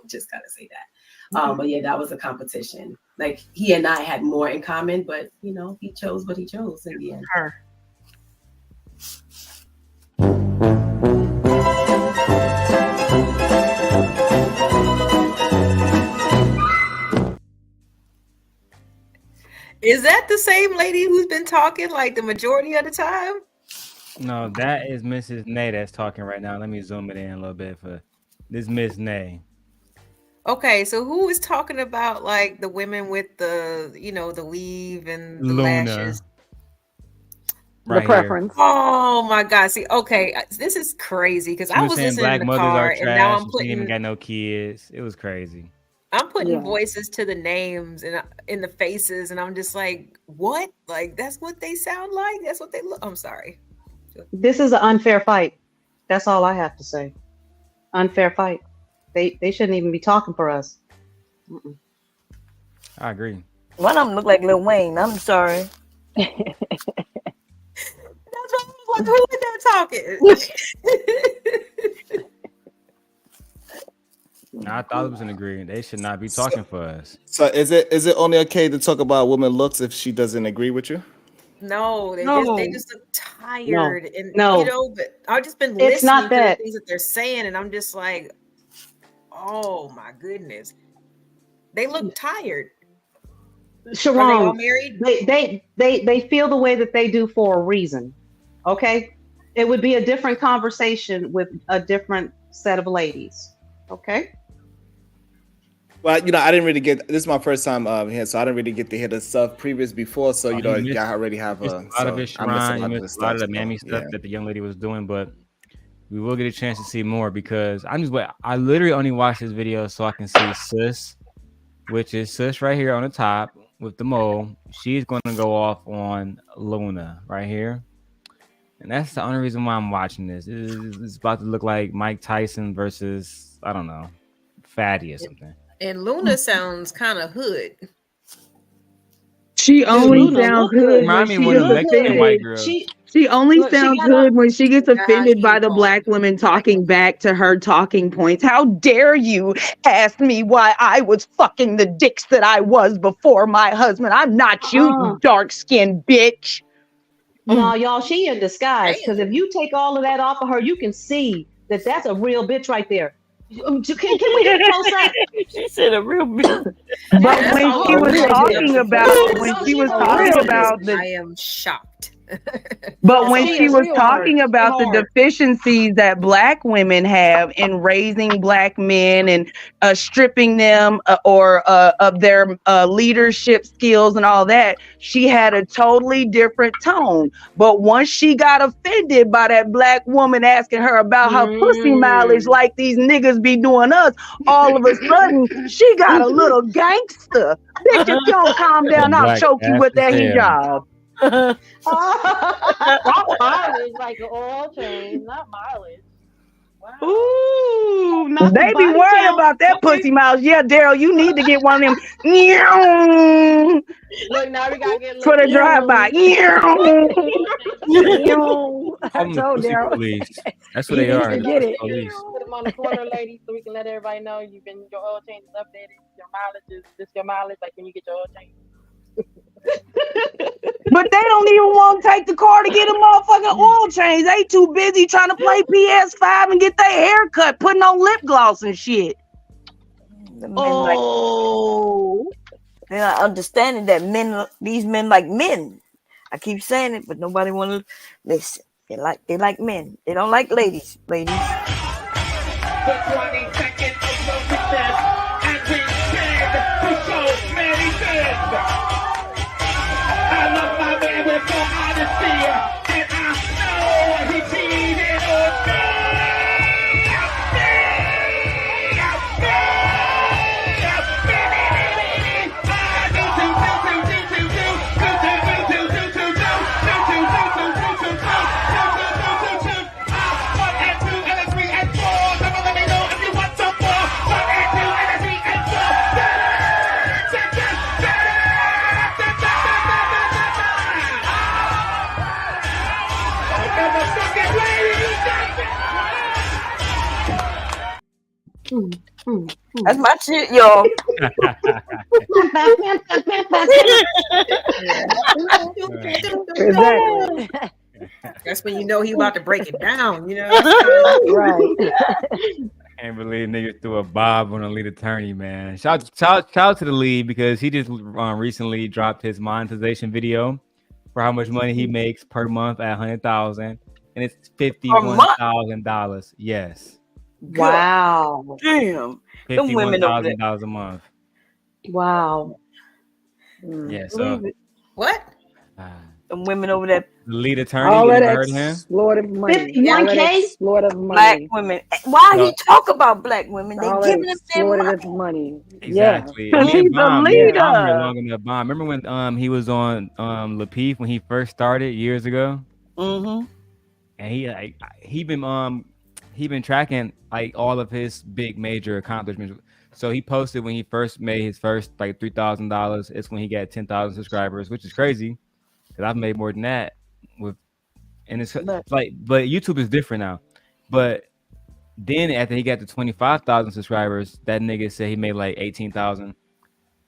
Just gotta say that. But yeah, that was a competition. Like he and I had more in common, but you know, he chose what he chose in the end. Her. Is that the same lady who's been talking like the majority of the time? No, that is Mrs. Nay that's talking right now. Let me zoom it in a little bit for this Miss Nay. Okay, so who is talking about like the women with the, you know, the weave and the Luna. lashes? Right the preference. Here. Oh my God! See, okay, this is crazy because I was saying listening black in the mothers car, are and trash. now I'm She putting ain't even got no kids. It was crazy. I'm putting voices to the names and in the faces, and I'm just like, what? Like that's what they sound like? That's what they look. I'm sorry. This is an unfair fight. That's all I have to say. Unfair fight. They shouldn't even be talking for us. I agree. One of them look like Lil Wayne. I'm sorry. That's what I was like, who is that talking? I thought it was an agreement. They should not be talking for us. So is it only okay to talk about woman looks if she doesn't agree with you? No, they just look tired, and you know. But I've just been listening to the things that they're saying, and I'm just like, oh my goodness, they look tired. Sharon, are they all married? They feel the way that they do for a reason. Okay, it would be a different conversation with a different set of ladies. Okay. Well, you know, I didn't really get. This is my first time here, so I didn't really get to hear the stuff previous before. So you know, I already have a lot of it. Sharon, you missed a lot of the mammy stuff that the young lady was doing, but we will get a chance to see more because I literally only watched this video so I can see Sis, which is Sis right here on the top with the mole. She's going to go off on Luna right here. And that's the only reason why I'm watching this. It's about to look like Mike Tyson versus, I don't know, Fatty or something. And Luna sounds kind of hood. She only sounds good when she gets offended. She only sounds good when she gets offended by the black women talking back to her talking points. How dare you ask me why I was fucking the dicks that I was before my husband? I'm not you dark-skinned bitch. No, y'all, she in disguise. Because if you take all of that off of her, you can see that that's a real bitch right there. Can we get close up? She said a real bitch. But when she was talking about, I am shocked. But when She she is was real talking hard. about the deficiencies that Black women have in raising Black men and stripping them of their leadership skills and all that, she had a totally different tone. But once she got offended by that Black woman asking her about her pussy mileage like these niggas be doing us, all of a sudden she got a little gangster. Bitch, if you don't calm down, I'll Black choke you ass with that as hell. hijab. Not mileage, like an oil change, not mileage. Ooh, not the They be body worried count. about that pussy miles. Yeah, Darrel, you need to get one of them Look, now we gotta get for the drive-by. I Call them the told pussy Darrel. police. That's what He they needs are. to The get pussy it. police. Put them on the corner, lady, so we can let everybody know your oil change is updated. Your mileage is this your mileage, like when you get your oil change. But they don't even want to take the car to get a motherfucking oil change. They too busy trying to play PS5 and get their hair cut, putting on lip gloss and shit. Oh, they're not understanding that these men like men. I keep saying it, but nobody want to listen. They like men. They don't like ladies. Ladies. I love my man with no honesty, and I know he cheated on me. That's my shit, y'all. Exactly. That's when you know he about to break it down, you know. Right. Can't believe niggas threw a bob on a lead attorney, man. Shout out to the lead because he just recently dropped his monetization video for how much money he makes per month at 100,000, and it's $51,000. Yes. Wow. Damn. Them women over there. $51,000 a month. Wow. Yeah. So what? Them women over there. The lead attorney, All you of never that heard of him? exploitive money. 51K? Exploitive money. Black women. Why No. he talk about black women? They All that giving them their money. exploitative money. Exactly. Yeah. And me and Bomb here leader. long enough. Bomb. Remember when he was on Lapeef when he first started years ago? Mm-hmm. And he been tracking like all of his big major accomplishments. So he posted when he first made his first like $3,000. It's when he got 10,000 subscribers, which is crazy because I've made more than that and it's like, but YouTube is different now. But then after he got to 25,000 subscribers, that nigga said he made like 18,000.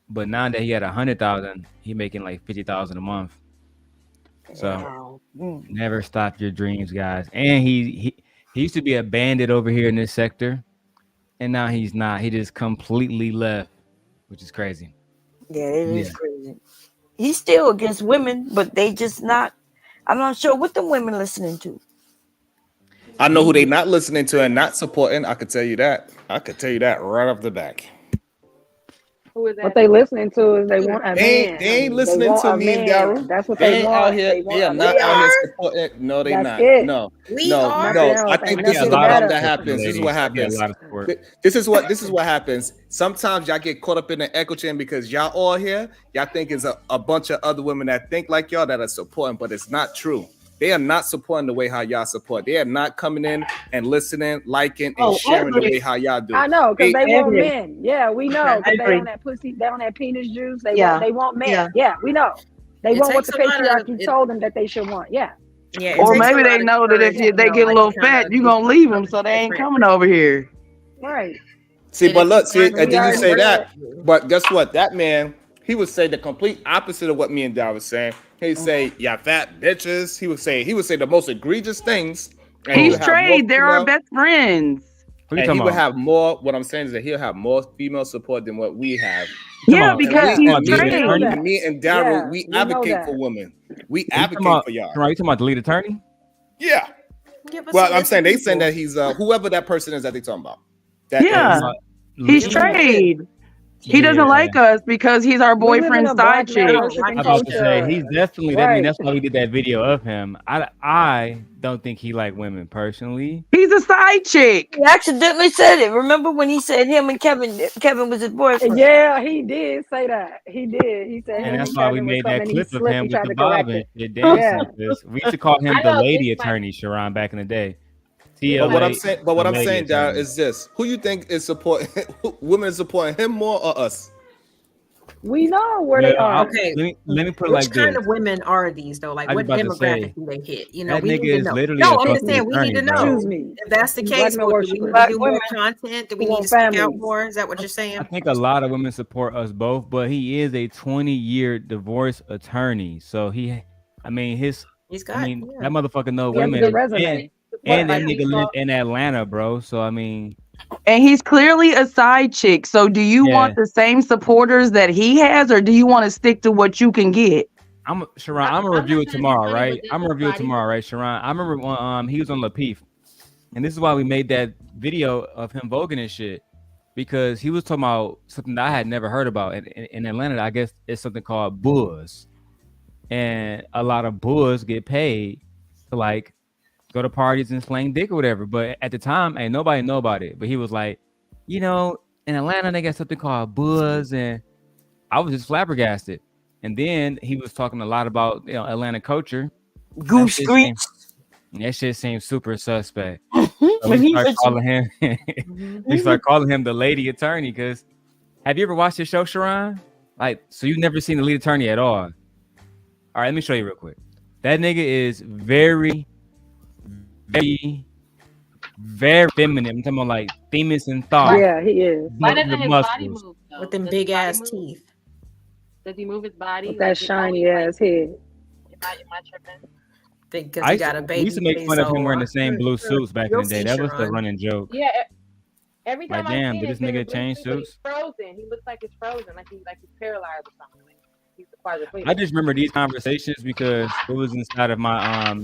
But now that he had 100,000, he making like 50,000 a month. So never stop your dreams, guys. And he used to be a bandit over here in this sector, and now he's not. He just completely left, which is crazy. Yeah, it is crazy. He's still against women, but they just not. I'm not sure what the women listening to. I know who they not listening to and not supporting. I could tell you that. I could tell you that right off the back. What they listening to is they want a man. They ain't listening to me and Darrel. That's what They they ain't want. out here. They are not out here supporting. No, they That's not. it. No. We No. are. I think this is what happens. This is what happens. This is what happens. Sometimes y'all get caught up in the echo chamber because y'all all here. Y'all think it's a bunch of other women that think like y'all that are supporting, but it's not true. They are not supporting the way how y'all support. They are not coming in and listening, liking, and sharing the way how y'all do. I know, because they want agree. men. Yeah, we know. I Because they agree. on that pussy, they on that penis juice. They Yeah. want men. Yeah. Yeah, we know. They It want what takes the a lot of- patriarchy told them that they should want. Yeah. Yeah, it Or takes maybe a they lot of know that if courage, they get a like, little to kinda fat, you gonna leave them, so they ain't coming over here. Right. See, but look, see, We and then you already say heard that, but guess what? That man, he would say the complete opposite of what me and Darrel was saying. He'd say, "Yeah, fat bitches." He would say the most egregious things. And he He's would have more trade. They're our female- best friends. What you And talking he would about? have more. What I'm saying is that he'll have more female support than what we have. Yeah, because he's trained. And me and Darrel, we advocate for women. We advocate for y'all. You talking about the lead attorney? Yeah. Well, I'm saying they saying that he's whoever that person is that they talking about. That Yeah, he's trained. He doesn't like us because he's our boyfriend's side chick. I'm about to say he's definitely. I mean, that's why we did that video of him. I don't think he like women personally. He's a side chick. He accidentally said it. Remember when he said him and Kevin was his boyfriend? Yeah, he did say that. He did. He said, And that's why we made that clip of him with the bob and shit Yeah. dancing. We used to call him the lady attorney, Sharon, back in the day. But what I'm saying, Darrel, is this: who you think is supporting women supporting him more or us? We know where they are. Okay. Let me put it Which like kind this. of women are these though? Like I was what about to demographic say, do they hit? You know, that we nigga need to is know. literally No, a I'm just fucking saying we need to attorney, know. bro. Excuse me. If that's the Black case, men what, do we need worshipers. to do more content? Do we We need want to speak out families. more? Is that what you're saying? I think a lot of women support us both, but he is a 20-year divorce attorney. So he's got, that motherfucker know He has a women. good resume. And that nigga live in Atlanta, bro. So I mean, And he's clearly a side chick. So do you want the same supporters that he has, or do you want to stick to what you can get? Sharon, I'm gonna review it tomorrow, right? I'm gonna review it tomorrow, right, Sharon? I remember when he was on Lapeef, and this is why we made that video of him voguing and shit, because he was talking about something that I had never heard about. In Atlanta, I guess it's something called bulls, and a lot of bulls get paid to like go to parties and slang dick or whatever. But at the time, ain't nobody know about it. But he was like, in Atlanta they got something called bulls, and I was just flabbergasted. And then he was talking a lot about Atlanta culture. Goose streets. That shit seems super suspect. So we start calling him. We start calling him the lady attorney. Because have you ever watched his show, Sharon? Like, so you've never seen the lead attorney at all? All right, let me show you real quick. That nigga is very, very, very feminine. I'm talking about like famous in thought. Yeah, he is. Why doesn't his body move though? With them big ass teeth. Does he move his body? With that shiny ass head. Am I tripping? Because he got a baby. We used to make fun of him wearing the same blue suits back in the day. That was the running joke. Yeah. Every time Like, damn, I see did this him, nigga change suits? He's frozen. He looks like he's frozen, like he's paralyzed or something. Like he's quadriplegic. I just remember these conversations because it was inside of my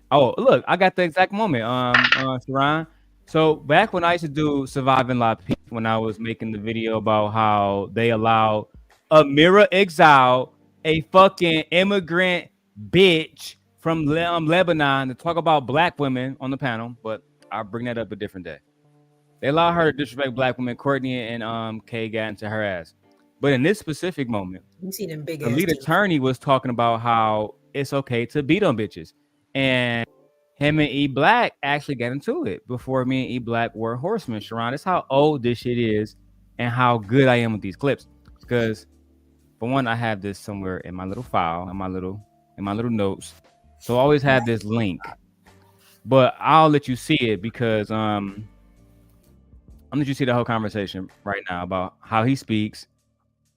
Oh, look, I got the exact moment. Sharon. So back when I used to do Surviving La Peace, when I was making the video about how they allowed Amira Exile, a fucking immigrant bitch from Lebanon, to talk about black women on the panel, but I'll bring that up a different day. They allow her to disrespect black women. Courtney and Kay got into her ass. But in this specific moment, You see them big the ass lead teeth. attorney was talking about how it's okay to beat on bitches. And him and E Black actually got into it before me and E Black were horsemen. Sharon, that's how old this shit is and how good I am with these clips. Because for one, I have this somewhere in my little file, in my little notes. So I always have this link. But I'll let you see it because I'm let you see the whole conversation right now about how he speaks,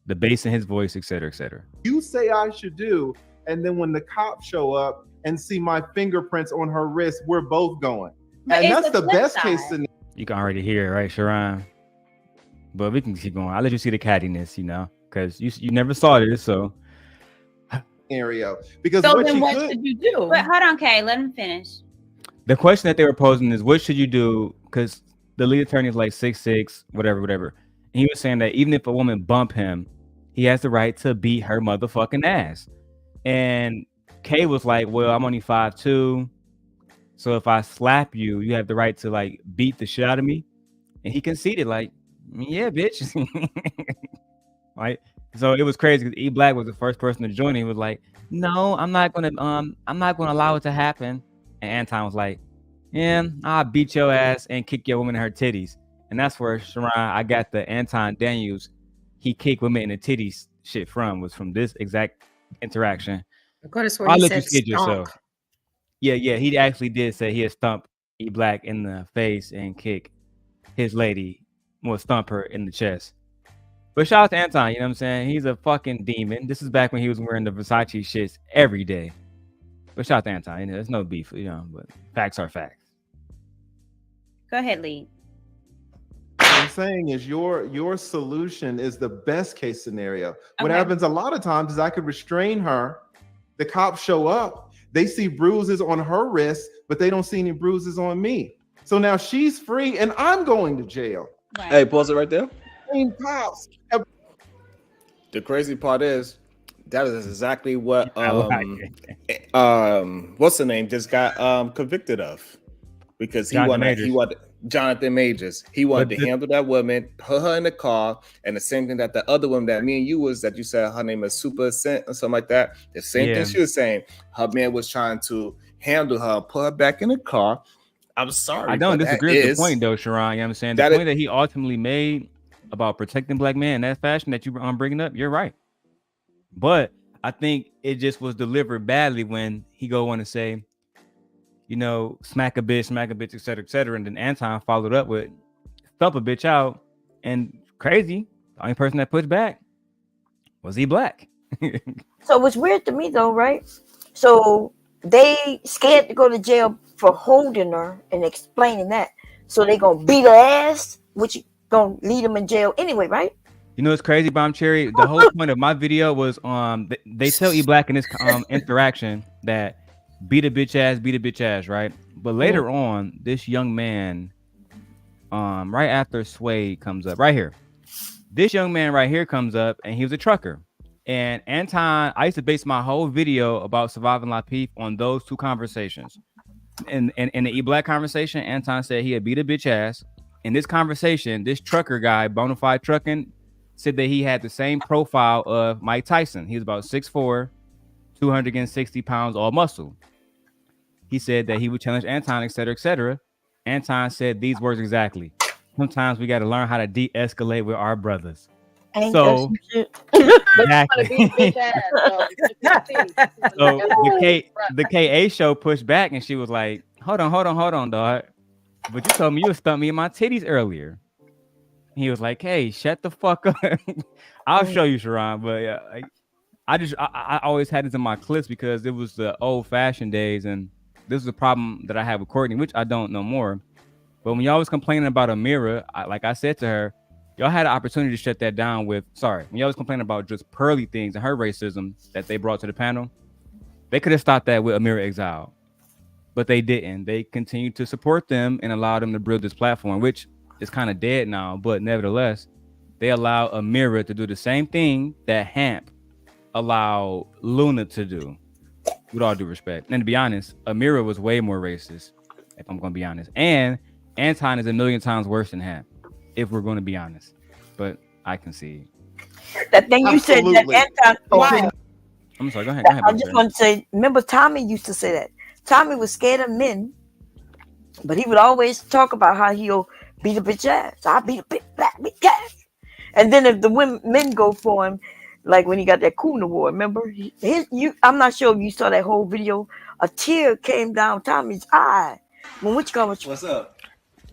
the bass in his voice, et cetera, et cetera. You say I should do, and then when the cops show up and see my fingerprints on her wrist, we're both going. But And it's that's the the flip best case side. scenario. You can already hear it, right, Sharon? But we can keep going. I'll let you see the cattiness, because you never saw this, so. Because So what then she what could should you do? But hold on, Kay, let him finish. The question that they were posing is, what should you do? Because the lead attorney is like 6'6", whatever. And he was saying that even if a woman bump him, he has the right to beat her motherfucking ass. And Kay was like, well, I'm only 5'2", so if I slap you, you have the right to like beat the shit out of me. And he conceded, like, yeah, bitch. Right? So it was crazy because E Black was the first person to join. He was like, no, I'm not gonna allow it to happen. And Anton was like, yeah, I'll beat your ass and kick your woman in her titties. And that's where, Sharon, I got the Anton Daniels, he kicked women in the titties shit was from this exact interaction. Of course, where I'll he let you said see it yourself. stomp. Yeah, he actually did say he'd stump E Black in the face and kick his lady, stump her in the chest. But shout out to Anton, you know what I'm saying? He's a fucking demon. This is back when he was wearing the Versace shits every day. But shout out to Anton, there's no beef, but facts are facts. Go ahead, Lee. I'm saying is your solution is the best case scenario. What happens a lot of times is I could restrain her. The cops show up. They see bruises on her wrist, but they don't see any bruises on me. So now she's free and I'm going to jail. Right. Hey, pause it right there. Cops. The crazy part is that is exactly what what's the name just got convicted of, because he wanted Jonathan Majors. He wanted to handle that woman, put her in the car, and the same thing that the other woman that me and you was, that you said her name is Super Cent or something like that. The same thing she was saying. Her man was trying to handle her, put her back in the car. I'm sorry. I don't disagree with the point though, Sharon. You know what I'm saying? The point that he ultimately made about protecting black men in that fashion that you were bringing up, you're right. But I think it just was delivered badly when he go on to say, you know, smack a bitch, et cetera. And then Anton followed up with stump a bitch out. And crazy, the only person that pushed back was he black. So what's weird to me though, right? So they scared to go to jail for holding her and explaining that. So they gonna beat her ass, which gonna lead them in jail anyway, right? You know, it's crazy, Bomb Cherry. The whole point of my video was they tell E Black in this interaction that beat a bitch ass, right? But later on, this young man, right after Sway comes up, right here. This young man right here comes up, and he was a trucker. And Anton, I used to base my whole video about surviving Lapeef on those two conversations. In the E Black conversation, Anton said he had beat a bitch ass. In this conversation, this trucker guy, Bonafide Trucking, said that he had the same profile of Mike Tyson. He was about 6'4", 260 pounds, all muscle. He said that he would challenge Anton, et cetera, et cetera. Anton said these words exactly. Sometimes we got to learn how to de-escalate with our brothers. So the KA show pushed back and she was like, hold on, dog. But you told me you would stump me in my titties earlier. He was like, hey, shut the fuck up. I'll show you, Sharon. But I always had this in my clips because it was the old fashioned days. And this is a problem that I have with Courtney, which I don't know more. But when y'all was complaining about Amira, like I said to her, y'all had an opportunity to shut that down with, when y'all was complaining about just Pearly things and her racism that they brought to the panel, they could have stopped that with Amira Exile. But they didn't. They continued to support them and allow them to build this platform, which is kind of dead now. But nevertheless, they allow Amira to do the same thing that Hamp allowed Luna to do, with all due respect. And to be honest, Amira was way more racist, if I'm going to be honest. And Anton is a million times worse than Hamp, if we're going to be honest. But I can see that thing you said that Anton. Wow. I'm sorry. Go ahead. I just want to say, remember Tommy used to say that. Tommy was scared of men, but he would always talk about how he'll beat a bitch ass. I beat a black bitch ass. And then if the men go for him, like when he got that Coon Award, remember? I'm not sure if you saw that whole video. A tear came down Tommy's eye. What's up?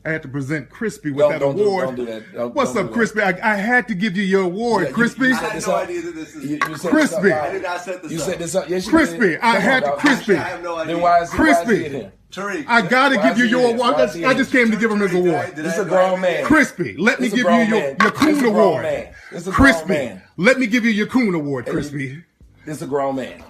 I had to present Crispy with that award. Don't do that. What's up, Crispy? I had to give you your award, Crispy. I had no idea that this is Crispy. I did not set this up. You set this up. Yes, you Crispy. did. I had to. Crispy. I have no idea. Then why is Crispy. here? Tariq, I gotta give you your award. I just came to give him his award. This is a grown man. Crispy, let me give you your Coon Award. Crispy, let me give you your Coon Award, Crispy. This is a grown man.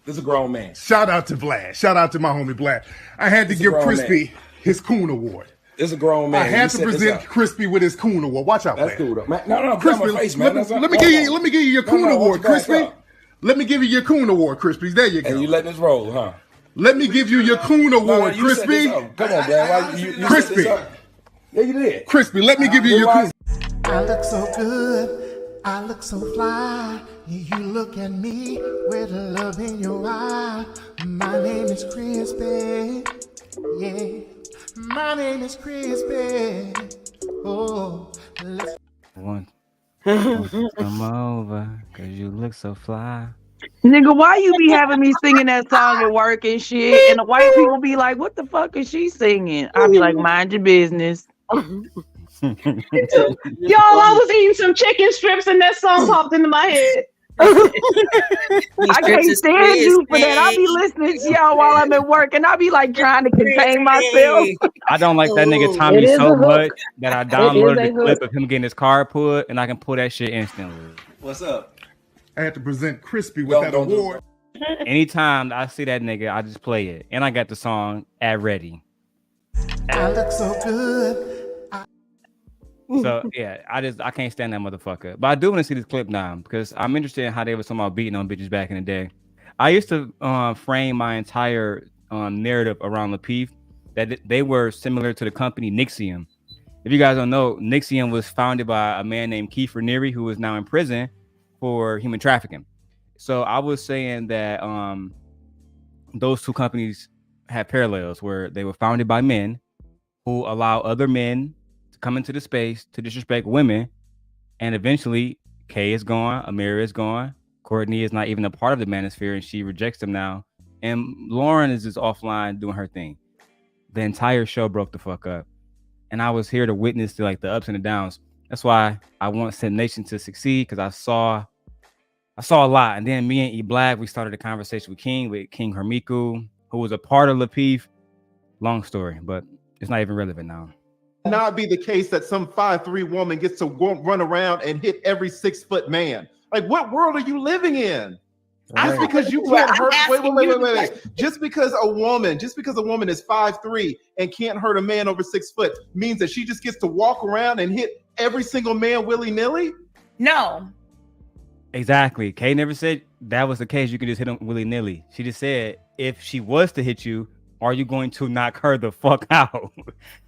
This is a grown man. Shout out to Vlad. Shout out to my homie Vlad. I had to give Crispy his Coon Award. This is a grown man. I had to present Crispy with his Coon Award. Watch out, That's cool, though. No, Crispy, let me give you your Coon Award, Crispy. Let me give you your Coon Award, Crispy. There you go. And you letting this roll, huh? Let me give you your Coon Award, Crispy. Come on, man. You Crispy. Yeah, you did. Crispy, let me give you your Coon. I look so good. I look so fly. You look at me with the love in your eye. My name is Crispy. Yeah. My name is Crispy. Oh, let's come over, cause you look so fly. Nigga, why you be having me singing that song at work and shit? And the white people be like, what the fuck is she singing? I'll be like, mind your business. Y'all, I was eating some chicken strips and that song popped into my head. I can't stand you for that. I'll be listening to y'all while I'm at work and I'll be like trying to contain myself. I don't like that nigga Tommy so much that I downloaded the clip of him getting his car pulled, and I can pull that shit instantly. What's up? I had to present Crispy with that award. Anytime I see that nigga, I just play it, and I got the song at ready. I look so good. So yeah, I can't stand that motherfucker. But I do want to see this clip now because I'm interested in how they were talking about beating on bitches back in the day. I used to frame my entire narrative around Lapeef that they were similar to the company Nixium. If you guys don't know, Nixium was founded by a man named Kiefer Neary, who is now in prison for human trafficking. So I was saying that those two companies have parallels where they were founded by men who allow other men to come into the space to disrespect women, and eventually Kay is gone, Amira is gone, Courtney is not even a part of the manosphere, and she rejects them now, and Lauren is just offline doing her thing. The entire show broke the fuck up, and I was here to witness to like the ups and the downs. That's why I want Sin Nation to succeed, because I saw a lot. And then me and E Black, we started a conversation with King Hermiku, who was a part of Lapeef. Long story, but it's not even relevant now. Not be the case that some 5'3" woman gets to run around and hit every 6-foot man. Like, what world are you living in? Just because you can't hurt. Wait. Just because a woman is 5'3" and can't hurt a man over 6 foot means that she just gets to walk around and hit every single man willy-nilly? No. Exactly. Kay never said that was the case. You could just hit him willy-nilly. She just said, if she was to hit you, are you going to knock her the fuck out?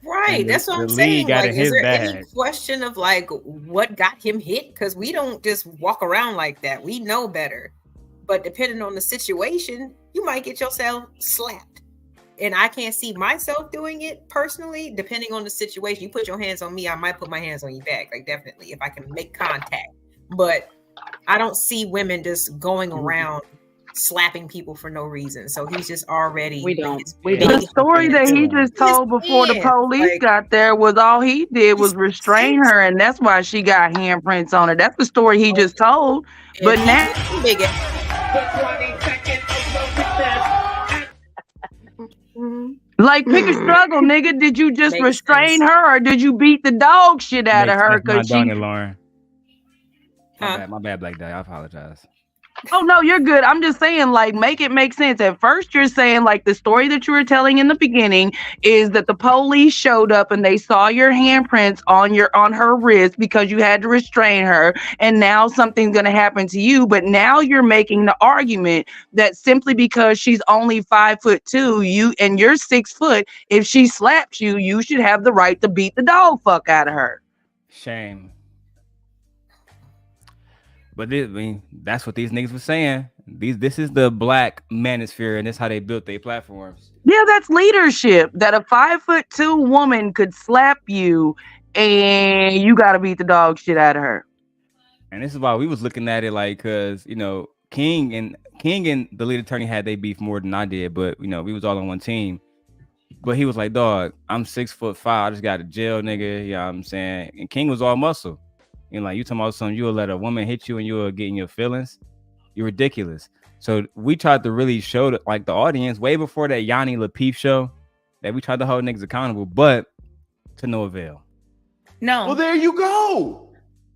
Right. That's what I'm saying. Like, is there any question of like what got him hit? Because we don't just walk around like that. We know better. But depending on the situation, you might get yourself slapped. And I can't see myself doing it personally. Depending on the situation, you put your hands on me, I might put my hands on your back. Like, definitely, if I can make contact. But I don't see women just going around slapping people for no reason. So he's just already. The story that he just told before the police got there was all he did was restrain her, and that's why she got handprints on her. That's the story he just told. But now. Like, pick a struggle, nigga. Did you just restrain her, or did you beat the dog shit out of her? Because she. Lauren. My bad, Black Dad. I apologize. Oh no, you're good. I'm just saying, like, make it make sense. At first, you're saying like the story that you were telling in the beginning is that the police showed up and they saw your handprints on her wrist because you had to restrain her, and now something's gonna happen to you. But now you're making the argument that simply because she's only 5'2", you're 6 foot, if she slaps you, you should have the right to beat the dog fuck out of her. Shame. But that's what these niggas were saying. This is the black manosphere, and that's how they built their platforms. Yeah, that's leadership. That a 5'2" woman could slap you, and you got to beat the dog shit out of her. And this is why we was looking at it like, because King and the lead attorney had they beef more than I did, but we was all on one team. But he was like, dog, I'm 6'5", I just got a jail, nigga. You know what I'm saying? And King was all muscle. Like, you talking about something, you'll let a woman hit you and you'll get in your feelings. You're ridiculous. So we tried to really show the audience way before that Yanni Lapeef show that we tried to hold niggas accountable, but to no avail. No. Well, there you go.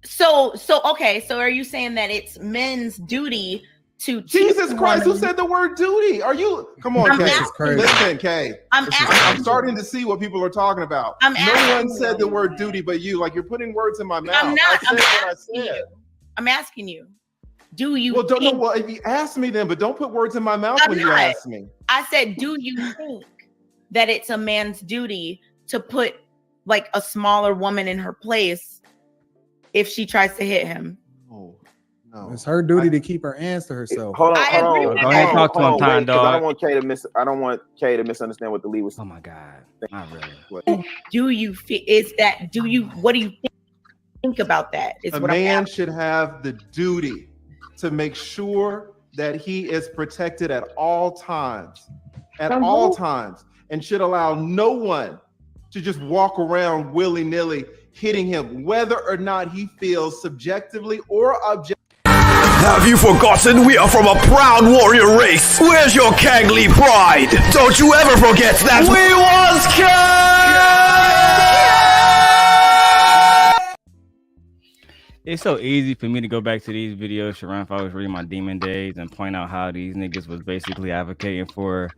So okay. So are you saying that it's men's duty to Jesus Christ? Who said the word duty? Are you? Come on, Kay. Listen, Kay. I'm starting to see what people are talking about. No one said the word duty, but you. Like, you're putting words in my mouth. I'm not. I said. I'm asking you. Do you? Well, don't know. Well, if you ask me then, but don't put words in my mouth when you ask me. I said, do you think that it's a man's duty to put like a smaller woman in her place if she tries to hit him? No. It's her duty to keep her hands to herself. Hold on. Go ahead and talk to him, time dog. I don't want Kay to misunderstand what the lead was. Oh my God. Not really. Do you what do you think about that? A man should have the duty to make sure that he is protected at all times. And should allow no one to just walk around willy-nilly hitting him, whether or not he feels subjectively or objectively. Have you forgotten we are from a proud warrior race? Where's your kingly pride? Don't you ever forget that we was king! It's so easy for me to go back to these videos, Sharon, if I was reading my demon days and point out how these niggas was basically advocating for,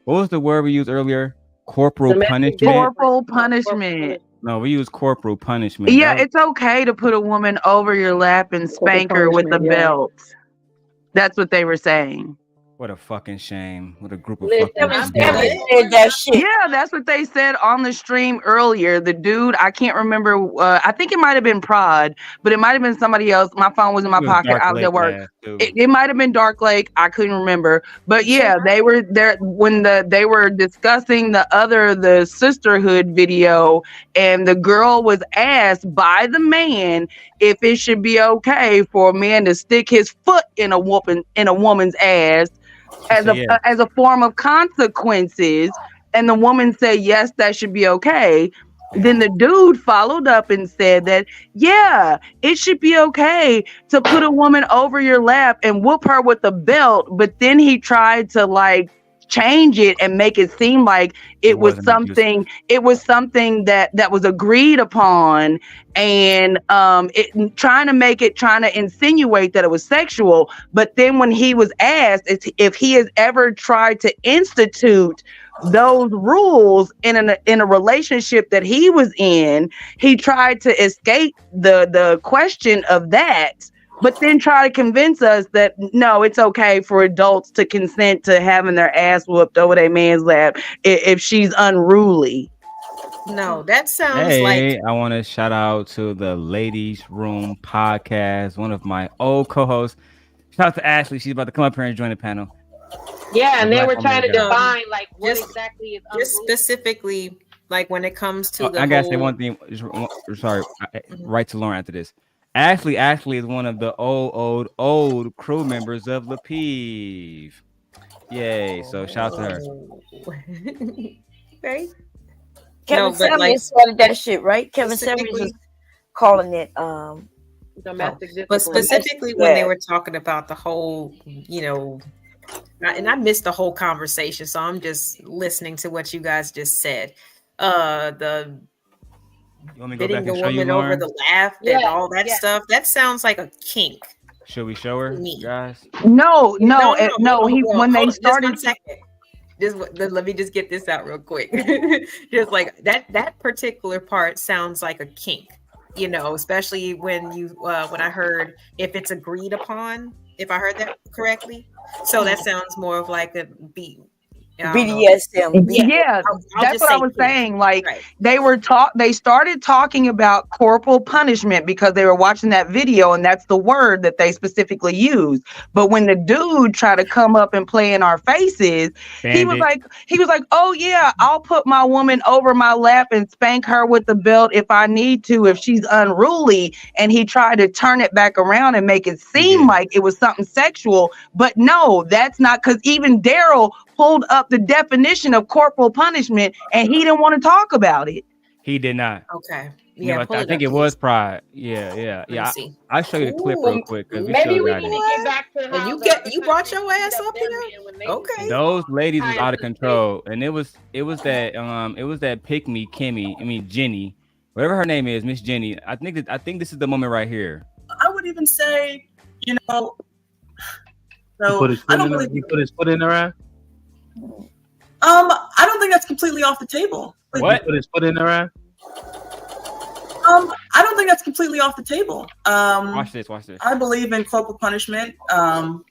what was the word we used earlier? Corporal punishment. Corporal punishment. No, we use corporal punishment. Yeah, it's okay to put a woman over your lap and spank her with a belt. That's what they were saying. What a fucking shame. What a group of Listen, fucking Yeah, that's what they said on the stream earlier. The dude, I can't remember. I think it might have been Prod, but it might have been somebody else. My phone was in my pocket. I was at work. It might have been Dark Lake. I couldn't remember. But yeah, they were there when they were discussing the sisterhood video, and the girl was asked by the man if it should be okay for a man to stick his foot in a woman's ass as a form of consequences, and the woman said yes, that should be okay. Then the dude followed up and said that yeah, it should be okay to put a woman over your lap and whoop her with a belt, but then he tried to like change it and make it seem like it was something that was agreed upon, and trying to insinuate that it was sexual. But then when he was asked if he has ever tried to institute those rules in a relationship that he was in, he tried to escape the question of that, but then try to convince us that no, it's okay for adults to consent to having their ass whooped over their man's lap if she's unruly. No, that sounds like. I want to shout out to the Ladies Room podcast, one of my old co-hosts. Shout out to Ashley. She's about to come up here and join the panel. Yeah, and they were trying to define like what exactly is unruly. Just specifically, like when it comes to the I gotta whole... say one thing. Sorry, right to Lauren after this. Ashley is one of the old crew members of the Peeve. Yay! So shout out to her. Right? Kevin Samuels started that shit, right? Kevin Samuels is calling it domestic. But specifically when they were talking about the whole, and I missed the whole conversation, so I'm just listening to what you guys just said. The hitting the woman over the laugh and all that stuff. That sounds like a kink. Should we show her, guys? No. When they started. Let me just get this out real quick. Just like that particular part sounds like a kink, especially when I heard if it's agreed upon, if I heard that correctly. So that sounds more of like a BDSM. Yeah, that's what I was saying. Like they started talking about corporal punishment because they were watching that video, and that's the word that they specifically used. But when the dude tried to come up and play in our faces, he was like, "Oh yeah, I'll put my woman over my lap and spank her with the belt if I need to, if she's unruly." And he tried to turn it back around and make it seem like it was something sexual. But no, that's not, because even Darrel pulled up the definition of corporal punishment, and he didn't want to talk about it. He did not. Okay. Yeah, I think it was Pride. Yeah. I'll show you the clip real quick. Maybe we need to get back to how you brought your ass up here. Okay. Those ladies was out of control, and it was that pick me Kimmy, Jenny, whatever her name is, Miss Jenny. I think this is the moment right here. I would even say, so he put his foot in her ass. I don't think that's completely off the table. What? He put his foot in her ass. I don't think that's completely off the table. Watch this. I believe in corporal punishment. For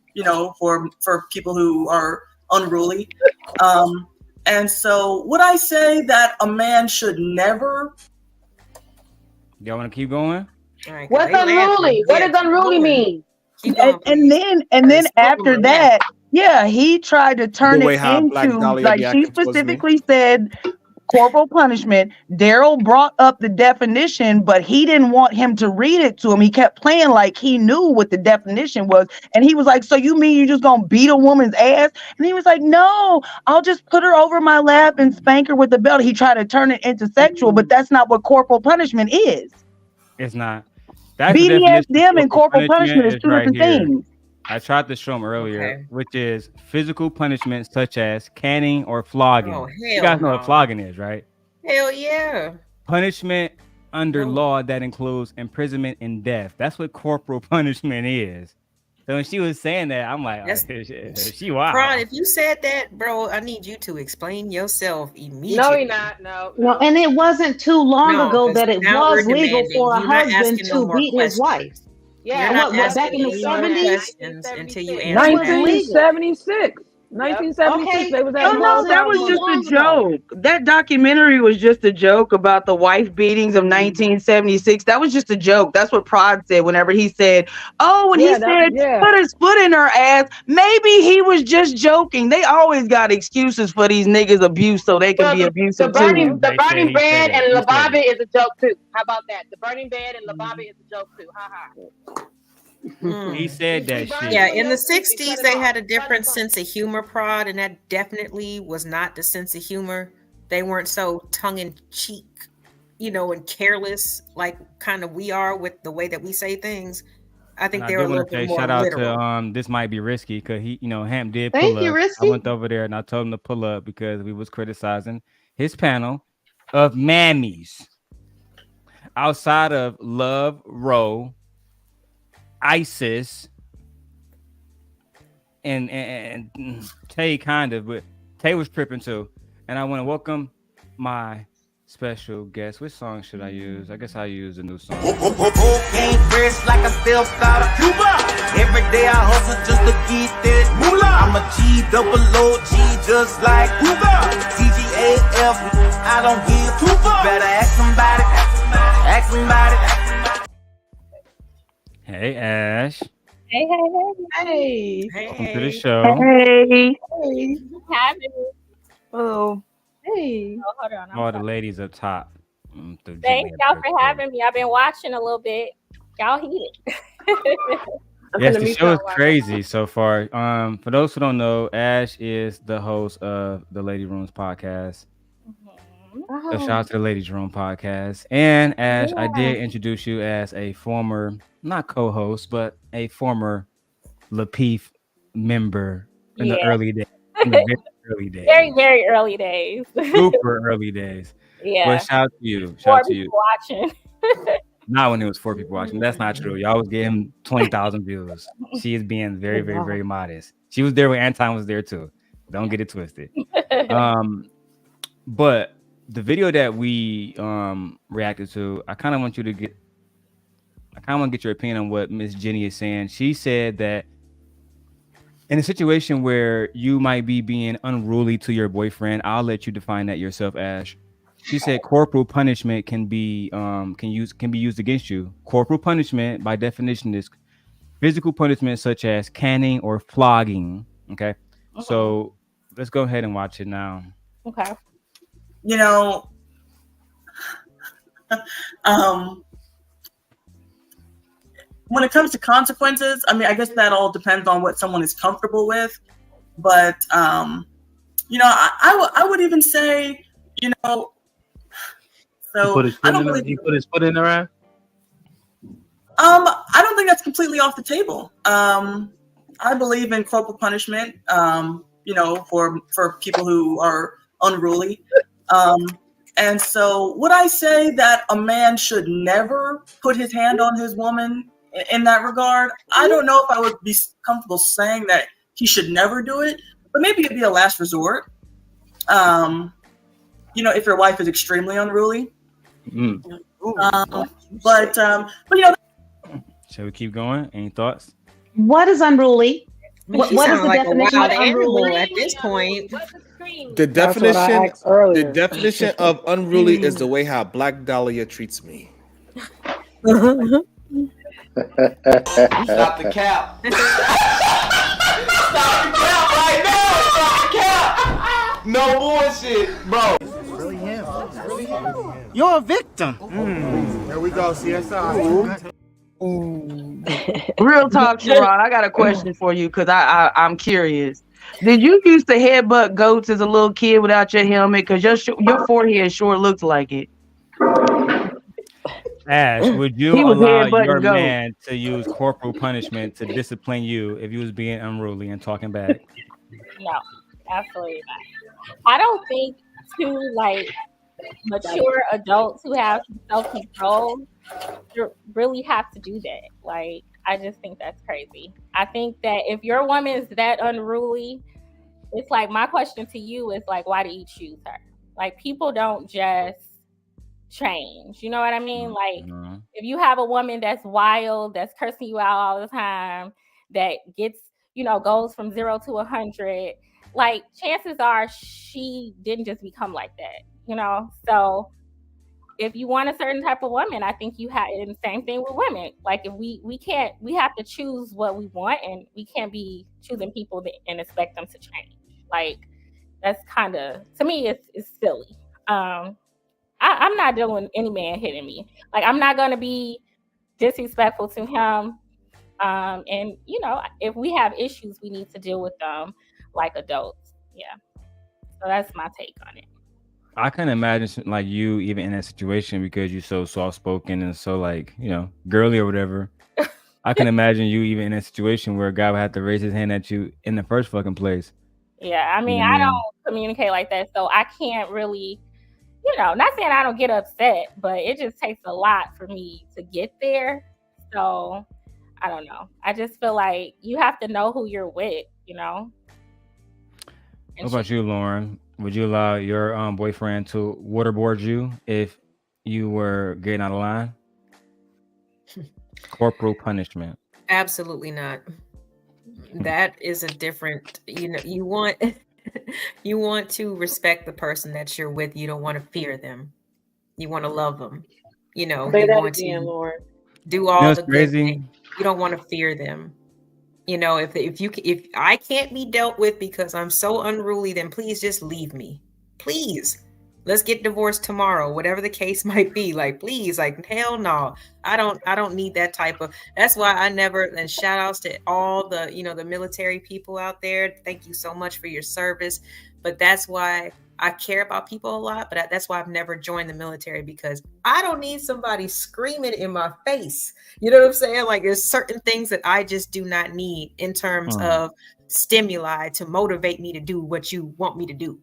people who are unruly. And so would I say that a man should never? Y'all want to keep going? Right, what's unruly? What does unruly mean? And then after that, yeah, he tried to turn it into, like she specifically said, corporal punishment. Darrel brought up the definition, but he didn't want him to read it to him. He kept playing like he knew what the definition was. And he was like, so you mean you're just going to beat a woman's ass? And he was like, no, I'll just put her over my lap and spank her with the belt. He tried to turn it into sexual, but that's not what corporal punishment is. It's not. BDSM and corporal punishment is two different things. I tried to show him earlier, which is physical punishment such as caning or flogging. Oh, hell you guys know what flogging is, right? Hell yeah. Punishment under law that includes imprisonment and death. That's what corporal punishment is. So when she was saying that, I'm like, she wow. Ron, if you said that, bro, I need you to explain yourself immediately. No, you're not. No. And it wasn't too long ago that it now was we're legal demanding. for a You're not husband asking to no more beat his wife. Yeah, You're not what back in the asking any more 70s? questions until you answer that. 1976. 1976. Okay. They was at Oh no, that was just a joke. That documentary was just a joke about the wife beatings of 1976. That was just a joke. That's what Prod said whenever he said, "Oh, when he said put his foot in her ass, maybe he was just joking." They always got excuses for these niggas' abuse so they can be abusive The too. burning bed and Lababe is a joke too. How about that? The burning bed and Lababe is a joke too. Ha ha. He said that shit. Yeah, in the 60s, they had a different sense of humor, Prod, and that definitely was not the sense of humor. They weren't so tongue-in-cheek, and careless like kind of we are with the way that we say things. I think they were a little bit more shout out literal. to This Might Be Risky, because he, Ham did pull Thank up. you, Risky. I went over there and I told him to pull up because we was criticizing his panel of mammies outside of Love Row, ISIS, and Tay kind of, but Tay was tripping too. And I want to welcome my special guest. Which song should I use? I guess I'll use a new song. Cocaine fresh like I still out of Cuba. Every day I hustle just to get that moolah. I'm a G-double-O-G just like Uber. TGAF, I don't give two fucks. Better ask somebody, ask somebody. Hey, Ash. Hey. Welcome to the show. Hey. Having me. Oh. Hey. Oh, hold on. All the ladies up top. Thanks y'all for having me. I've been watching a little bit. Y'all heated. Yes, the show is crazy so far. For those who don't know, Ash is the host of the Lady Rooms podcast. So shout out to the Ladies Room podcast. And Ash, I did introduce you as a former, not co-host, but a former Lapeef member in the early days. In the very early days. Very, very early days. Super early days. Yeah. But shout out to you. Shout out to you. Watching. Not when it was 4 people watching. That's not true. Y'all was getting 20,000 views. She is being very, very, very modest. She was there when Anton was there too. Don't get it twisted. But the video that we reacted to, I kind of want to get your opinion on what Miss Jenny is saying. She said that in a situation where you might be being unruly to your boyfriend, I'll let you define that yourself, Ash. She said corporal punishment can be used against you. Corporal punishment, by definition, is physical punishment such as caning or flogging. Okay, so let's go ahead and watch it now. Okay. When it comes to consequences, I mean, I guess that all depends on what someone is comfortable with. But, I would even say, so he put his foot in her ass? I don't think that's completely off the table. I believe in corporal punishment, for people who are unruly. And so would I say that a man should never put his hand on his woman in that regard? I don't know if I would be comfortable saying that he should never do it, but maybe it'd be a last resort. If your wife is extremely unruly. But shall we keep going? Any thoughts? What is unruly? What is the like definition a of wild unruly? animal at this point? The definition of unruly is the way how Black Dahlia treats me. Stop the cap. Stop the cap right now. Stop the cap. No bullshit, bro. Really him. You're a victim. There we go, CSI. Real talk, Sharon. I got a question for you because I'm curious. Did you used to headbutt goats as a little kid without your helmet? Because your forehead sure looks like it. Ash, would you allow your man to use corporal punishment to discipline you if he was being unruly and talking back? No, absolutely not. I don't think mature adults who have self-control really have to do that. Like, I just think that's crazy. I think that if your woman is that unruly, it's like, my question to you is like, why do you choose her? Like, people don't just change. You know what I mean? Like, if you have a woman that's wild, that's cursing you out all the time, that gets, goes from 0 to 100, like, chances are she didn't just become like that, So if you want a certain type of woman, I think you have, and the same thing with women. Like, if we have to choose what we want, and we can't be choosing people and expect them to change. Like, that's kind of, to me, it's silly. I'm not dealing with any man hitting me. Like, I'm not going to be disrespectful to him. And, if we have issues, we need to deal with them like adults. Yeah. So that's my take on it. I can imagine like you even in that situation because you're so soft-spoken and so like, girly or whatever. I can imagine you even in a situation where a guy would have to raise his hand at you in the first fucking place. Yeah. I mean, I don't communicate like that. So I can't really, not saying I don't get upset, but it just takes a lot for me to get there. So I don't know. I just feel like you have to know who you're with, What about you, Lauren? Would you allow your boyfriend to waterboard you if you were getting out of line? Corporal punishment. Absolutely not. That is a different, you want to respect the person that you're with. You don't want to fear them. You want to love them. Say you that want again, to Lord. do all the crazy? good things. You don't want to fear them. If I can't be dealt with because I'm so unruly, then please just leave me. Please. Let's get divorced tomorrow, whatever the case might be. Like, please, like, hell no. I don't need that type of, that's why I never, and shout outs to all the, the military people out there. Thank you so much for your service. But that's why I care about people a lot, but that's why I've never joined the military, because I don't need somebody screaming in my face. You know what I'm saying? Like, there's certain things that I just do not need in terms of stimuli to motivate me to do what you want me to do,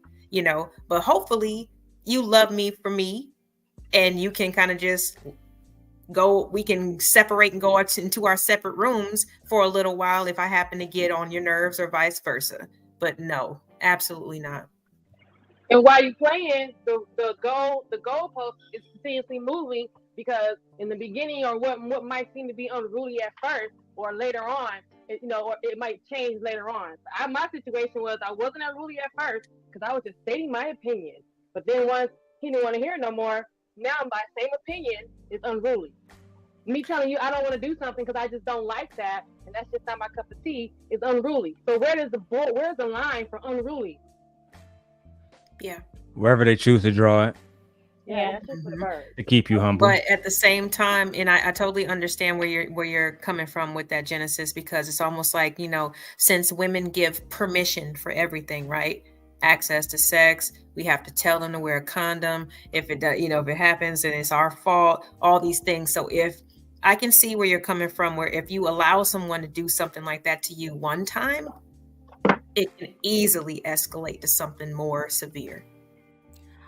but hopefully you love me for me, and you can kind of just we can separate and go into our separate rooms for a little while if I happen to get on your nerves, or vice versa. But no, absolutely not. And while you're playing, the goalpost is continuously moving, because in the beginning, or what might seem to be unruly at first, or later on, or it might change later on. My situation was, I wasn't unruly at first because I was just stating my opinion. But then once he didn't want to hear it no more, now my same opinion is unruly. Me telling you I don't want to do something because I just don't like that, and that's just not my cup of tea, is unruly. So where's the line for unruly? Yeah. Wherever they choose to draw it. Yeah. To keep you humble. But at the same time, and I totally understand where you're coming from with that, Genesis, because it's almost like, since women give permission for everything, right? Access to sex, we have to tell them to wear a condom. If it does, if it happens, then it's our fault, all these things. So if I can see where you're coming from, where if you allow someone to do something like that to you one time, it can easily escalate to something more severe.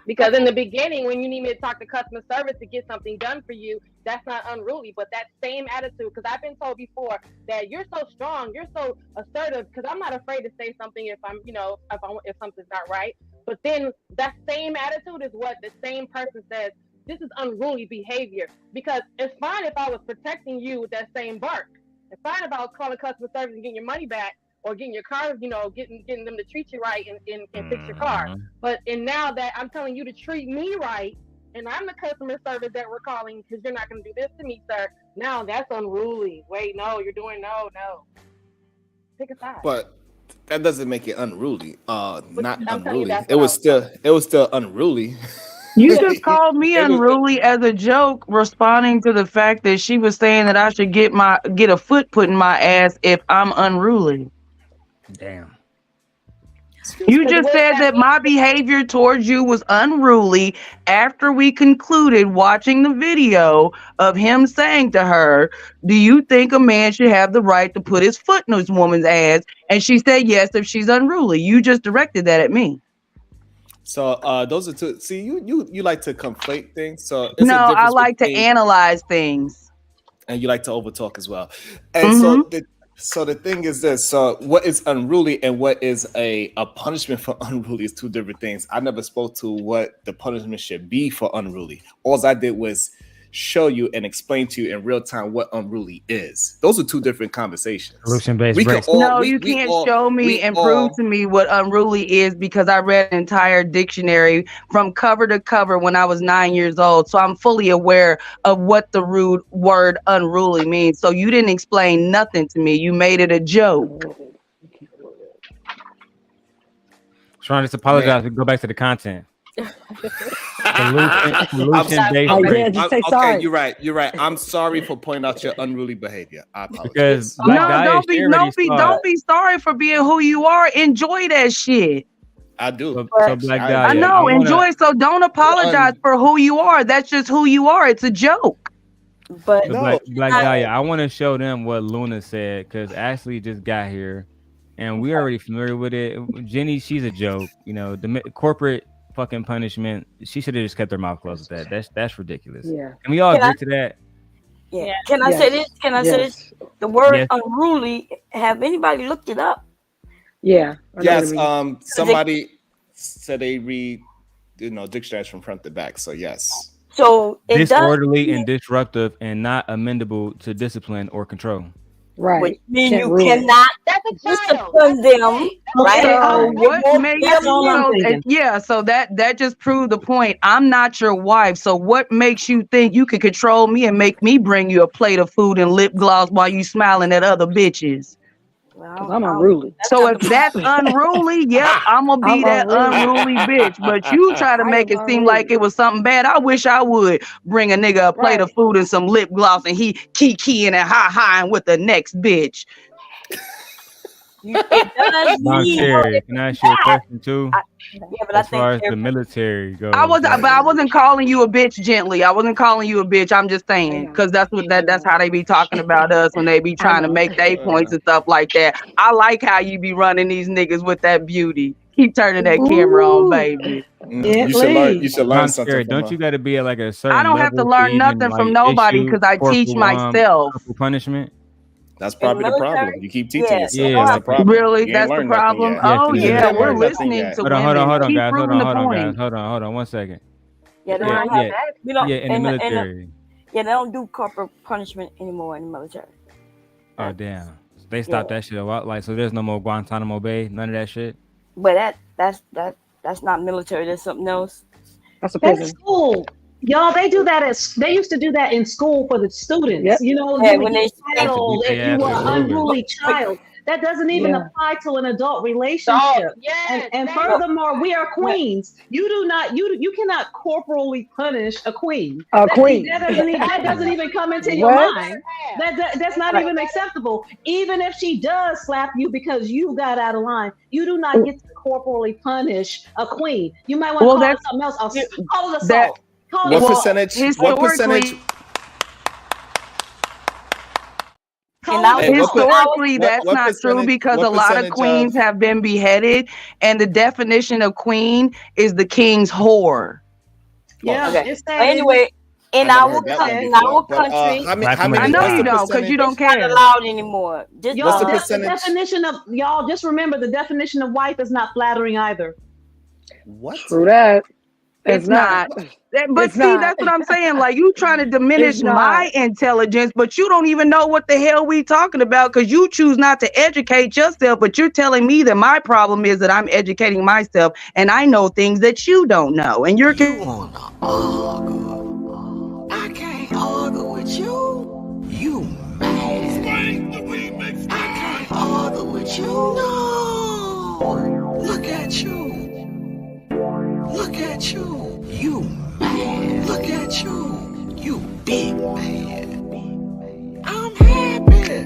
Because in the beginning, when you need me to talk to customer service to get something done for you, that's not unruly. But that same attitude, because I've been told before that you're so strong, you're so assertive, because I'm not afraid to say something if I'm, if something's not right. But then that same attitude is what the same person says, this is unruly behavior. Because it's fine if I was protecting you with that same bark. It's fine if I was calling customer service and getting your money back, or getting your car, getting them to treat you right and fix your car. And now that I'm telling you to treat me right, and I'm the customer service that we're calling because you're not going to do this to me, sir. Now that's unruly. Wait, no, you're doing no. Pick a side. But that doesn't make it unruly. Not unruly. you, It was still unruly. You just called me unruly as a joke, responding to the fact that she was saying that I should get a foot put in my ass if I'm unruly. Damn. You just said that my behavior towards you was unruly after we concluded watching the video of him saying to her, do you think a man should have the right to put his foot in this woman's ass? And she said yes if she's unruly. You just directed that at me. So those are two. See, you like to conflate things. So it's No, a I difference like to between, analyze things. and you like to overtalk as well. And so the thing is this. So what is unruly and what is a punishment for unruly is two different things. I never spoke to what the punishment should be for unruly. All I did was show you and explain to you in real time what unruly is. Those are two different conversations. Solution-based We can breaks. all, No, we, you we can't all, show me we and all, prove to me what unruly is because I read an entire dictionary from cover to cover when I was 9 years old. So I'm fully aware of what the rude word unruly means. So you didn't explain nothing to me. You made it a joke. Sean, just apologize. We go back to the content. Solution-based breaks. Okay, you're right. I'm sorry for pointing out your unruly behavior. I apologize. Because Don't be sorry for being who you are. Enjoy that shit. I do. So Black Dahlia, I know, enjoy. So don't apologize for who you are. That's just who you are. It's a joke. But Black Dahlia, I want to show them what Luna said because Ashley just got here, and we're already familiar with it. Jenny, she's a joke. You know, the corporate fucking punishment. She should have just kept her mouth closed with that. That's ridiculous. Yeah. Can we all agree to that? Yeah. Can I say this? Say this? The word unruly. Have anybody looked it up? Yeah. Yes. Somebody said they read, dictionaries from front to back. So yes. So disorderly and disruptive and not amendable to discipline or control. Right. Which means you cannot discipline them. Right. So what makes so that just proved the point. I'm not your wife. So what makes you think you can control me and make me bring you a plate of food and lip gloss while you smiling at other bitches? Because I'm unruly. So if that's unruly, I'm gonna be that unruly bitch. But you try to make it seem like it was something bad. I wish I would bring a nigga a plate of food and some lip gloss and he keying and hi-hiing with the next bitch. It does mean. Can I ask you a question too? But as far as the military goes, I wasn't calling you a bitch gently. I wasn't calling you a bitch. I'm just saying because that's how they be talking about us when they be trying to make their points and stuff like that. I like how you be running these niggas with that beauty. Keep turning that camera on, baby. You should learn something. Don't you got to be at like a certain? I don't have to learn nothing from nobody because I teach myself. Punishment. That's probably the problem. You keep teaching yourself. Yeah, That's the problem. Really? That's the problem? Oh, yeah. We're listening to women. Hold on, guys. Hold on. 1 second. Yeah, they don't have that. We don't, in the military. They don't do corporal punishment anymore in the military. Oh, damn. They stopped that shit a lot. Like, so there's no more Guantanamo Bay? None of that shit? But that's not military. There's something else. That's a prison. That's school. Y'all, they do that they used to do that in school for the students. Yep. You know, when they title if you were an unruly child. That doesn't even apply to an adult relationship. And furthermore, we are queens. You cannot corporally punish a queen. A queen. That doesn't even come into your mind. That's not even acceptable. Even if she does slap you because you got out of line, you do not get to corporally punish a queen. You might want to call it something else. Call it assault. What percentage? Historically, that's not true because a lot of queens have been beheaded, and the definition of queen is the king's whore. Yeah. Okay. Anyway, in our country, I know you don't because you don't care. It's not allowed anymore. What's the definition of y'all? Just remember, the definition of wife is not flattering either. What? True that. It's not. But see, that's what I'm saying. Like, you trying to diminish my intelligence, but you don't even know what the hell we talking about because you choose not to educate yourself. But you're telling me that my problem is that I'm educating myself and I know things that you don't know. And you're wanna argue? I can't argue with you. You mad? I can't argue with you. No. Look at you. Look at you, you mad. Look at you, you big man. I'm happy.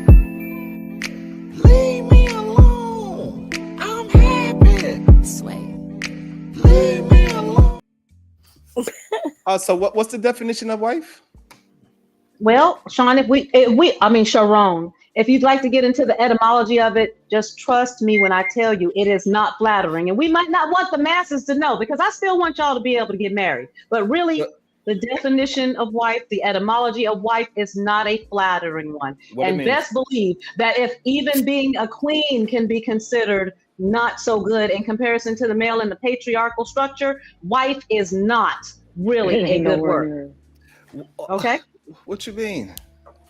Leave me alone. I'm happy. Leave me alone. So what's the definition of wife? Well, Sean, Sharon, If you'd like to get into the etymology of it, just trust me when I tell you it is not flattering. And we might not want the masses to know, because I still want y'all to be able to get married. But really, the definition of wife, the etymology of wife is not a flattering one. And best believe that if even being a queen can be considered not so good in comparison to the male in the patriarchal structure, wife is not really a good word. Okay? What you mean?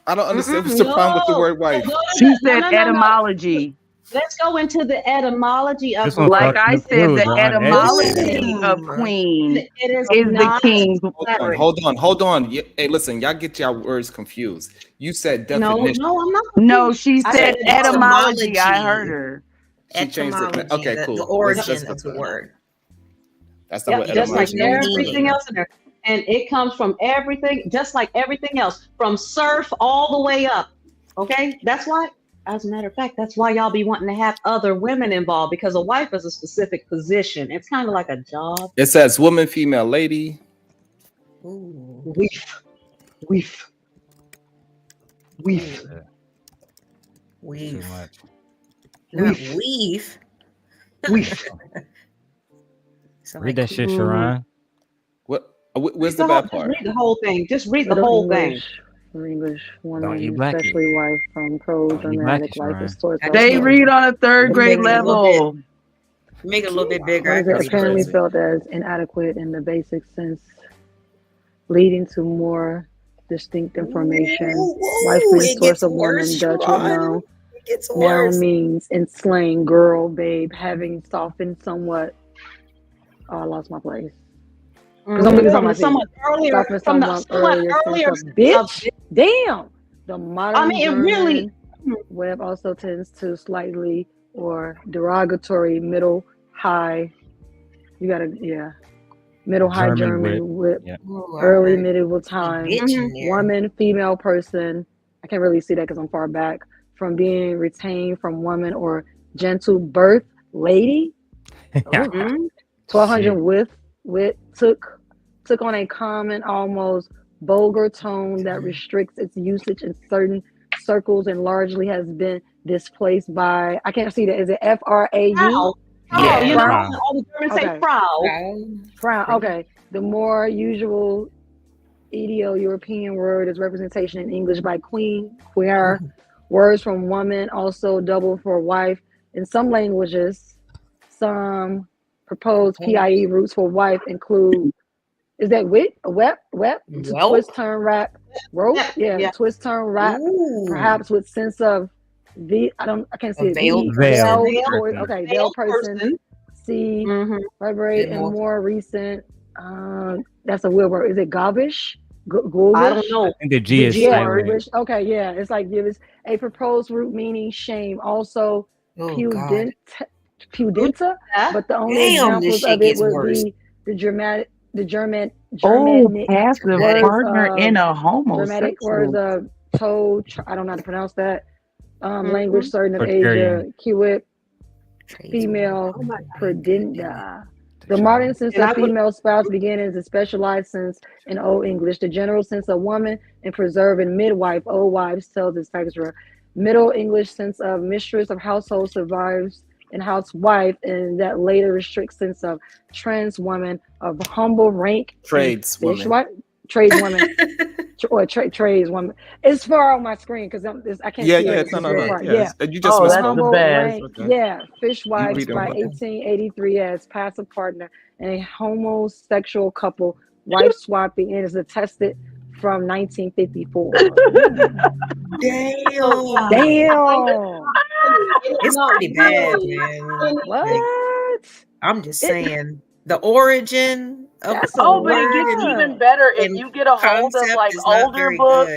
I don't understand what's the problem with the word wife. She said etymology. Let's go into the etymology of like I said, the etymology of queen is the king's word. Hold on. Hey, listen, y'all get y'all words confused. You said definition. No, I'm not. No, she said etymology. I heard her. She changed it. Okay, cool. The origin of the word. That's not what just like etymology everything else in there. And it comes from everything, just like everything else, from serf all the way up. Okay? That's why, as a matter of fact, that's why y'all be wanting to have other women involved, because a wife is a specific position. It's kind of like a job. It says woman, female, lady. Weef. Not weave. Read that shit, Sharon. Where's the bad part? Just read the whole thing. Just read the whole thing. English woman, Don't eat black especially wife from pro-dramatic life is towards. They read on a third grade level. Make it a little bit bigger. Is apparently felt as inadequate in the basic sense, leading to more distinct information. Wife being source of woman, Dutch would know. Now means enslaved girl, babe, having softened somewhat. Oh, I lost my place. Someone earlier, bitch. Damn. The modern I mean, it really web also tends to slightly or derogatory middle high. You gotta middle high German with early medieval time. Woman, female person. I can't really see that because I'm far back. From being retained from woman or gentle birth lady. 1200 with took on a common, almost vulgar tone that restricts its usage in certain circles and largely has been displaced by, I can't see that. Is it F-R-A-U? Yeah, you know, all the Germans say Frau. Frau, okay. The more usual Indo-European word is representation in English by queen, queer. Words from woman also double for wife. In some languages, some proposed PIE roots for wife include, is that wit, twist, turn, wrap, rope? Yeah, twist, turn, wrap, perhaps with sense of I can't see it. Veil. Okay, veil person. See, vibrate, and more recent. That's a weird word. Is it gaubish? I don't know. I think the G is silent. Okay, yeah, it's like it was a proposed root meaning shame. Also, pudenta, but the only examples of it would be the German passive partner in a homosexual. Dramatic words of toad. I don't know how to pronounce that. Language certain of Asia. Kiwit, female, predenda. The modern sense of female spouse began as a specialized sense in Old English. The general sense of woman and preserve in midwife, old wives tells this factor. Middle English sense of mistress of household survives in housewife, and that later restricts sense of trans woman of humble rank. Tradeswoman. Tradeswoman. Or tradeswoman. It's far on my screen because I can't see it. You just that's the best. Yeah, fishwives by 1883 as passive partner and a homosexual couple. Wife swapping is attested from 1954. Damn. It's pretty bad, man. What? I'm just saying the origin of but it gets even better if you get a hold of like older books.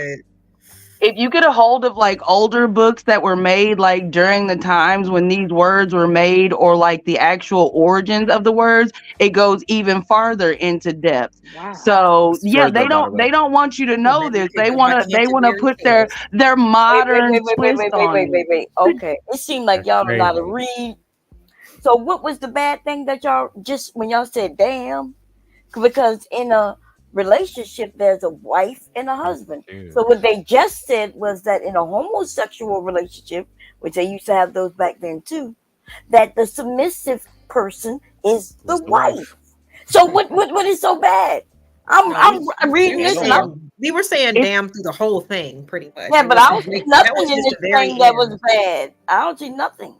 If you get a hold of like older books that were made like during the times when these words were made, or like the actual origins of the words, it goes even farther into depth. Wow. So they don't want you to know this. They want to put their modern twist on it. Okay, it seemed like y'all don't know how to read. So what was the bad thing that y'all just when y'all said damn? Because in a relationship, there's a wife and a husband. So what they just said was that in a homosexual relationship, which they used to have those back then too, that the submissive person is the wife. So what is so bad? I'm reading this and we were saying damn through the whole thing, pretty much. Yeah, but I don't see nothing in this thing that was bad. I don't see nothing.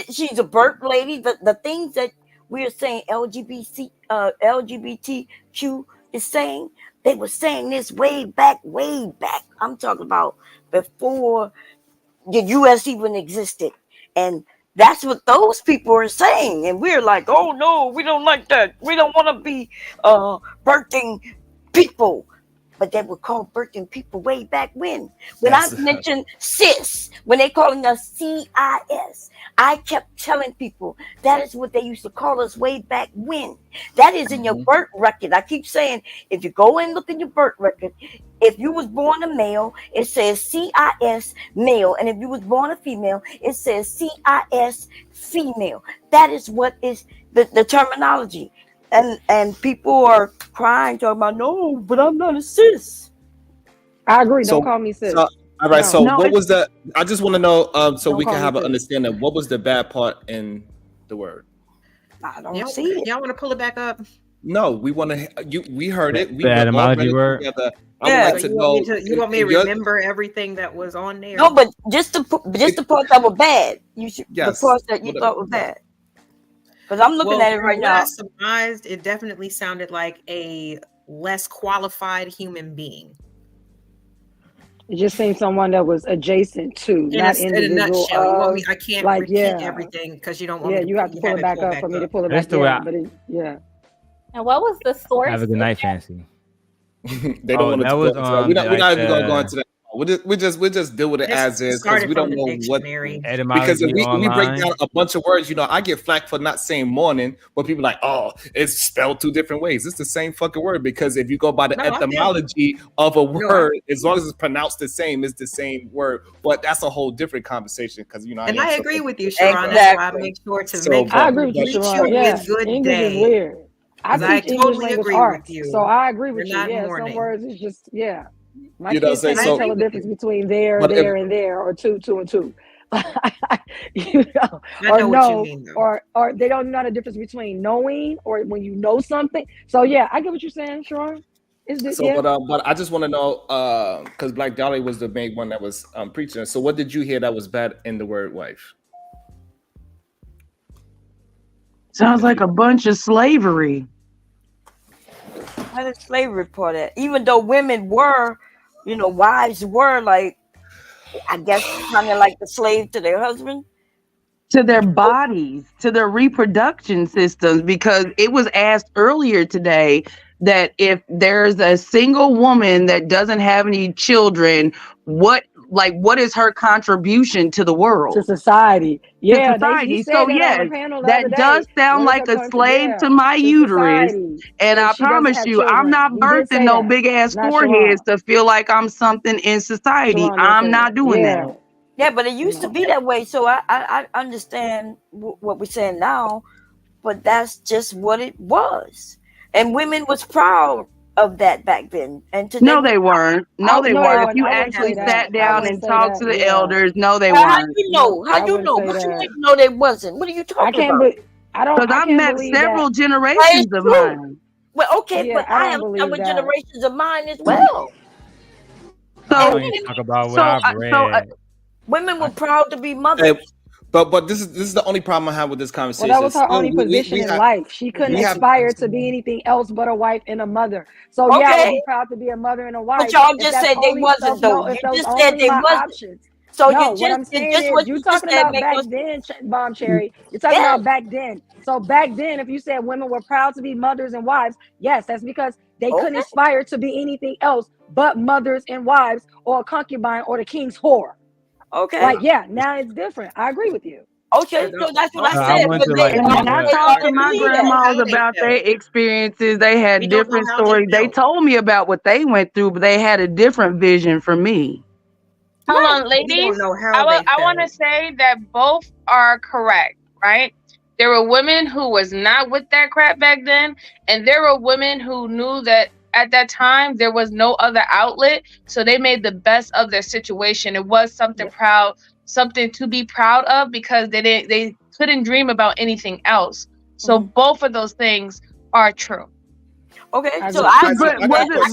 She's a birth lady. The things that we are saying LGBTQ is saying, they were saying this way back. I'm talking about before the U.S. even existed. And that's what those people are saying. And we're like, oh no, we don't like that. We don't want to be birthing people. But they were called birthing people way back when. When I mentioned cis, when they calling us CIS, I kept telling people that is what they used to call us way back when. That is in your birth record. I keep saying, if you go and look in your birth record, if you was born a male, it says CIS male. And if you was born a female, it says CIS female. That is what is the terminology. And people are crying, talking about, no, but I'm not a cis. I agree. Don't call me cis. All right. No. So No, what was that? I just want to know, so we call can me have an cis. understanding. What was the bad part in the word? I don't see it. Y'all want to pull it back up? No, we want to. We heard it. We The etymology all read it word? together. Yeah. I would like to know. You want me to remember everything that was on there? No, but just the parts that were bad. You should Yes. the parts that you thought were bad. Because I'm looking at it right now. I surmised, it definitely sounded like a less qualified human being. It just seemed someone that was adjacent to, not In a individual. nutshell, you want me? I can't like, repeat yeah. everything because you don't want Yeah, me to. you have to pull it back up for me to pull it That's back the way in. I- But yeah. And what was the source? Have a good night, fancy. They don't want to. that was We're not like even going to go into that. We just deal with it as is because we don't know what. Because if we break down a bunch of words, I get flack for not saying morning, but people are like, oh, it's spelled two different ways. It's the same fucking word because if you go by the etymology of a word, as long as it's pronounced the same, it's the same word. But that's a whole different conversation because And I agree with you, Sharon. That's why I make sure to I agree with you, Sharon. Yeah, good English day. is weird. I teach English totally language agree arts, with you. so I agree with You're you. not Yeah, mourning. some words is just My You know kids what I'm can't saying? tell the difference between there, But there, and there, or two, and two. You know, I or know what no, you mean, though. or they don't know the difference between knowing or when you know something. So yeah, I get what you're saying, Sharon. But I just want to know because Black Dolly was the main one that was preaching. So what did you hear that was bad in the word wife? Sounds like a bunch of slavery. How did slavery part at? Even though women were, wives were like, I guess, kind of like the slave to their husband. To their bodies, to their reproduction systems, because it was asked earlier today that if there's a single woman that doesn't have any children, what is her contribution to the world? To society. Yeah, society. you said So that on yes, the panel the that other day. does sound What is like her a slave yeah, to my uterus. society, And I if she doesn't promise have you, I'm children. not You did birthing say no that. big ass Not foreheads Sharon. to feel like I'm something in society. Sharon didn't I'm say not that. doing Yeah. that. Yeah, but it used to be that way. So I understand what we're saying now, but that's just what it was. And women was proud of that back then. And today, No, they weren't. No, they weren't. If you I wouldn't actually say sat that. I down wouldn't and say talked that. to the Yeah. elders, no, they How weren't. you know? I How you wouldn't know? say What you that. mean no, they wasn't? What are you I talking can't about? I don't. Because I I've can't met believe several that. generations of true. mine. Well, okay, Yeah, but I I don't have believe some that. generations of mine as well. I So, don't even talk about what I've read. Women were proud to be mothers. Hey, but this is the only problem I have with this Well, conversation. that was her Still, only position in life. She couldn't we have- aspire to be anything else but a wife and a mother. So yeah, I would be proud to be a mother and a wife. But y'all if just that's said they only- wasn't, though. if You those just said only they my wasn't. options. So No, you what just- I'm saying just is, what you're you just talking said about make back us- then, Bomb Cherry. You're talking about back then. So back then, if you said women were proud to be mothers and wives, yes, that's because they couldn't aspire to be anything else but mothers and wives, or a concubine, or the king's whore. Okay. Like, yeah, now it's different. I agree with you. Okay, so that's what I I said. went But to they, like And when I talked to my grandmas about their experiences, they had different stories. They told me about what they went through, but they had a different vision from me. Hold on, We ladies. don't know how I they want to felt. say that both are correct, right? There were women who was not with that crap back then, and there were women who knew that at that time there was no other outlet, so they made the best of their situation. It was something something to be proud of, because they couldn't dream about anything else. So both of those things are true. Okay, so but was it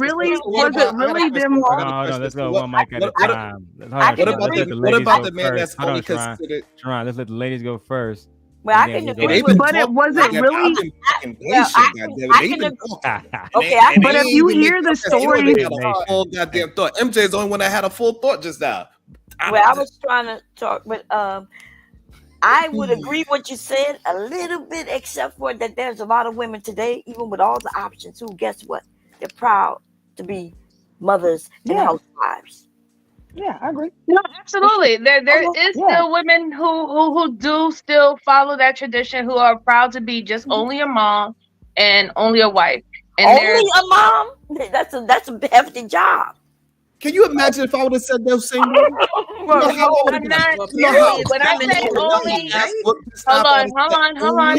really them? Hold on, let's go one mic at a time. What about the man that's only considered? Sharon, let's let the ladies go first. Well, I can agree with, but it wasn't really. Okay, but if you hear the story, full goddamn thought. MJ is the only one that had a full thought just now. Well, I was trying to talk, but I would agree what you said a little bit, except for that there's a lot of women today, even with all the options, who, guess what? They're proud to be mothers and housewives. Yeah, I agree. No, absolutely. There is still women who do still follow that tradition, who are proud to be just only a mom and only a wife. And only a mom? That's a hefty job. Can you imagine if I would have said those same words? When I say only, hold on.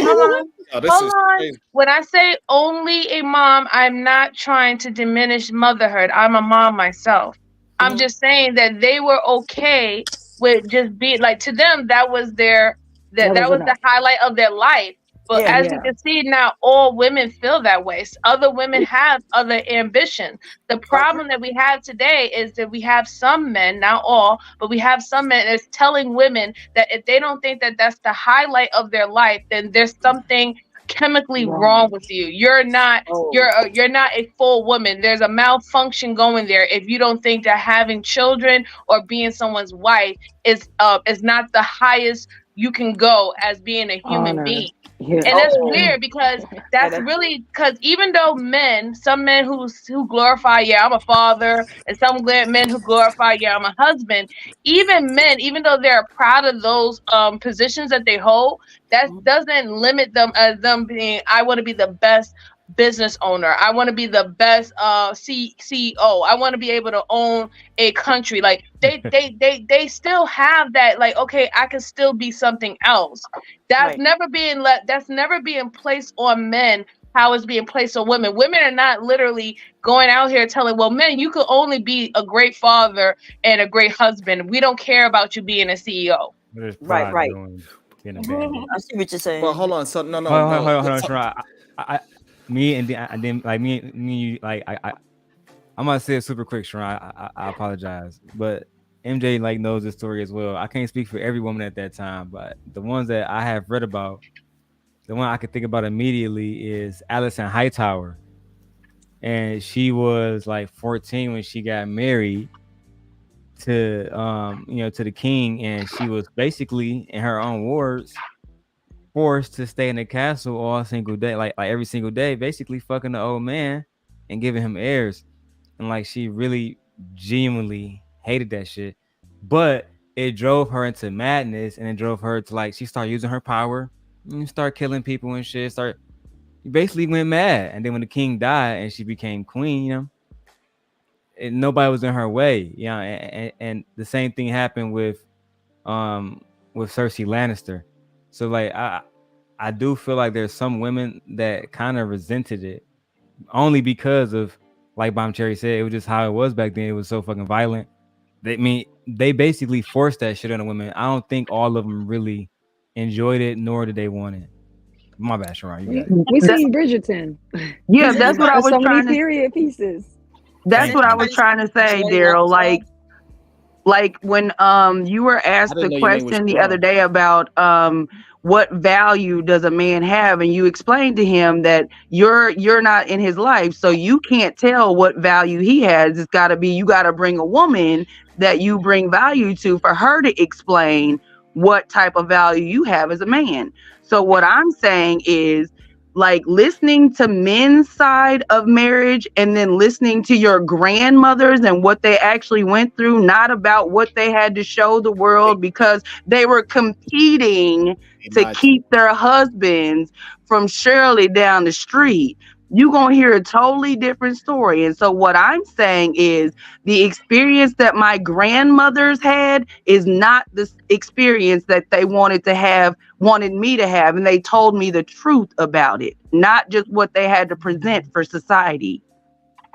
When I say only a mom, I'm not trying to diminish motherhood. I'm a mom myself. I'm just saying that they were okay with just being like, to them, that was that was the highlight of their life. But as you can see, not all women feel that way. Other women have other ambitions. The problem that we have today is that we have some men, not all, but we have some men that's telling women that if they don't think that that's the highlight of their life, then there's something chemically wrong with you. You're not you're not a full woman. There's a malfunction going there if you don't think that having children or being someone's wife is not the highest you can go as being a human being. Yeah. And that's weird, because that's really, because even though some men who glorify, I'm a father, and some men who glorify, I'm a husband, even men, even though they're proud of those positions that they hold, that doesn't limit them as them being, I want to be the best business owner, I want to be the best CEO, I want to be able to own a country. Like they still have that, like, okay, I can still be something else. That's never being placed on men how it's being placed on women. Women are not literally going out here telling, well, men, you could only be a great father and a great husband. We don't care about you being a CEO. Right. I see what you're saying. Well, hold on. So no. Hold on, Sharon. Me and then like me and you, like I'm gonna say it super quick, Sharon. I apologize, but MJ like knows the story as well. I can't speak for every woman at that time, but the ones that I have read about, the one I could think about immediately is Alison Hightower, and she was like 14 when she got married to to the king, and she was basically, in her own words, forced to stay in the castle all single day, like every single day, basically fucking the old man and giving him heirs. And like, she really genuinely hated that shit, but it drove her into madness, and it drove her to, like, she started using her power and start killing people and shit. Basically went mad. And then when the king died and she became queen, nobody was in her way, and the same thing happened with Cersei Lannister. So like, I do feel like there's some women that kind of resented it, only because of, like Bomb Cherry said, it was just how it was back then. It was so fucking violent. They basically forced that shit on the women. I don't think all of them really enjoyed it, nor did they want it. My bad, Sharon. We seen Bridgerton. Yeah, that's what I was so trying many period pieces. That's what I was trying to say, Darrel. Like when you were asked the question the other day about what value does a man have, and you explained to him that you're not in his life, so you can't tell what value he has. It's got to be, you got to bring a woman that you bring value to for her to explain what type of value you have as a man. So what I'm saying is, like, listening to men's side of marriage and then listening to your grandmothers and what they actually went through, not about what they had to show the world, because they were competing to keep their husbands from Shirley down the street. you're going to hear a totally different story. And so what I'm saying is the experience that my grandmothers had is not the experience that they wanted me to have. And they told me the truth about it, not just what they had to present for society.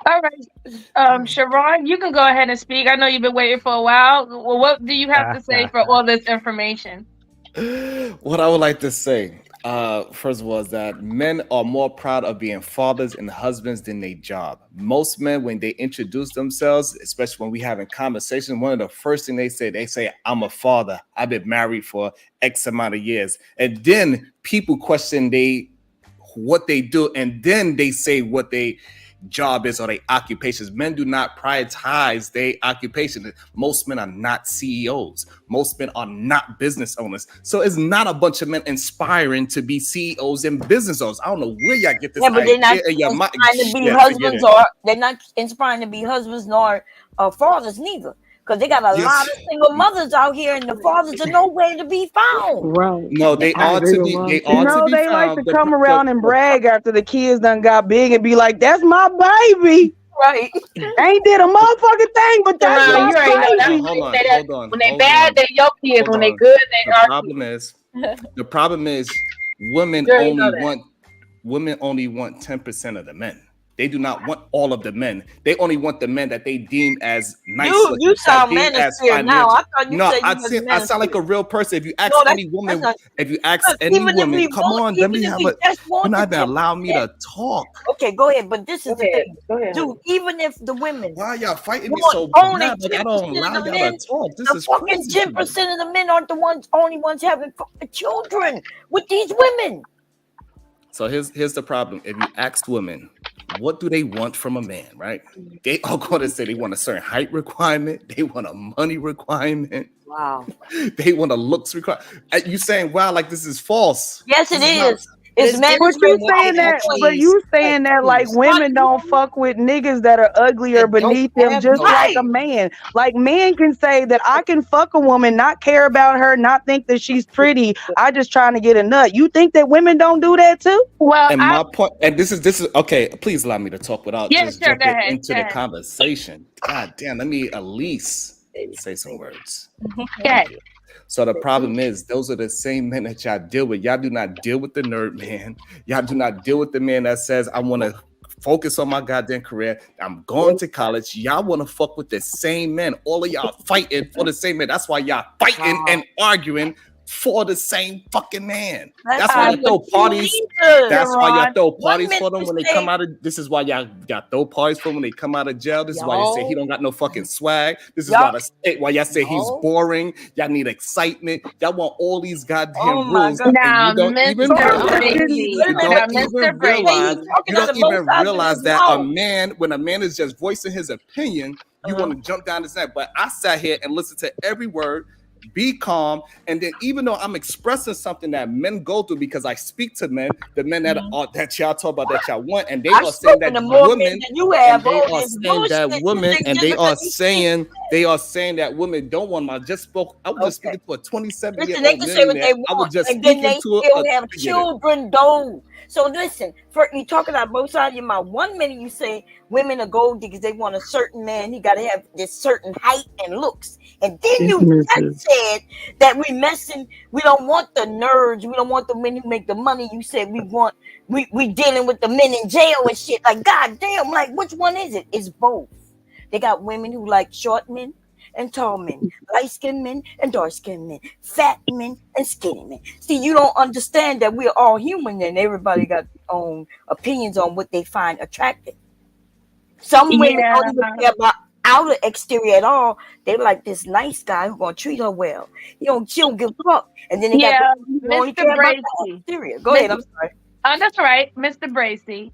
All right. Sharon, you can go ahead and speak. I know you've been waiting for a while. Well, what do you have to say for all this information? What I would like to say, first of all, is that men are more proud of being fathers and husbands than their job. Most men, when they introduce themselves, especially when we having conversations, one of the first things they say, I'm a father. I've been married for X amount of years. And then people question what they do, and then they say what they job is or their occupations. Men do not prioritize their occupation. Most men are not CEOs. Most men are not business owners. So it's not a bunch of men inspiring to be CEOs and business owners. I don't know where y'all get this but idea. they're not inspiring to be husbands, or they're not inspiring to be husbands nor fathers neither. Because they got a lot of single mothers out here, and the fathers are nowhere to be found. Right. No, they are to be. They are to be they found. like to come around and brag after the kids done got big and be like, "That's my baby." Right. Ain't did a motherfucking thing, but that's my baby. Hold on. When they bad, they your kids. When they good, they are. The problem is, women only want 10% of the men. They do not want all of the men. They only want the men that they deem as nice. You sound manosphere now. I thought you said I sound like a real person. If you ask any woman, come on, let me have a. You're not even allow me to talk. Okay, go ahead. But this is the thing, dude. Even if the women, why y'all fighting me so only bad? Like, I don't allow y'all to talk. This is fucking 10% of the men aren't the only ones having children with these women. So here's the problem. If you ask women, what do they want from a man, right? They are going to say they want a certain height requirement. They want a money requirement. Wow. They want a looks requirement. You saying, wow, like this is false. Yes, it is. It's men. But you saying that like women don't fuck with niggas that are ugly or beneath them, just like a man. Like men can say that I can fuck a woman, not care about her, not think that she's pretty. I just trying to get a nut. You think that women don't do that too? Well, and my point, and this is okay. Please allow me to talk without just jumping into the conversation. God damn, let me at least say some words. Okay. So the problem is, those are the same men that y'all deal with. Y'all do not deal with the nerd man. Y'all do not deal with the man that says, I want to focus on my goddamn career. I'm going to college. Y'all want to fuck with the same men. All of y'all fighting for the same man. That's why y'all fighting and arguing for the same fucking man. That's why y'all throw parties. That's why y'all throw parties for them when they come out of. This is why y'all throw parties for them when they come out of jail. This is why you say he don't got no fucking swag. This is why y'all say he's boring. Y'all need excitement. Y'all want all these goddamn rules. Now, you don't even realize that a man, when a man is just voicing his opinion, you want to jump down his neck. But I sat here and listened to every word. Be calm, and then even though I'm expressing something that men go through, because I speak to men, the men that y'all talk about that y'all want, and they are saying that women, they are saying that women don't want them. I was just speaking to a 27-year-old they can say what they want, I was just and then speaking they to still have children, though. So listen, you talking about both sides of your mouth. 1 minute you say women are gold diggers, they want a certain man, he got to have this certain height and looks, and then you said that we don't want the nerds, we don't want the men who make the money. You said we dealing with the men in jail and shit. Like, god damn, like which one is it? It's both. They got women who like short men and tall men, light-skinned men and dark-skinned men, fat men and skinny men. See, you don't understand that we're all human and everybody got their own opinions on what they find attractive. Some women don't even care about outer exterior at all. They like this nice guy who's gonna treat her well. She don't give a fuck. And then they got Mr. Bracy. Go ahead, I'm sorry. That's right, Mr. Bracy.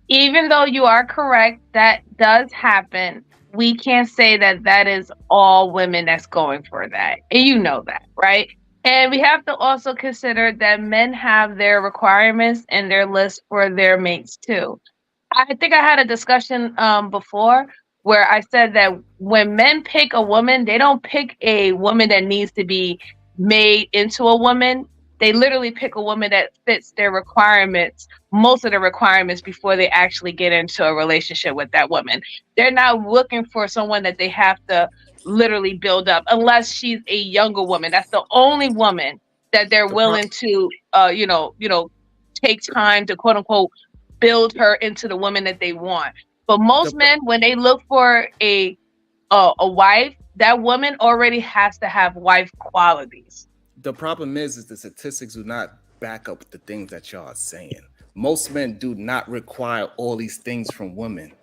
Even though you are correct, that does happen. We can't say that is all women that's going for that. And you know that, right? And we have to also consider that men have their requirements and their list for their mates too. I think I had a discussion before where I said that when men pick a woman, they don't pick a woman that needs to be made into a woman. They literally pick a woman that fits their requirements, most of the requirements, before they actually get into a relationship with that woman. They're not looking for someone that they have to literally build up, unless she's a younger woman. That's the only woman that they're willing to, take time to quote unquote build her into the woman that they want. But most men, when they look for a wife, that woman already has to have wife qualities. The problem is the statistics do not back up the things that y'all are saying. Most men do not require all these things from women.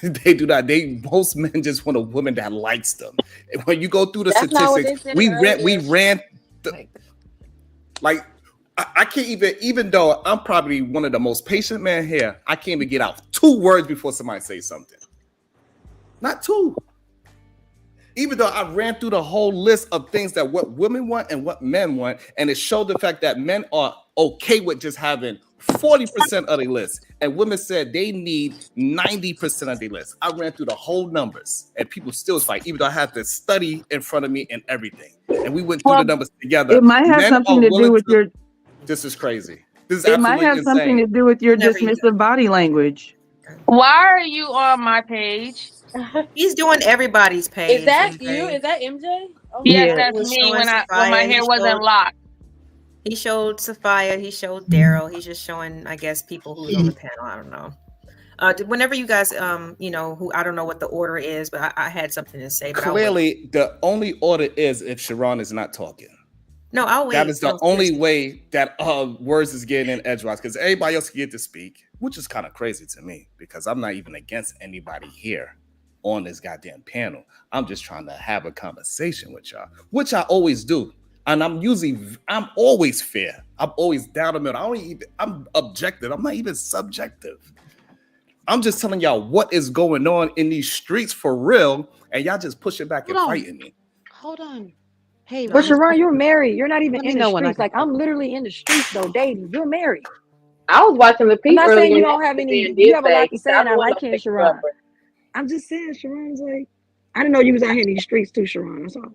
They do not. Most men just want a woman that likes them. And when you go through the statistics, we ran. I can't even though I'm probably one of the most patient men here, I can't even get out 2 words before somebody says something. Not 2. Even though I ran through the whole list of things that what women want and what men want, and it showed the fact that men are okay with just having 40% of the list, and women said they need 90% of the list. I ran through the whole numbers, and people still fight, even though I had the study in front of me and everything, and we went through the numbers together. It might have something to do with your. This is crazy. This is it might have insane. something to do with your dismissive body language. Why are you on my page? He's doing everybody's page. Is that you? Is that MJ? Oh, yes, that's me when my hair wasn't locked. He showed Sophia, he showed Darrel. He's just showing, I guess, people who's on the panel. I don't know. Whenever you guys, who I don't know what the order is, but I had something to say. But clearly, the only order is if Sharon is not talking. No, I'll wait. That is the only way that words is getting in edgewise, because everybody else can get to speak, which is kind of crazy to me, because I'm not even against anybody here on this goddamn panel. I'm just trying to have a conversation with y'all, which I always do. And I'm always fair. I'm always down the middle. I'm objective. I'm not even subjective. I'm just telling y'all what is going on in these streets for real, and y'all just pushing back and fighting me. Hold on. Hey, but Sharon, you're married. You're not even in the streets. Like, I'm literally in the streets though, dating. You're married. I was watching the people. I'm not saying you don't have any. You have a lot to say, and I like hearing Sharon. I'm just saying, Sharon's like, I didn't know you was out here in these streets too, Sharon. That's all.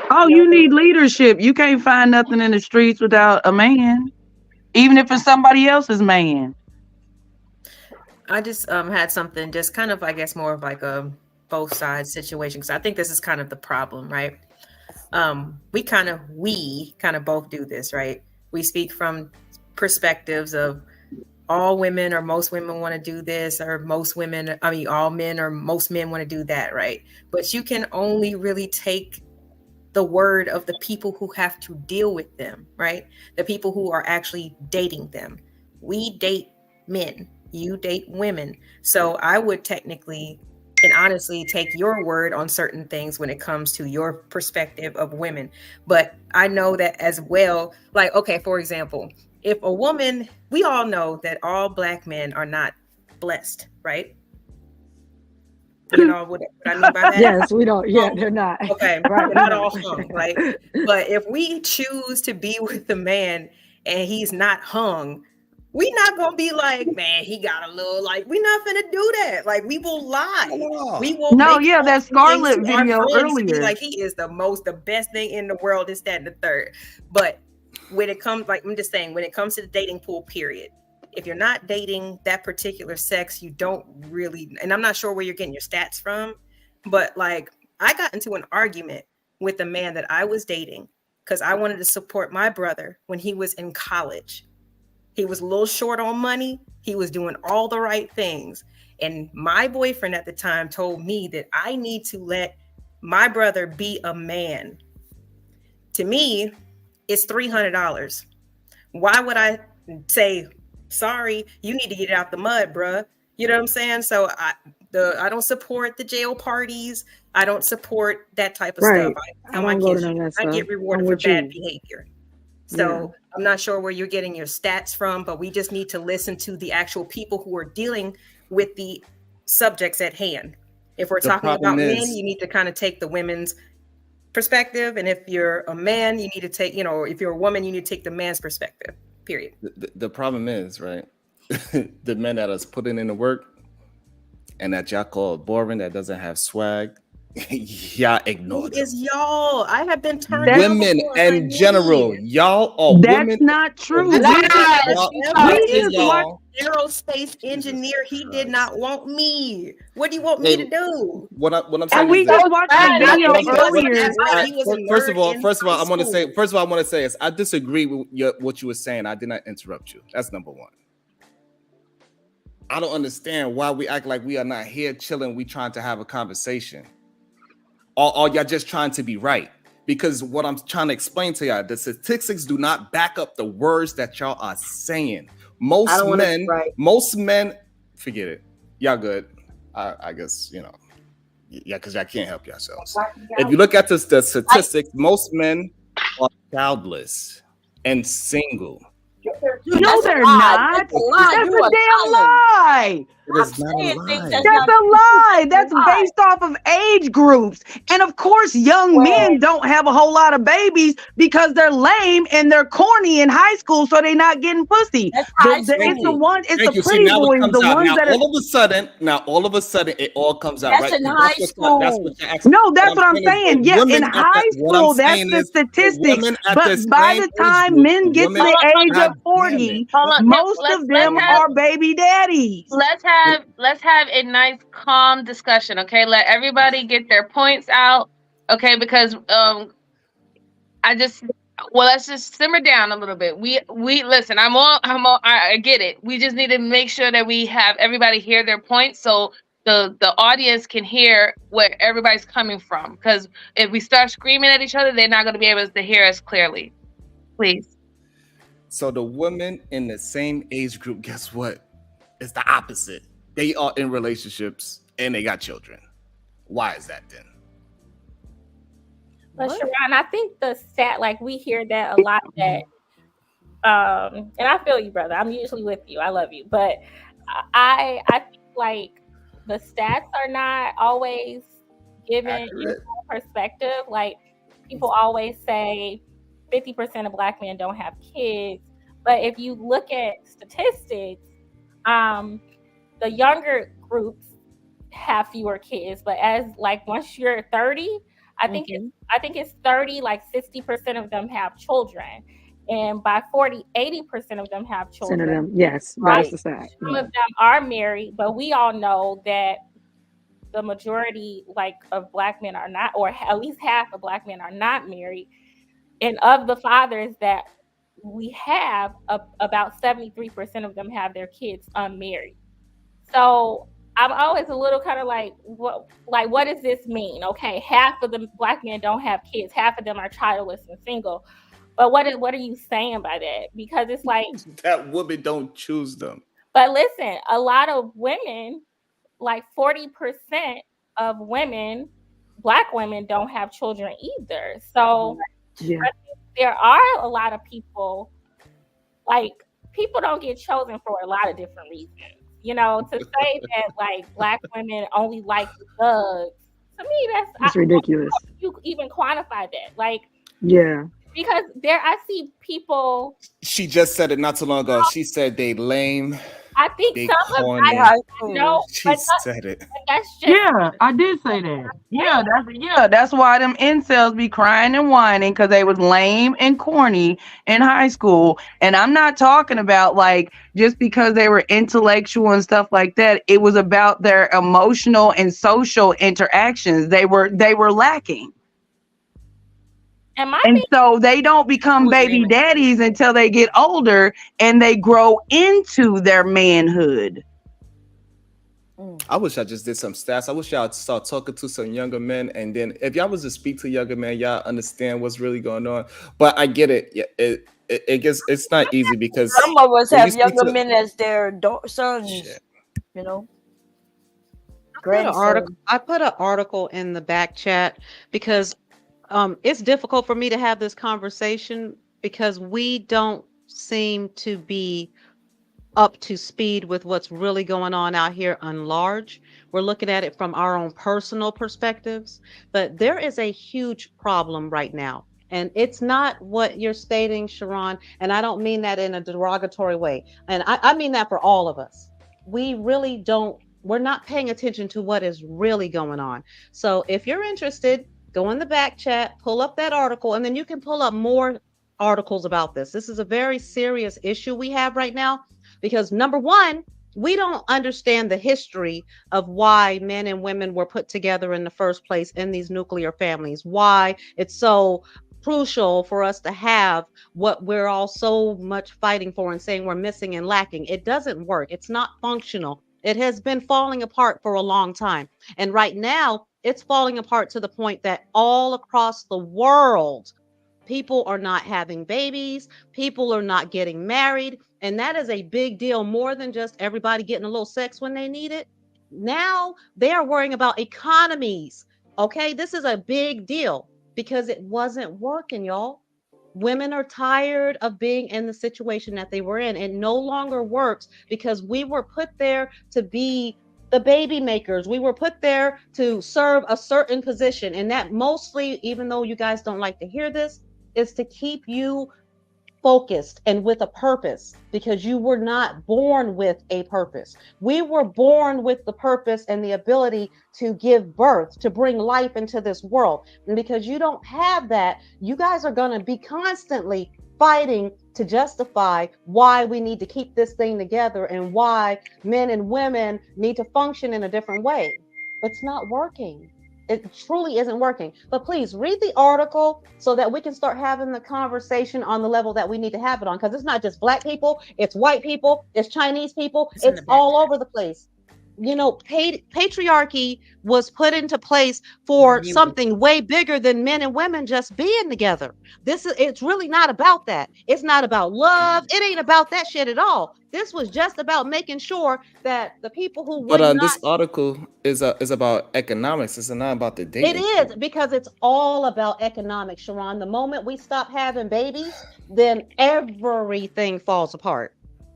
Oh, you need leadership. You can't find nothing in the streets without a man, even if it's somebody else's man. I just had something, just kind of, I guess, more of like a both sides situation, because I think this is kind of the problem, right? We kind of both do this, right? We speak from perspectives of all women or most women want to do this, or all men or most men want to do that, right? But you can only really take the word of the people who have to deal with them, right? The people who are actually dating them. We date men, you date women. So I would technically and honestly take your word on certain things when it comes to your perspective of women. But I know that as well, like, okay, for example, if a woman, we all know that all Black men are not blessed, right? You know what I mean by that? Yes, we don't. Yeah, they're not. Okay, right. Not all hung, right? But if we choose to be with a man and he's not hung, we not gonna be like, man, he got a little, like, we not gonna do that. Like, we will lie. We will. No, yeah, that Scarlet video earlier. Like, he is the best thing in the world, this, that, and the third. But when it comes, like, I'm just saying, when it comes to the dating pool, period, if you're not dating that particular sex, you don't really, and I'm not sure where you're getting your stats from, but like, I got into an argument with a man that I was dating because I wanted to support my brother when he was in college. He was a little short on money. He was doing all the right things. And my boyfriend at the time told me that I need to let my brother be a man. To me, it's $300. Why would I say, sorry, you need to get it out the mud, bruh? You know what I'm saying? So I don't support the jail parties. I don't support that type of stuff. I don't go to that stuff. I get rewarded for bad behavior. So I'm not sure where you're getting your stats from, but we just need to listen to the actual people who are dealing with the subjects at hand. If we're talking about men, you need to kind of take the women's perspective. And if you're a man, you need to take, if you're a woman, you need to take the man's perspective, period. The problem is, right, the men that is putting in the work and that y'all call boring, that doesn't have swag, Y'all ignore them. Is y'all? I have been turned Women down in general, y'all are That's women. not true. Aerospace engineer. He did not want me. What do you want me to do? What I'm saying And we is this. just watched the video earlier. First of all, I want to say is I disagree with what you were saying. I did not interrupt you. That's number one. I don't understand why we act like we are not here chilling. We trying to have a conversation. Or y'all just trying to be right. Because what I'm trying to explain to y'all, the statistics do not back up the words that y'all are saying. Most men, forget it. Y'all good. I guess, because y'all can't help yourselves. If you look at the statistics, most men are childless and single. No, they're not. That's a damn lie. That's not a lie. That's a lie. That's based off of age groups. And of course, young men don't have a whole lot of babies because they're lame and they're corny in high school, so they're not getting pussy. It's the pretty boys, the ones that all of a sudden, it all comes out. That's right? in high school. That's what you're asking. No, that's what I'm saying. Yeah, in high school, that's the statistic. But by the time men get to the age of 40, most of them are baby daddies. Let's have a nice calm discussion, okay? Let everybody get their points out, okay? Because let's just simmer down a little bit. We listen, I get it. We just need to make sure that we have everybody hear their points so the audience can hear where everybody's coming from. Because if we start screaming at each other, they're not going to be able to hear us clearly. Please. So the women in the same age group, guess what? It's the opposite. They are in relationships and they got children. Why is that then? But Sharon, I think the stat, like we hear that a lot, that and I feel you, brother. I'm usually with you. I love you. But I think like the stats are not always given perspective. Like people always say 50% of Black men don't have kids. But if you look at statistics, the younger groups have fewer kids. But as like once you're 30, I think it's 30, like 60% of them have children. And by 40, 80% of them have children. Some of them, yes, right? that's the fact. Some of them are married, but we all know that the majority of Black men are not, or at least half of Black men are not married. And of the fathers that we have, about 73% of them have their kids unmarried. So I'm always a little kind of like, what does this mean? Okay, half of the Black men don't have kids, half of them are childless and single. But what are you saying by that? Because it's like that women don't choose them. But listen, a lot of women, like 40% of women, Black women, don't have children either. So I think there are a lot of people, like people don't get chosen for a lot of different reasons. To say that like Black women only like the thugs, to me that's ridiculous. You even quantify that, because I see people. She just said it not too long ago. She said they lame. I think they some corny. She said it. That's just, I did say that. That's why them incels be crying and whining because they was lame and corny in high school. And I'm not talking about like just because they were intellectual and stuff like that. It was about their emotional and social interactions. They were lacking. And so they don't become baby daddies until they get older and they grow into their manhood. I wish I just did some stats. I wish y'all start talking to some younger men, and then if y'all was to speak to younger men, y'all understand what's really going on. But I get it. Yeah, it gets it's not easy because some of us have younger men as their sons. Shit. I put an article in the back chat because it's difficult for me to have this conversation because we don't seem to be up to speed with what's really going on out here on large. We're looking at it from our own personal perspectives, but there is a huge problem right now. And it's not what you're stating, Sharon, and I don't mean that in a derogatory way. And I mean that for all of us. We really don't We're not paying attention to what is really going on. So if you're interested, go in the back chat, pull up that article, and then you can pull up more articles about this. This is a very serious issue we have right now because number one, we don't understand the history of why men and women were put together in the first place in these nuclear families, why it's so crucial for us to have what we're all so much fighting for and saying we're missing and lacking. It doesn't work. It's not functional. It has been falling apart for a long time. And right now, it's falling apart to the point that all across the world, people are not having babies, people are not getting married. And that is a big deal, more than just everybody getting a little sex when they need it. Now they are worrying about economies. Okay, this is a big deal because it wasn't working, y'all. Women are tired of being in the situation that they were in. It no longer works because we were put there to be the baby makers. We were put there to serve a certain position. And that mostly, even though you guys don't like to hear this, is to keep you focused and with a purpose, because you were not born with a purpose. We were born with the purpose and the ability to give birth, to bring life into this world. And because you don't have that, you guys are going to be constantly fighting to justify why we need to keep this thing together and why men and women need to function in a different way. It's not working. It truly isn't working. But please read the article so that we can start having the conversation on the level that we need to have it on. Because it's not just Black people, it's white people, it's Chinese people, it's all over the place. You know, patriarchy was put into place for something way bigger than men and women just being together. It's really not about that. It's not about love. It ain't about that shit at all. This was just about making sure that the people who would But not. this article is about economics. It's not about the It dating. is because it's all about economics, Sharon. The moment we stop having babies, then everything falls apart.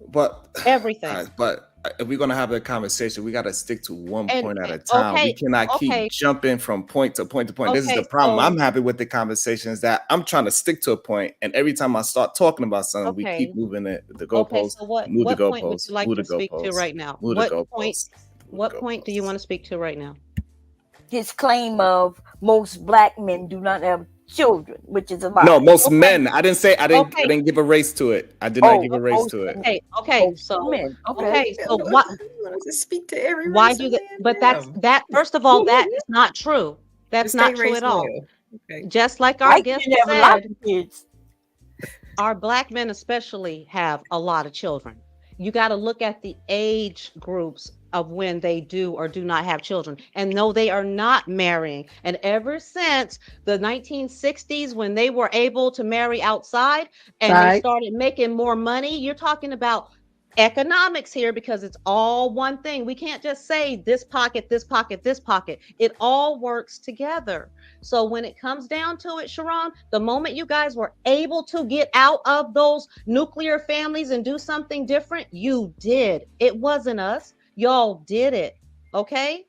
But everything. But if we're gonna have a conversation, we gotta stick to one point at a And time. okay, We cannot keep okay, jumping from point to point to point. This is okay. the problem. So I'm happy with the conversation is that I'm trying to stick to a point, and every time I start talking about something, we okay, keep moving the okay. goalposts, So what move the point would goalposts, you like move the to speak to goalposts, right now? move the What point? goalposts. What point do you want to speak to right now? His claim of most Black men do not have children, which is a lie. No, most Okay, men. I didn't say I okay, didn't give a race to it. I did not give a race most to it. okay. So men. okay. So what? To speak to every Why race do of that? man? But that. First of all, that is not true. That's Just not stay true race at all. loyal. Okay. Just like our White guest men have a lot said, of kids. our Black men especially have a lot of children. You got to look at the age groups of when they do or do not have children. And no, they are not marrying. And ever since the 1960s, when they were able to marry outside and they Right. started making more money, you're talking about economics here, because it's all one thing. We can't just say this pocket, this pocket, this pocket. It all works together. So when it comes down to it, Sharon, the moment you guys were able to get out of those nuclear families and do something different, you did. It wasn't us. Y'all did it. Okay?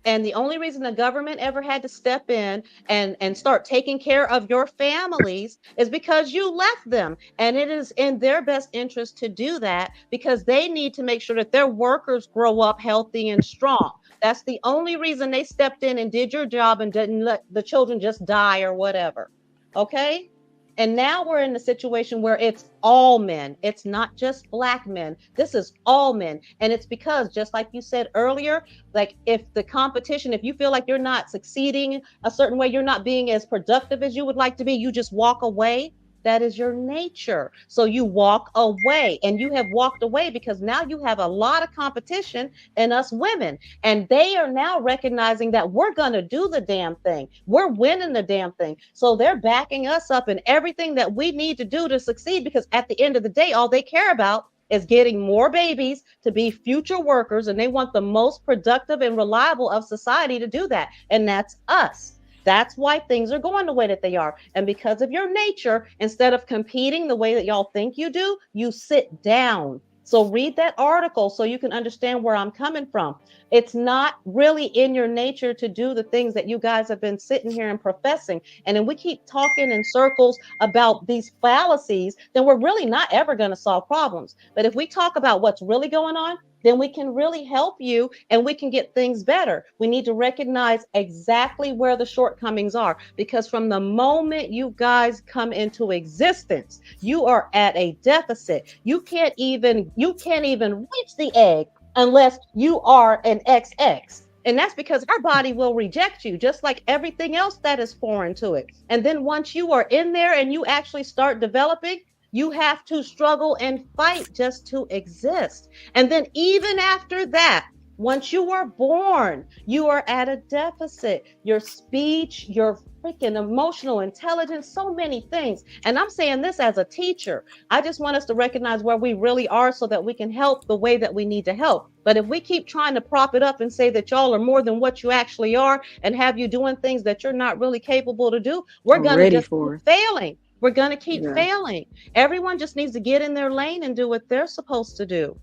And the only reason the government ever had to step in and start taking care of your families is because you left them. And it is in their best interest to do that because they need to make sure that their workers grow up healthy and strong. That's the only reason they stepped in and did your job and didn't let the children just die or whatever. Okay? And now we're in a situation where it's all men. It's not just Black men. This is all men. And it's because, just like you said earlier, like if the competition, if you feel like you're not succeeding a certain way, you're not being as productive as you would like to be, you just walk away. That is your nature. So you walk away, and you have walked away because now you have a lot of competition in us women. And they are now recognizing that we're going to do the damn thing. We're winning the damn thing. So they're backing us up in everything that we need to do to succeed, because at the end of the day, all they care about is getting more babies to be future workers. And they want the most productive and reliable of society to do that. And that's us. That's why things are going the way that they are. And because of your nature, instead of competing the way that y'all think you do, you sit down. So read that article so you can understand where I'm coming from. It's not really in your nature to do the things that you guys have been sitting here and professing. And then we keep talking in circles about these fallacies, then we're really not ever going to solve problems. But if we talk about what's really going on, then we can really help you and we can get things better. We need to recognize exactly where the shortcomings are, because from the moment you guys come into existence, you are at a deficit. You can't even reach the egg unless you are an XX. And that's because our body will reject you, just like everything else that is foreign to it. And then once you are in there and you actually start developing, you have to struggle and fight just to exist. And then even after that, once you are born, you are at a deficit. Your speech, your freaking emotional intelligence, so many things. And I'm saying this as a teacher. I just want us to recognize where we really are so that we can help the way that we need to help. But if we keep trying to prop it up and say that y'all are more than what you actually are and have you doing things that you're not really capable to do, we're going to just keep failing. We're going to keep failing. Everyone just needs to get in their lane and do what they're supposed to do.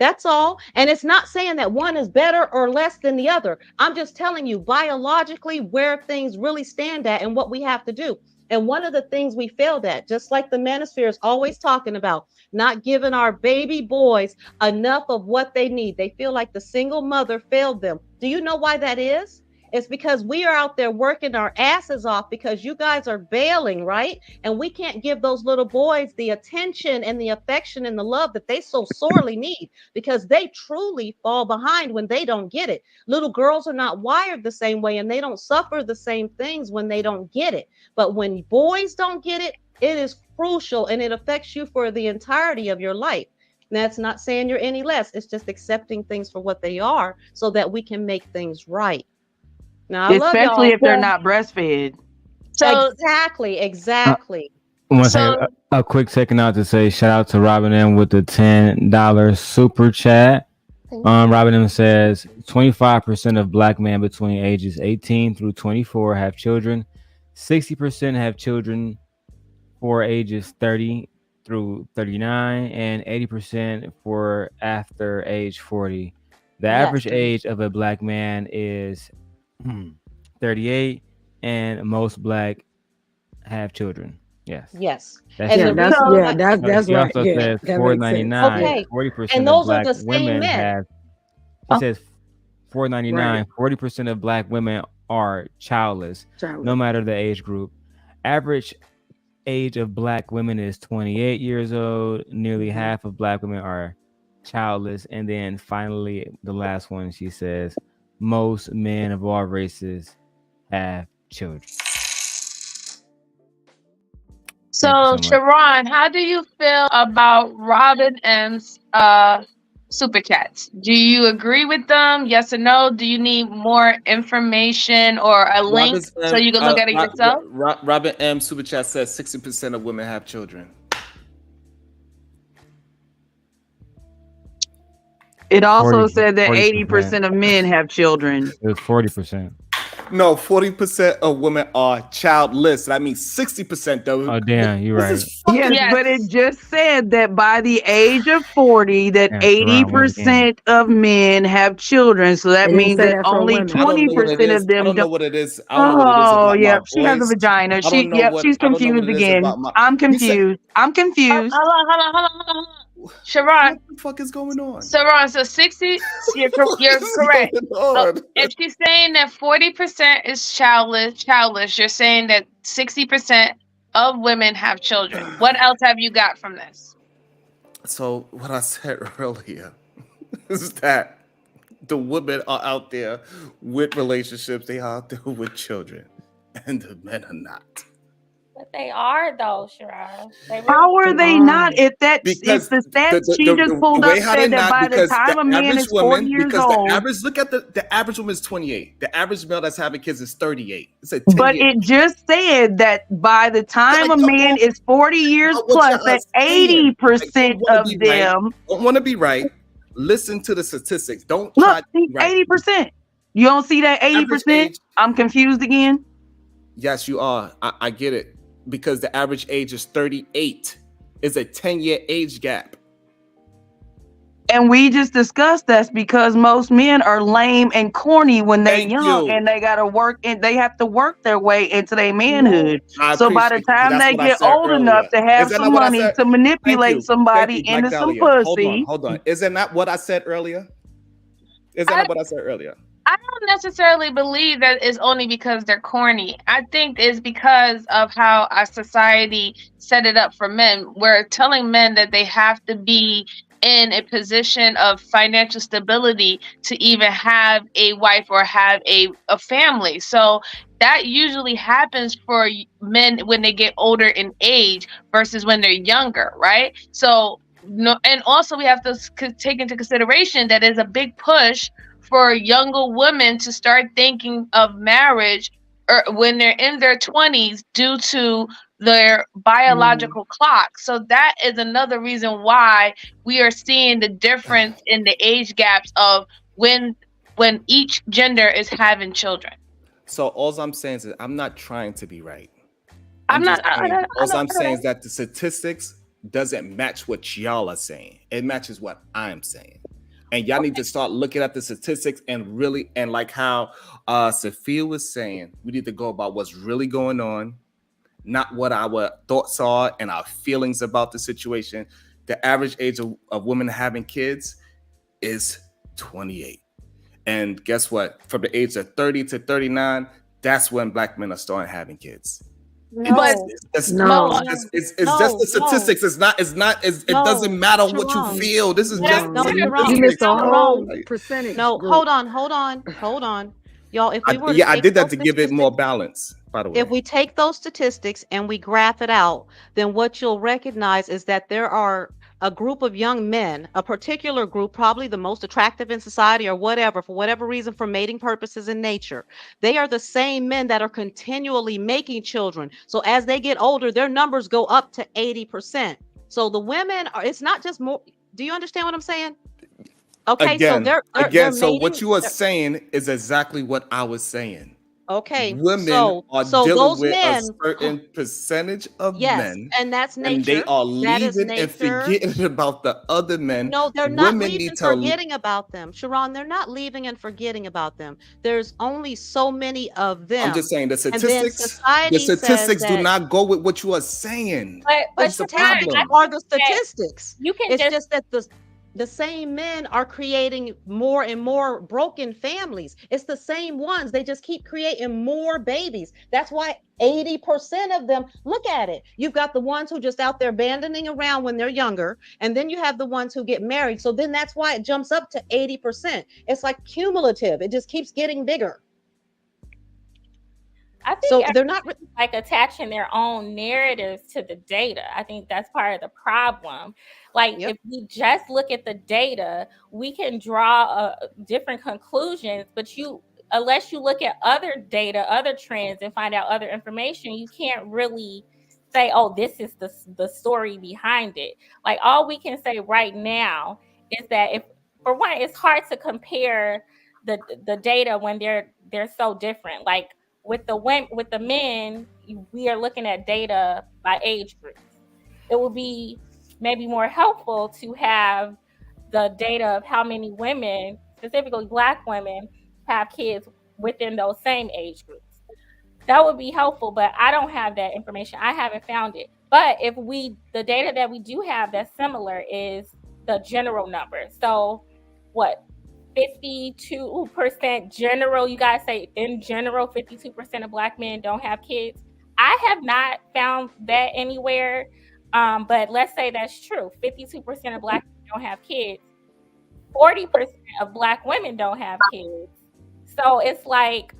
That's all. And it's not saying that one is better or less than the other. I'm just telling you biologically where things really stand at and what we have to do. And one of the things we failed at, just like the manosphere is always talking about, not giving our baby boys enough of what they need. They feel like the single mother failed them. Do you know why that is? It's because we are out there working our asses off because you guys are bailing, right? And we can't give those little boys the attention and the affection and the love that they so sorely need, because they truly fall behind when they don't get it. Little girls are not wired the same way and they don't suffer the same things when they don't get it. But when boys don't get it, it is crucial and it affects you for the entirety of your life. And that's not saying you're any less. It's just accepting things for what they are so that we can make things right. Now, especially if they're not breastfed. So exactly. I want to take a quick second out to say shout out to Robin M with the $10 super chat. Robin M says 25% of Black men between ages 18 through 24 have children. 60% have children for ages 30 through 39, and 80% for after age 40. The average age of a Black man is 38, and most Black have children. Yes. That's right. Yeah, 499. 40% of Black women have. It says 499. 40% of Black women are childless, no matter the age group. Average age of Black women is 28 years old. Nearly half of Black women are childless. And then finally, the last one, she says, most men of all races have children. So, Sharon, how do you feel about Robin M's super chats? Do you agree with them? Yes or no? Do you need more information or a link so you can look at it yourself? Robin M super chat says 60% of women have children. It also said that 80% of men have children. It was 40%. No, 40% of women are childless. That means 60% though. Oh damn, you're right. Yes, but it just said that by the age of 40, that 80% of men have children. So that means that only 20% of them I don't know what it is. Oh, yeah, she has a vagina. She's confused again. I'm confused. Hold on. Sharon, what the fuck is going on? Sharon, so 60, you're correct. If she's saying that 40% is childless, you're saying that 60% of women have children. What else have you got from this? So what I said earlier is that the women are out there with relationships, they are out there with children, and the men are not. But they are though, Sharon. How are they not? If the stats she just pulled up said that by the time a man is 40 years old. Look at the average woman is 28. The average male that's having kids is 38. But it just said that by the time a man is 40 years plus, that 80% of them don't want to be right. Listen to the statistics. Don't try to be right. 80%. You don't see that 80%? I'm confused again. Yes, you are. I get it. Because the average age is 38. It's a 10-year age gap. And we just discussed that's because most men are lame and corny when they're young, and they gotta work, and they have to work their way into their manhood. I So by the appreciate you. time That's they what I get said old earlier. enough to have Is that some not what I money said? to manipulate Thank somebody you, Black into some Dahlia. pussy. Hold on. Is that not what I said earlier? Is that not what I said earlier? I don't necessarily believe that it's only because they're corny. I think it's because of how our society set it up for men. We're telling men that they have to be in a position of financial stability to even have a wife or have a family. So that usually happens for men when they get older in age versus when they're younger, right? So no, and also we have to take into consideration that there's a big push for younger women to start thinking of marriage or when they're in their 20s due to their biological clock. So that is another reason why we are seeing the difference in the age gaps of when each gender is having children. So all I'm saying is I'm not trying to be right. I'm just not. saying, all I'm I saying is that the statistics doesn't match what y'all are saying. It matches what I'm saying. And y'all need to start looking at the statistics and really, and like how Sophia was saying, we need to go about what's really going on, not what our thoughts are and our feelings about the situation. The average age of women having kids is 28. And guess what? From the age of 30 to 39, that's when Black men are starting having kids. It's just the statistics. It doesn't matter what you feel. This is just You missed a whole percentage. No, group. hold on. Y'all, if we were I did that to give it more balance, by the way. If we take those statistics and we graph it out, then what you'll recognize is that there are a group of young men, a particular group, probably the most attractive in society or whatever, for whatever reason, for mating purposes in nature. They are the same men that are continually making children. So as they get older, their numbers go up to 80%. So the women are, it's not just more. Do you understand what I'm saying? Okay, Again, so they're so mating, what you are saying is exactly what I was saying. Okay, Women are so dealing those with men, a certain percentage of yes, men, and that's nature. and they are That is leaving and nature. forgetting about the other men. No, they're not Women leaving need and to. forgetting about them. Sharon, they're not leaving and forgetting about them. There's only so many of them. I'm just saying the And then statistics. society The statistics says do that, not go with what you are saying. but That's the statistics problem. are the statistics. You can It's just just that the same men are creating more and more broken families. It's the same ones. They just keep creating more babies. That's why 80% of them, look at it. You've got the ones who just out there abandoning around when they're younger, and then you have the ones who get married. So then that's why it jumps up to 80%. It's like cumulative. It just keeps getting bigger. I think so they're not like attaching their own narratives to the data. I think that's part of the problem. Like if we just look at the data, we can draw different conclusions, but unless you look at other data, other trends, and find out other information, you can't really say, oh, this is the story behind it. Like all we can say right now is that if, for one, it's hard to compare the data when they're so different. Like with the men, we are looking at data by age groups. It would be maybe more helpful to have the data of how many women, specifically Black women, have kids within those same age groups. That would be helpful, but I don't have that information. I haven't found it. But the data that we do have that's similar is the general number. So what? 52% general, you guys say in general 52% of Black men don't have kids. I have not found that anywhere, but let's say that's true. 52% of Black men don't have kids. 40% of Black women don't have kids. So it's like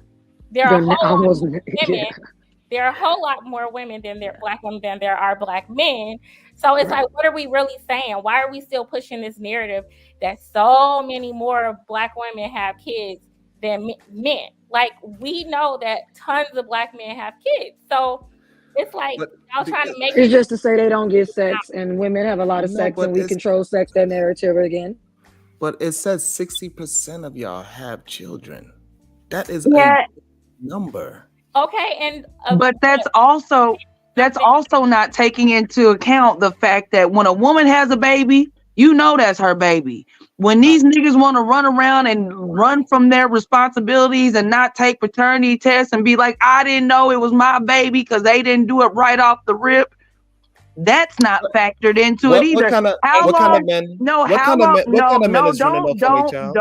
there are a whole lot more women than there Black women than there are Black men. So it's like, what are we really saying? Why are we still pushing this narrative that so many more Black women have kids than men? Like, we know that tons of Black men have kids. So it's like y'all trying to make it's just to say they don't get sex, and women have a lot of sex, and we control sex, that narrative again. But it says 60% of y'all have children. That is Yeah. a number. Okay, and but that's also not taking into account the fact that when a woman has a baby, you know that's her baby. When these niggas want to run around and run from their responsibilities and not take paternity tests and be like, I didn't know it was my baby because they didn't do it right off the rip, that's not factored into it either. What kind of men? No, What how kind of long? men? What kind of men No, is running off on a child?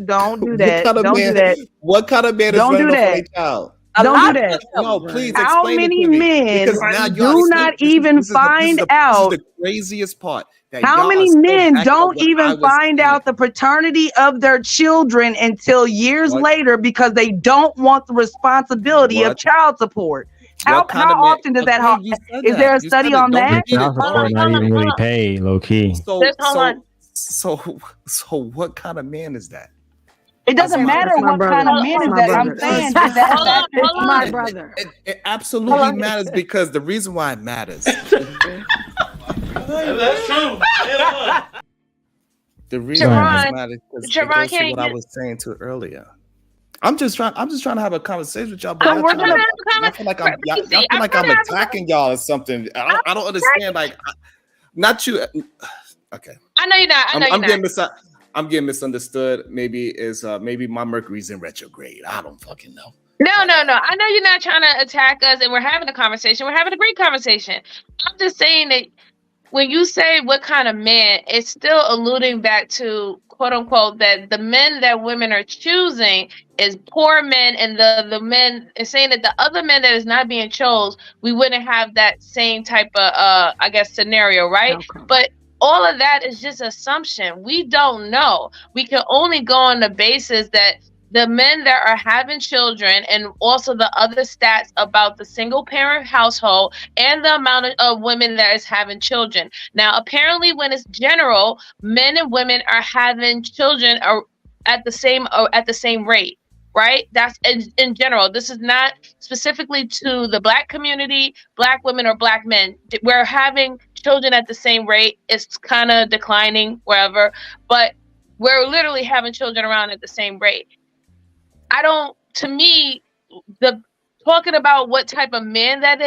don't do What that. kind of Don't man? do that. What kind of man is Don't running do off on a that. child? Don't do that. No, please How explain many it to me. men Because now do not even find out? This is the craziest part. That How y'all many are so men back on don't what I even was find out the paternity of their children until years What? later because they don't want the responsibility of What? child support? How kind of man? often does that Okay, happen? you said Is there a that. You said study it. on Don't that? repeat it. Child support not even really paid, low key. So what kind of man is that? It doesn't matter my what brother. kind of man It's is my that. I'm brother. saying that that It's my brother. It absolutely matters because the reason why it matters. That's true. The reason why it Sharon, matters because it Sharon, goes to what I was saying to earlier. I'm just trying to have a conversation with y'all, but we're gonna have a y'all feel like I'm attacking y'all or something. I don't understand. Like, not you. Okay. I know you're not. I know you're not. I'm getting misunderstood. Maybe my Mercury's in retrograde. I don't fucking know. No. I know you're not trying to attack us, and we're having a conversation. We're having a great conversation. I'm just saying that when you say what kind of man, it's still alluding back to quote unquote that the men that women are choosing is poor men, and the men is saying that the other men that is not being chose, we wouldn't have that same type of I guess scenario, right? Okay. But all of that is just assumption. We don't know. We can only go on the basis that the men that are having children and also the other stats about the single parent household and the amount of women that is having children. Now, apparently when it's general, men and women are having children at the same rate. Right? That's in general. This is not specifically to the Black community, Black women or Black men. We're having children at the same rate. It's kind of declining wherever, but we're literally having children around at the same rate. To me, the talking about what type of man that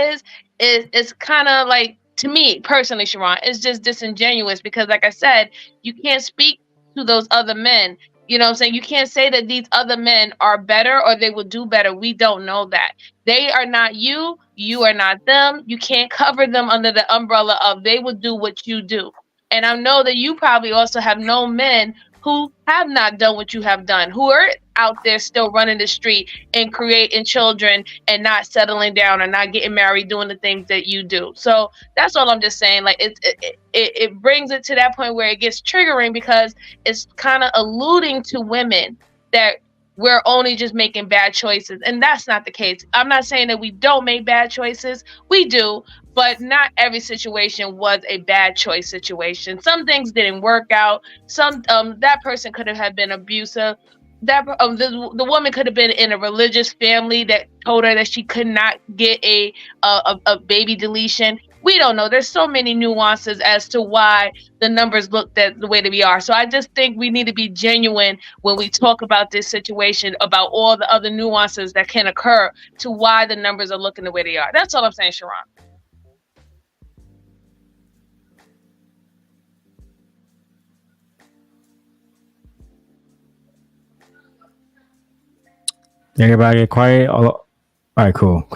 is kind of like, to me personally, Sharon, it's just disingenuous because like I said, you can't speak to those other men. You know what I'm saying? You can't say that these other men are better or they will do better. We don't know that. They are not you. You are not them. You can't cover them under the umbrella of they will do what you do. And I know that you probably also have known men who have not done what you have done, who are out there still running the street and creating children and not settling down or not getting married, doing the things that you do. So that's all I'm just saying. Like it brings it to that point where it gets triggering because it's kind of alluding to women that we're only just making bad choices. And that's not the case. I'm not saying that we don't make bad choices. We do. But not every situation was a bad choice situation. Some things didn't work out. Some that person could have been abusive. That the woman could have been in a religious family that told her that she could not get a baby deletion. We don't know. There's so many nuances as to why the numbers look the way that we are. So I just think we need to be genuine when we talk about this situation, about all the other nuances that can occur to why the numbers are looking the way they are. That's all I'm saying, Sharon. Everybody get quiet. All right, cool.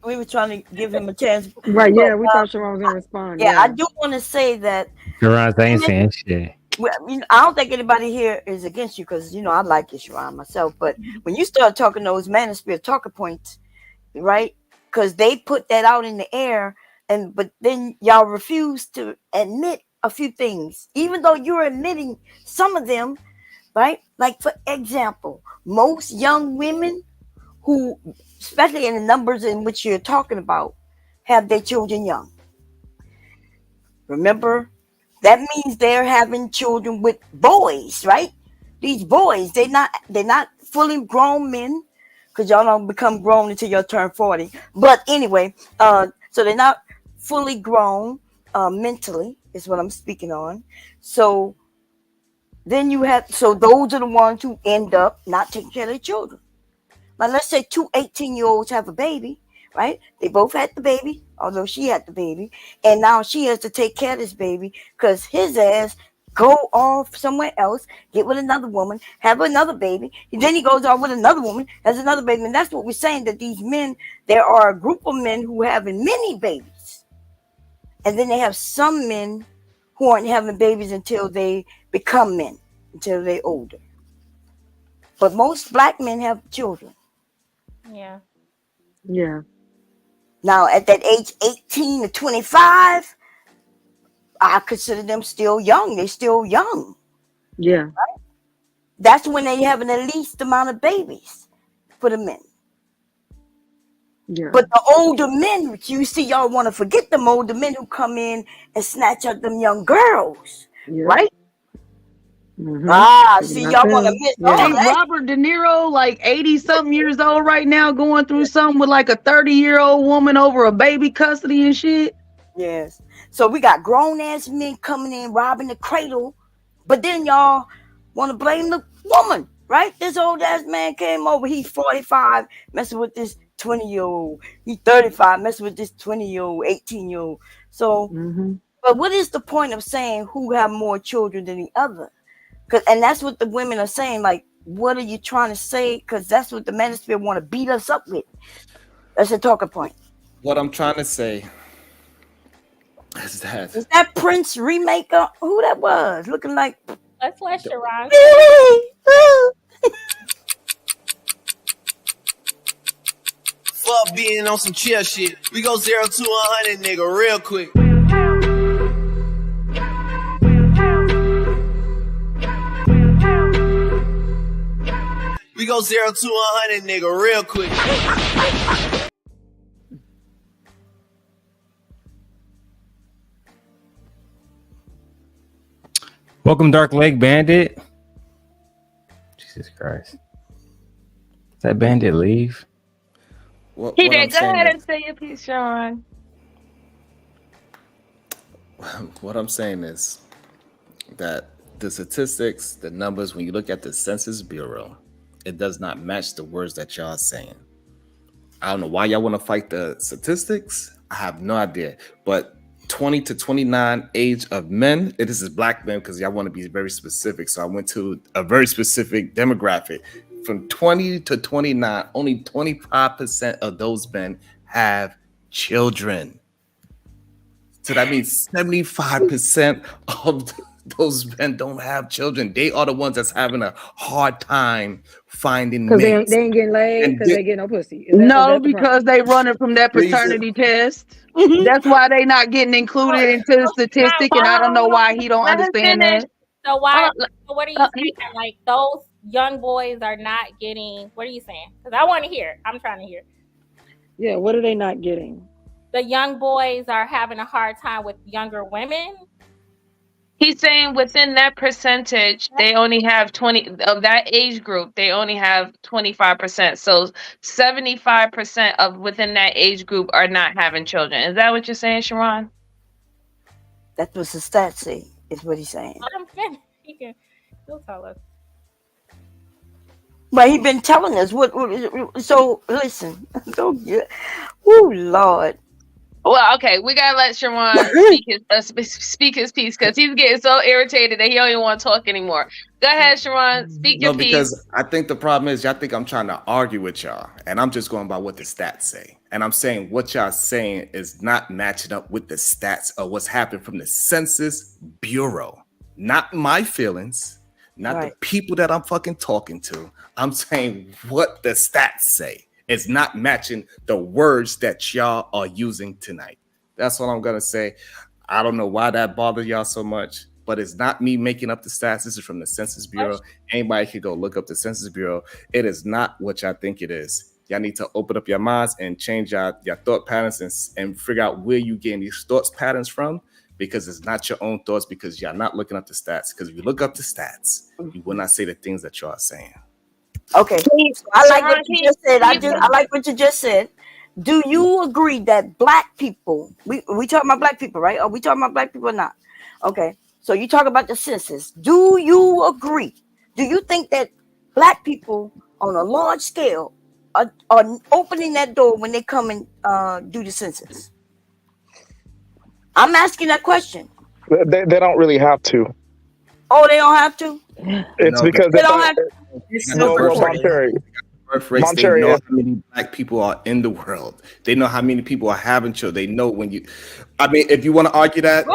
We were trying to give him a chance. Right, yeah, we thought Sharon was going to respond. Yeah, I do want to say that. Sharon ain't saying shit. Well, I don't think anybody here is against you because, I like you, Sharon, myself. But when you start talking those manosphere talking points, right, because they put that out in the air, but then y'all refuse to admit a few things, even though you're admitting some of them, right? Like, for example, most young women who, especially in the numbers in which you're talking about, have their children young. Remember, that means they're having children with boys, right? These boys, they're not fully grown men, because y'all don't become grown until you turn 40. But anyway, so they're not fully grown mentally, is what I'm speaking on. So then those are the ones who end up not taking care of their children. Now, let's say 2 18-year-olds have a baby, right? They both had the baby, although she had the baby. And now she has to take care of this baby because his ass go off somewhere else, get with another woman, have another baby. And then he goes off with another woman, has another baby. And that's what we're saying, that these men, there are a group of men who are having many babies. And then they have some men who aren't having babies until they become men, until they're older. But most black men have children. Yeah. Yeah. Now, at that age 18 to 25, I consider them still young. They're still young. Yeah. Right? That's when they having the least amount of babies for the men. Yeah. But the older men, you see, y'all want to forget them older men who come in and snatch up them young girls, right? Ah, see, y'all want to miss all Ain't that. Robert De Niro like 80-something years old right now, going through something with like a 30-year-old woman over a baby custody and shit? Yes. So we got grown-ass men coming in, robbing the cradle, but then y'all want to blame the woman, right? This old-ass man came over, he's 45, messing with this 20-year-old. He's 35, messing with this 20-year-old, 18-year-old. So, but what is the point of saying who have more children than the other? And that's what the women are saying. Like, what are you trying to say? Because that's what the manosphere want to beat us up with. That's a talking point. What I'm trying to say is that Prince remake? Who that was? Looking like. Let's let Sharon. Fuck being on some chill shit. We go 0 to 100, nigga, real quick. We go 0 to 100, nigga, real quick. Welcome, Dark Lake Bandit. Jesus Christ. Does that bandit leave? He did. Go ahead and say your piece, Sean. What I'm saying is that the statistics, the numbers, when you look at the Census Bureau, it does not match the words that y'all are saying. I don't know why y'all want to fight the statistics. I have no idea. But 20 to 29 age of men, this is black men because y'all want to be very specific. So I went to a very specific demographic. From 20 to 29, only 25% of those men have children. So that means 75% of those men don't have children. They are the ones that's having a hard time finding because mates. they ain't getting laid because they get no pussy. No, because they running from that paternity test. That's why they not getting included into the statistic, and I don't know why he don't understand that. So why? So what are you saying? Like those young boys are not getting? What are you saying? Because I want to hear. I'm trying to hear. Yeah, what are they not getting? The young boys are having a hard time with younger women. He's saying within that percentage, they only have 20 of that age group. They only have 25%. So 75% of within that age group are not having children. Is that what you're saying, Sharon? That's what the stats say. Is what he's saying. He'll tell us. But he been telling us what. So listen. So good. Oh Lord. Well, okay, we gotta let Sharon speak his piece because he's getting so irritated that he don't even want to talk anymore. Go ahead, Sharon, speak your piece. Because I think the problem is y'all think I'm trying to argue with y'all, and I'm just going by what the stats say. And I'm saying what y'all saying is not matching up with the stats of what's happened from the Census Bureau. Not my feelings, not the people that I'm fucking talking to. I'm saying what the stats say. It's not matching the words that y'all are using tonight. That's what I'm gonna say. I don't know why that bothers y'all so much, but it's not me making up the stats. This is from the Census Bureau. Anybody can go look up the Census Bureau. It is not what y'all think it is. Y'all need to open up your minds and change your thought patterns and figure out where you getting these thoughts patterns from, because it's not your own thoughts, because y'all not looking up the stats. Because if you look up the stats, you will not say the things that y'all are saying. Okay, I like what you just said. I like what you just said. Do you agree that black people? We talking about black people, right? Are we talking about black people or not? Okay, so you talk about the census. Do you agree? Do you think that black people on a large scale are opening that door when they come and do the census? I'm asking that question. They don't really have to. Oh, they don't have to. It's No, because They don't have. well, Mom Cherry. birth rates. Mom They Cherry, know if- how many black people are in the world. They know how many people are having children. They know when you. I mean, if you want to argue that,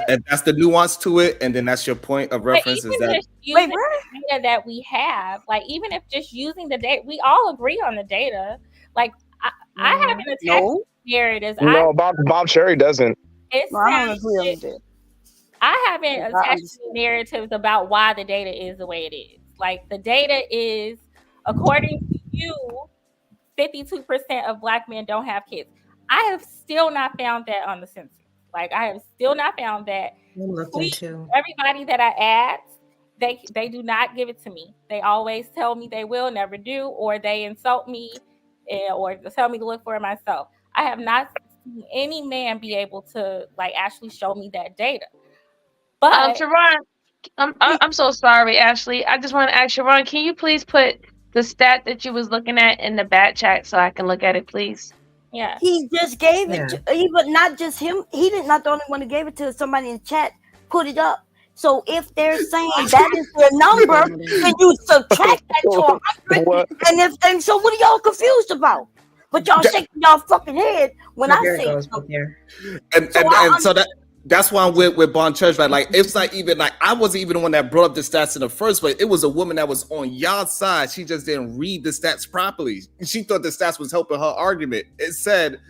and that's the nuance to it, and then that's your point of reference. Is that just using the data that we have, like even if just using the data, we all agree on the data. Like I haven't attached narratives. No, Bob Cherry doesn't. It's No, I don't agree on that. I haven't attached narratives about why the data is the way it is. Like the data is, according to you, 52% of black men don't have kids. I have still not found that on the census. Like I have still not found that. Everybody that I ask, they do not give it to me. They always tell me they will, never do, or they insult me, or tell me to look for it myself. I have not seen any man be able to like actually show me that data. But Sharon, I'm so sorry, Ashley. I just want to ask Sharon, can you please put the stat that you was looking at in the back chat so I can look at it, please? Yeah. He just gave it to, even not just him. He did not the only one who gave it to somebody in the chat. Put it up. So if they're saying that is their number, then you subtract that to 100. And so what are y'all confused about? But y'all shaking y'all fucking head when I say something. and so that's why I'm with Bon Church. Like it's not even like I wasn't even the one that brought up the stats in the first place. It was a woman that was on y'all's side. She just didn't read the stats properly. She thought the stats was helping her argument. It said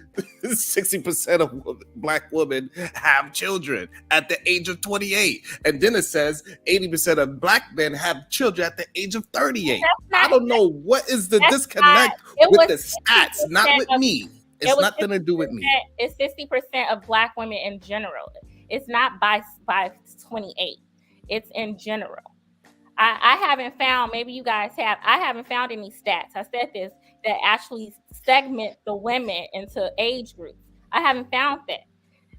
60% of black women have children at the age of 28, and then it says 80% of black men have children at the age of 38. I don't know what is the disconnect with the stats, not with me. It's nothing to do with me. It's 60% of black women in general. It's not by 28. It's in general. I haven't found, maybe you guys have, I haven't found any stats. I said this, that actually segment the women into age groups. I haven't found that.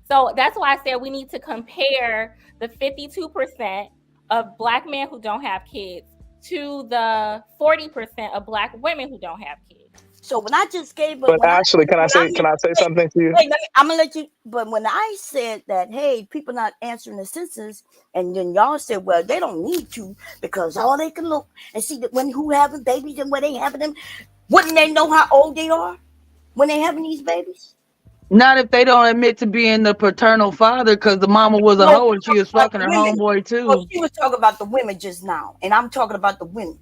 So that's why I said we need to compare the 52% of black men who don't have kids to the 40% of black women who don't have kids. So when I just gave, but Ashley, can I say something to you? Wait, I'm gonna let you. But when I said that, hey, people not answering the census, and then y'all said, well, they don't need to because all they can look and see that when who having babies and where they having them, wouldn't they know how old they are when they having these babies? Not if they don't admit to being the paternal father, because the mama was a hoe and she was fucking her homeboy too. Well, she was talking about the women just now, and I'm talking about the women.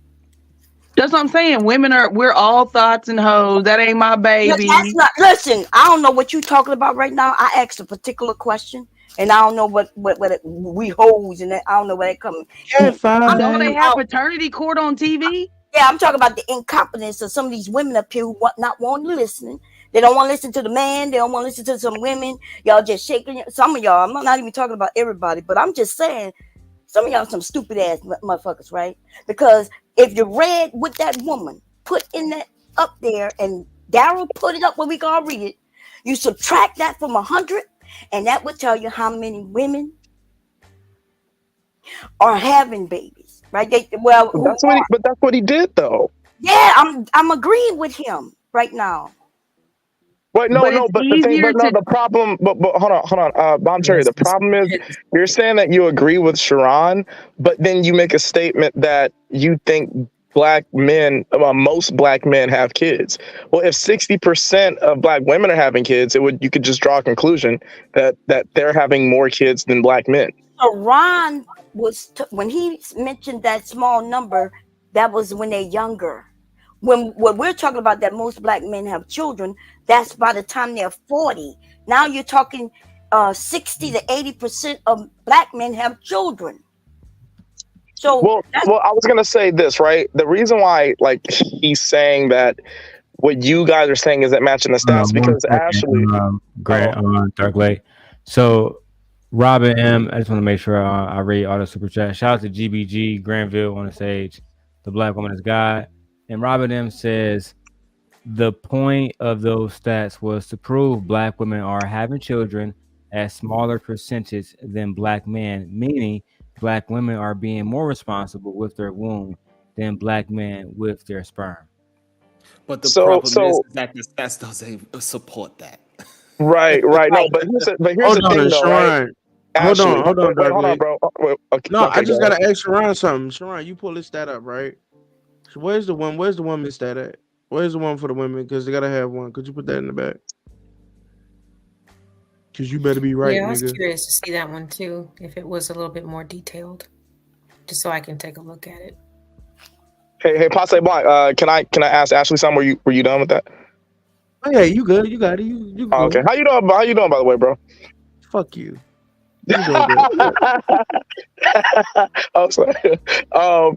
That's what I'm saying. We're all thoughts and hoes. That ain't my baby. That's not, listen, I don't know what you're talking about right now. I asked a particular question, and I don't know what we hoes and that, I don't know where they coming. Don't they have paternity court on TV? Yeah, I'm talking about the incompetence of some of these women up here who not want to listen. They don't want to listen to the man. They don't want to listen to some women. Y'all just shaking. Some of y'all, I'm not even talking about everybody, but I'm just saying some of y'all some stupid ass motherfuckers, right? Because if you read what that woman put in that up there, and Darrel put it up where we can all read it, you subtract that from 100, and that would tell you how many women are having babies, right? That's what he did, though. Yeah, I'm agreeing with him right now. But the problem. But hold on, Bon Cherry. The problem is you're saying that you agree with Sharon, but then you make a statement that you think black men, most black men have kids. Well, if 60% of black women are having kids, you could just draw a conclusion that they're having more kids than black men. So Ron when he mentioned that small number, that was when they're younger. When we're talking about that most black men have children, that's by the time they're 40. Now you're talking 60 to 80% of black men have children. So well, I was gonna say this, right? The reason why, like, he's saying that what you guys are saying isn't matching the stats because Ashley, Dark Lake. So Robin M, I just want to make sure I read all the super chat. Shout out to GBG Granville on the stage. The Black Woman is God. And Robin M says the point of those stats was to prove black women are having children at smaller percentage than black men, meaning black women are being more responsible with their womb than black men with their sperm. But the problem is that the stats doesn't support that. Right. No, but here's the thing, though, right? Ashley. Hold on, Wait, hold on, Darby. bro. Wait, okay, No, I okay, just go ahead. gotta ask Sharon something. Sharon, you pull this stat up, right? So where's the woman stat at? Where's the one for the women? Because they gotta have one. Could you put that in the back? Because you better be right, Yeah, I was nigga. curious to see that one too, if it was a little bit more detailed, just so I can take a look at it. Hey, Passe Blanc, can I ask Ashley something? Were you done with that? Oh yeah, you good. You got it. You Oh, okay. good. How you doing? By the way, bro? Fuck you. You doing good. I'm sorry.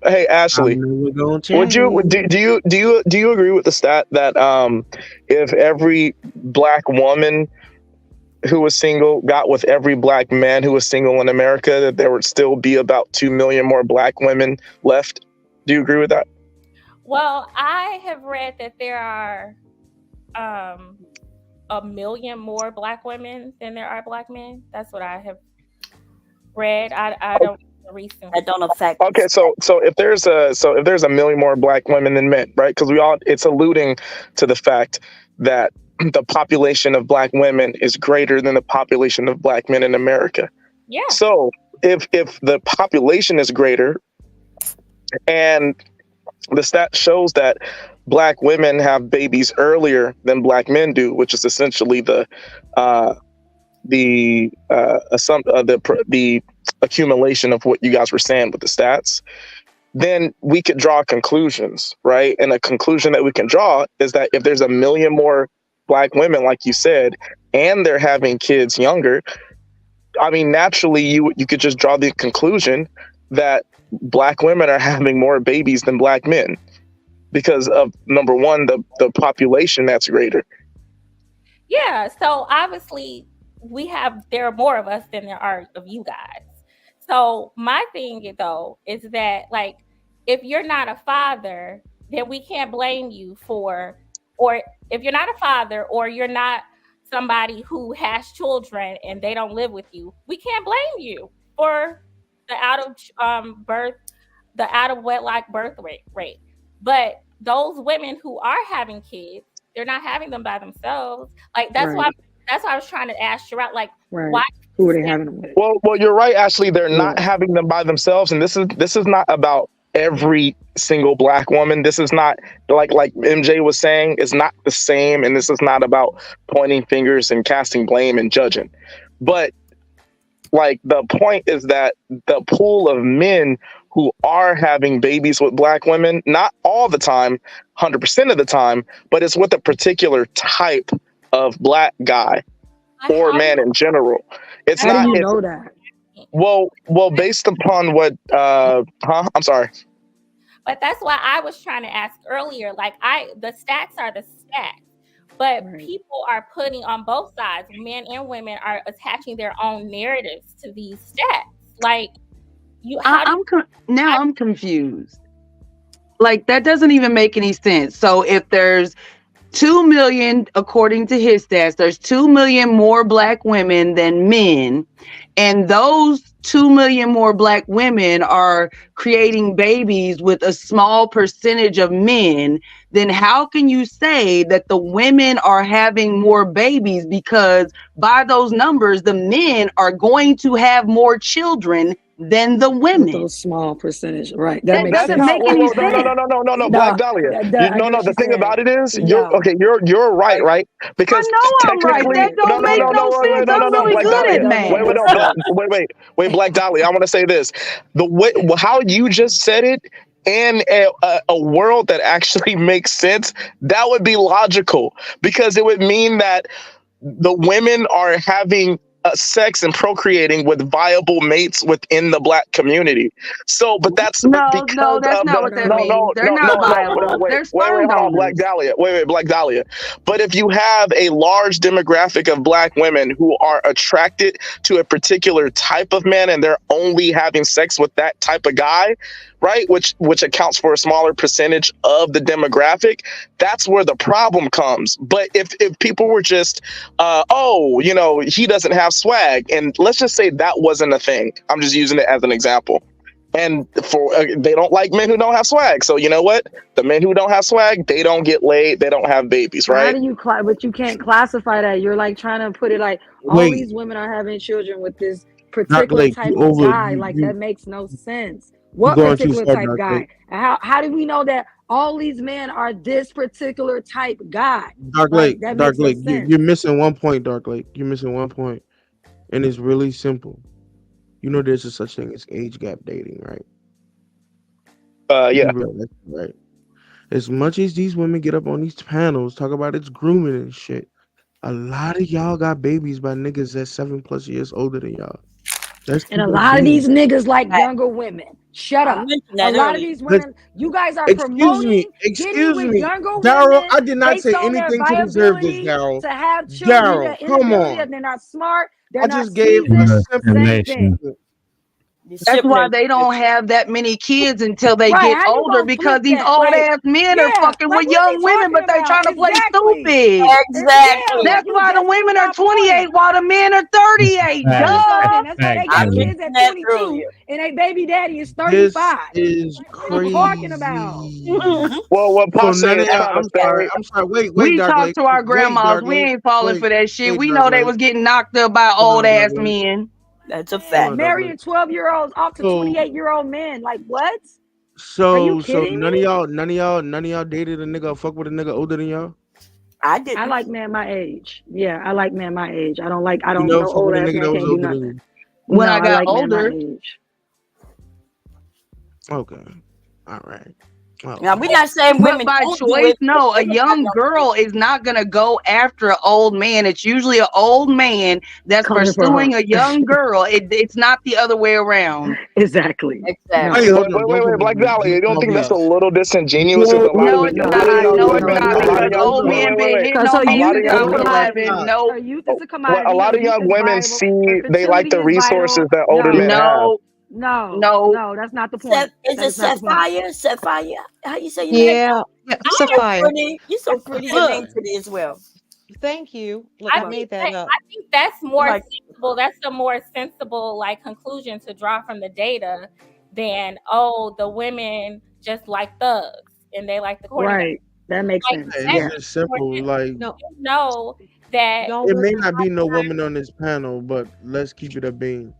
Hey, Ashley. I'm never gonna Would you change. do you agree with the stat that if every black woman who was single got with every black man who was single in America, that there would still be about 2 million more black women left? Do you agree with that? Well, I have read that there are 1 million more black women than there are black men. That's what I have read. I don't recently. That don't affect. Okay, so if there's a million more black women than men, right? Because it's alluding to the fact that the population of black women is greater than the population of black men in America. Yeah. So if the population is greater, and the stat shows that black women have babies earlier than black men do, which is essentially the accumulation of what you guys were saying with the stats, then we could draw conclusions, right? And a conclusion that we can draw is that if there's 1 million more black women, like you said, and they're having kids younger, I mean, naturally, you could just draw the conclusion that black women are having more babies than black men because of, number one, the population that's greater. Yeah, so obviously there are more of us than there are of you guys. So my thing though is that, like, if you're not a father, then we can't blame you for, or if you're not a father or you're not somebody who has children and they don't live with you, we can't blame you for the out of wedlock birth rate. But those women who are having kids, they're not having them by themselves. Like that's why I was trying to ask Sherrod, like, why? Who are they having them with? Well, you're right, Ashley. They're not having them by themselves, and this is not about every single black woman. This is not like MJ was saying. It's not the same, and this is not about pointing fingers and casting blame and judging. But like the point is that the pool of men who are having babies with black women, not all the time, 100% of the time, but it's with a particular type of black guy or man in general. It's How not. do you know that? Well, based upon what? I'm sorry. But that's why I was trying to ask earlier. Like, the stats are the stats, but people are putting on both sides. Men and women are attaching their own narratives to these stats. Like, I'm confused. Like, that doesn't even make any sense. So if there's 2 million, according to his stats, there's 2 million more black women than men. And those 2 million more black women are creating babies with a small percentage of men. Then how can you say that the women are having more babies? Because by those numbers, the men are going to have more children than the women. With those small percentage, right? That doesn't make any sense. No, Black Dahlia. The thing about it is, you're right? Because I know I'm right. That don't make no sense. I'm really good at math. Wait, Black Dahlia. I want to say this: the way how you just said it. In a world that actually makes sense, that would be logical, because it would mean that the women are having sex and procreating with viable mates within the black community. So, but that's that's not what that means. They're not viable. They're sperm donors. Black Dahlia. Wait, Black Dahlia. But if you have a large demographic of black women who are attracted to a particular type of man and they're only having sex with that type of guy, right, which accounts for a smaller percentage of the demographic, that's where the problem comes. But if people were just, he doesn't have swag, and let's just say that wasn't a thing. I'm just using it as an example. And they don't like men who don't have swag. So you know what? The men who don't have swag, they don't get laid. They don't have babies, right? How do you but you can't classify that. You're like trying to put it like all these women are having children with this particular Lake, type you of over guy? Like that makes no sense. you What going too particular far, type Dark guy? Lake. And how do we know that all these men are this particular type guy? Dark Like Lake, that Dark makes no Lake. sense. You're missing one point, Dark Lake. You're missing one point, and it's really simple. You know, there's a such thing as age gap dating, right? Yeah. You realize that, right? As much as these women get up on these panels, talk about it's grooming and shit, a lot of y'all got babies by niggas that's 7+ years older than y'all. And a lot of these niggas like younger women. Shut up. A lot of these women, you guys are promoting getting with younger Darrel, women. I did not based say on their anything to deserve this, viability Darrel. to have children, Darrel, their come inability, on. and they're not smart, they're I not just gave seasoned. a simple Same thing. That's why they don't have that many kids until they Right, get how you older gonna because flip these that? old Like, ass men are yeah, fucking like with what is young he women, but talking they about? trying to play Exactly. stupid. Yeah, like That's you why the just proved women are my point. 28 while the men are 38. Facts. Duh. That's why they Facts, got Kelly. kids at 22 and their baby daddy is 35. This is What are you talking about? Well, what So Posse none is of y'all, trying to say. I'm sorry. Wait, We Dark talked Lake. to our Wait, grandmas. Dark We Lake. ain't falling for that shit. We Dark know they Lake. was getting knocked up by Hold old on, Dark ass Lake. men. That's a Hold fact. on, Dark Marrying Lake. 12-year-olds off to So- 28-year-old men. Like what? So, Are you kidding none me? of y'all dated a nigga or fuck with a nigga older than y'all? I did. I like men my age. Yeah, I like men my age. I don't You never know fuck old with a ass nigga man that was can't do older than nothing. you? When No, I got like men older. my age. Okay. All right. Now we're not saying But women by don't do choice, it. no, a young girl is not gonna go after an old man. It's usually an old man that's Coming for her. pursuing a young girl. It's not the other way around. Exactly. Exactly. Hey, hold on. Wait, Black Valley. You don't think that's a little disingenuous? Whoa, Because a lot No, of it's a not. lot of young No, it's women, not a lot of because young old men been hitting Because on her me youth since is I a was commodity. 11. Nope. Her youth is a a commodity. lot Her of youth young is women viable. see Her they like fertility the is resources vital. that older men have. No, that's not the point. Is That it is not the point. Sapphire? How you say your name? Yeah, You so Sapphire. pretty. You so pretty. Your name Look, pretty as well. thank you. Look, I made that up. I think that's more Like- sensible. That's a more sensible like conclusion to draw from the data than the women just like thugs and they like the corny guys. Right. That makes Like, sense. It's Yeah. just simple. Like, You know that it may not be no woman on this panel, but let's keep it a bean.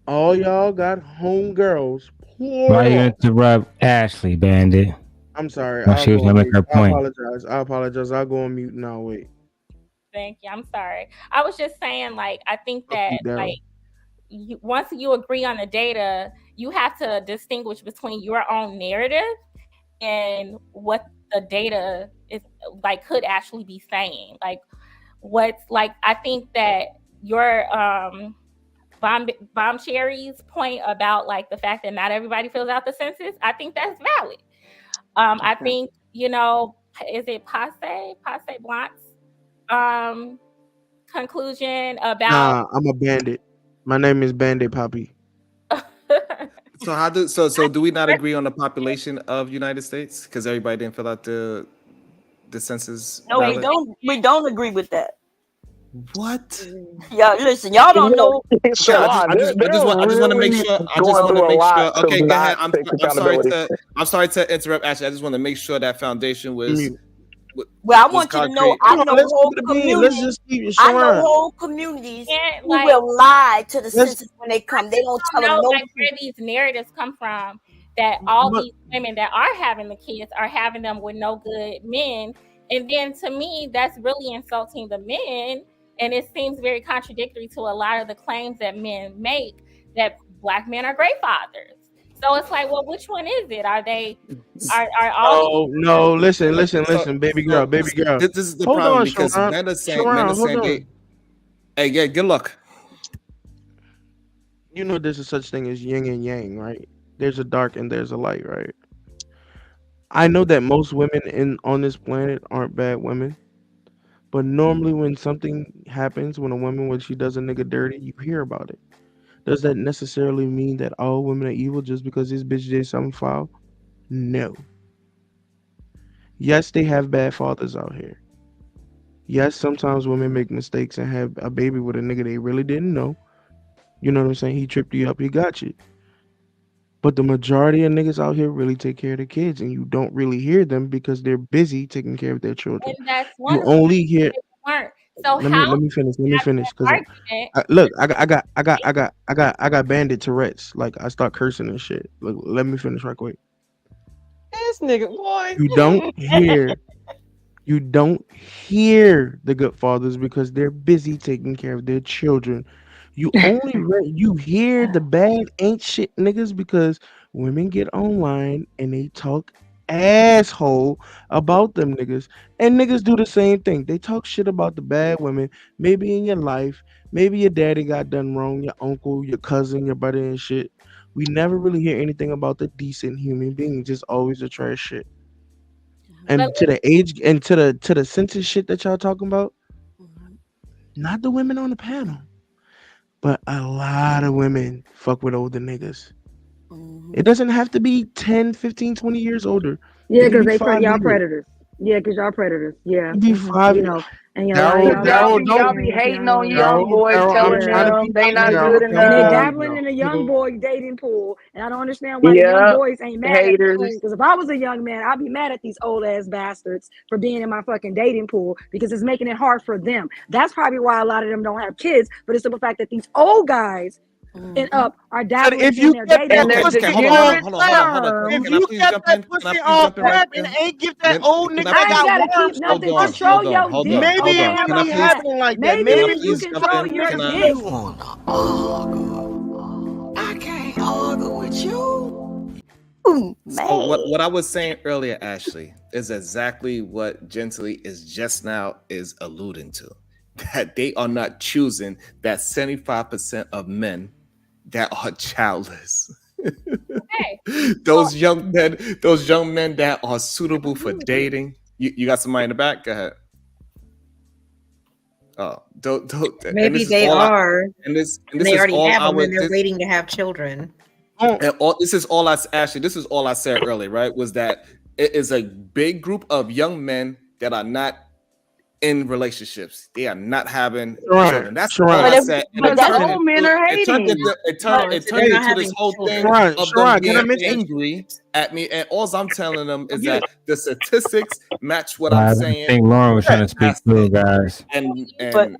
All y'all got home girls. Why you interrupt Ashley, Bandit? I'm sorry. Well, she was gonna make her I point. apologize. I'll go on mute now. Wait. Thank you. I'm sorry. I was just saying, like, I think that, Darrel. like, once you agree on the data, you have to distinguish between your own narrative and what the data is like could actually be saying. Like, what's like, I think that your Bomb Cherry's point about like the fact that not everybody fills out the census, I think that's valid. I think, is it Passe Blanc's conclusion about Nah, I'm a bandit. My name is Bandit Poppy. So do we not agree on the population of United States because everybody didn't fill out the census? No, we don't. We don't agree with that. What? Yeah, listen, y'all don't know. I just want to make sure. Okay, go ahead. I'm sorry to interrupt. Ashley, I just want to make sure that foundation was. Well, I want you to know I know whole communities. I know whole communities who will lie to the census when they come. They don't tell them no. Like where these narratives come from, that all these women that are having the kids are having them with no good men, and then to me that's really insulting the men, and it seems very contradictory to a lot of the claims that men make that Black men are great fathers. So it's like, well, which one is it? Are they? Are all? No. Listen, baby girl. This is the problem because men are saying, hey, yeah, good luck. You know, there's a such thing as yin and yang, right? There's a dark and there's a light, right? I know that most women on this planet aren't bad women, but normally when something happens, when she does a nigga dirty, you hear about it. Does that necessarily mean that all women are evil just because this bitch did something foul? No. Yes, they have bad fathers out here. Yes, sometimes women make mistakes and have a baby with a nigga they really didn't know. You know what I'm saying? He tripped you up, he got you. But the majority of niggas out here really take care of their kids, and you don't really hear them because they're busy taking care of their children. And that's you only hear. So let how me finish. Let me finish. Cause argument? look, I got bandit Tourette's. Like I start cursing and shit. Look, let me finish right quick. This nigga, boy. You don't hear the good fathers because they're busy taking care of their children. You only you hear the bad ain't shit niggas because women get online and they talk asshole about them niggas. And niggas do the same thing. They talk shit about the bad women, maybe in your life, maybe your daddy got done wrong, your uncle, your cousin, your brother and shit. We never really hear anything about the decent human being, just always the trash shit. And to the age and to the census shit that y'all talking about, not the women on the panel, but a lot of women fuck with older niggas. It doesn't have to be 10, 15, 20 years older. Yeah, because y'all predators. Yeah, because y'all predators. Yeah. Be 5 you know, and a lot of y'all be hating on young boys, telling them they not good enough. And they dabbling in a young boy dating pool. And I don't understand why the young boys ain't mad at haters. Because if I was a young man, I'd be mad at these old ass bastards for being in my fucking dating pool because it's making it hard for them. That's probably why a lot of them don't have kids. But it's the simple fact that these old guys are dabbling in their dating. If you kept that pussy on prep and ain't give that old nigga that worms, nothing. Control your dick. Maybe it wouldn't be happening like that. Maybe you control your dick. I can't argue with you. So what I was saying earlier, Ashley, is exactly what Gently is just now is alluding to. That they are not choosing that 75% of men that are childless. Okay. Those young men that are suitable for dating. You got somebody in the back? Go ahead. Oh, don't. Maybe they are. And they already have them and they're waiting to have children. And this is all I said earlier, right? Was that it is a big group of young men that are not in relationships. They are not having children. That's all I said. But all men are hating. It turned into this whole thing of them being angry at me. And all I'm telling them is that the statistics match what I'm saying. I think Lauren was trying to speak through, guys. And hold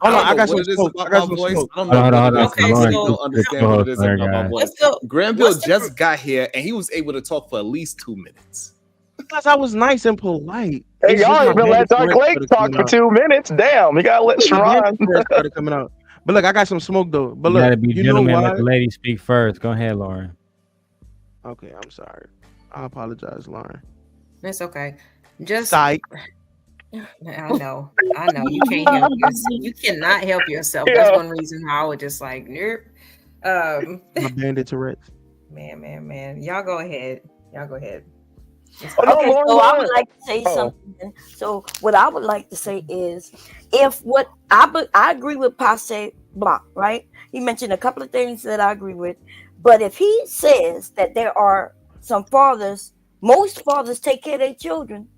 on, I got some smoke. I got some smoke. Understand what it is about my voice. Granville just got here and he was able to talk for at least 2 minutes. Because I was nice and polite. Hey, y'all even let Dark Lake talk for 2 minutes. Damn, you gotta let Sharon started coming out. But look, I got some smoke though. But you look, gotta be gentleman. Let the lady speak first. Go ahead, Lauren. Okay, I'm sorry. I apologize, Lauren. It's okay. Just psych. I know. You can't help yourself. You cannot help yourself. That's one reason why I would just like, my bandit Tourette's. Man. Y'all go ahead. Okay, so I would like to say something. So what I would like to say is, if what I agree with Passe Blanc, right? He mentioned a couple of things that I agree with, but if he says that there are some fathers, most fathers take care of their children,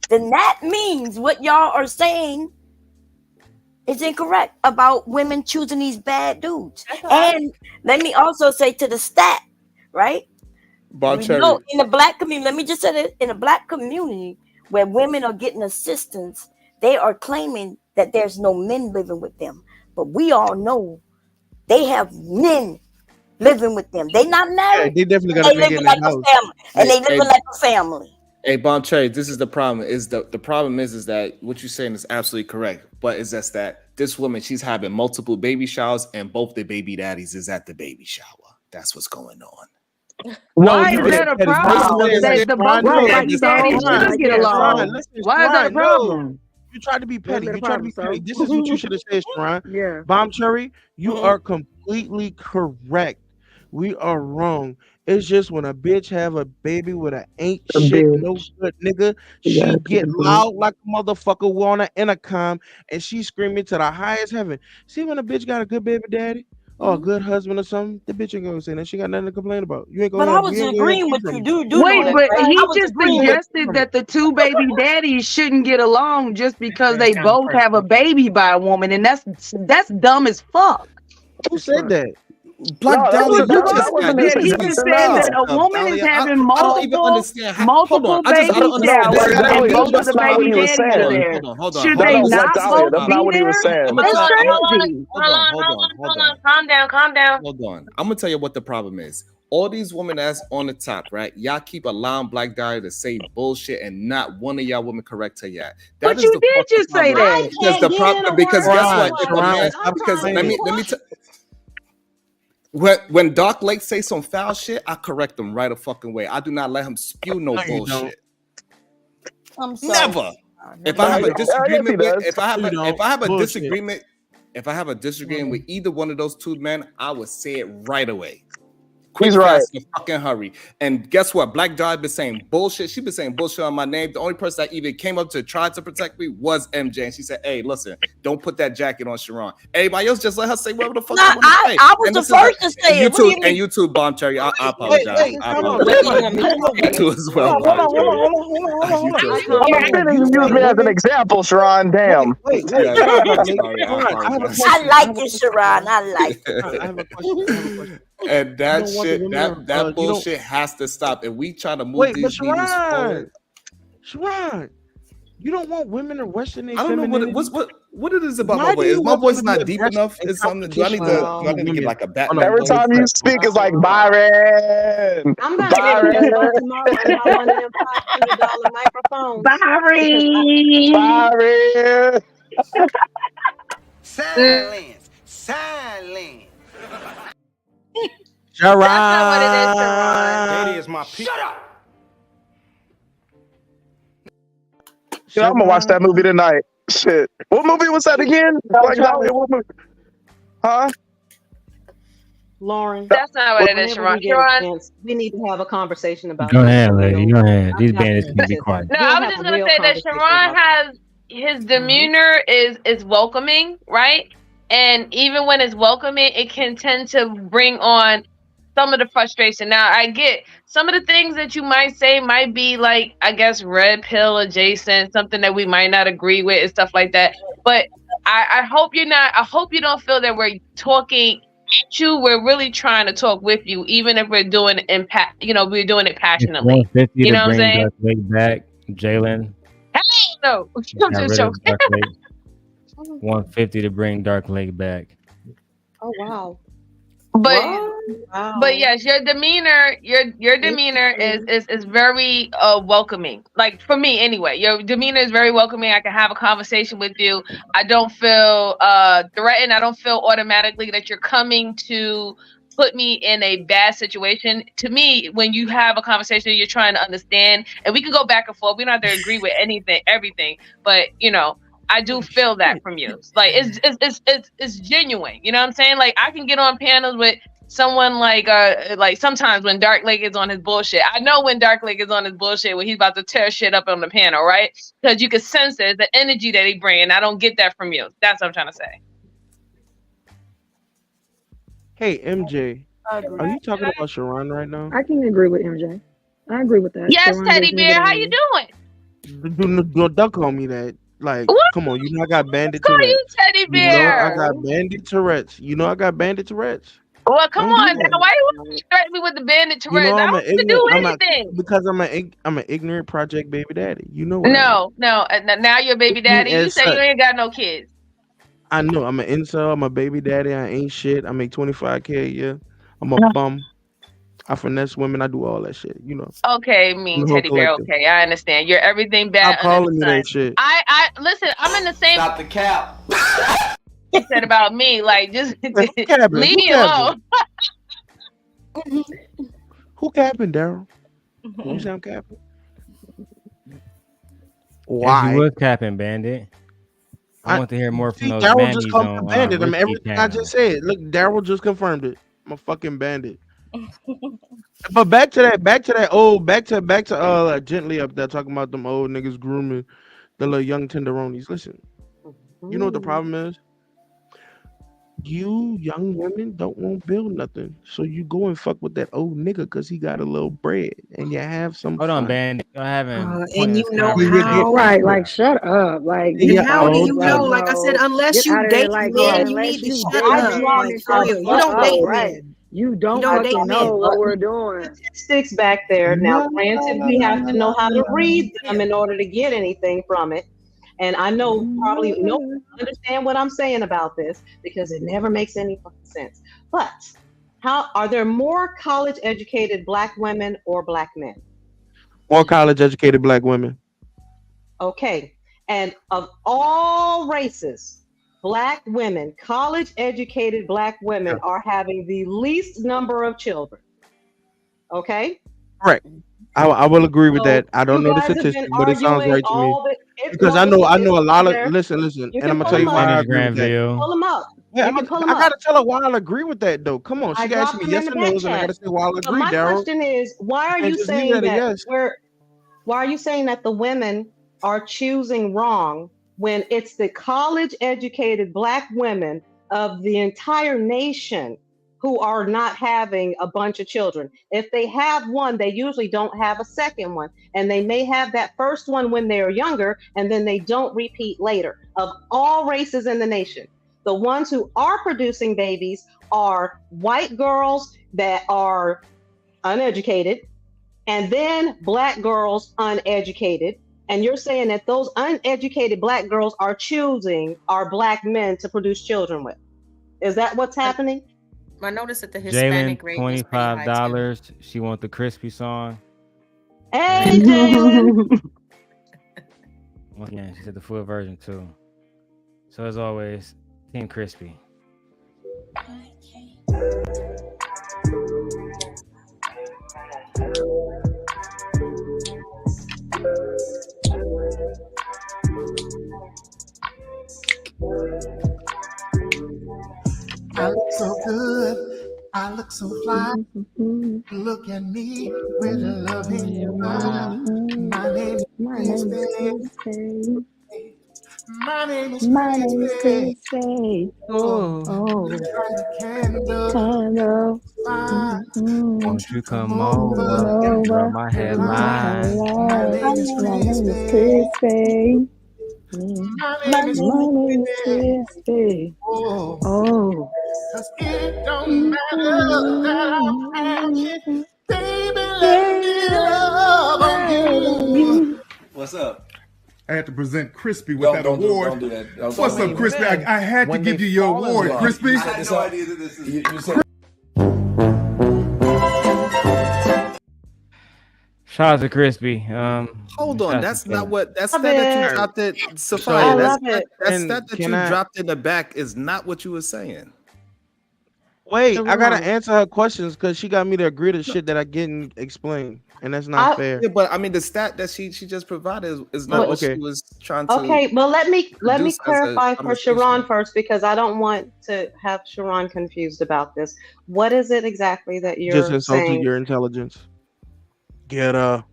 then that means what y'all are saying is incorrect about women choosing these bad dudes. And let me also say to the stat, right? No, in the black community, let me just say that in the black community where women are getting assistance, they are claiming that there's no men living with them. But we all know they have men living with them. They not married. Yeah, they definitely got they living like a family. And they living like a family. Hey, Bomb Cherry, this is the problem. The problem is that what you're saying is absolutely correct. But it's just that this woman, she's having multiple baby showers and both the baby daddies is at the baby shower. That's what's going on. Why is that a problem? That the both baby daddies should get along. Why is that a problem? You tried to be petty. This is what you should have said, Sharon. Yeah. Bomb Cherry, you are completely correct. We are wrong. It's just when a bitch have a baby with an ain't shit no good nigga, she get loud like a motherfucker on an intercom and she screaming to the highest heaven. See when a bitch got a good baby daddy or a good husband or something, the bitch ain't gonna say that. She got nothing to complain about. You ain't gonna. But I was agreeing with you, dude. Wait, but he just suggested that the two baby daddies shouldn't get along just because they both have a baby by a woman, and that's dumb as fuck. Who said that? Black No, Dahlia, you that just wasn't you his He just just example. said got that a stuff, woman is Dahlia. having I don't even multiple understand. Hold on, I baby don't No, understand. Black showers, and Dahlia, both of that's the not what baby he was daddies are saying. there. Hold on. Should No, they no, Black not Dahlia, both that's be not what he was there? saying. I'm gonna That's tell. crazy. Hold on. Calm down. Hold on. I'm gonna tell you what the problem is. All these women that's on the top, right? Y'all keep allowing Black Dahlia to say bullshit, and not one of y'all women correct her yet. That But is you the did fucking just say problem. that. Because the problem, because guess what? If a Sharon, man, stop because complaining. let me tell. When Dark Lake say some foul shit, I correct him right a fucking way. I do not let him spew no bullshit. I'm sorry. Never. If I have a disagreement with, if I have a Bullshit. disagreement, with either one of those two men, I would say it right away. Quick, He's right. fast, and fucking hurry. And guess what? Black Dahlia been saying bullshit. She been saying bullshit on my name. The only person that even came up to try to protect me was MJ. And she said, hey, listen, don't put that jacket on Sharon. Everybody else just let her say whatever the fuck she want to say. I was the first to say it. What do you mean? And you too, Bomb Cherry. I apologize. I apologize. You too as well, Bomb Cherry. I'm kidding. You used me as an example, Sharon. Damn. Wait. Yeah, I'm sorry. I apologize. I like you, Sharon. I like you. I have a question. And that You don't want the shit, women that bullshit has to stop. If we try to move Wait, but these needles forward, Sharon, you don't want women to question their I don't know femininity? what it is about Why my do voice. you Is my want voice them to not be deep aggressive enough? in Is something? Do I need competition to with get like a women? back? Every time you speak, it's like Byron. I'm gonna get me a bunch tomorrow and buy one of them $500 microphones. Byron. Silence. Sharon. That's not what it is, Sharon. That is my piece. Shut up. Yeah, I'm gonna watch that movie tonight. Shit. What movie was that again? Black Dahlia, what movie? Huh? Lauren, That's not what it is, whenever Sharon. we get a Sharon. chance, we need to have a conversation about Go this ahead, for lady. real. Go ahead. These I've got bandits to can be listen. quiet. No, We'll I was have just a gonna real say that conversation Sharon about has his demeanor is welcoming, right? And even when it's welcoming, it can tend to bring on some of the frustration. Now, I get some of the things that you might say might be like, I guess, red pill adjacent, something that we might not agree with and stuff like that. But I hope you're not. I hope you don't feel that we're talking at you. We're really trying to talk with you, even if we're doing impact. We're doing it It's passionately. 150 You to know what I'm bring saying? Dark Lake back. Jalen No, I'm got just rid of joking. Dark Lake. 150 to bring Dark Lake back. Oh wow. But Wow. but yes, your demeanor is very welcoming. Like for me anyway, your demeanor is very welcoming. I can have a conversation with you. I don't feel threatened. I don't feel automatically that you're coming to put me in a bad situation. To me, when you have a conversation, you're trying to understand, and we can go back and forth. We don't have to agree with everything, but I do feel that from you. Like it's genuine. You know what I'm saying? Like I can get on panels with someone like sometimes when Dark Lake is on his bullshit. I know when Dark Lake is on his bullshit when he's about to tear shit up on the panel, right? Because you can sense it, the energy that he brings. I don't get that from you. That's what I'm trying to say. Hey, MJ, are you talking about Sharon right now? I can agree with MJ. I agree with that. Yes, Sharon Teddy gives me Bear, good how you energy. doing? Don't call me that. Like, What? come on, you know I got bandit Call Tourette's. you Teddy You know I Bear. got bandit Tourette's. You know I got bandit Tourette's. Well, come Don't do on that. now. Why you want to threaten me with the bandit You know Tourette's? I I'm don't an have to do ignorant. anything. Because I'm an ignorant project baby daddy. You know what I am. No. Now you're a baby daddy. You As say you such, ain't got no kids. I know I'm an incel. I'm a baby daddy. I ain't shit. I make $25K a year. I'm a bum. I finesse women. I do all that shit. You know. Okay, I'm mean the whole Teddy Bear. collective. Okay, I understand. You're everything bad Stop under calling the me sun. that shit. I listen. I'm in the same. Stop the cap. You said about me. Like just Who capping? leave Who me alone. Who capping, Darrel? Who sound capping? Why? As you was capping, Bandit. I want to hear more from those Darrel just mammies called me a on bandit. I mean, Risky everything I Channel. just said. Look, Darrel just confirmed it. I'm a fucking bandit. But back to gently up there talking about them old niggas grooming the little young tenderonis. Listen, you know what the problem is? you young women don't want to build nothing, so you go and fuck with that old nigga because he got a little bread, and you have some Hold on, fun. Bandit. Y'all having and pointless you know And you get how. Right, old. like shut up. Like And get And you're how out do of old. you here. know? Like Like I said, no. unless Get out you of there date like men, no. you need Unless to you shut date up. men Like and for shut the real, you fuck don't date up, right? men. You You don't don't date fucking know men. what we're doing. Statistics back there. Now, granted, we have to know how to read them in order to get anything from it. And I know probably no one understand what I'm saying about this because it never makes any fucking sense. But how are there more college educated black women or black men? More college educated black women. Okay. And of all races, black women, college educated black women are having the least number of children. Okay. Correct. I will agree with So that. I don't you know the guys have been statistic, but it sounds arguing right to me. all the Because no, I the know a statistics lot are of there. listen, You and I'm can gonna pull tell you them why I up. agree with that. Granville. Pull them up. Yeah, You can pull them I up. gotta tell her why I'll agree with that though. Come on, I she asked dropped me them in yes the or back no's, and I chat. gotta say why I'll But agree, my Darrell. question is, why are And you just leave it saying at a that yes. why are you saying that the women are choosing wrong when it's the college educated black women of the entire nation who are not having a bunch of children? If they have one, they usually don't have a second one. And they may have that first one when they're younger, and then they don't repeat later. Of all races in the nation, the ones who are producing babies are white girls that are uneducated, and then black girls uneducated. And you're saying that those uneducated black girls are choosing our black men to produce children with. Is that what's happening? I noticed that the Jalen, Hispanic rate was pretty high too. $25. She want the crispy song. Hey, Jalen. Once again, she said the full version too. So as always, Team Crispy. I look so good. I look so fly. Look at me with a love in your eye. My name is Crispy. My name is Crispy. Oh. Let's light a candle. Fine. Won't you come over and rub my headline? My name is Crispy. My name is Crispy. Oh. Cause it don't matter that I'm asking. Baby, let me love on you. What's up? I had to present Crispy with that award. Don't do that. What's up, Crispy? I had to give you your award, Crispy. I had no idea that this is. You said Shout out to Crispy. Hold on, that's not what. That's Love that it. you dropped it, I Sophia. love it. That's And that can you I- dropped in the back is not what you were saying. Wait, I gotta Sharon. answer her questions because she got me to agree to shit that I didn't explain, and that's not fair. Yeah, but I mean the stat that she just provided is not Oh, what okay. she was trying to. Okay, well let me produce as a clarify for conversation. Sharon first because I don't want to have Sharon confused about this. What is it exactly that You just you're insulted saying? your intelligence. Get her.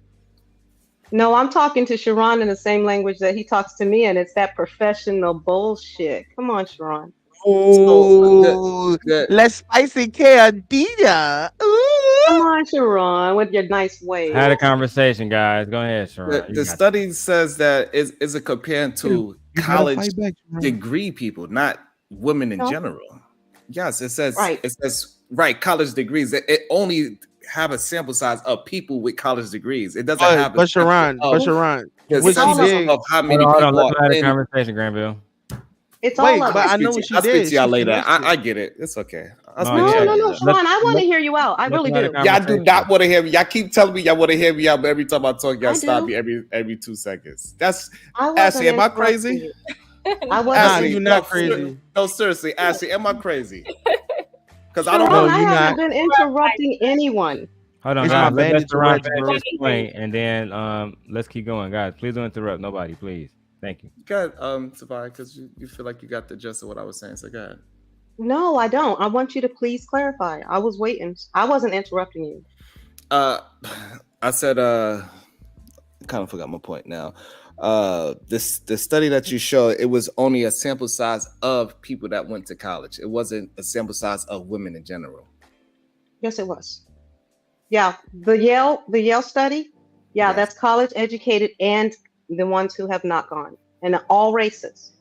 No, I'm talking to Sharon in the same language that he talks to me, and it's that professional bullshit. Come on, Sharon. Oh, let's spicy candida. Come on, Sharon, with your nice ways. Had a conversation, guys. Go ahead, Sharon. The study says that is it compared to You gotta college fight back, Sharon. degree people, not women in No. general. Yes, it says Right. it says right college degrees. It only have a sample size of people with college degrees. It doesn't have. But Sharon, the what she census did. of how many Hold on, people let's are have a in. conversation, Granville. It's Wait, all of but it. I know what she I'll speak did. to y'all She later. finessed it. I get it. It's okay. I'll No, speak to yeah. y'all No, later. Sharon, I want to hear you out. I really have a do. Y'all do conversation. not want to hear me. Y'all keep telling me y'all want to hear me out, but every time I talk, y'all I stop do. me every 2 seconds. That's I wasn't Ashley. Am I interrupting crazy? you. I Nah, wasn't. you're not crazy. No, seriously, Ashley, am I crazy? Because I Sharon, don't know. I you're haven't not. been interrupting anyone. Hold on, It's guys. my Let bandit Sharon Tourette's, finish bro. his point, and then let's keep going, guys. Please don't interrupt nobody, please. Thank you. Go ahead, Savai, because you feel like you got the gist of what I was saying. So go ahead. No, I don't. I want you to please clarify. I was waiting. I wasn't interrupting you. I said, kind of forgot my point now. the study that you showed, it was only a sample size of people that went to college. It wasn't a sample size of women in general. Yes, it was. Yeah, the Yale study. Yeah, Yes. that's college educated and the ones who have not gone, and all races.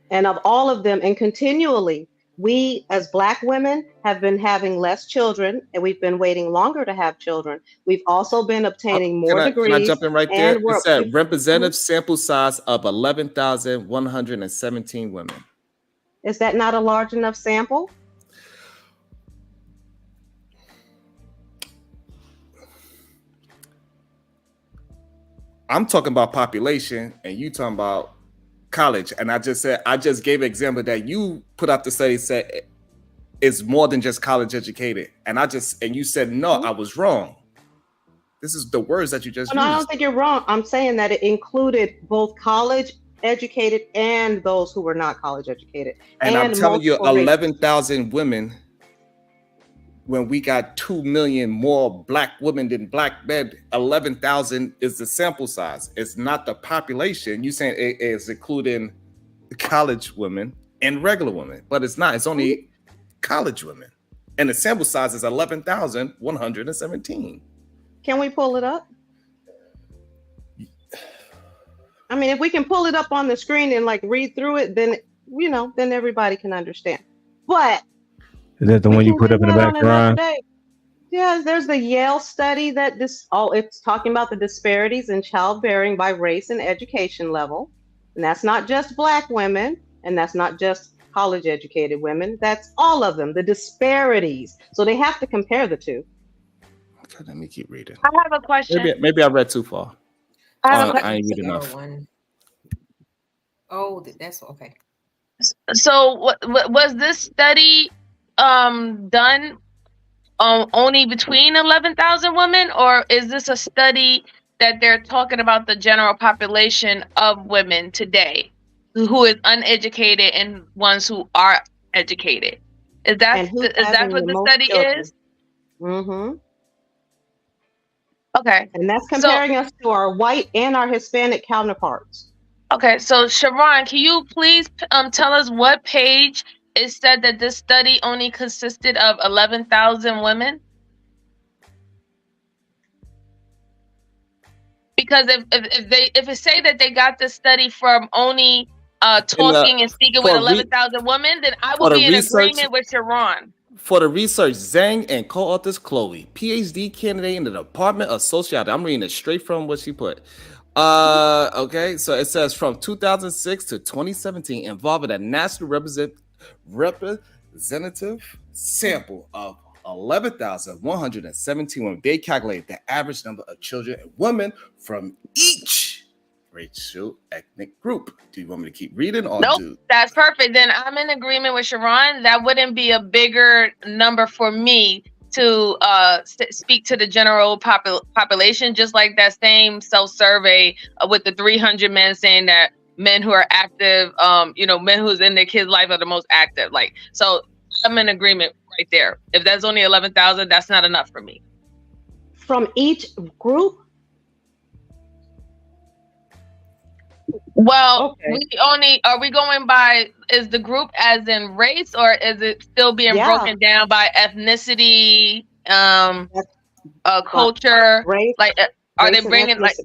And of all of them, and continually, we as Black women have been having less children, and we've been waiting longer to have children. We've also been obtaining more degrees. Can I jump in right there? And It said representative sample size of 11,117 women. Is that not a large enough sample? I'm talking about population, and you talking about college. And I just gave an example that you put out the study said it's more than just college educated. And you said no, I was wrong. This is the words that you just used. I don't think you're wrong. I'm saying that it included both college educated and those who were not college educated. And I'm telling you, 11,000 women, when we got 2 million more Black women than Black men, 11,000 is the sample size. It's not the population. You saying it is including college women and regular women, but it's not. It's only college women. And the sample size is 11,117. Can we pull it up? I mean, if we can pull it up on the screen and like read through it, then, then everybody can understand. But is that the one you put up in the background? Yeah, there's the Yale study that it's talking about the disparities in childbearing by race and education level. And that's not just Black women, and that's not just college educated women. That's all of them, the disparities. So they have to compare the two. Okay, let me keep reading. I have a question. Maybe I read too far. I ain't read enough. Oh, that's okay. So was this study done only between 11,000 women, or is this a study that they're talking about the general population of women today who is uneducated and ones who are educated? Is that what the study is? Mm-hmm. Okay. And that's comparing us to our white and our Hispanic counterparts. Okay, so Sharon, can you please tell us what page it said that this study only consisted of 11,000 women? Because if it say that they got this study from only talking and speaking with 11,000 women, then I will be in agreement with Sharon. For the research, Zhang and co-authors Chloe, PhD candidate in the Department of Sociology. I'm reading it straight from what she put. Okay, so it says from 2006 to 2017, involving a national representative sample of 11,117 women. They calculated the average number of children and women from each racial ethnic group. Do you want me to keep reading? Or nope, that's perfect. Then I'm in agreement with Sharon. That wouldn't be a bigger number for me to speak to the general population, just like that same self-survey with the 300 men saying that men who are active, men who's in their kids' life are the most active. Like, so I'm in agreement right there. If that's only 11,000, that's not enough for me. From each group? Well, are we going by, is the group as in race, or is it still being broken down by ethnicity, culture, race, like are they bringing like so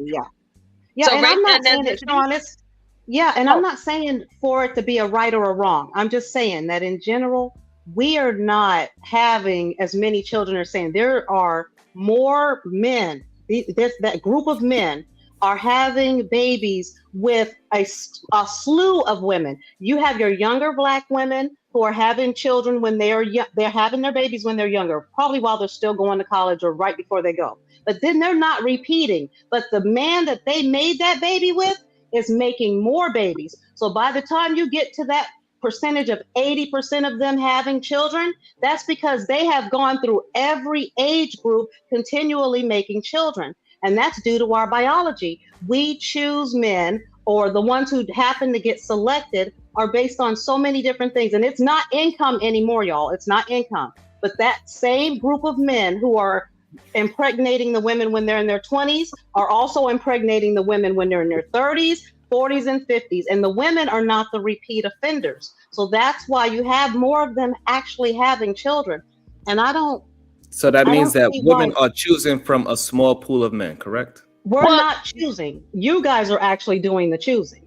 and I'm not saying it's honest. And I'm not saying for it to be a right or a wrong. I'm just saying that in general, we are not having as many children are saying. There are more men, that group of men are having babies with a slew of women. You have your younger Black women who are having children when they're having their babies when they're younger, probably while they're still going to college or right before they go. But then they're not repeating. But the man that they made that baby with is making more babies. So by the time you get to that percentage of 80% of them having children, that's because they have gone through every age group continually making children. And that's due to our biology. We choose men, or the ones who happen to get selected are based on so many different things. And it's not income anymore, y'all. It's not income. But that same group of men who are impregnating the women when they're in their 20s are also impregnating the women when they're in their 30s, 40s, and 50s. And the women are not the repeat offenders. So that's why you have more of them actually having children. And I don't. So that means that women why. are choosing from a small pool of men, correct? We're not choosing. You guys are actually doing the choosing.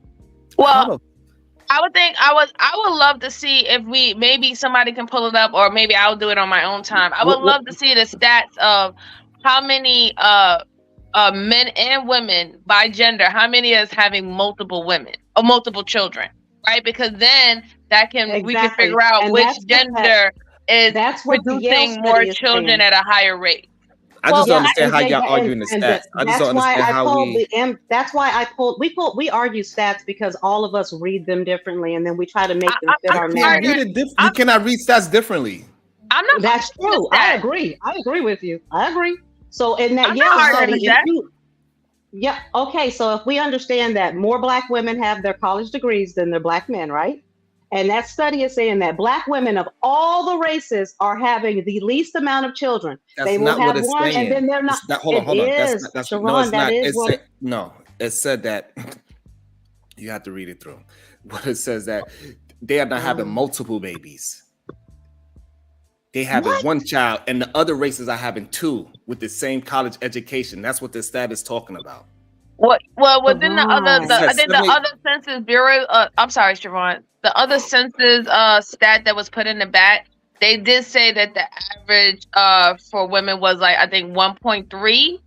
Well, I would love to see if maybe somebody can pull it up, or maybe I'll do it on my own time. I would love to see the stats of how many men and women by gender, how many is having multiple women or multiple children, right? Because then we can figure out and which gender is producing more children at a higher rate. I just don't understand how y'all arguing the stats. I just don't understand how we. That's why we argue stats, because all of us read them differently, and then we try to make them fit our narrative. You cannot read stats differently. I'm not. That's true. I agree with you. I agree. So in that Yale study, okay. So if we understand that more Black women have their college degrees than their Black men, right? And that study is saying that Black women of all the races are having the least amount of children. They will have one, and then they're not. Hold on. Sharon, It said that you have to read it through. What it says that they are not having multiple babies. They having one child, and the other races are having two with the same college education. That's what this stat is talking about. Well, within the other Census Bureau. I'm sorry, Siobhan. The other census stat that was put in the back, they did say that the average for women was like, I think 1.3,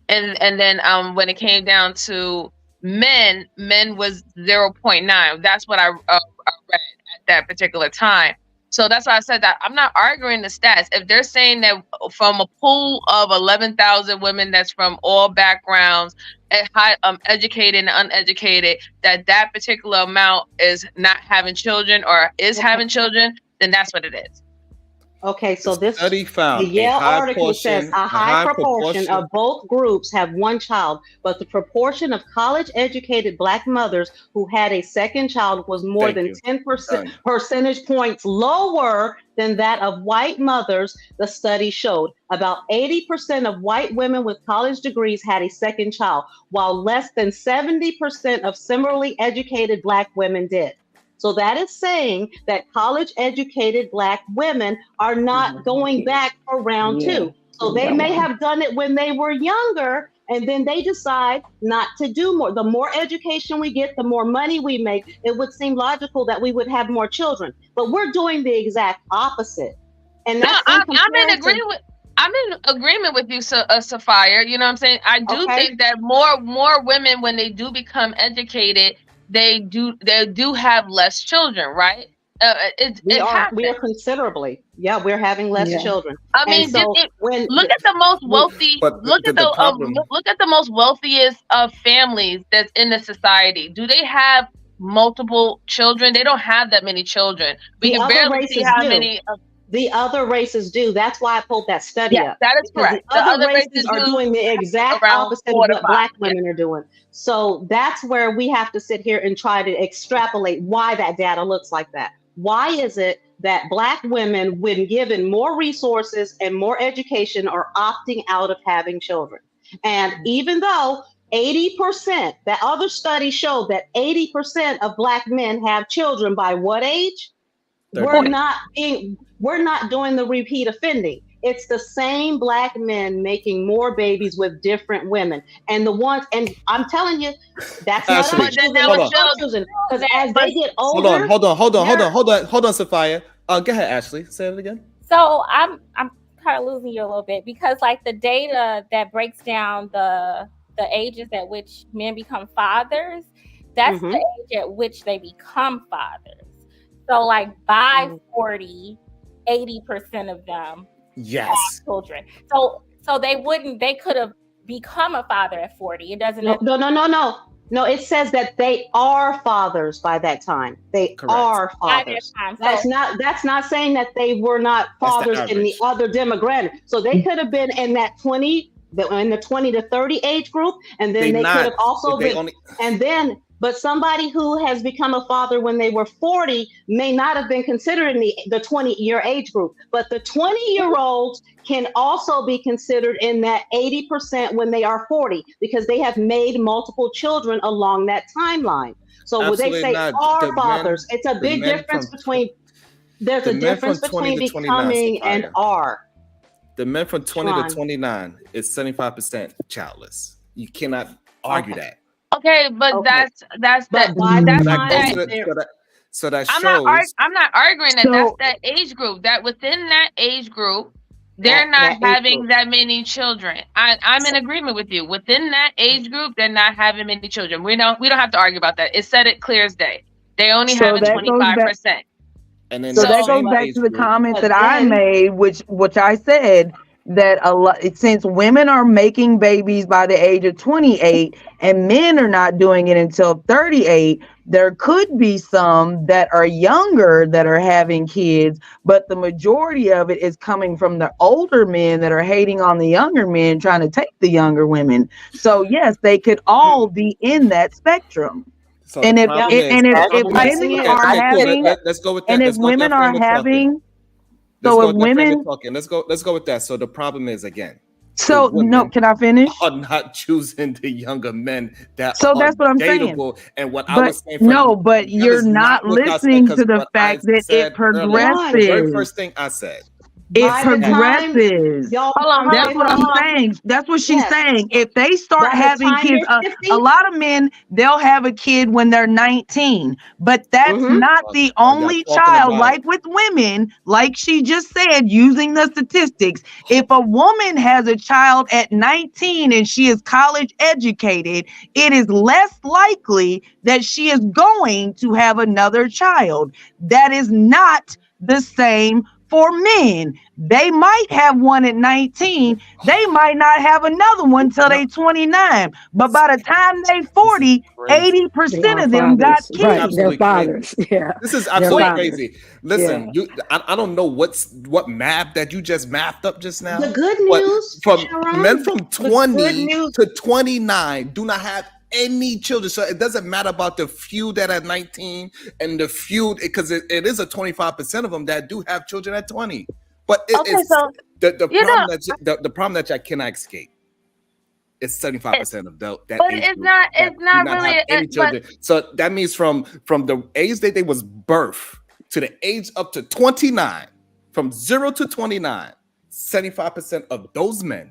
and then when it came down to men was 0.9. That's what I read at that particular time. So that's why I said that I'm not arguing the stats. If they're saying that from a pool of 11,000 women that's from all backgrounds, educated and uneducated, that particular amount is not having children or is having children, then that's what it is. Okay, so this study found the Yale article says a high proportion of both groups have one child, but the proportion of college-educated Black mothers who had a second child was more than 10 percentage points lower than that of white mothers, the study showed. About 80% of white women with college degrees had a second child, while less than 70% of similarly educated Black women did. So that is saying that college-educated Black women are not going back for round two. So they may have done it when they were younger, and then they decide not to do more. The more education we get, the more money we make. It would seem logical that we would have more children, but we're doing the exact opposite. And that's I'm in agreement with you, Sapphire. You know what I'm saying? I do think that more women, when they do become educated, they do have less children, right? We are considerably. Yeah, we're having less children. I mean, look at the most wealthy. Look at the most wealthiest of families that's in the society. Do they have multiple children? They don't have that many children. We can barely see how many. The other races do. That's why I pulled that study up. That is correct. The other races are doing the exact opposite of what Black women are doing. So that's where we have to sit here and try to extrapolate why that data looks like that. Why is it that Black women, when given more resources and more education, are opting out of having children? And even though 80%, that other study showed that 80% of Black men have children by what age? We're not doing the repeat offending. It's the same Black men making more babies with different women. And I'm telling you, that's not choosing. Because as they get older. Hold on, Sophia. Go ahead, Ashley. Say it again. So I'm kind of losing you a little bit, because like the data that breaks down the ages at which men become fathers, that's the age at which they become fathers. So like by 40, 80% of them have children. So they could have become a father at 40. It doesn't. No, it says that they are fathers by that time. They are fathers. That's not saying that they were not fathers in the other demographic. So they could have been in that 20 to 30 age group, and then they could have also been. But somebody who has become a father when they were 40 may not have been considered in the 20-year age group. But the 20-year-olds can also be considered in that 80% when they are 40 because they have made multiple children along that timeline. So when they say are fathers, it's a big difference between, there's a difference between becoming and are. The men from 20 to 29 is 75% childless. You cannot argue that. Okay, but that's that shows. I'm not arguing that that's that age group. That within that age group, they're not having that many children. I'm in agreement with you. Within that age group, they're not having many children. We don't have to argue about that. It said it clear as day. They only have 25%. And then so that goes back to the comment that I made, which I said that a lot, since women are making babies by the age of 28 and men are not doing it until 38, there could be some that are younger that are having kids, but the majority of it is coming from the older men that are hating on the younger men, trying to take the younger women. So yes, they could all be in that spectrum. So and if women are having, let's go with that. And if women are having, so if women, let's go with that. So the problem is again. So no, can I finish? Are not choosing the younger men that so are that's what I'm dateable. saying. And what but, I was saying, but you're not listening to the fact that it progresses. The very first thing I said. It progresses. That's what I'm saying. That's what she's saying. If they start having kids, a lot of men, they'll have a kid when they're 19, but that's not the only child. Like with women, like she just said, using the statistics, if a woman has a child at 19 and she is college educated, it is less likely that she is going to have another child. That is not the same for men. They might have one at 19. They might not have another one till they 29. But by the time they 40, 80% of them got kids. Right, they're fathers. Yeah. This is absolutely crazy. Listen, I don't know what math that you just mapped up just now. The good news from men from 20 to 29 do not have any children. So it doesn't matter about the few that are 19 and the few, because it is a 25% of them that do have children at 20. But it's the problem that I cannot escape. It's 75% of that. But it's not really any children. So that means from the age that they was birthed to the age up to 29, from 0 to 29, 75% of those men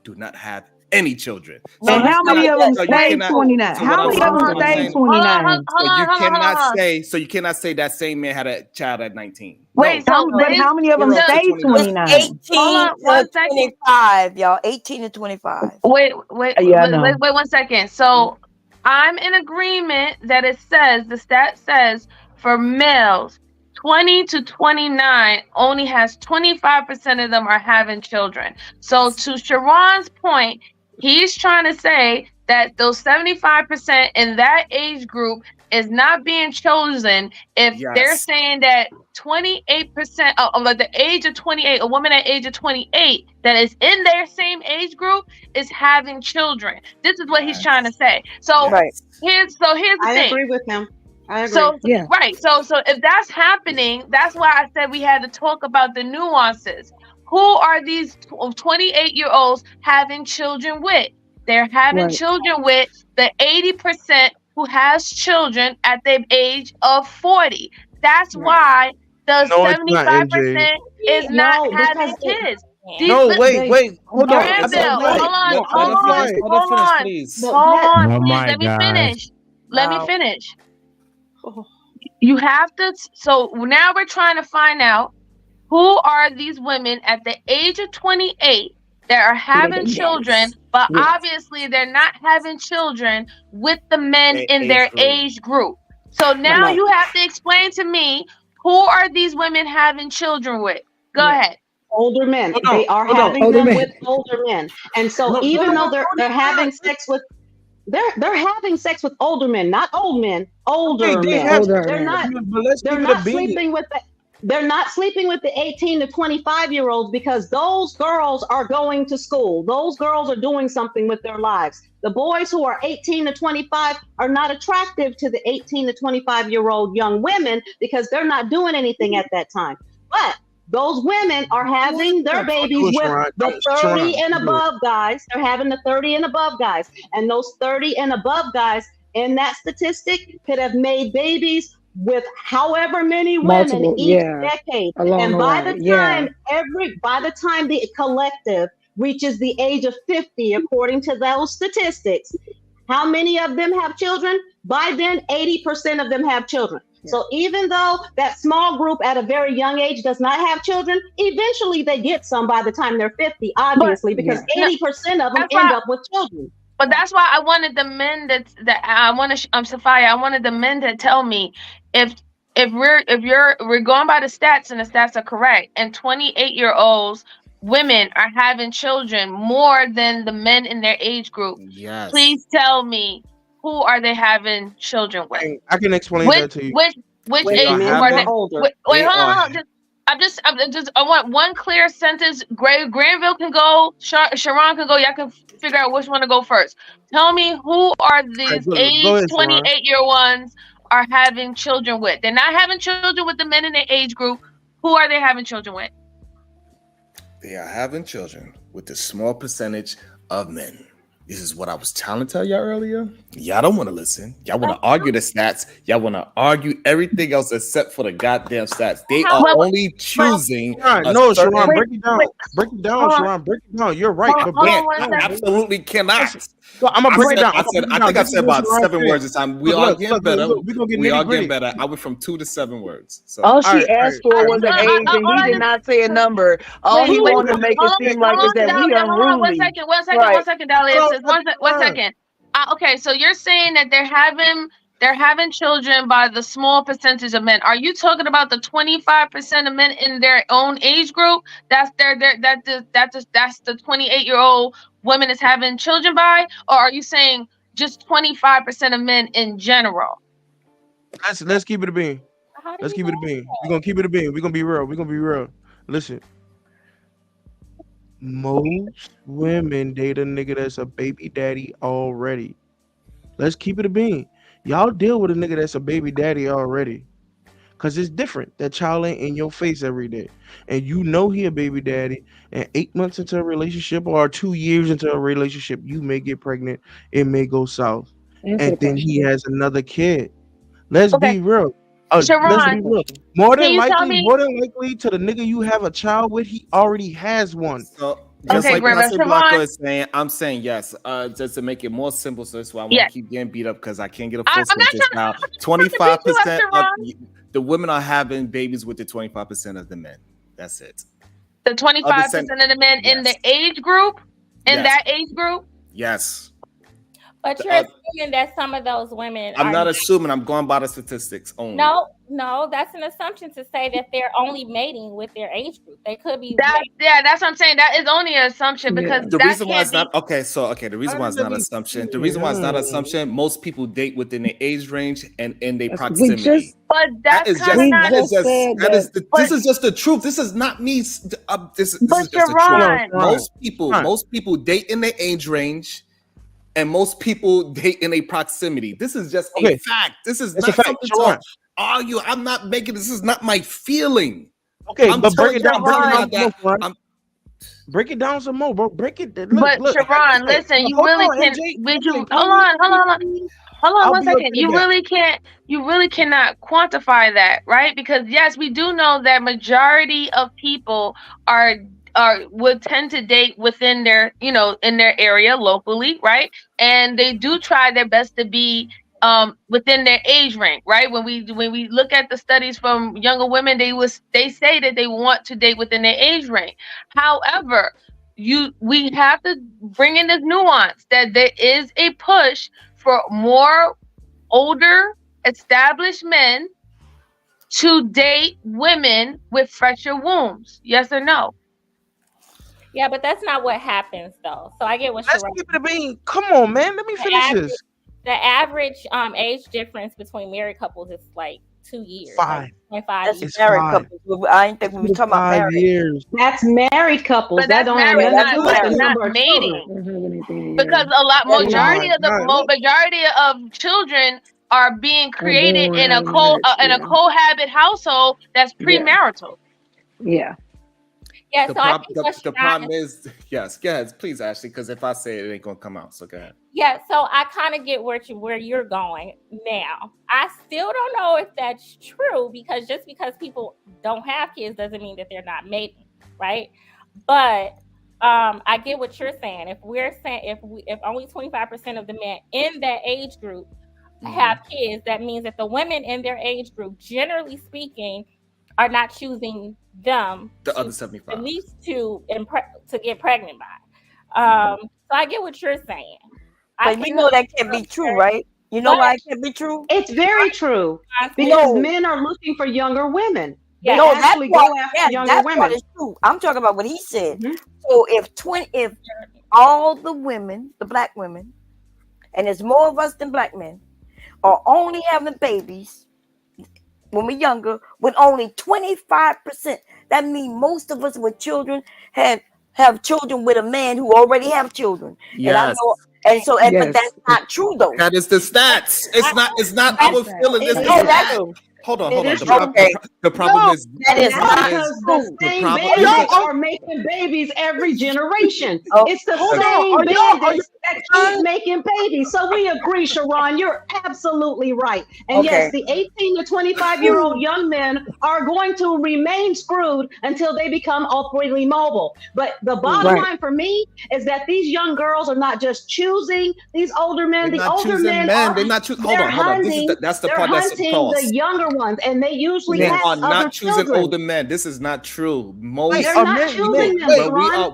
do not have any children. So how many of them stay 29? How many of them stay 29? So you cannot say that same man had a child at 19. Wait, but how many of them stay 29? 18 to 25, y'all. 18 to 25. Wait 1 second. So I'm in agreement that it says, the stat says for males, 20 to 29 only has 25% of them are having children. So to Sharon's point, he's trying to say that those 75% in that age group is not being chosen if they're saying that 28% of the age of 28, a woman at age of 28 that is in their same age group is having children. This is what he's trying to say. So here's the thing. I agree with him. I agree. So right. So if that's happening, that's why I said we had to talk about the nuances. Who are these 28-year-olds having children with? They're having children with the 80% who has children at the age of 40. That's why the 75% is not having kids. Wait. Hold on. Hold on, please. Let me finish. Let me finish. You have to. So now we're trying to find out who are these women at the age of 28 that are having children, but obviously they're not having children with the men in their age group. So now you have to explain to me, who are these women having children with? Go ahead. Older men. They are having them with older men. And so even though they're having sex with they're having sex with older men, not old men, older men. They're not sleeping with They're not sleeping with the 18 to 25-year-olds because those girls are going to school. Those girls are doing something with their lives. The boys who are 18 to 25 are not attractive to the 18 to 25-year-old young women because they're not doing anything at that time. But those women are having their babies with the 30 and above guys. They're having the 30 and above guys. And those 30 and above guys in that statistic could have made babies with however many women each decade. And by the time the collective reaches the age of 50, according to those statistics, how many of them have children? By then, 80% of them have children. So even though that small group at a very young age does not have children, eventually they get some by the time they're 50, obviously, because 80% of them end up with children. But that's why I wanted the men that I want to Sophia, I wanted the men to tell me if we're going by the stats and the stats are correct, and 28-year-olds women are having children more than the men in their age group. Yes. Please tell me, who are they having children with? I can explain that to you. Which age group are they? Wait, hold on. I want one clear sentence. Granville can go. Sharon can go. Y'all can figure out which one to go first. Tell me, who are these age 28-year ones are having children with? They're not having children with the men in their age group. Who are they having children with? They are having children with a small percentage of men. This is what I was trying to tell y'all earlier. Y'all don't want to listen. Y'all want to argue the stats. Y'all want to argue everything else except for the goddamn stats. They are only choosing. No, Sharon, break it down. Break it down, Sharon. Break it down. You're right. Absolutely cannot. So I'm gonna break it down. I think I said about 7 words this time. We are getting better. We are getting better. I went from 2 to 7 words. So all she asked for was an age, and he did not say a number. All he wanted to make it seem like is that we unruly. One second, Dahlia. One second. Okay, so you're saying that they're having children by the small percentage of men. Are you talking about the 25% of men in their own age group? That's the 28-year-old woman is having children by, or are you saying just 25% of men in general? Let's keep it a bean. Let's keep it a bean. We're gonna keep it a bean. We're gonna be real. Listen. Most women date a nigga that's a baby daddy already. Let's keep it a bean. Y'all deal with a nigga that's a baby daddy already. Cause it's different. That child ain't in your face every day. And you know he a baby daddy. And 8 months into a relationship or 2 years into a relationship, you may get pregnant. It may go south. And then he has another kid. Let's be real. Sharon, more than likely to the nigga you have a child with, he already has one. So just like Pastor Blanco is saying, I'm saying yes. Just to make it more simple, so that's why I want to keep getting beat up because I can't get a full sentence now. 25% of the women are having babies with the 25% of the men. That's it. The 25% of the men in the age group? That age group? Yes. But you're assuming that some of those women I'm not assuming. I'm going by the statistics only. No, that's an assumption to say that they're only mating with their age group. They could be. That's what I'm saying. That is only an assumption because the reason why it's not The reason why it's not an assumption. The reason why it's not an assumption. Most people date within their age range and in their proximity. But that is just the truth. This is not me. This is just the truth. Most people date in their age range. And most people date in a proximity. This is just a fact. This is not something to argue. I'm not making this. Is not my feeling. Okay, but break it down. Break it down some more, bro. Break it. Look, Sharon, listen. You really can't. Hold on 1 second. You really cannot quantify that, right? Because yes, we do know that majority of people would tend to date within their, in their area locally, right? And they do try their best to be within their age range, right? When we look at the studies from younger women, they say that they want to date within their age range. However, we have to bring in this nuance that there is a push for more older, established men to date women with fresher wombs. Yes or no? Yeah, but that's not what happens though. So I get what Let's keep it a bean. Come on, man. Let me finish this. The average age difference between married couples is like 2 years. 5. Like 5 That's years. married couples. I ain't think we was talking about 5 married. years. That's married couples. But That that's don't have married, nothing to do with the not number of mating. children. Because Oh majority my of the God. majority of children are being created born in a out of marriage, cohabit household that's Yeah. premarital. Yeah. Yeah, The so I prob- think the, what the problem is, yes, go ahead, please, Ashley, because if I say it, it ain't gonna come out. So go ahead. Yeah, so I kind of get where you're going now. I still don't know if that's true, because just because people don't have kids doesn't mean that they're not mating, right? But I get what you're saying. If we're saying if only 25% of the men in that age group have kids, that means that the women in their age group, generally speaking, are not choosing them The other 75. at least to get pregnant by. So I get what you're saying. But you know that can't be true, right? You know why it can't be true? It's very true, because men are looking for younger women. They No, that actually part, go after yeah, younger that women. part is true. I'm talking about what he said. So if all the women, the black women, and there's more of us than black men, are only having babies when we're younger with only 25%, that means most of us with children have children with a man who already have children. Yes. And I know, and so, but that's not true though. That is the stats. It's not our feeling. It's the stats. Hold on. The problem is that is not because true. the same problem babies is- are making babies every generation. It's the Hold on. same Are y'all- bandits that keep making babies. So we agree, Sharon, you're absolutely right. And yes, the 18 to 25-year-old young men are going to remain screwed until they become upwardly mobile. But the bottom line for me is that these young girls are not just choosing these older men. They're The not older choosing men men. are They're not choosing. Hold on. That's the they're part that's hunting false. the younger ones, and they usually They have are other not choosing children. older men. This is not true. They're not choosing them, Sharon.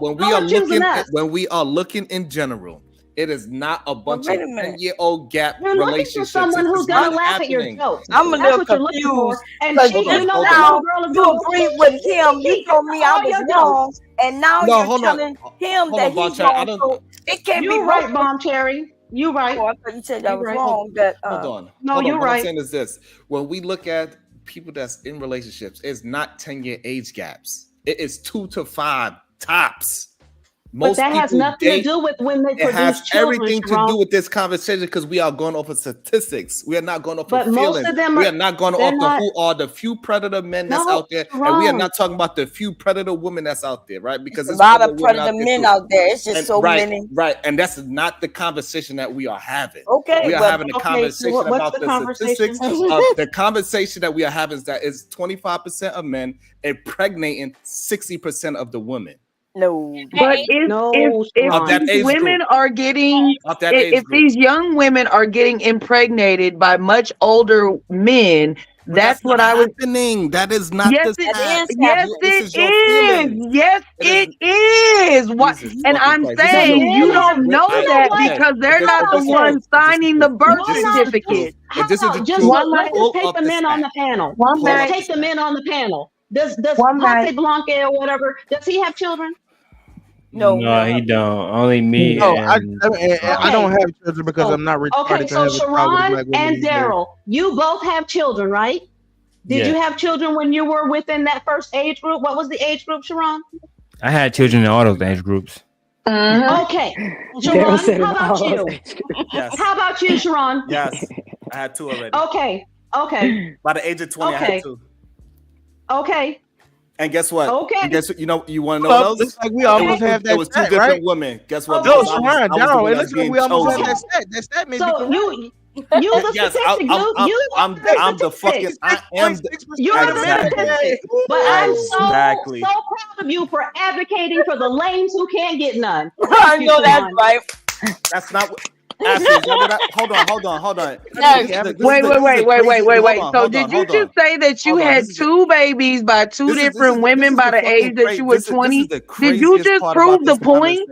When we are looking in general, it is not a bunch of 10-year-old gap You're looking for relationships. someone This who's is gonna not laugh at your happening. jokes. I'm a That's little what you're looking for. confused. And Because she, you know, that now little girl is you going, agreed with him. You told me I all was your wrong, jokes. and now No, you're hold on. telling him Hold that on, Bon he's Cherry. I wrong. don't- So it can't be You're both. right, Bomb Cherry. You right. Oh, I thought you said I You was right. wrong. That Hold on. No, Hold on. you're What I'm right. saying is this: when we look at people that's in relationships, it's not 10-year age gaps. It is 2 to 5 tops. But that has people nothing to date- do with when they It produce has children, everything to Sharon. do with this conversation because we are going off of statistics. We are not going off But of most feelings. of them We are- are not going they're off not- the who are the few predator men that's No, out there, and we are Sharon. not talking about the few predator women that's out there, right? Because a there's lot of predator women predator men too. out there. It's just And so right, many. right, and that's not the conversation that we are having. Okay, we are well, having a okay, so conversation what's about the the conversation? statistics. The conversation that we are having is that it's 25% of men impregnating 60% of the women. No, But Of that if age women group. are getting, Of that age if group. these young women are getting impregnated by much older men, that's what I was. Happening. That is not Yes, the it stats. is. Yes, This it is your is. feelings. Yes, it is. What? Jesus And fucking I'm Christ. This is saying your you feelings. don't know I- that okay. because they're But not the this is ones the- signing the birth this is the truth. certificate. How And this is about the just truth. look, let's Pull just take up the the men on the stat. panel. One Pull up Let's the take the stat. men on the panel. Does One Ponce night. Blanque or whatever, does he have children? No, he don't. Only me. No, and I don't have children because I'm not retarded Okay, to so have a child with a Sharon black woman and these days. Darrel, you both have children, right? Did Yeah. you have children when you were within that first age group? What was the age group, Sharon? I had children in all those age groups. Okay, Darrel said Sharon, how in about all you? those age groups. Yes. How about you, Sharon? Yes. I had 2 already. Okay. By the age of 20, I Okay. had 2. Okay. And guess what? Okay. And guess what? You want to know what Well, else? looks like we almost have that It was 2 stat, different right? women. Guess what? Okay. No, Because I was Sharon, the Darrel, one it that's looks like being we almost have chosen. that stat. That stat may be So correct. you the Yes, statistic. I'm the fucking. I am the. You're the Exactly. statistic. But I'm Exactly. so proud of you for advocating for the lames who can't get none. I know that's right. That's not what. Ashley, is that what hold on. Wait. So did you just say that you had 2 babies by 2 different women by the age that you were 20? Did you just prove the point?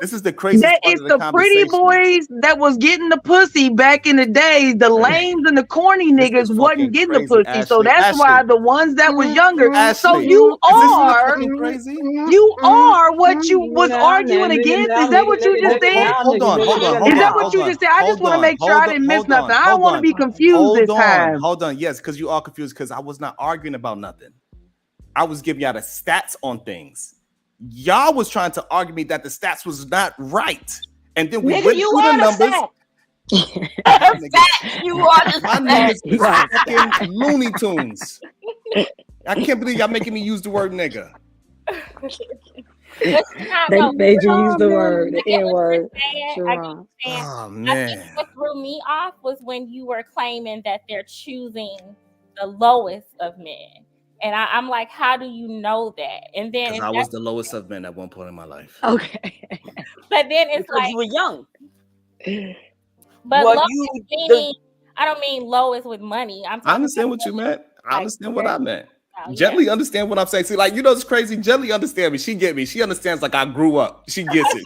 This is the craziest That part it's of the the pretty boys that was getting the pussy back in the days. The lames and the corny niggas wasn't getting the crazy, pussy. So Ashley. that's why the ones that was younger. So Ashley, you is this not are fucking crazy? you are what you was arguing against. Is that what you just said? Hold on. Is that what you just said? I just want to make sure I didn't miss nothing. I don't want to be confused this time. Hold on. Yes, because you are confused because I was not arguing about nothing. I was giving y'all the stats on things. Y'all was trying to argue me that the stats was not right. And then we went through the numbers. You are the My niggas is fucking Looney Tunes. I can't believe y'all making me use the word nigga. They made you use the word, the N-word. Oh, man. I think what threw me off was when you were claiming that they're choosing the lowest of men. And I'm like, how do you know that? And then Because I was the lowest of men at one point in my life. Okay. But then it's because like you were young. But Well, lowest meaning, I don't mean lowest with money. I understand what you meant. I understand what I meant. Oh, Gently understand what I'm saying. See, like, you know, it's crazy. Gently understand me. She get me. She understands like I grew up. She gets it.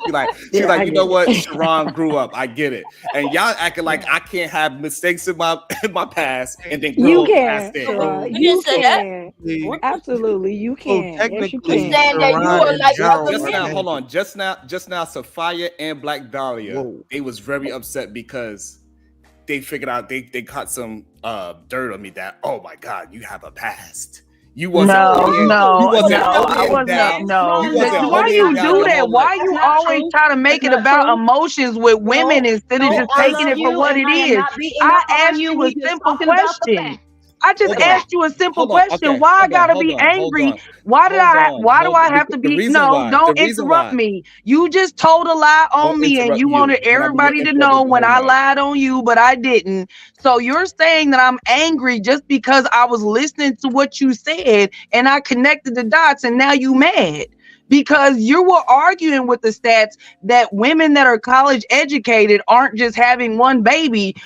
She's like, you know what? Sharon grew up. I get it. And y'all acting like I can't have mistakes in my past and then grow up past it. You can. Absolutely, you can. Yes, you can. Just now, Sophia and Black Dahlia, they was very upset because they figured out they caught some dirt on me that, oh my God, you have a past. You wasn't. I wasn't. Why you do that? Why you always try to make it about emotions with women instead of just taking it for what it is? I asked you a simple question. I just asked you a simple question. Why I gotta be angry? Why do I have to be? No, don't interrupt me. You just told a lie on me, and you wanted everybody to know when I lied on you, but I didn't. So you're saying that I'm angry just because I was listening to what you said and I connected the dots, and now you mad because you were arguing with the stats that women that are college educated aren't just having one baby.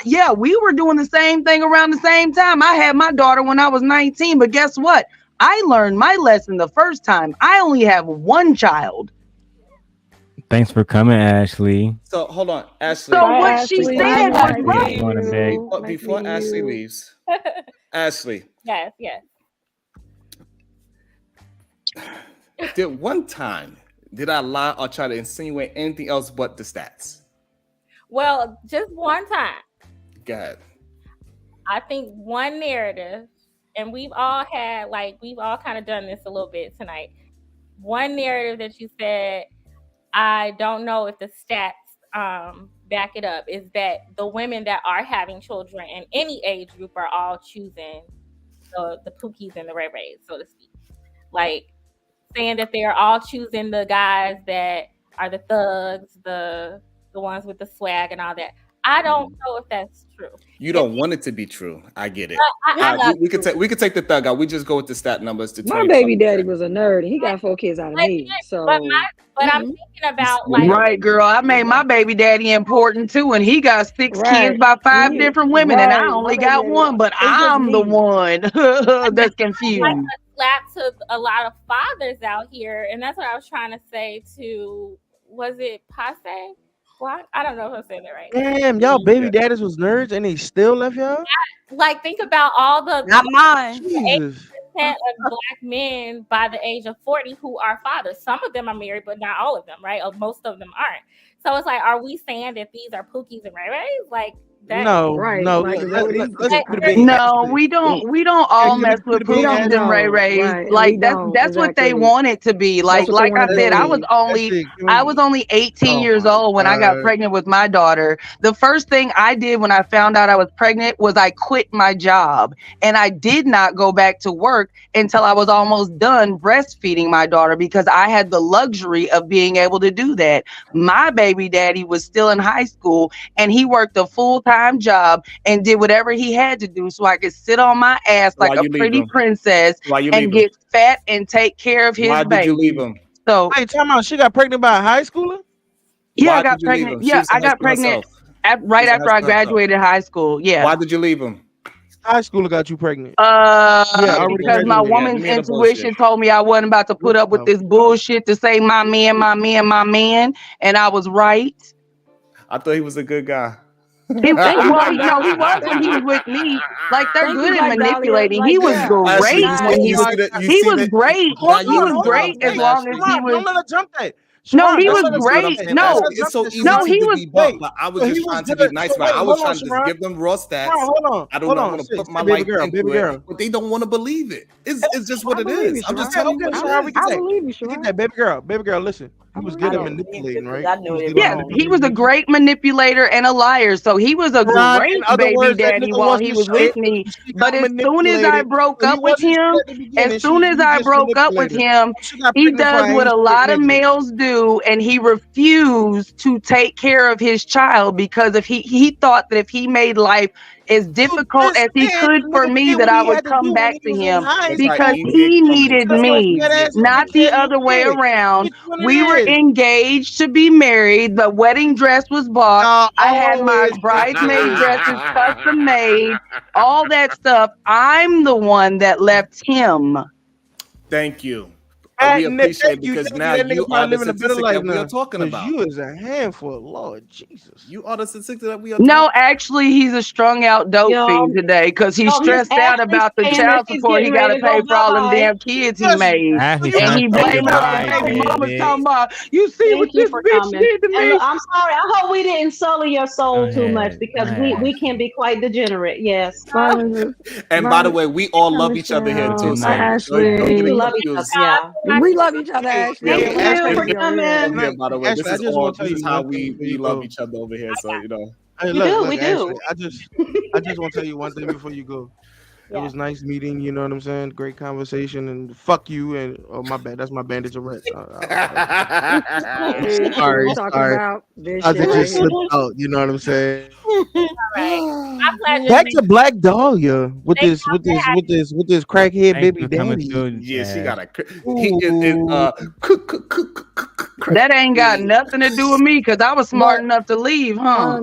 Yeah, we were doing the same thing around the same time. I had my daughter when I was 19, but guess what? I learned my lesson the first time. I only have one child. Thanks for coming, Ashley. So hold on, Ashley. So what she said was right. Before Ashley leaves, Ashley. Yes. Did I lie or try to insinuate anything else but the stats? Well, just one time. Go ahead. I think one narrative, and we've all kind of done this a little bit tonight. One narrative that you said, I don't know if the stats back it up, is that the women that are having children in any age group are all choosing the Pookies and the Ray Rays, so to speak. Like saying that they are all choosing the guys that are the thugs, the ones with the swag and all that. I don't know if that's true. You don't want it to be true. I get it. We could take the thug out. We just go with the stat numbers to my baby daddy was a nerd and he got 4 kids out of me. So but I'm thinking about right, girl. I made my baby daddy important too, and he got 6 kids by 5 different women, and I only got one, but I'm the one that's confused. Like a slap to a lot of fathers out here, and that's what I was trying to say to, was it Passe? Well, I don't know if I'm saying that right. Damn, y'all baby daddies was nerds and they still left y'all? Like, think about all the not mine. 80% of Black men by the age of 40 who are fathers. Some of them are married, but not all of them, right? Or most of them aren't. So it's like, are we saying that these are Pookies and Ray Rays? Like, that, no, right? no, Like, we don't all mess with Pookies and Ray Rays. Right. Like that's what they want it to be. Like I said, I was only 18 years old when I got pregnant with my daughter. The first thing I did when I found out I was pregnant was I quit my job, and I did not go back to work until I was almost done breastfeeding my daughter because I had the luxury of being able to do that. My baby daddy was still in high school, and he worked a full-time job and did whatever he had to do so I could sit on my ass like a pretty princess and get fat and take care of his baby. Why did you leave him? So wait, time out. She got pregnant by a high schooler? Yeah, I got pregnant. Yeah, I got pregnant right after I graduated high school. Yeah. Why did you leave him? High schooler got you pregnant. Because my woman's intuition told me I wasn't about to put up with this bullshit to say my man, and I was right. I thought he was a good guy. He was when he was with me. Like, they're good at manipulating. He was great when he was. He was great. He was great as long as he was. Don't let her jump that. No, he was That's what I'm great. saying. No, It's so easy no, to he was. debug, but I was So he just was trying to good. be nice, So man. wait, I was hold on, trying to just Sharon. give them raw stats. I do Hold not on. want to put my Baby life girl, into baby it, girl. but they don't want to believe it. It's just what it is. I'm just telling you what Sharon, we it get is. that. believe you, We Sharon. get that, baby girl. Listen, he was good at manipulating, right? He was good at Yes, he was a manipulating. great manipulator and a liar. So he was a Ron, great in other baby words, that daddy nigga while wasn't he was shit. with me. She But got as soon as I manipulated. broke So he up with wasn't shit him, at the beginning. as soon as He I just broke up with manipulated. him, She got he pregnant for does an what ain't a shit lot of nigga. males do, and he refused to take care of his child because if he thought that if he made life as difficult This as he man, could the for nigga me, did that what I he would had to come do when back he to was him on high That's how because shit. easy he it comes. needed That's what me, fat ass not bitch the ass other way did. around. It's what We were it is. engaged to be married. The wedding dress was bought. Y'all I had my always bridesmaid this. dresses custom made, all that stuff. I'm the one that left him. Thank you. Thank We appreciate it you, because thank you. now That you nigga are probably the living a better statistic life that we are now. talking Cause about. you is a handful, Lord Jesus. You are the statistic that we are No, talking. actually, he's a strung out dope fiend today because he's Miss stressed out Ashley's about the saying that child she's support he getting got ready to to pay go for all them bye-bye. damn kids he made. Ashley And trying he to say blaming it on goodbye, the baby mama's baby. talking about, you see what Thank you this for bitch coming. did to And me? look, I'm sorry. I hope we didn't sully your Go soul too much ahead. Go because ahead, we can Ashley. be quite degenerate. Yes. And by the way, we all love each other here Good too. So night. don't We get do it love each other. confused. Yeah. We love each other, Ashley. Thank Yeah, we you for crazy over here. Over here, by the way, this Ashley, I is just all. want to tell This is you how one thing before we you love go. each other over here. So Hey, We look, do. Ashley, I just want to tell you one thing before you go. It Yeah. was nice meeting, you know what I'm saying? Great conversation, and fuck you. And oh, my bad, that's my bandage of rest. See, see what we talking about? This I shit right just here. slipped out. You know what I'm saying? My pleasure. Back to Black Dahlia with Thank this y'all for having crackhead Thanks baby for coming daddy. through, yeah, she Ash. got a. He is That ain't got nothing to do with me because I was smart enough to leave, huh?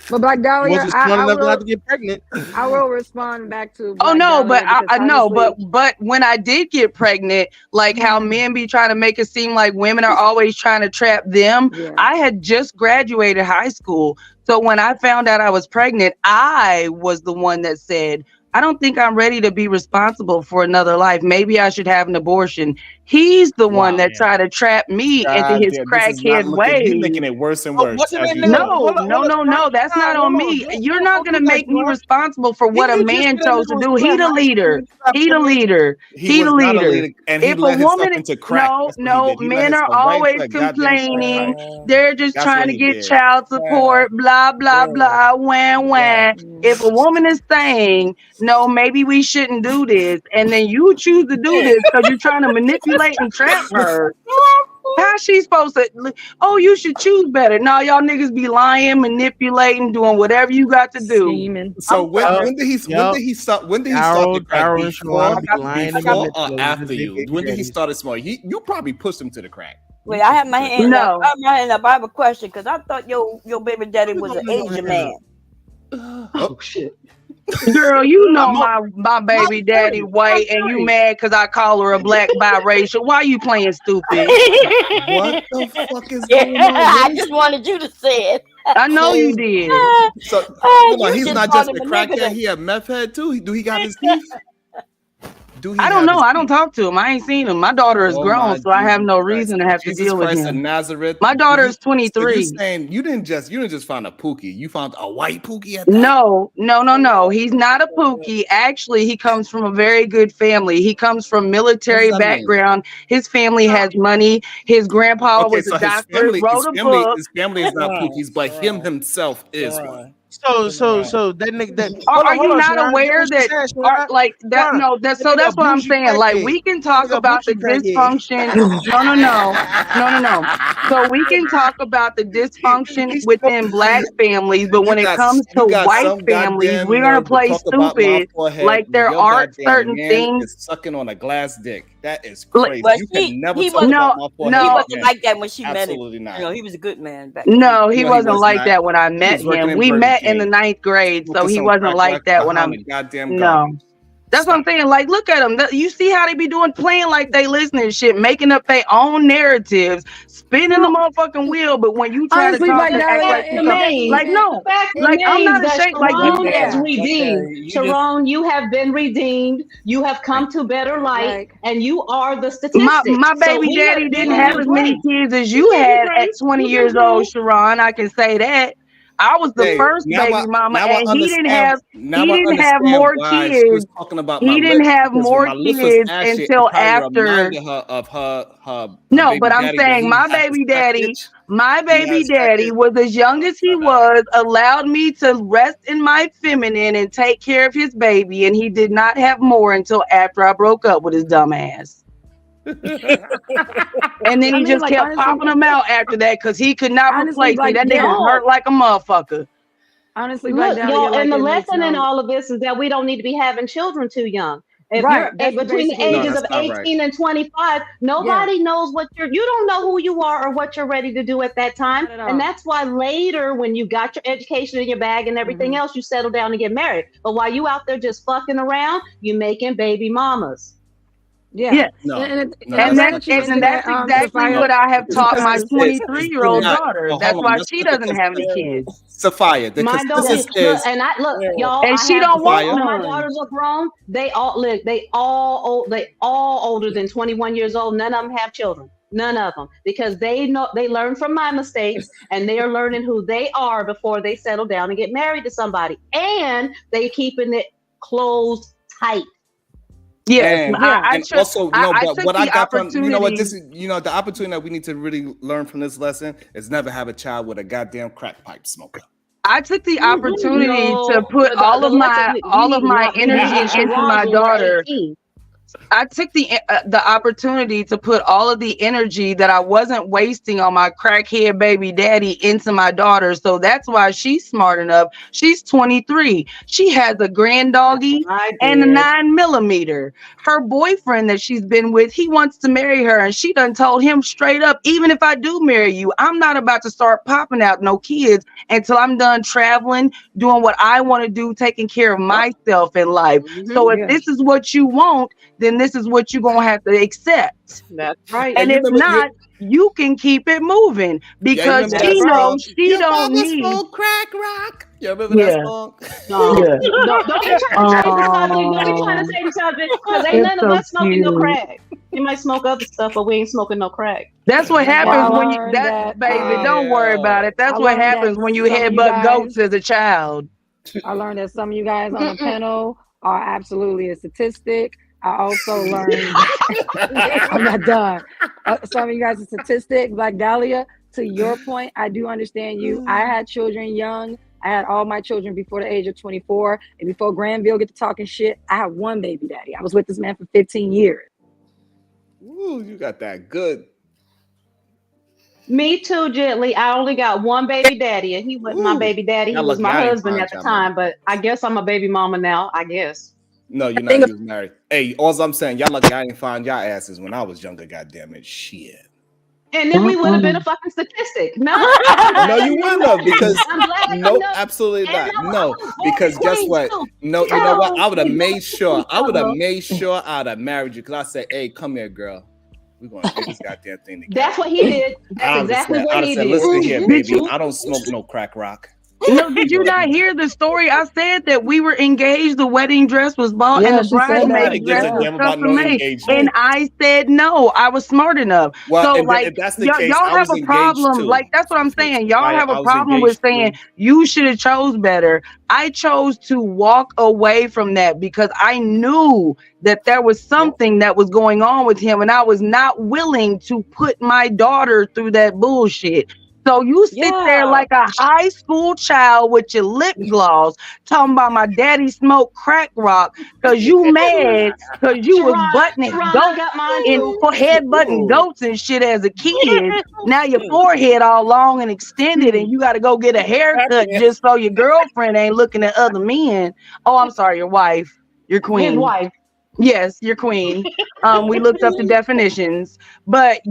But Black He Dahlia, wasn't smart I enough not will to get pregnant. I will respond back to Oh Black no, but Dahlia because I know, honestly, but when I did get pregnant, like how men be trying to make it seem like women are always trying to trap them. Yeah. I had just graduated high school. So when I found out I was pregnant, I was the one that said, I don't think I'm ready to be responsible for another life. Maybe I should have an abortion. He's the one that tried to trap me into God his damn, this is not crackhead looking. He's ways. making it worse and worse Wasn't as that you nigga? go. No, that's not on me. You're not gonna make me responsible for what a You just man said that chose nigga to was do. still He in the high school leader. when you got He the pregnant. leader. He He was the not a leader. leader, and he If a led himself woman, into crack. That's what he did. He led men are himself right into always that goddamn crack complaining. pipe. They're just That's trying what to he get did. child support, blah, blah, blah, wham, wham. If a woman is saying, no, maybe we shouldn't do this, and then you choose to do this because you're trying to manipulate and trap her, how's she supposed to? Oh, you should choose better. No, y'all niggas be lying, manipulating, doing whatever you got to do. So when did he start? When did he start the crack? Darrel and Sharon be lying and Before or manipulating. after you? When did he start smoking? You probably pushed him to the crack. Wait, I have my hand up. No. I have my hand up. I have a question because I thought your baby daddy was an Asian man. Oh shit. Girl, you know my baby daddy white, and you mad because I call her a black biracial. Why you playing stupid? What the fuck is going on? I just wanted you to say it. I know you did. So hold on, you he's just not called just a him a nigga crackhead. then. He a meth head too. Do he got his teeth? Do he I don't have know. his I don't talk to him. I ain't seen him. My daughter is Oh grown, my so I have Jesus no Christ. reason to have to Jesus deal with Christ of him. Nazareth. My daughter is So you 23. saying you didn't just find a pookie. You found a white pookie at that? No. He's not a pookie. Actually, he comes from a very good family. He comes from military What does that mean? background. His family has money. His grandpa Okay, was a so his doctor, wrote a book. family is not pookies, but him himself is one. So that nigga that Are you hold on, not Sharon. aware that Sharon? like that? Sharon, No, that so nigga that's what I'm bougie saying. Like crackhead. we can That talk nigga about the bougie crackhead. dysfunction. No. So we can talk about the dysfunction within black families, but when it comes to you got white some families, goddamn we're gonna nerve to play talk about my stupid. forehead Like when there your aren't goddamn certain man things. is sucking on a glass dick. That is Well, crazy. You he can never talk wasn't. about my forehead. He with wasn't men. like that when she met him. Absolutely not. You know, he was a good man back then. No, he No, he wasn't was like not. that when I He met was working him. in We Burger met in the King, 9th grade, so smoking he some wasn't crack like rock that when behind I'm. the goddamn No. garbage. That's what I'm saying. Like, look at them. You see how they be doing, playing like they listening to shit, making up their own narratives, spinning the motherfucking wheel. But when you try Honestly, to talk like and act like Dahlia, you talk, like no, The fact like I'm remains not that ashamed. Like you, Sharon is redeemed. Okay, Sharon, you have been redeemed. You have come to better light, like, and you are the statistic. my So baby we are daddy didn't giving have you as many grace. kids as We you give you had at grace. 20 You years been old, through. Sharon. I can say that. I was the Hey, first now baby mama, now I and he didn't understand. have Now I have understand more why she was kids. talking about my He didn't lips, have because when more my lips was kids ashy, it until probably after. reminded her of her No, baby but I'm daddy when saying he my had his baby crack daddy, itch. my He had baby his crack daddy itch. was as young as he was, allowed me to rest in my feminine and take care of his baby, and he did not have more until after I broke up with his dumb ass. And then he just like, kept honestly, popping them out after that because he could not honestly, replace me. like, That nigga yeah. hurt like a motherfucker. Honestly, like Look, Dahlia, y'all, like and the it makes lesson in no all of this is that we don't need to be having children too young. If right. you're That's between the basically No, it. ages that's of not right. 18 and 25, nobody knows what you don't know who you are or what you're ready to do at that time. Not at all. And that's why later, when you got your education in your bag and everything else, you settle down and get married. But while you out there just fucking around, you making baby mamas. Yeah. Yes. No, And no, I'm glad that's that you mentioned that's that, exactly Sophia, what I have taught my because 23-year-old not. daughter. No, That's hold on. why Let's she put the doesn't have any kids. Sophia, the My daughter, consensus look, is and I look, y'all. And I she have don't both want of my none. daughters are grown. They all older than 21 years old. None of them have children. None of them, because they learn from my mistakes, and they are learning who they are before they settle down and get married to somebody. And they keeping it closed tight. Yes, and also no, I but took what I the got from opportunity. this is the opportunity that we need to really learn from this lesson is never have a child with a goddamn crack pipe smoker. I took the opportunity to No, put all of my we energy needed into Sharon my when we were daughter. 18. I took the opportunity to put all of the energy that I wasn't wasting on my crackhead baby daddy into my daughter. So that's why she's smart enough. She's 23. She has a granddoggy and a 9mm. Her boyfriend that she's been with, he wants to marry her, and she done told him straight up, even if I do marry you, I'm not about to start popping out no kids until I'm done traveling, doing what I want to do, taking care of myself in life. So if this is what you want, then this is what you're gonna have to accept. That's right. And if not, you can keep it moving because she knows she don't need crack rock. You remember Yeah. that song? Yeah. Don't be trying to change the subject. Don't be trying to change the subject, because ain't none of us smoking no crack. You might smoke other stuff, but we ain't smoking no crack. That's what happens when you baby. Don't worry about it. That's what happens when you headbutt goats as a child. I learned that some of you guys on the panel are absolutely a statistic. I also learned I'm not done. Some of you guys are statistics, like Dahlia. To your point, I do understand you. I had children young. I had all my children before the age of 24. And before Granville get to talking shit, I had one baby daddy. I was with this man for 15 years. Ooh, you got that good. Me too, Gently. I only got one baby daddy, and he wasn't my baby daddy. He was my husband at the time, but I guess I'm a baby mama now, I guess. No, you're not. You was married. Hey, all I'm saying, y'all lucky I didn't find y'all asses when I was younger. Goddamn it, shit. And then we would have been a fucking statistic. No, no, you wouldn't have, because no, absolutely not. No, because guess what? No, you know what? I would have made sure. I would have made sure I'd have married you, because I said, "Hey, come here, girl. We're gonna get this goddamn thing together." That's what he did. That's exactly what he did. Listen here, baby. I don't smoke no crack rock. No, did you not hear the story? I said that we were engaged, the wedding dress was bought, and the bridesmaid dress was custom made. And I said no, I was smart enough. Well, so, if that's the case, y'all I have was a problem. too. Like, that's what I'm saying. Y'all have I a was problem with engaged saying you should have chose better. I chose to walk away from that because I knew that there was something that was going on with him, and I was not willing to put my daughter through that bullshit. So you sit there like a high school child with your lip gloss talking about my daddy smoked crack rock because you mad because you was buttoning goats and head butting goats and shit as a kid. Now your forehead all long and extended and you got to go get a haircut just so your girlfriend ain't looking at other men. Oh, I'm sorry, your wife, your queen. His wife. Yes, your queen. We looked up the definitions, but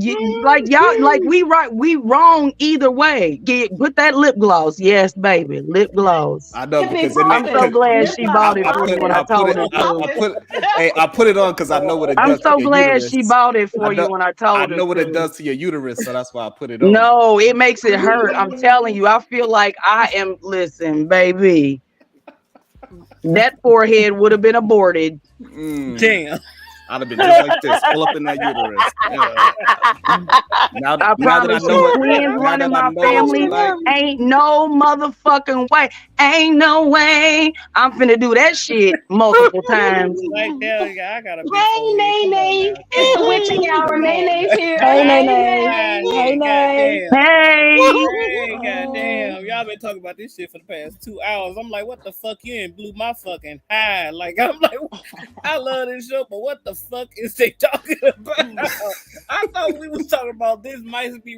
like y'all, like we wrong either way. Put that lip gloss, yes, baby, lip gloss. I know because I'm so glad she bought it for you when I told her to. I put it on because I know what it does. I'm so to your glad uterus. she bought it for you when I told her. I know what it does to your uterus, so that's why I put it on. No, it makes it hurt. I'm telling you, I feel like I am. Listen, baby, that forehead would have been aborted. Damn. I'd have been just like this, all up in that uterus. Now, I promise you, twins running my family. Ain't no motherfucking way. Ain't no way. I'm finna do that shit multiple times. Like that, I gotta be. Hey, Nay. It's the witching hour. Nay's here. Hey, Nay. Hey, Nay. Hey. Goddamn. Y'all been talking about this shit for the past 2 hours. I'm like, what the fuck? You ain't blew my fucking high. Like, I'm like, I love this show, but what the fuck is they talking about? I thought we was talking about this might be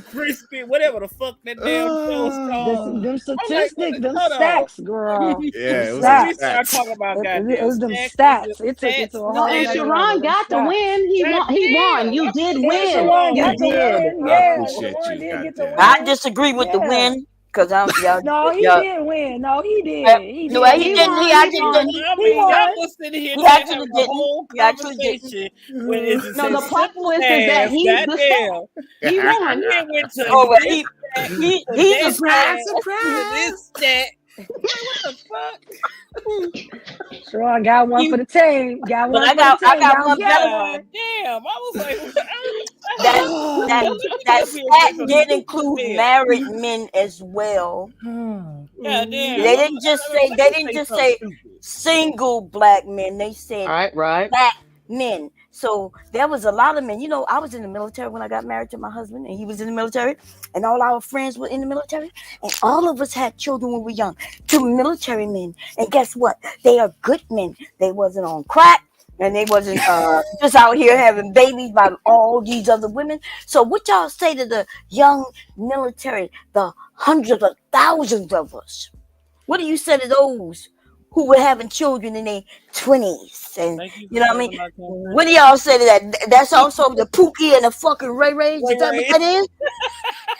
crispy, whatever the fuck that damn show is called. Them statistics, them stats, girl. Yeah, it was stats. Start talking about it was them stats. It took it to a whole and Sharon got to win. He won. You did win. You did. Yeah. I disagree with the win. Because no, he did win. No, he did. No, he didn't. He actually didn't. Y'all was sitting here He actually the whole conversation. No, the plot twist is that he's the star. He won. He went to he's a surprise. What the fuck? Sure, I got one for the team. Got one. I got one better. Damn, I was like, that stat did include married men as well. Yeah, damn. They didn't just say single black men. They said right black men. So there was a lot of men. You know, I was in the military when I got married to my husband, and he was in the military, and all our friends were in the military, and all of us had children when we were young. 2 military men, and guess what? They are good men. They wasn't on crack, and they wasn't just out here having babies by all these other women. So what y'all say to the young military, the hundreds of thousands of us? What do you say to those who were having children in their 20s? And you know what I mean? What do y'all say to that? That's also the Pookie and the fucking Ray Ray. Is that what that is?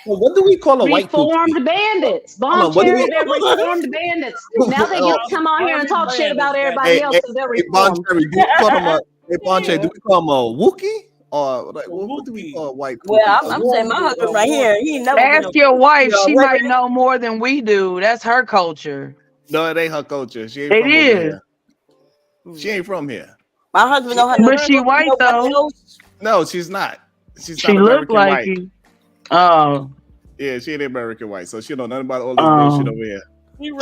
Well, what do we call a white Pookie? Reformed bandits. Volunteer, they're reformed bandits. Now they get to come on here and talk shit about everybody else because they're reformed. Do we call them a Wookie? Or like, what do we call a white Pookie? Well, I'm saying my husband right here. He never ask your wife. She might know more than we do. That's her culture. No, it ain't her culture. She ain't it from is. Here. She ain't from here. My husband don't have but she white though. No, she's not. She look like white. You. Oh. Yeah, she ain't American white, so she don't know nothing about all this shit over here.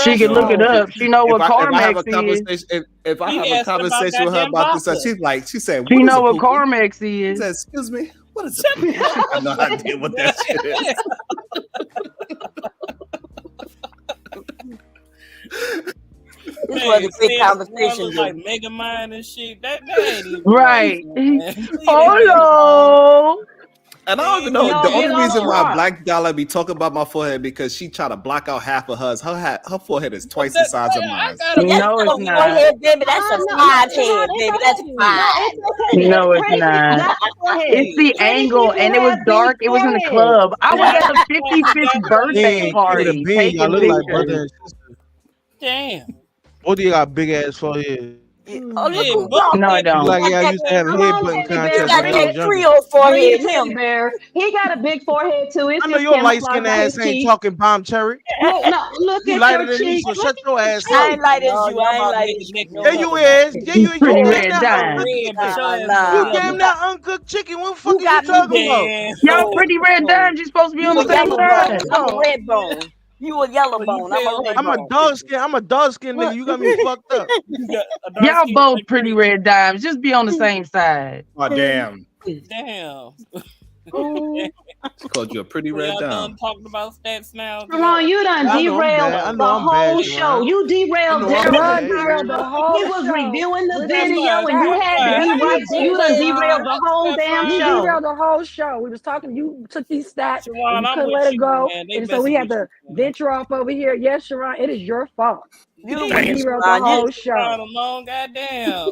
She can look it up. She know what Carmex is. If I have a conversation with her about this, she said, she know what Carmex is. She said, excuse me, what is it? I have no idea what that shit is. This was a big conversation. Like Mega Mind and shit. That ain't even right. Oh no. And I don't even know. The only reason why Black Dollar be talking about my forehead because she try to block out half of hers. Her forehead is twice the size of mine. No, it's not. Forehead, baby, that's a side head, baby. That's fine. No, it's not. It's the angle, and it was dark. It was in the club. I was at the 55th birthday party. Y'all look like brother and sister. Damn. Both of you got big ass forehead. Oh, look, no, I don't. Like I used to have a head button contest when I was younger. He got a big forehead too. It's I know your light skinned ass ain't talking bomb cherry. No, look you at lighter your than me, cheek. so shut your ass up. I ain't light as you. I ain't light as you. There you is. There you is. Pretty red dime. You damn that uncooked chicken. What the fuck are you talking about? Y'all pretty red dimes. You supposed to be on the same side. I'm a red bone. You a yellow bone. I'm a dark skin. I'm a dark skin nigga. You got me fucked up. Y'all both pretty red dimes. Just be on the same side. Oh damn. Damn. She called you a pretty red dime. Talking about stats now. Ron, you done derailed the whole show. You derailed Darrel. the whole He was show. reviewing the video, and you had to be right. You done derailed the whole damn You show. derailed the whole show. We was talking. You took these stats. Sharon, and you couldn't let it go, and so we had to venture off over here. Yes, Sharon, it is your fault. You derailed the whole show. Alone, goddamn.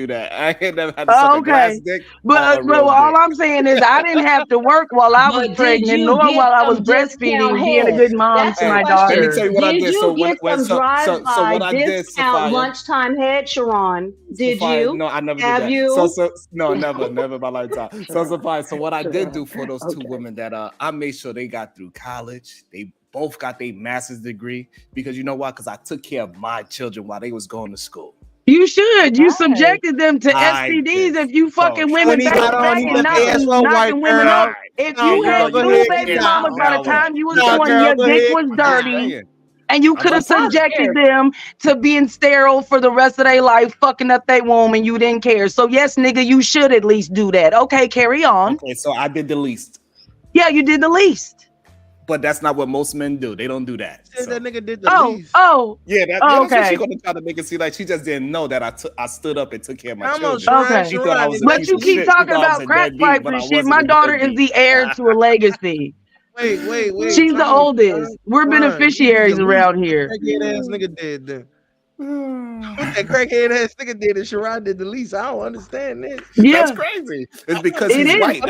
do that. I ain't never had to suck a glass dick. But all I'm saying is I didn't have to work while I was But did pregnant, you nor get while I was some discount breastfeeding, being a head? good mom That's to the my question. Let me daughter. tell you what I Did did. you So get some drive-by what I did, discount Sophia, lunchtime head, Sharon? Did Sophia, you? no, I never Have did that. you? No, never in my lifetime. So Sophia, so what I did do for those two women that I made sure they got through college. They both got their master's degree because you know why? Because I took care of my children while they was going to school. You should. You subjected them to STDs if you fucking women back to back and knocking women up. If you had 2 baby mamas by the time you was born, your dick was dirty. And you could have subjected them to being sterile for the rest of their life, fucking up their womb, and you didn't care. So yes, nigga, you should at least do that. Okay, carry on. Okay, so I did the least. Yeah, you did the least. But that's not what most men do. They don't do that. So. That nigga did the least. Yeah, that's okay. what she's gonna try to make it seem like she just didn't know that I stood up and took care of my children. Okay, She thought I was but you keep talking about crack pipes and shit. My daughter is the heir to a legacy. Wait. She's the oldest. We're beneficiaries around here. Crackhead ass nigga did then. What that crackhead ass nigga did and Sharon did the least. I don't understand this. Yeah. That's crazy. It's because he's white.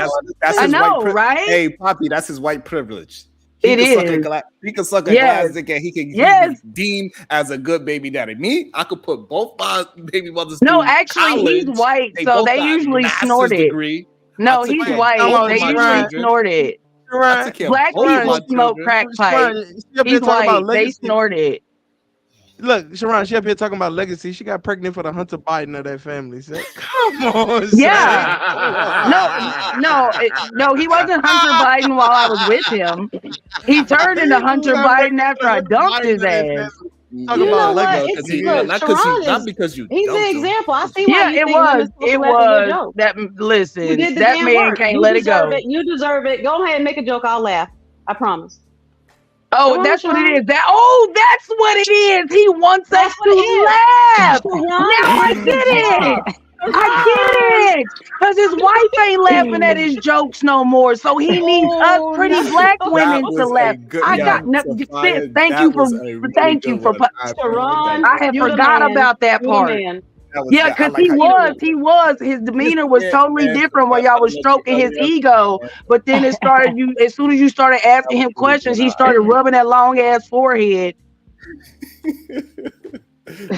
That's his white right? Hey, Poppy, that's his white privilege. He can suck a glass dick and he can be deemed as a good baby daddy. Me, I could put both my baby mothers. No, actually, he's white, so they usually snort it. No, he's white. They usually snort it. Black people smoke crack pipes. He's white. They snort it. Look, Sharon, she up here talking about legacy. She got pregnant for the Hunter Biden of that family. So, come on. Yeah. No, he wasn't Hunter Biden while I was with him. He turned into Hunter Biden after I dumped his ass. You know what? Not because you. He's the example. I see why. It was that. Listen, that man can't let it go. You deserve it. Go ahead and make a joke. I'll laugh. I promise. Oh, that's what it is. That's what it is. He wants us to laugh. Now I get it. I get it. Because his wife ain't laughing at his jokes no more. So he needs us pretty black women to laugh. I got nothing. Thank you for. I had forgot about that part. Yeah, because he was. His demeanor was totally different when y'all was stroking his ego. But then it started. As soon as you started asking him questions, he started rubbing that long ass forehead.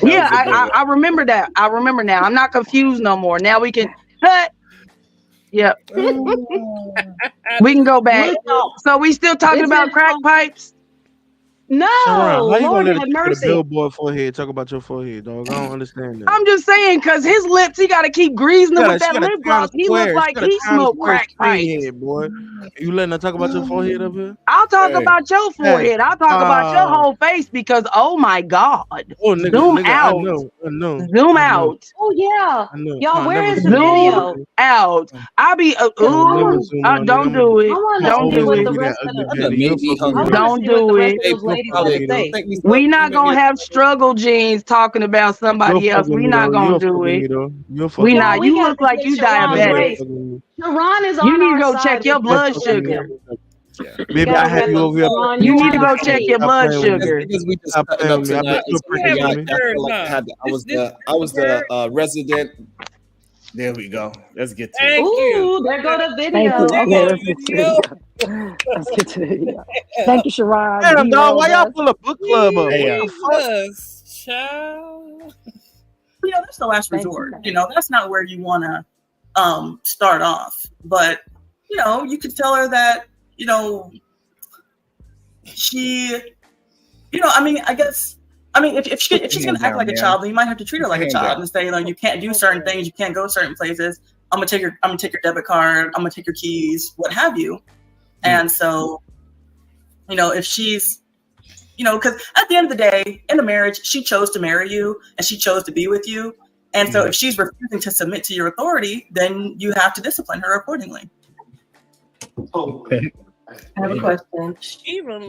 Yeah, I remember that. I remember now. I'm not confused no more. Now we can cut. Yep. We can go back. So we still talking about crack pipes? No, Sharon, how you Lord gonna have let mercy. a billboard forehead talk about your forehead, dog? I don't understand that. I'm just saying, because his lips, he got to keep greasing them with that lip gloss. He looks like he smoked crack pipes. Boy. You letting her talk about your forehead up here? I'll talk about your forehead. I'll talk about your whole face because, oh my God. Oh, nigga, Zoom out. I know. Zoom out. Oh, yeah. Y'all, where is the video? Out. I'll be, don't do it. Don't do it. Don't do it. We not gonna have struggle genes talking about somebody else. We not gonna do it. We not. You look like you diabetic. Sharon is on You need to our go side check your blood sugar. Maybe I had you over here. You need to go check your blood sugar. Because we just cutting up tonight. I was the resident. There we go. Let's get to it. Ooh, there go the video. Let's get to the video. Thank you, Sharon. Damn, dog, why y'all pull a book club up? Child. That's the last resort. That's not where you want to start off. But you could tell her that she, if she's gonna act like a child, then you might have to treat her like a child and say, you can't do certain things, you can't go certain places. I'm gonna take your debit card, I'm gonna take your keys, what have you. And so, if she's, because at the end of the day, in a marriage, she chose to marry you and she chose to be with you. And so if she's refusing to submit to your authority, then you have to discipline her accordingly. Okay. I have a question. Even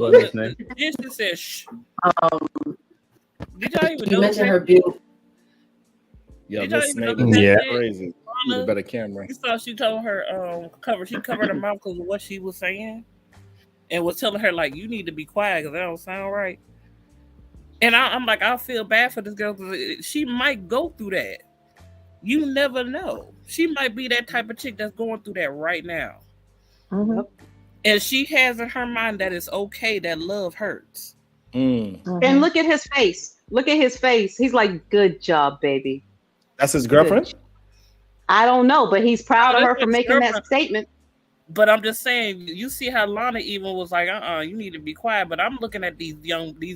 just said, shh. Did y'all even know mention her beauty? Yeah, crazy. Need a better camera. You saw she told her she covered her mouth because of what she was saying, and was telling her like, you need to be quiet because that don't sound right. And I'm like, I feel bad for this girl because she might go through that. You never know. She might be that type of chick that's going through that right now. Mm-hmm. And she has in her mind that it's okay, that love hurts. Mm-hmm. And look at his face. Look at his face. He's like, good job, baby. That's his girlfriend? I don't know, but he's proud of her for making that statement. But I'm just saying, you see how Lana even was like, you need to be quiet. But I'm looking at these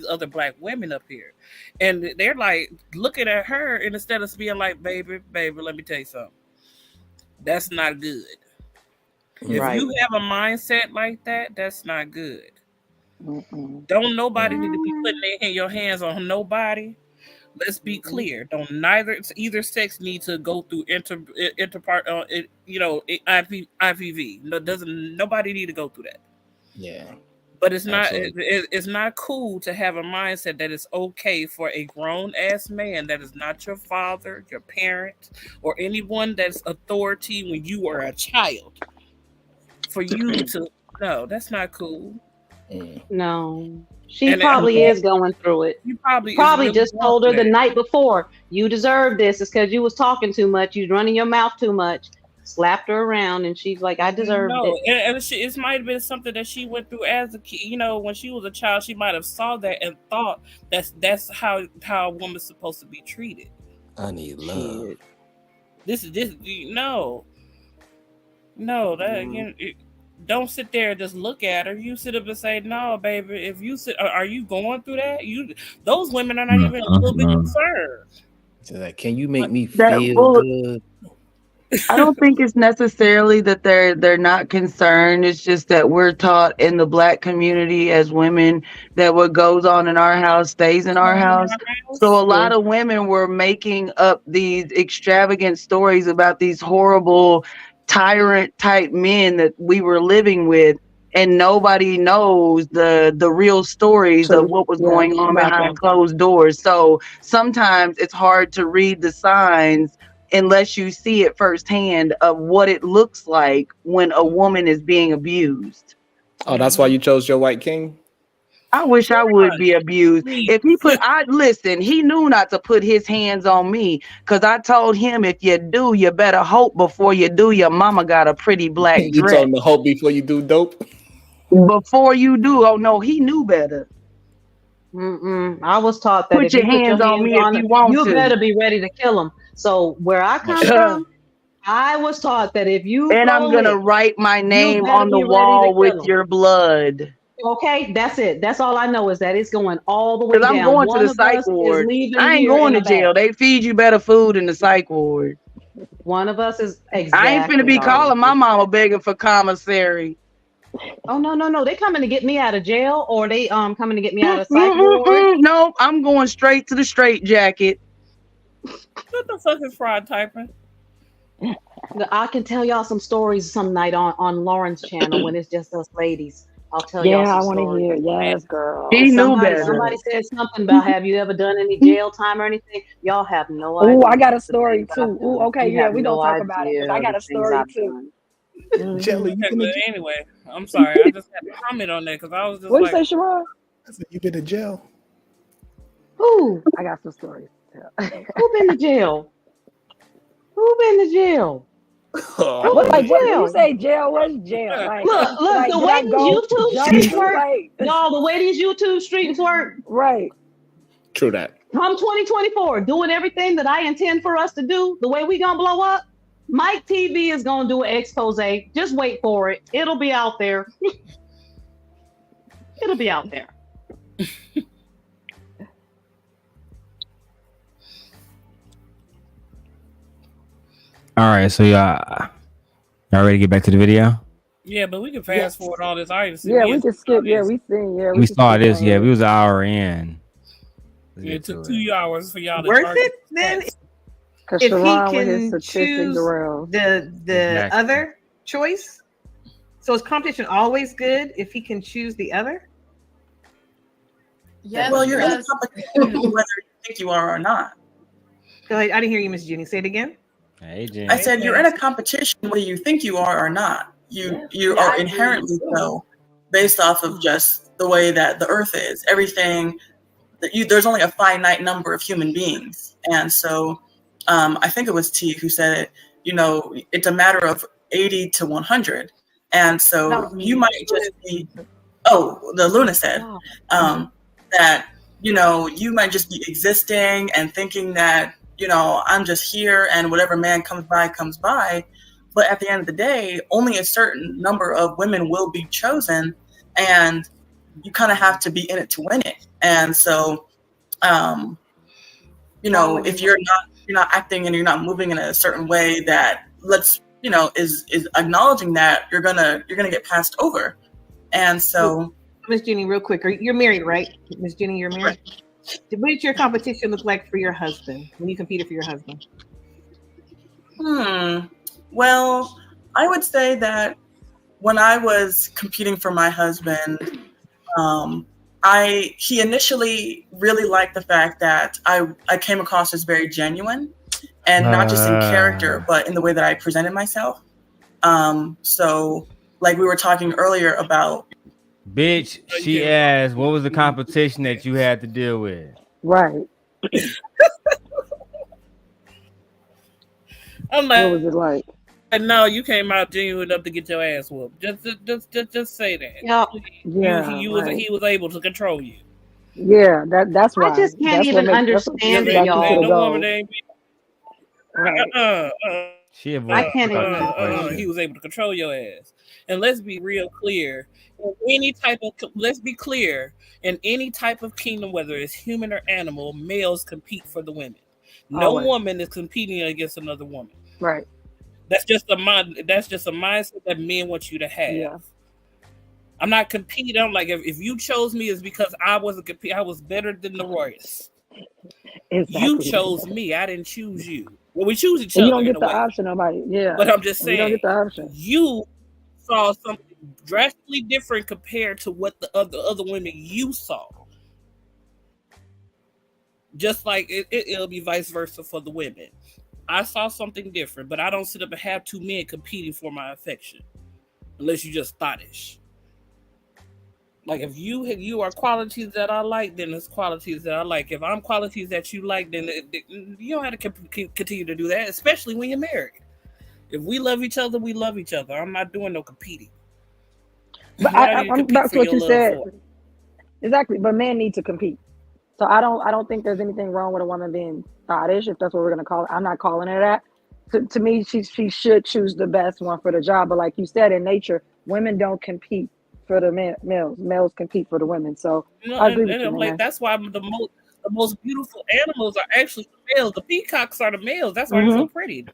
other black women up here, and they're like looking at her, and instead of being like, baby, let me tell you something. That's not good. If you have a mindset like that, that's not good. Don't nobody need to be putting your hands on nobody. Let's be clear. Either sex need to go through IPV. Nobody need to go through that. Yeah. But it's not cool to have a mindset that it's okay for a grown ass man that is not your father, your parent, or anyone that's authority when you are a child. For you to no, that's not cool. No. She probably is going through it. You probably really just told her the night before, you deserve this. It's because you was talking too much. You running your mouth too much. Slapped her around, and she's like, I deserve it. And it might have been something that she went through as a kid. When she was a child, she might have saw that and thought that's how a woman's supposed to be treated. I need love. Don't sit there and just look at her. You sit up and say, no, baby, if you sit, are you going through that? Those women are not even a little bit concerned. So like, can you make me feel good? I don't think it's necessarily that they're not concerned. It's just that we're taught in the Black community as women that what goes on in our house stays in our house. So a lot of women were making up these extravagant stories about these horrible tyrant type men that we were living with, and nobody knows the real stories of what was going on behind closed doors. So sometimes it's hard to read the signs unless you see it firsthand of what it looks like when a woman is being abused. Oh, that's why you chose your white king? I wish I would be abused. If he listen, he knew not to put his hands on me, because I told him, if you do, you better hope before you do, your mama got a pretty black You dress. told him to hope before you do dope? Before you do. Oh no, he knew better. I was taught that Put if your you put hands your on hands me on if it, you want you to. better be ready to kill him. So where I come from, I was taught that if you and I'm gonna lick, write my name better on the be ready to wall with kill 'em. your blood. Okay, that's it. That's all I know is that it's going all the way Because down. I'm going One to the of psych us ward. is leaving I ain't here going in to a jail. bag. They feed you better food in the psych ward. One of us is I ain't exactly. finna be calling my mama begging for commissary. Oh no! They coming to get me out of jail, or they coming to get me out of psych ward. No, I'm going straight to the straight jacket. What the fuck is fraud typing? I can tell y'all some stories some night on Lauren's channel when it's just us ladies. I'll tell y'all Yeah, I some want to stories. hear. Yes, girl. He knew Somebody better. said something about, have you ever done any jail time or anything? Y'all have no idea. Oh, I got a the story things I've too. Oh, done. okay, You yeah, have we gonna no talk about it because I idea got the a things story I've too. done. Jelly, Okay, but anyway, I'm sorry. I just had to comment on that because I was just What like, you say, Sharon? I said, you been to jail? Who? I got some stories. Who been to jail? Who been to jail? Oh, What, like, what, when you Jail. say jail, what's jail? Like, Look, like, the did I way these go YouTube jump streets through, work, like, y'all, the way these YouTube streets work, right? True that. come 2024, doing everything that I intend for us to do, the way we gonna blow up, Mike TV is gonna do an expose. Just wait for it. It'll be out there. It'll be out there. All right, so y'all ready to get back to the video? yeah, but we can fast forward all this. I Yeah, we can skip. Yeah, we seen. Yeah, We can saw skip this. all Yeah, this. we was an hour in. It took 2 hours for y'all to Worth target it then? Because If he Sharon with his can statistic choose Darrel. the Exactly. other choice. So is competition always good if he can choose the other? Yes, well, you're in a competition whether you think you are or not. Go ahead. I didn't hear you, Miss Jenny. Say it again. Hey, Jen. I said you're in a competition whether you think you are or not. You are inherently so, based off of just the way that the earth is. Everything that there's only a finite number of human beings, and so I think it was T who said it. It's a matter of 80 to 100, and so you might just be. Oh, the Luna said that you might just be existing and thinking that I'm just here and whatever man comes by. But at the end of the day, only a certain number of women will be chosen, and you kind of have to be in it to win it. And so, you know, if you're not acting and you're not moving in a certain way that is acknowledging that, you're gonna get passed over. And so, Miss Jenny, real quick, you're married, right? Miss Jenny, you're married. What did your competition look like for your husband when you competed for your husband? Well, I would say that when I was competing for my husband, he initially really liked the fact that I came across as very genuine, and not just in character, but in the way that I presented myself. So, like we were talking earlier about. Bitch, she asked, what was the competition that you had to deal with? Right. I'm like, what was it like? No, you came out genuine enough to get your ass whooped. Just say that. He was able to control you. Yeah, that's right. I just can't even understand it, y'all. I can't even. He was able to control your ass. And let's be real clear. Let's be clear. In any type of kingdom, whether it's human or animal, males compete for the women. No woman is competing against another woman. Right. That's just a mindset that men want you to have. Yeah. I'm not competing. I'm like, if you chose me, it's because I wasn't competing. I was better than the Royce. Exactly. You chose me. I didn't choose you. Well, we choose each other. You don't get the option, nobody. Yeah. But I'm just saying, you don't get the option. You saw something drastically different compared to what the other women you saw. Just like it'll be vice versa for the women. I saw something different, but I don't sit up and have two men competing for my affection, unless you just thottish. Like if you are qualities that I like, then it's qualities that I like. If I'm qualities that you like, then you don't have to continue to do that, especially when you're married. If we love each other, we love each other. I'm not doing no competing. But that's what you said. Exactly, but men need to compete. So I don't think there's anything wrong with a woman being thottish, if that's what we're gonna call it. I'm not calling her that. To me, she should choose the best one for the job. But like you said, in nature, women don't compete for the males. Males compete for the women. So I agree with you, like, that's why the most beautiful animals are actually the males. The peacocks are the males. That's why they're so pretty.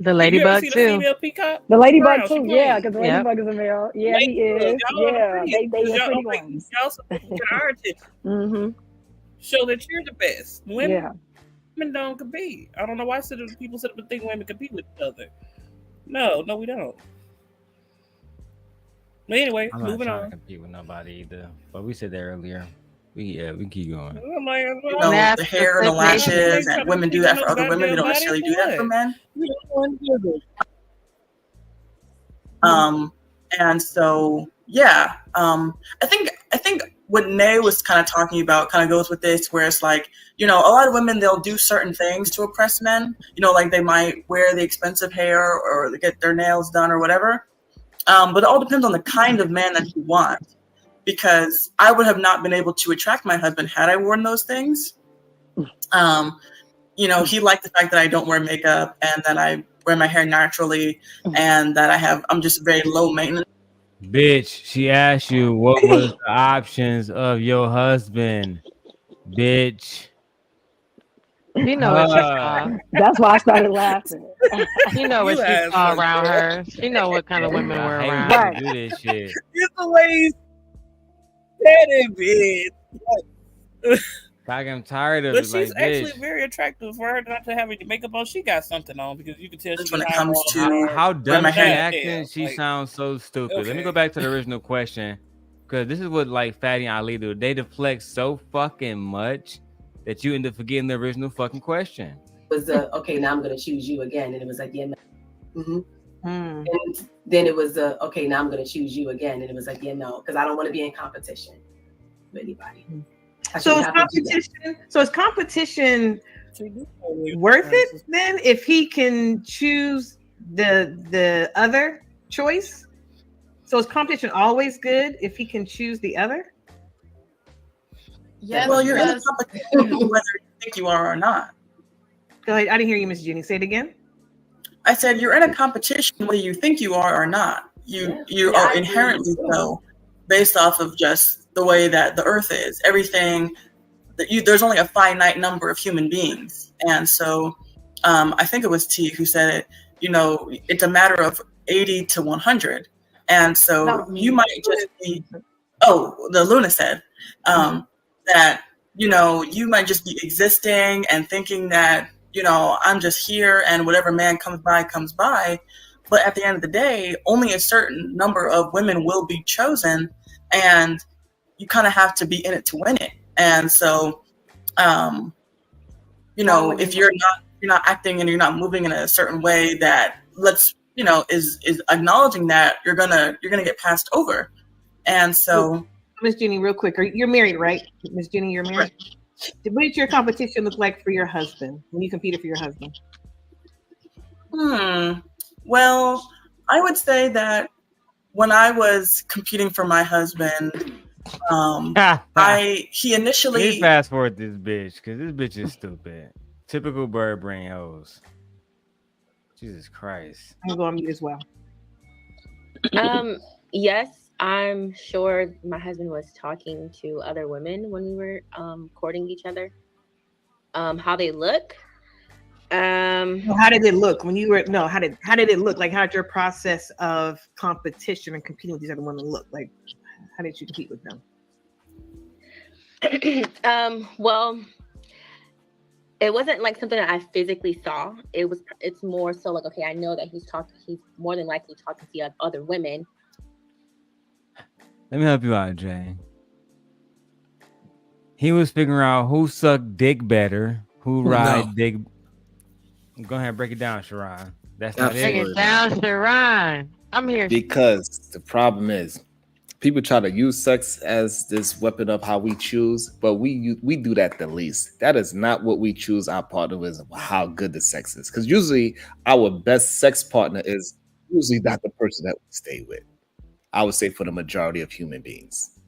The ladybug too. The female peacock? The ladybug too. Yeah, because the ladybug is a male. Yeah, he is. Yeah, they are pretty ones. Y'all supposed to get our attention. Show that you're the best. Women don't compete. I don't know why people sit up and think women compete with each other. No, we don't. But anyway, I'm moving not on. to compete with nobody either. But we said that earlier. We keep going. The hair and the lashes, and women do that for other women. They don't necessarily do that for men. And so I think what Nay was kind of talking about kind of goes with this, where it's like, a lot of women, they'll do certain things to oppress men. Like they might wear the expensive hair or get their nails done or whatever. But it all depends on the kind of man that you want. Because I would have not been able to attract my husband had I worn those things. He liked the fact that I don't wear makeup and that I wear my hair naturally and that I'm just very low maintenance. Bitch, she asked you what was the options of your husband. Bitch. You know what you saw. That's why I started laughing. You know what she saw around her. She know what kind of women were around her. Do this shit. It's the way said it, bitch. I'm tired of but it. But she's like, actually bitch. very attractive for her not to have any makeup on. She got something on because you can tell when it comes to how dumb she acting. She sounds so stupid. Okay. Let me go back to the original question, because this is what like Fatty and Ali do. They deflect so fucking much that you end up forgetting the original fucking question. It was okay, now I'm gonna choose you again, and it was like, yeah, no. And then it was okay, now I'm gonna choose you again, and it was like, yeah, no, because I don't want to be in competition with anybody. So is competition worth it then if he can choose the other choice? So is competition always good if he can choose the other? Yes. Well, you're in a competition whether you think you are or not. Go ahead. I didn't hear you, Miss Jenny. Say it again. I said, you're in a competition whether you think you are or not. You are inherently so, based off of just the way that the earth is. Everything that there's only a finite number of human beings. And so I think it was T who said it, it's a matter of 80 to 100. And so you might just be, the Luna said, that, you might just be existing and thinking that, I'm just here and whatever man comes by. But at the end of the day, only a certain number of women will be chosen, and you kind of have to be in it to win it. And so, if you're not acting and you're not moving in a certain way that is acknowledging that you're gonna get passed over. And so, Miss Jenny, real quick, you're married, right? Miss Jenny, you're married. What did your competition look like for your husband when you competed for your husband? Well, I would say that when I was competing for my husband, he initially. Please fast forward this bitch, because this bitch is stupid. Typical bird brain hoes. Jesus Christ. I'm going to mute as well. Yes, I'm sure my husband was talking to other women when we were courting each other. How they look. How did it look when you were? No, how did it look? Like, how did your process of competition and competing with these other women look? Like, how did you compete with them? Well, it wasn't like something that I physically saw. It's more so like, okay, I know that he's more than likely talking to other women. Let me help you out, Jay. He was figuring out who sucked dick better, who ride dick. Go ahead and break it down, Sharon. That's not Break it down, Sharon. I'm here. Because the problem is, people try to use sex as this weapon of how we choose, but we do that the least. That is not what we choose our partner with, how good the sex is. Because usually our best sex partner is usually not the person that we stay with. I would say for the majority of human beings.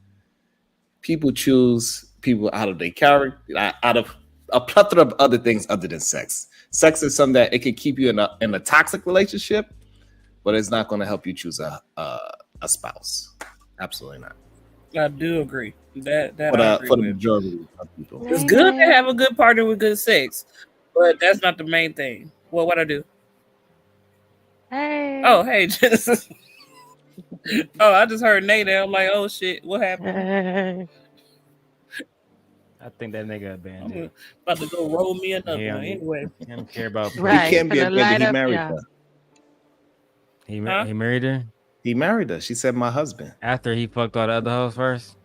People choose people out of their character, out of a plethora of other things other than sex. Sex is something that it can keep you in a toxic relationship, but it's not going to help you choose a spouse. Absolutely not. I do agree. That for the majority of people, it's good to have a good partner with good sex, but that's not the main thing. Well, what I do? Hey. Oh, hey, Genesis. Oh, I just heard Nate there. I'm like, oh shit, what happened? Hey. I think that nigga abandoned. About to go roll me another one. Anyway, he don't care about. Right. He can't be abandoned. He married her. He married her. He married her. She said, "My husband." After he fucked all the other hoes first.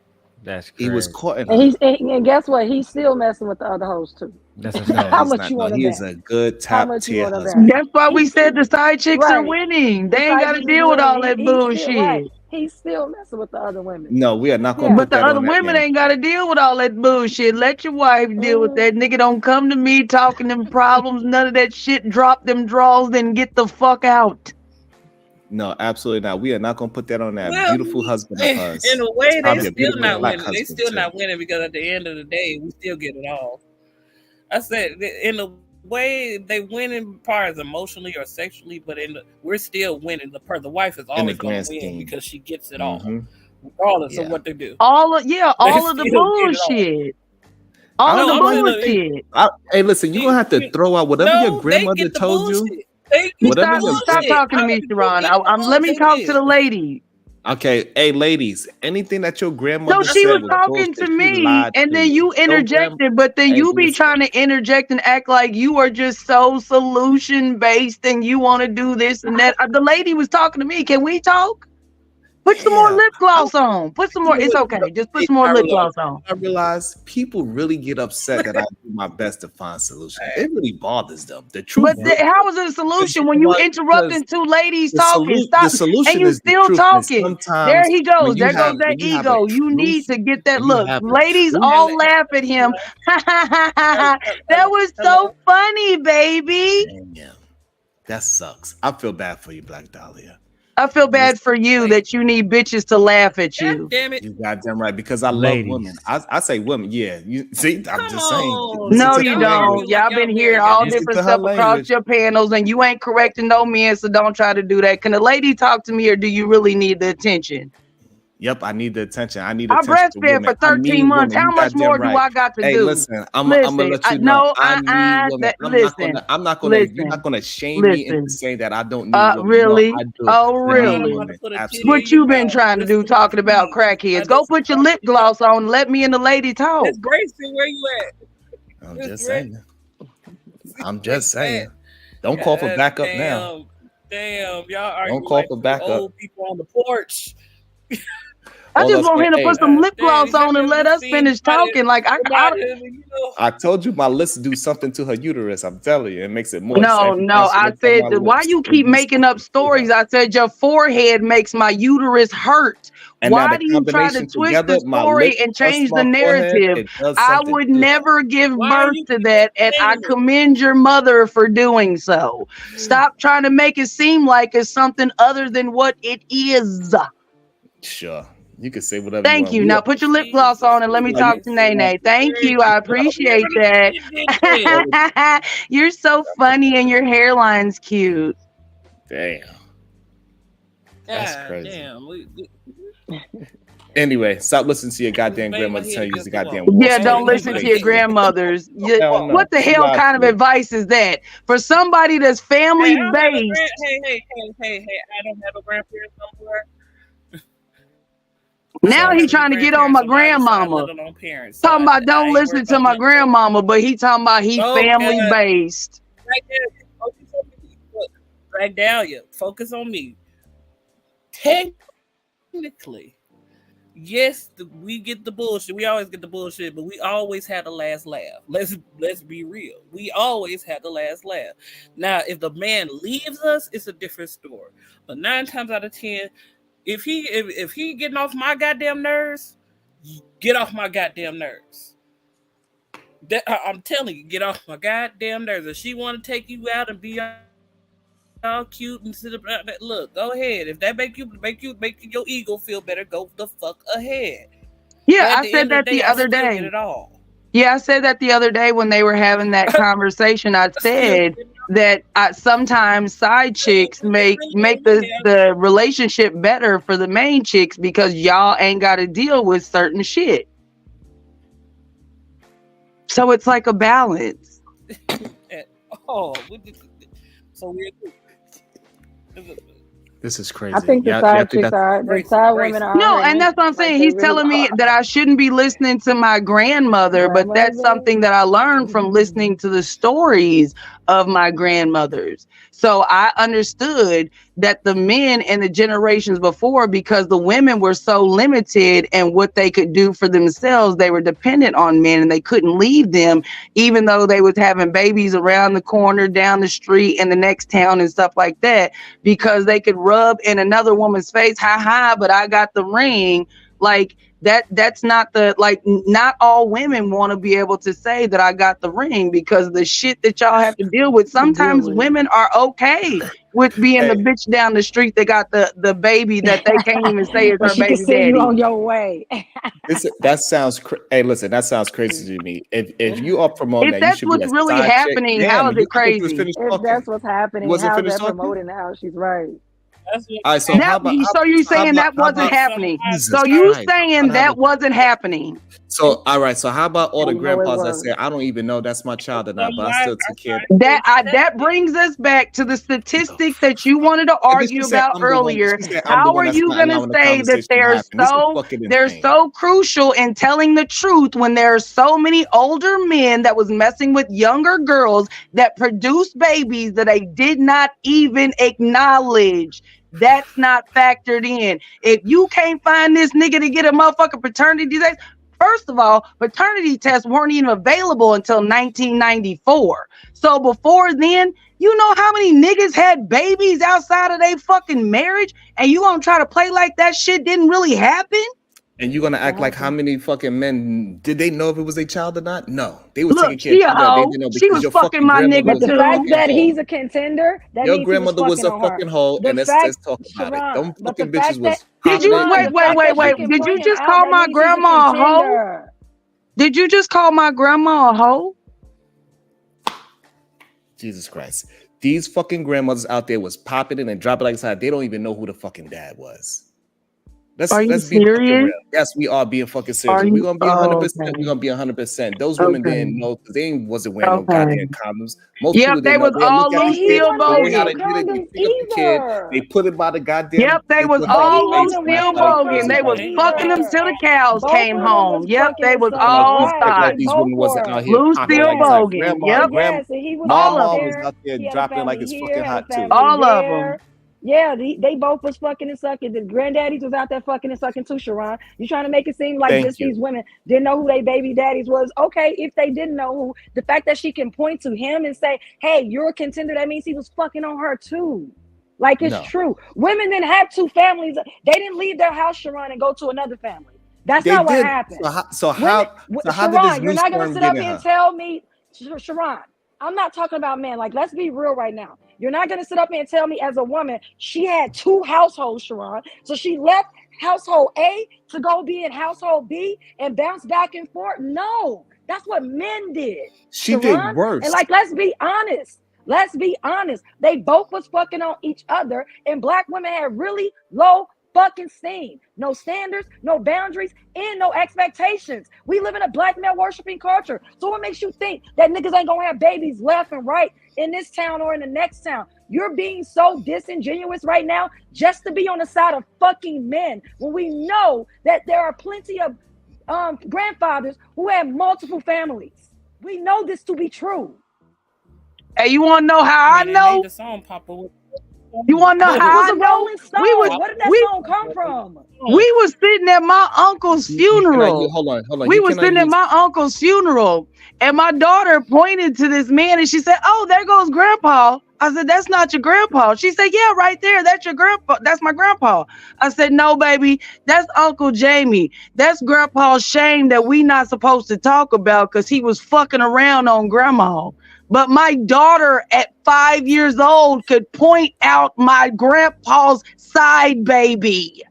That's crazy. He was caught in. And guess what? He's still messing with the other hoes too. That's how much you want to bet? He is a good top tier husband. That's why we said the side chicks are winning. They ain't got to deal with all that bullshit. He's still messing with the other women. No, we are not going to. But the other women ain't got to deal with all that bullshit. Let your wife deal with that. Nigga, don't come to me talking them problems. None of that shit. Drop them draws, then get the fuck out. No, absolutely not. We are not going to put that on that beautiful husband of hers. In a way, they still not winning. They still not winning because at the end of the day, we still get it all. I said, in a way, they win in parts emotionally or sexually, but we're still winning. The wife is always going to win because she gets it all, regardless of what they do. All of the bullshit. All of the bullshit. Hey, listen, you're going to have to throw out whatever your grandmother told you. Stop talking to me, Sharon. Let me talk to the lady. Okay, hey, ladies, anything that your grandmother said. So she was talking to me, and then you interjected, but then you be trying to interject and act like you are just so solution based and you want to do this and that. The lady was talking to me. Can we talk? Put some more lip gloss on. Put some more. It's okay. Just put some more lip gloss on. I realize people really get upset that I do my best to find solutions. It really bothers them. The truth. But how is it a solution when you interrupting two ladies talking? Stop. The solution and you is still the talking. There he goes. There goes that ego. You need to get that look. Ladies all laugh at him. That was so funny, baby. Damn. That sucks. I feel bad for you, Black Dahlia. I feel bad for you that you need bitches to laugh at you. Damn it. You goddamn right, because I love women. I say women, yeah. You see, I'm just saying. No, you don't. Y'all been hearing all different stuff across your panels, and you ain't correcting no men, so don't try to do that. Can a lady talk to me, or do you really need the attention? Yep, I need the attention. I need I attention. breastfed for 13 months. How much more do I got to Hey, do? listen, I'm gonna let you know. I need women. I'm not gonna. You're not gonna shame me into saying that I don't need women. Really? No, I do. Oh, I need really? women. Absolutely. What you been trying to do talking about crackheads? Go put your lip gloss on. Let me and the lady talk. Miss Gracie, where you at? I'm just saying. I'm just saying. Don't call for backup now. Damn, y'all are Don't call for backup. old people on the porch. I just want him to put some lip gloss on and let us finish talking. Like I told you my lips do something to her uterus. I'm telling you, it makes it more. No. I said, why you keep making up stories? I said your forehead makes my uterus hurt. And why do you try to twist the story and change the narrative? I would never give birth to that, and I commend your mother for doing so. Stop trying to make it seem like it's something other than what it is. Sure. You can say whatever. Thank you. Now put your lip gloss on and let me talk to Nene. Thank you. I appreciate that. You're so funny and your hairline's cute. Damn. That's crazy. Damn. Anyway, stop listening to your goddamn grandmother tell you the goddamn. Yeah, don't listen to your grandmothers. What the hell kind of advice is that for somebody that's family based? Hey! I don't have a grandparents no more. Now he trying to get on my grandmama. Talking about don't listen to my grandmama, but he talking about he family based. Ragdalia, focus on me. Technically, yes, we get the bullshit. We always get the bullshit, but we always had the last laugh. Let's be real. We always had the last laugh. Now, if the man leaves us, it's a different story. But 9 times out of 10. If he getting off my goddamn nerves, get off my goddamn nerves. I'm telling you, get off my goddamn nerves. If she want to take you out and be all cute and sit up, look, go ahead. If that make your ego feel better, go the fuck ahead. Yeah, I said that the other day. Yeah, I said that the other day when they were having that conversation. I said that sometimes side chicks make the relationship better for the main chicks because y'all ain't got to deal with certain shit. So it's like a balance. This is crazy. I think the side chicks are the side women are. No, and that's what I'm saying. He's telling me that I shouldn't be listening to my grandmother, but that's something that I learned from listening to the stories of my grandmothers. So I understood that the men in the generations before, because the women were so limited in what they could do for themselves, they were dependent on men and they couldn't leave them, even though they was having babies around the corner, down the street, in the next town and stuff like that, because they could rub in another woman's face, but I got the ring. Like that's not not all women want to be able to say that I got the ring, because the shit that y'all have to deal with. Sometimes women are okay with being the bitch down the street that got the baby that they can't even say is her baby daddy. You on your way. That sounds hey, listen, that sounds crazy to me. If you are promoting if that's what's really happening, how is it crazy? If that's what's happening, how is that promoting the house? She's right. All right, so you saying that wasn't happening? So you saying that wasn't happening? So all right, so how about all the grandpas that say I don't even know that's my child or not, but I still took care of it? That brings us back to the statistics that you wanted to argue about earlier. How are you going to say that they're so crucial in telling the truth when there are so many older men that was messing with younger girls that produced babies that they did not even acknowledge? That's not factored in. If you can't find this nigga to get a motherfucking paternity test, first of all, paternity tests weren't even available until 1994. So before then, you know how many niggas had babies outside of their fucking marriage, and you gonna try to play like that shit didn't really happen? And you're gonna act like how many fucking men did they know if it was a child or not? No, they was Look, taking care she of a that. They hoe. didn't know She because was your fucking my grandmother nigga was But the a fact fucking that hoe. he's a contender, that Your means he was grandmother was fucking a on her. fucking hoe, The and let's fact, talk about it. Sharon, Them but the fucking bitches fact that was Did you popping Sharon, and the fact that she can Did point you him just out, call that my means he's a grandma a hoe? contender. Did you just call my grandma a hoe? Jesus Christ. These fucking grandmothers out there was popping it and dropping like side. They don't even know who the fucking dad was. Are you Let's be fucking serious? real. Yes, we are being fucking serious. Are We're you? gonna be 100%. We're gonna be 100%. Those women didn't know because they wasn't wearing no goddamn condoms. Most Yep, people they didn't know. was They look all at And the loose he kid, still wasn't they wearing know how no bogan. to do it. They condoms pick up the kid, they either. put it by the goddamn. Yep, they They was put it by But the he all face loose wasn't and that's still wearing how they no put bogan. it They condoms was by. fucking them either. till the cows Both came of them was home. Yep, fucking they and was Act sucking. like all these, act Right. like They sides. these both women wasn't out were. here Loose popping still like it's like Yes. bogan. grandma, Yep, Yes. And he was all out of mama was them. there. out there He had a dropping like family it's here, fucking had a hot too. family All of there. them. Yeah, they both was fucking and sucking. The granddaddies was out there fucking and sucking too, Sharon. You trying to make it seem like Thank just you. these women didn't know who they baby daddies was. Okay, if they didn't know who, the fact that she can point to him and say, hey, you're a contender, that means he was fucking on her too. Like, it's No, true. Women didn't have two families. They didn't leave their house, Sharon, and go to another family. That's they not what did. happened. So Women, how did this Sharon, you're new not going to sperm sit get up in here and her? tell me, Sharon, I'm not talking about men. Like, let's be real right now. You're not going to sit up here and tell me as a woman, she had two households, Sharon. So she left household A to go be in household B and bounce back and forth. No, that's what men did, She Sharon. did worse. And like, let's be honest. Let's be honest. They both was fucking on each other, and black women had really low fucking steam. No standards, no boundaries, and no expectations. We live in a black male worshiping culture. So what makes you think that niggas ain't gonna have babies left and right in this town or in the next town? You're being so disingenuous right now just to be on the side of fucking men when we know that there are plenty of grandfathers who have multiple families. We know this to be true. Hey, you want to know how I They know? made the song pop up. You want to know It how was I a know? Rolling Stone. Where did that song come from? We was sitting at my uncle's funeral. Hold on. We You was cannot sitting at use. my uncle's funeral, and my daughter pointed to this man, and she said, "Oh, there goes Grandpa." I said, "That's not your grandpa." She said, "Yeah, right there. That's your grandpa. That's my grandpa." I said, "No, baby, that's Uncle Jamie. That's Grandpa's shame that we not supposed to talk about because he was fucking around on Grandma." But my daughter at 5 years old could point out my grandpa's side baby.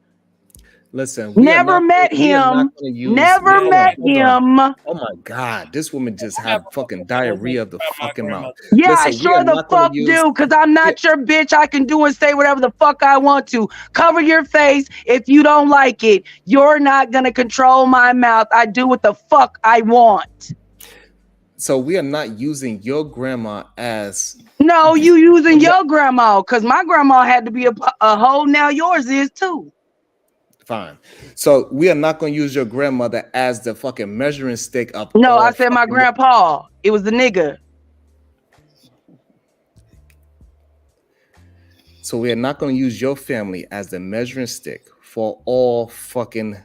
Listen, Never met him. Never met him. Oh my God, this woman just had fucking diarrhea of the fucking mouth. Yeah, Listen, I sure we are the not gonna fuck use. do, because I'm not your bitch. I can do and say whatever the fuck I want to. Cover your face if you don't like it. You're not gonna control my mouth. I do what the fuck I want. So we are not using your grandma as. No, you using your grandma, because my grandma had to be a hoe. Now yours is too. Fine. So we are not going to use your grandmother as the fucking measuring stick of. No, I said my grandpa. It was the nigga. So we are not going to use your family as the measuring stick for all fucking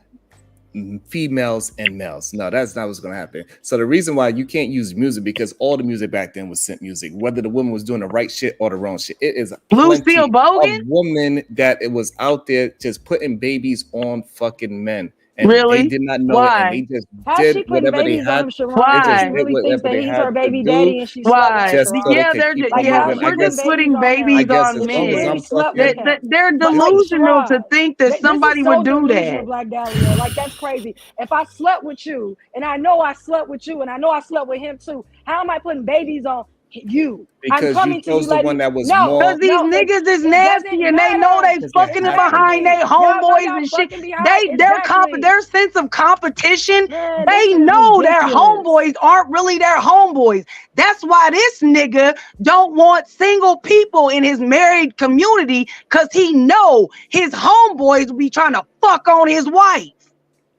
females and males. No, that's not what's going to happen. So the reason why you can't use music, because all the music back then was synth music, whether the woman was doing the right shit or the wrong shit. It is plenty of women that it was out there just putting babies on fucking men. And really? They did not know it, and they just How's did she putting whatever they babies had. on him, Sharon? They She really thinks that he's her baby daddy and she Why? Just so Yeah, they can keep on yeah, moving. we're just putting I babies guess on as long as men. I'm fucking, They're delusional to think that somebody would do that. Black Dahlia. Like, that's crazy. If I slept with you and I know I slept with you and I know I slept with him too, how am I putting babies on you? Because I'm coming you to you chose the one that was more. Because these niggas is nasty and they know they fucking it behind their homeboys and shit. Their sense of competition, they know their homeboys aren't really their homeboys. That's why this nigga don't want single people in his married community, because he know his homeboys will be trying to fuck on his wife.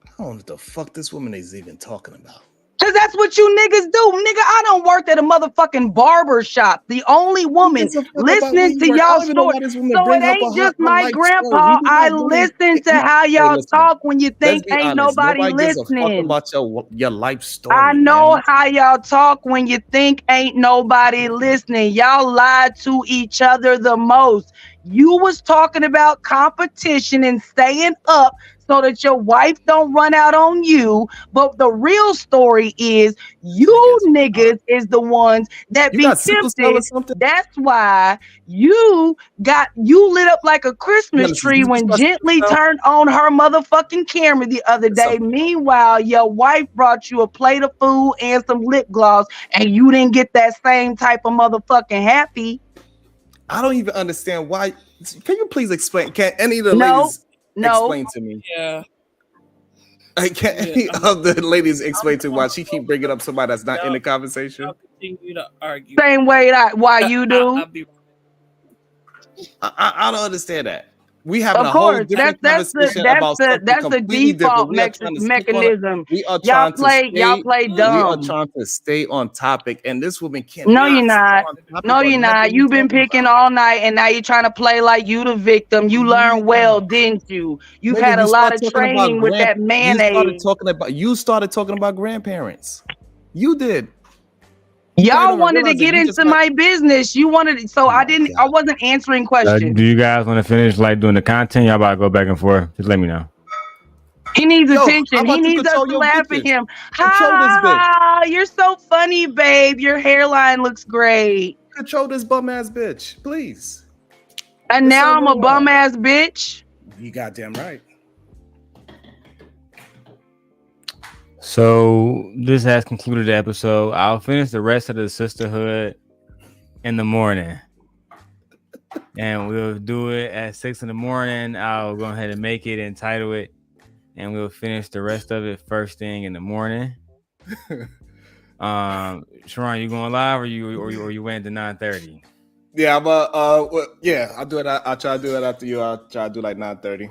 I don't know what the fuck this woman is even talking about. Because that's what you niggas do. Nigga, I don't work at a motherfucking barber shop. The only woman listening to y'all story. So it ain't just my grandpa. I listen listen to how y'all talk when you think Let's be ain't honest. nobody Nobody gives a fuck listening. about your life story. I know man. how y'all talk when you think ain't nobody listening. Y'all lie to each other the most. You was talking about competition and staying up so that your wife don't run out on you. But the real story is you niggas is the ones that be tempted. That's why you lit up like a Christmas tree when Gently turned on her motherfucking camera the other day. Meanwhile, your wife brought you a plate of food and some lip gloss, and you didn't get that same type of motherfucking happy. I don't even understand why. Can you please explain? Can any of the ladies explain to me? Yeah. Can any of the ladies explain to me why she keep bringing up somebody that's not in the conversation? I'll continue to argue. Same way why you do. I don't understand that. We have Of a whole course, different conversation about something that's the completely default different. mechanism. We are Y'all trying play We are dumb. trying to stay on topic, and this woman can't. No, you're not. No, you're not. You've been picking all night, and now you're trying to play like you the victim. You learned well, didn't you? You've Nigga, had a you lot started of talking about training with that mayonnaise. You started talking about grandparents. You did. Y'all wanted to get into my business. You wanted, so I didn't. I wasn't answering questions. Do you guys want to finish like doing the content? Y'all about to go back and forth? Just let me know. He needs Yo, attention. how He about you needs us control to your laugh bitches? at him. Control this bitch. Ha! You're so funny, babe. Your hairline looks great. Control this bum ass bitch, please. And now I'm a bum ass bitch. You goddamn right. So this has concluded the episode. I'll finish the rest of the sisterhood in the morning, and we'll do it at 6 in the morning. I'll go ahead and make it and title it, and we'll finish the rest of it first thing in the morning. Sharon, you going live or you went to 9:30? Yeah, I'll do it. I'll try to do it after you. I'll try to do like 9:30.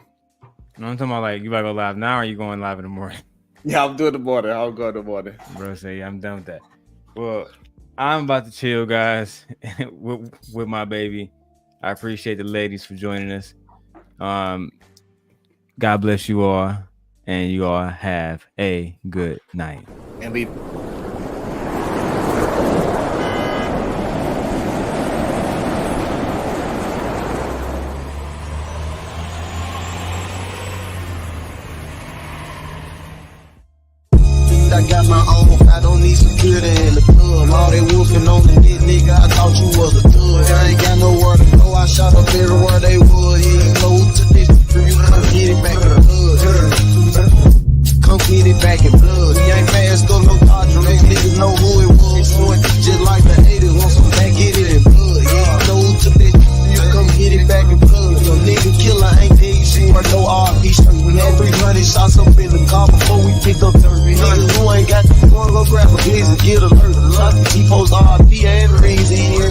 No, I'm talking about like you about to go live now or you going live in the morning? Yeah, I'm doing the morning. I'll go in the morning. Bro, say I'm done with that. Well, I'm about to chill, guys, with my baby. I appreciate the ladies for joining us. God bless you all, and you all have a good night. And leave. I got my own, I don't need security in the club. All they wolfing on the dick, nigga, I thought you was a thug. I ain't got nowhere to go, I shot up everywhere they would. Yeah, go to this, you come get it back in blood. Come get it back in blood. We ain't fast, go no Dodger, these niggas know who it was. So it just like the haters want some back, get it in blood. Yeah, go to this, you come get it back in blood. Your nigga killer ain't dead, she ain't no RP. We had 300 shots up in the car before we pick up 30. Niggas who ain't got the one, go grab a piece and get alert. T-post RP and reason here.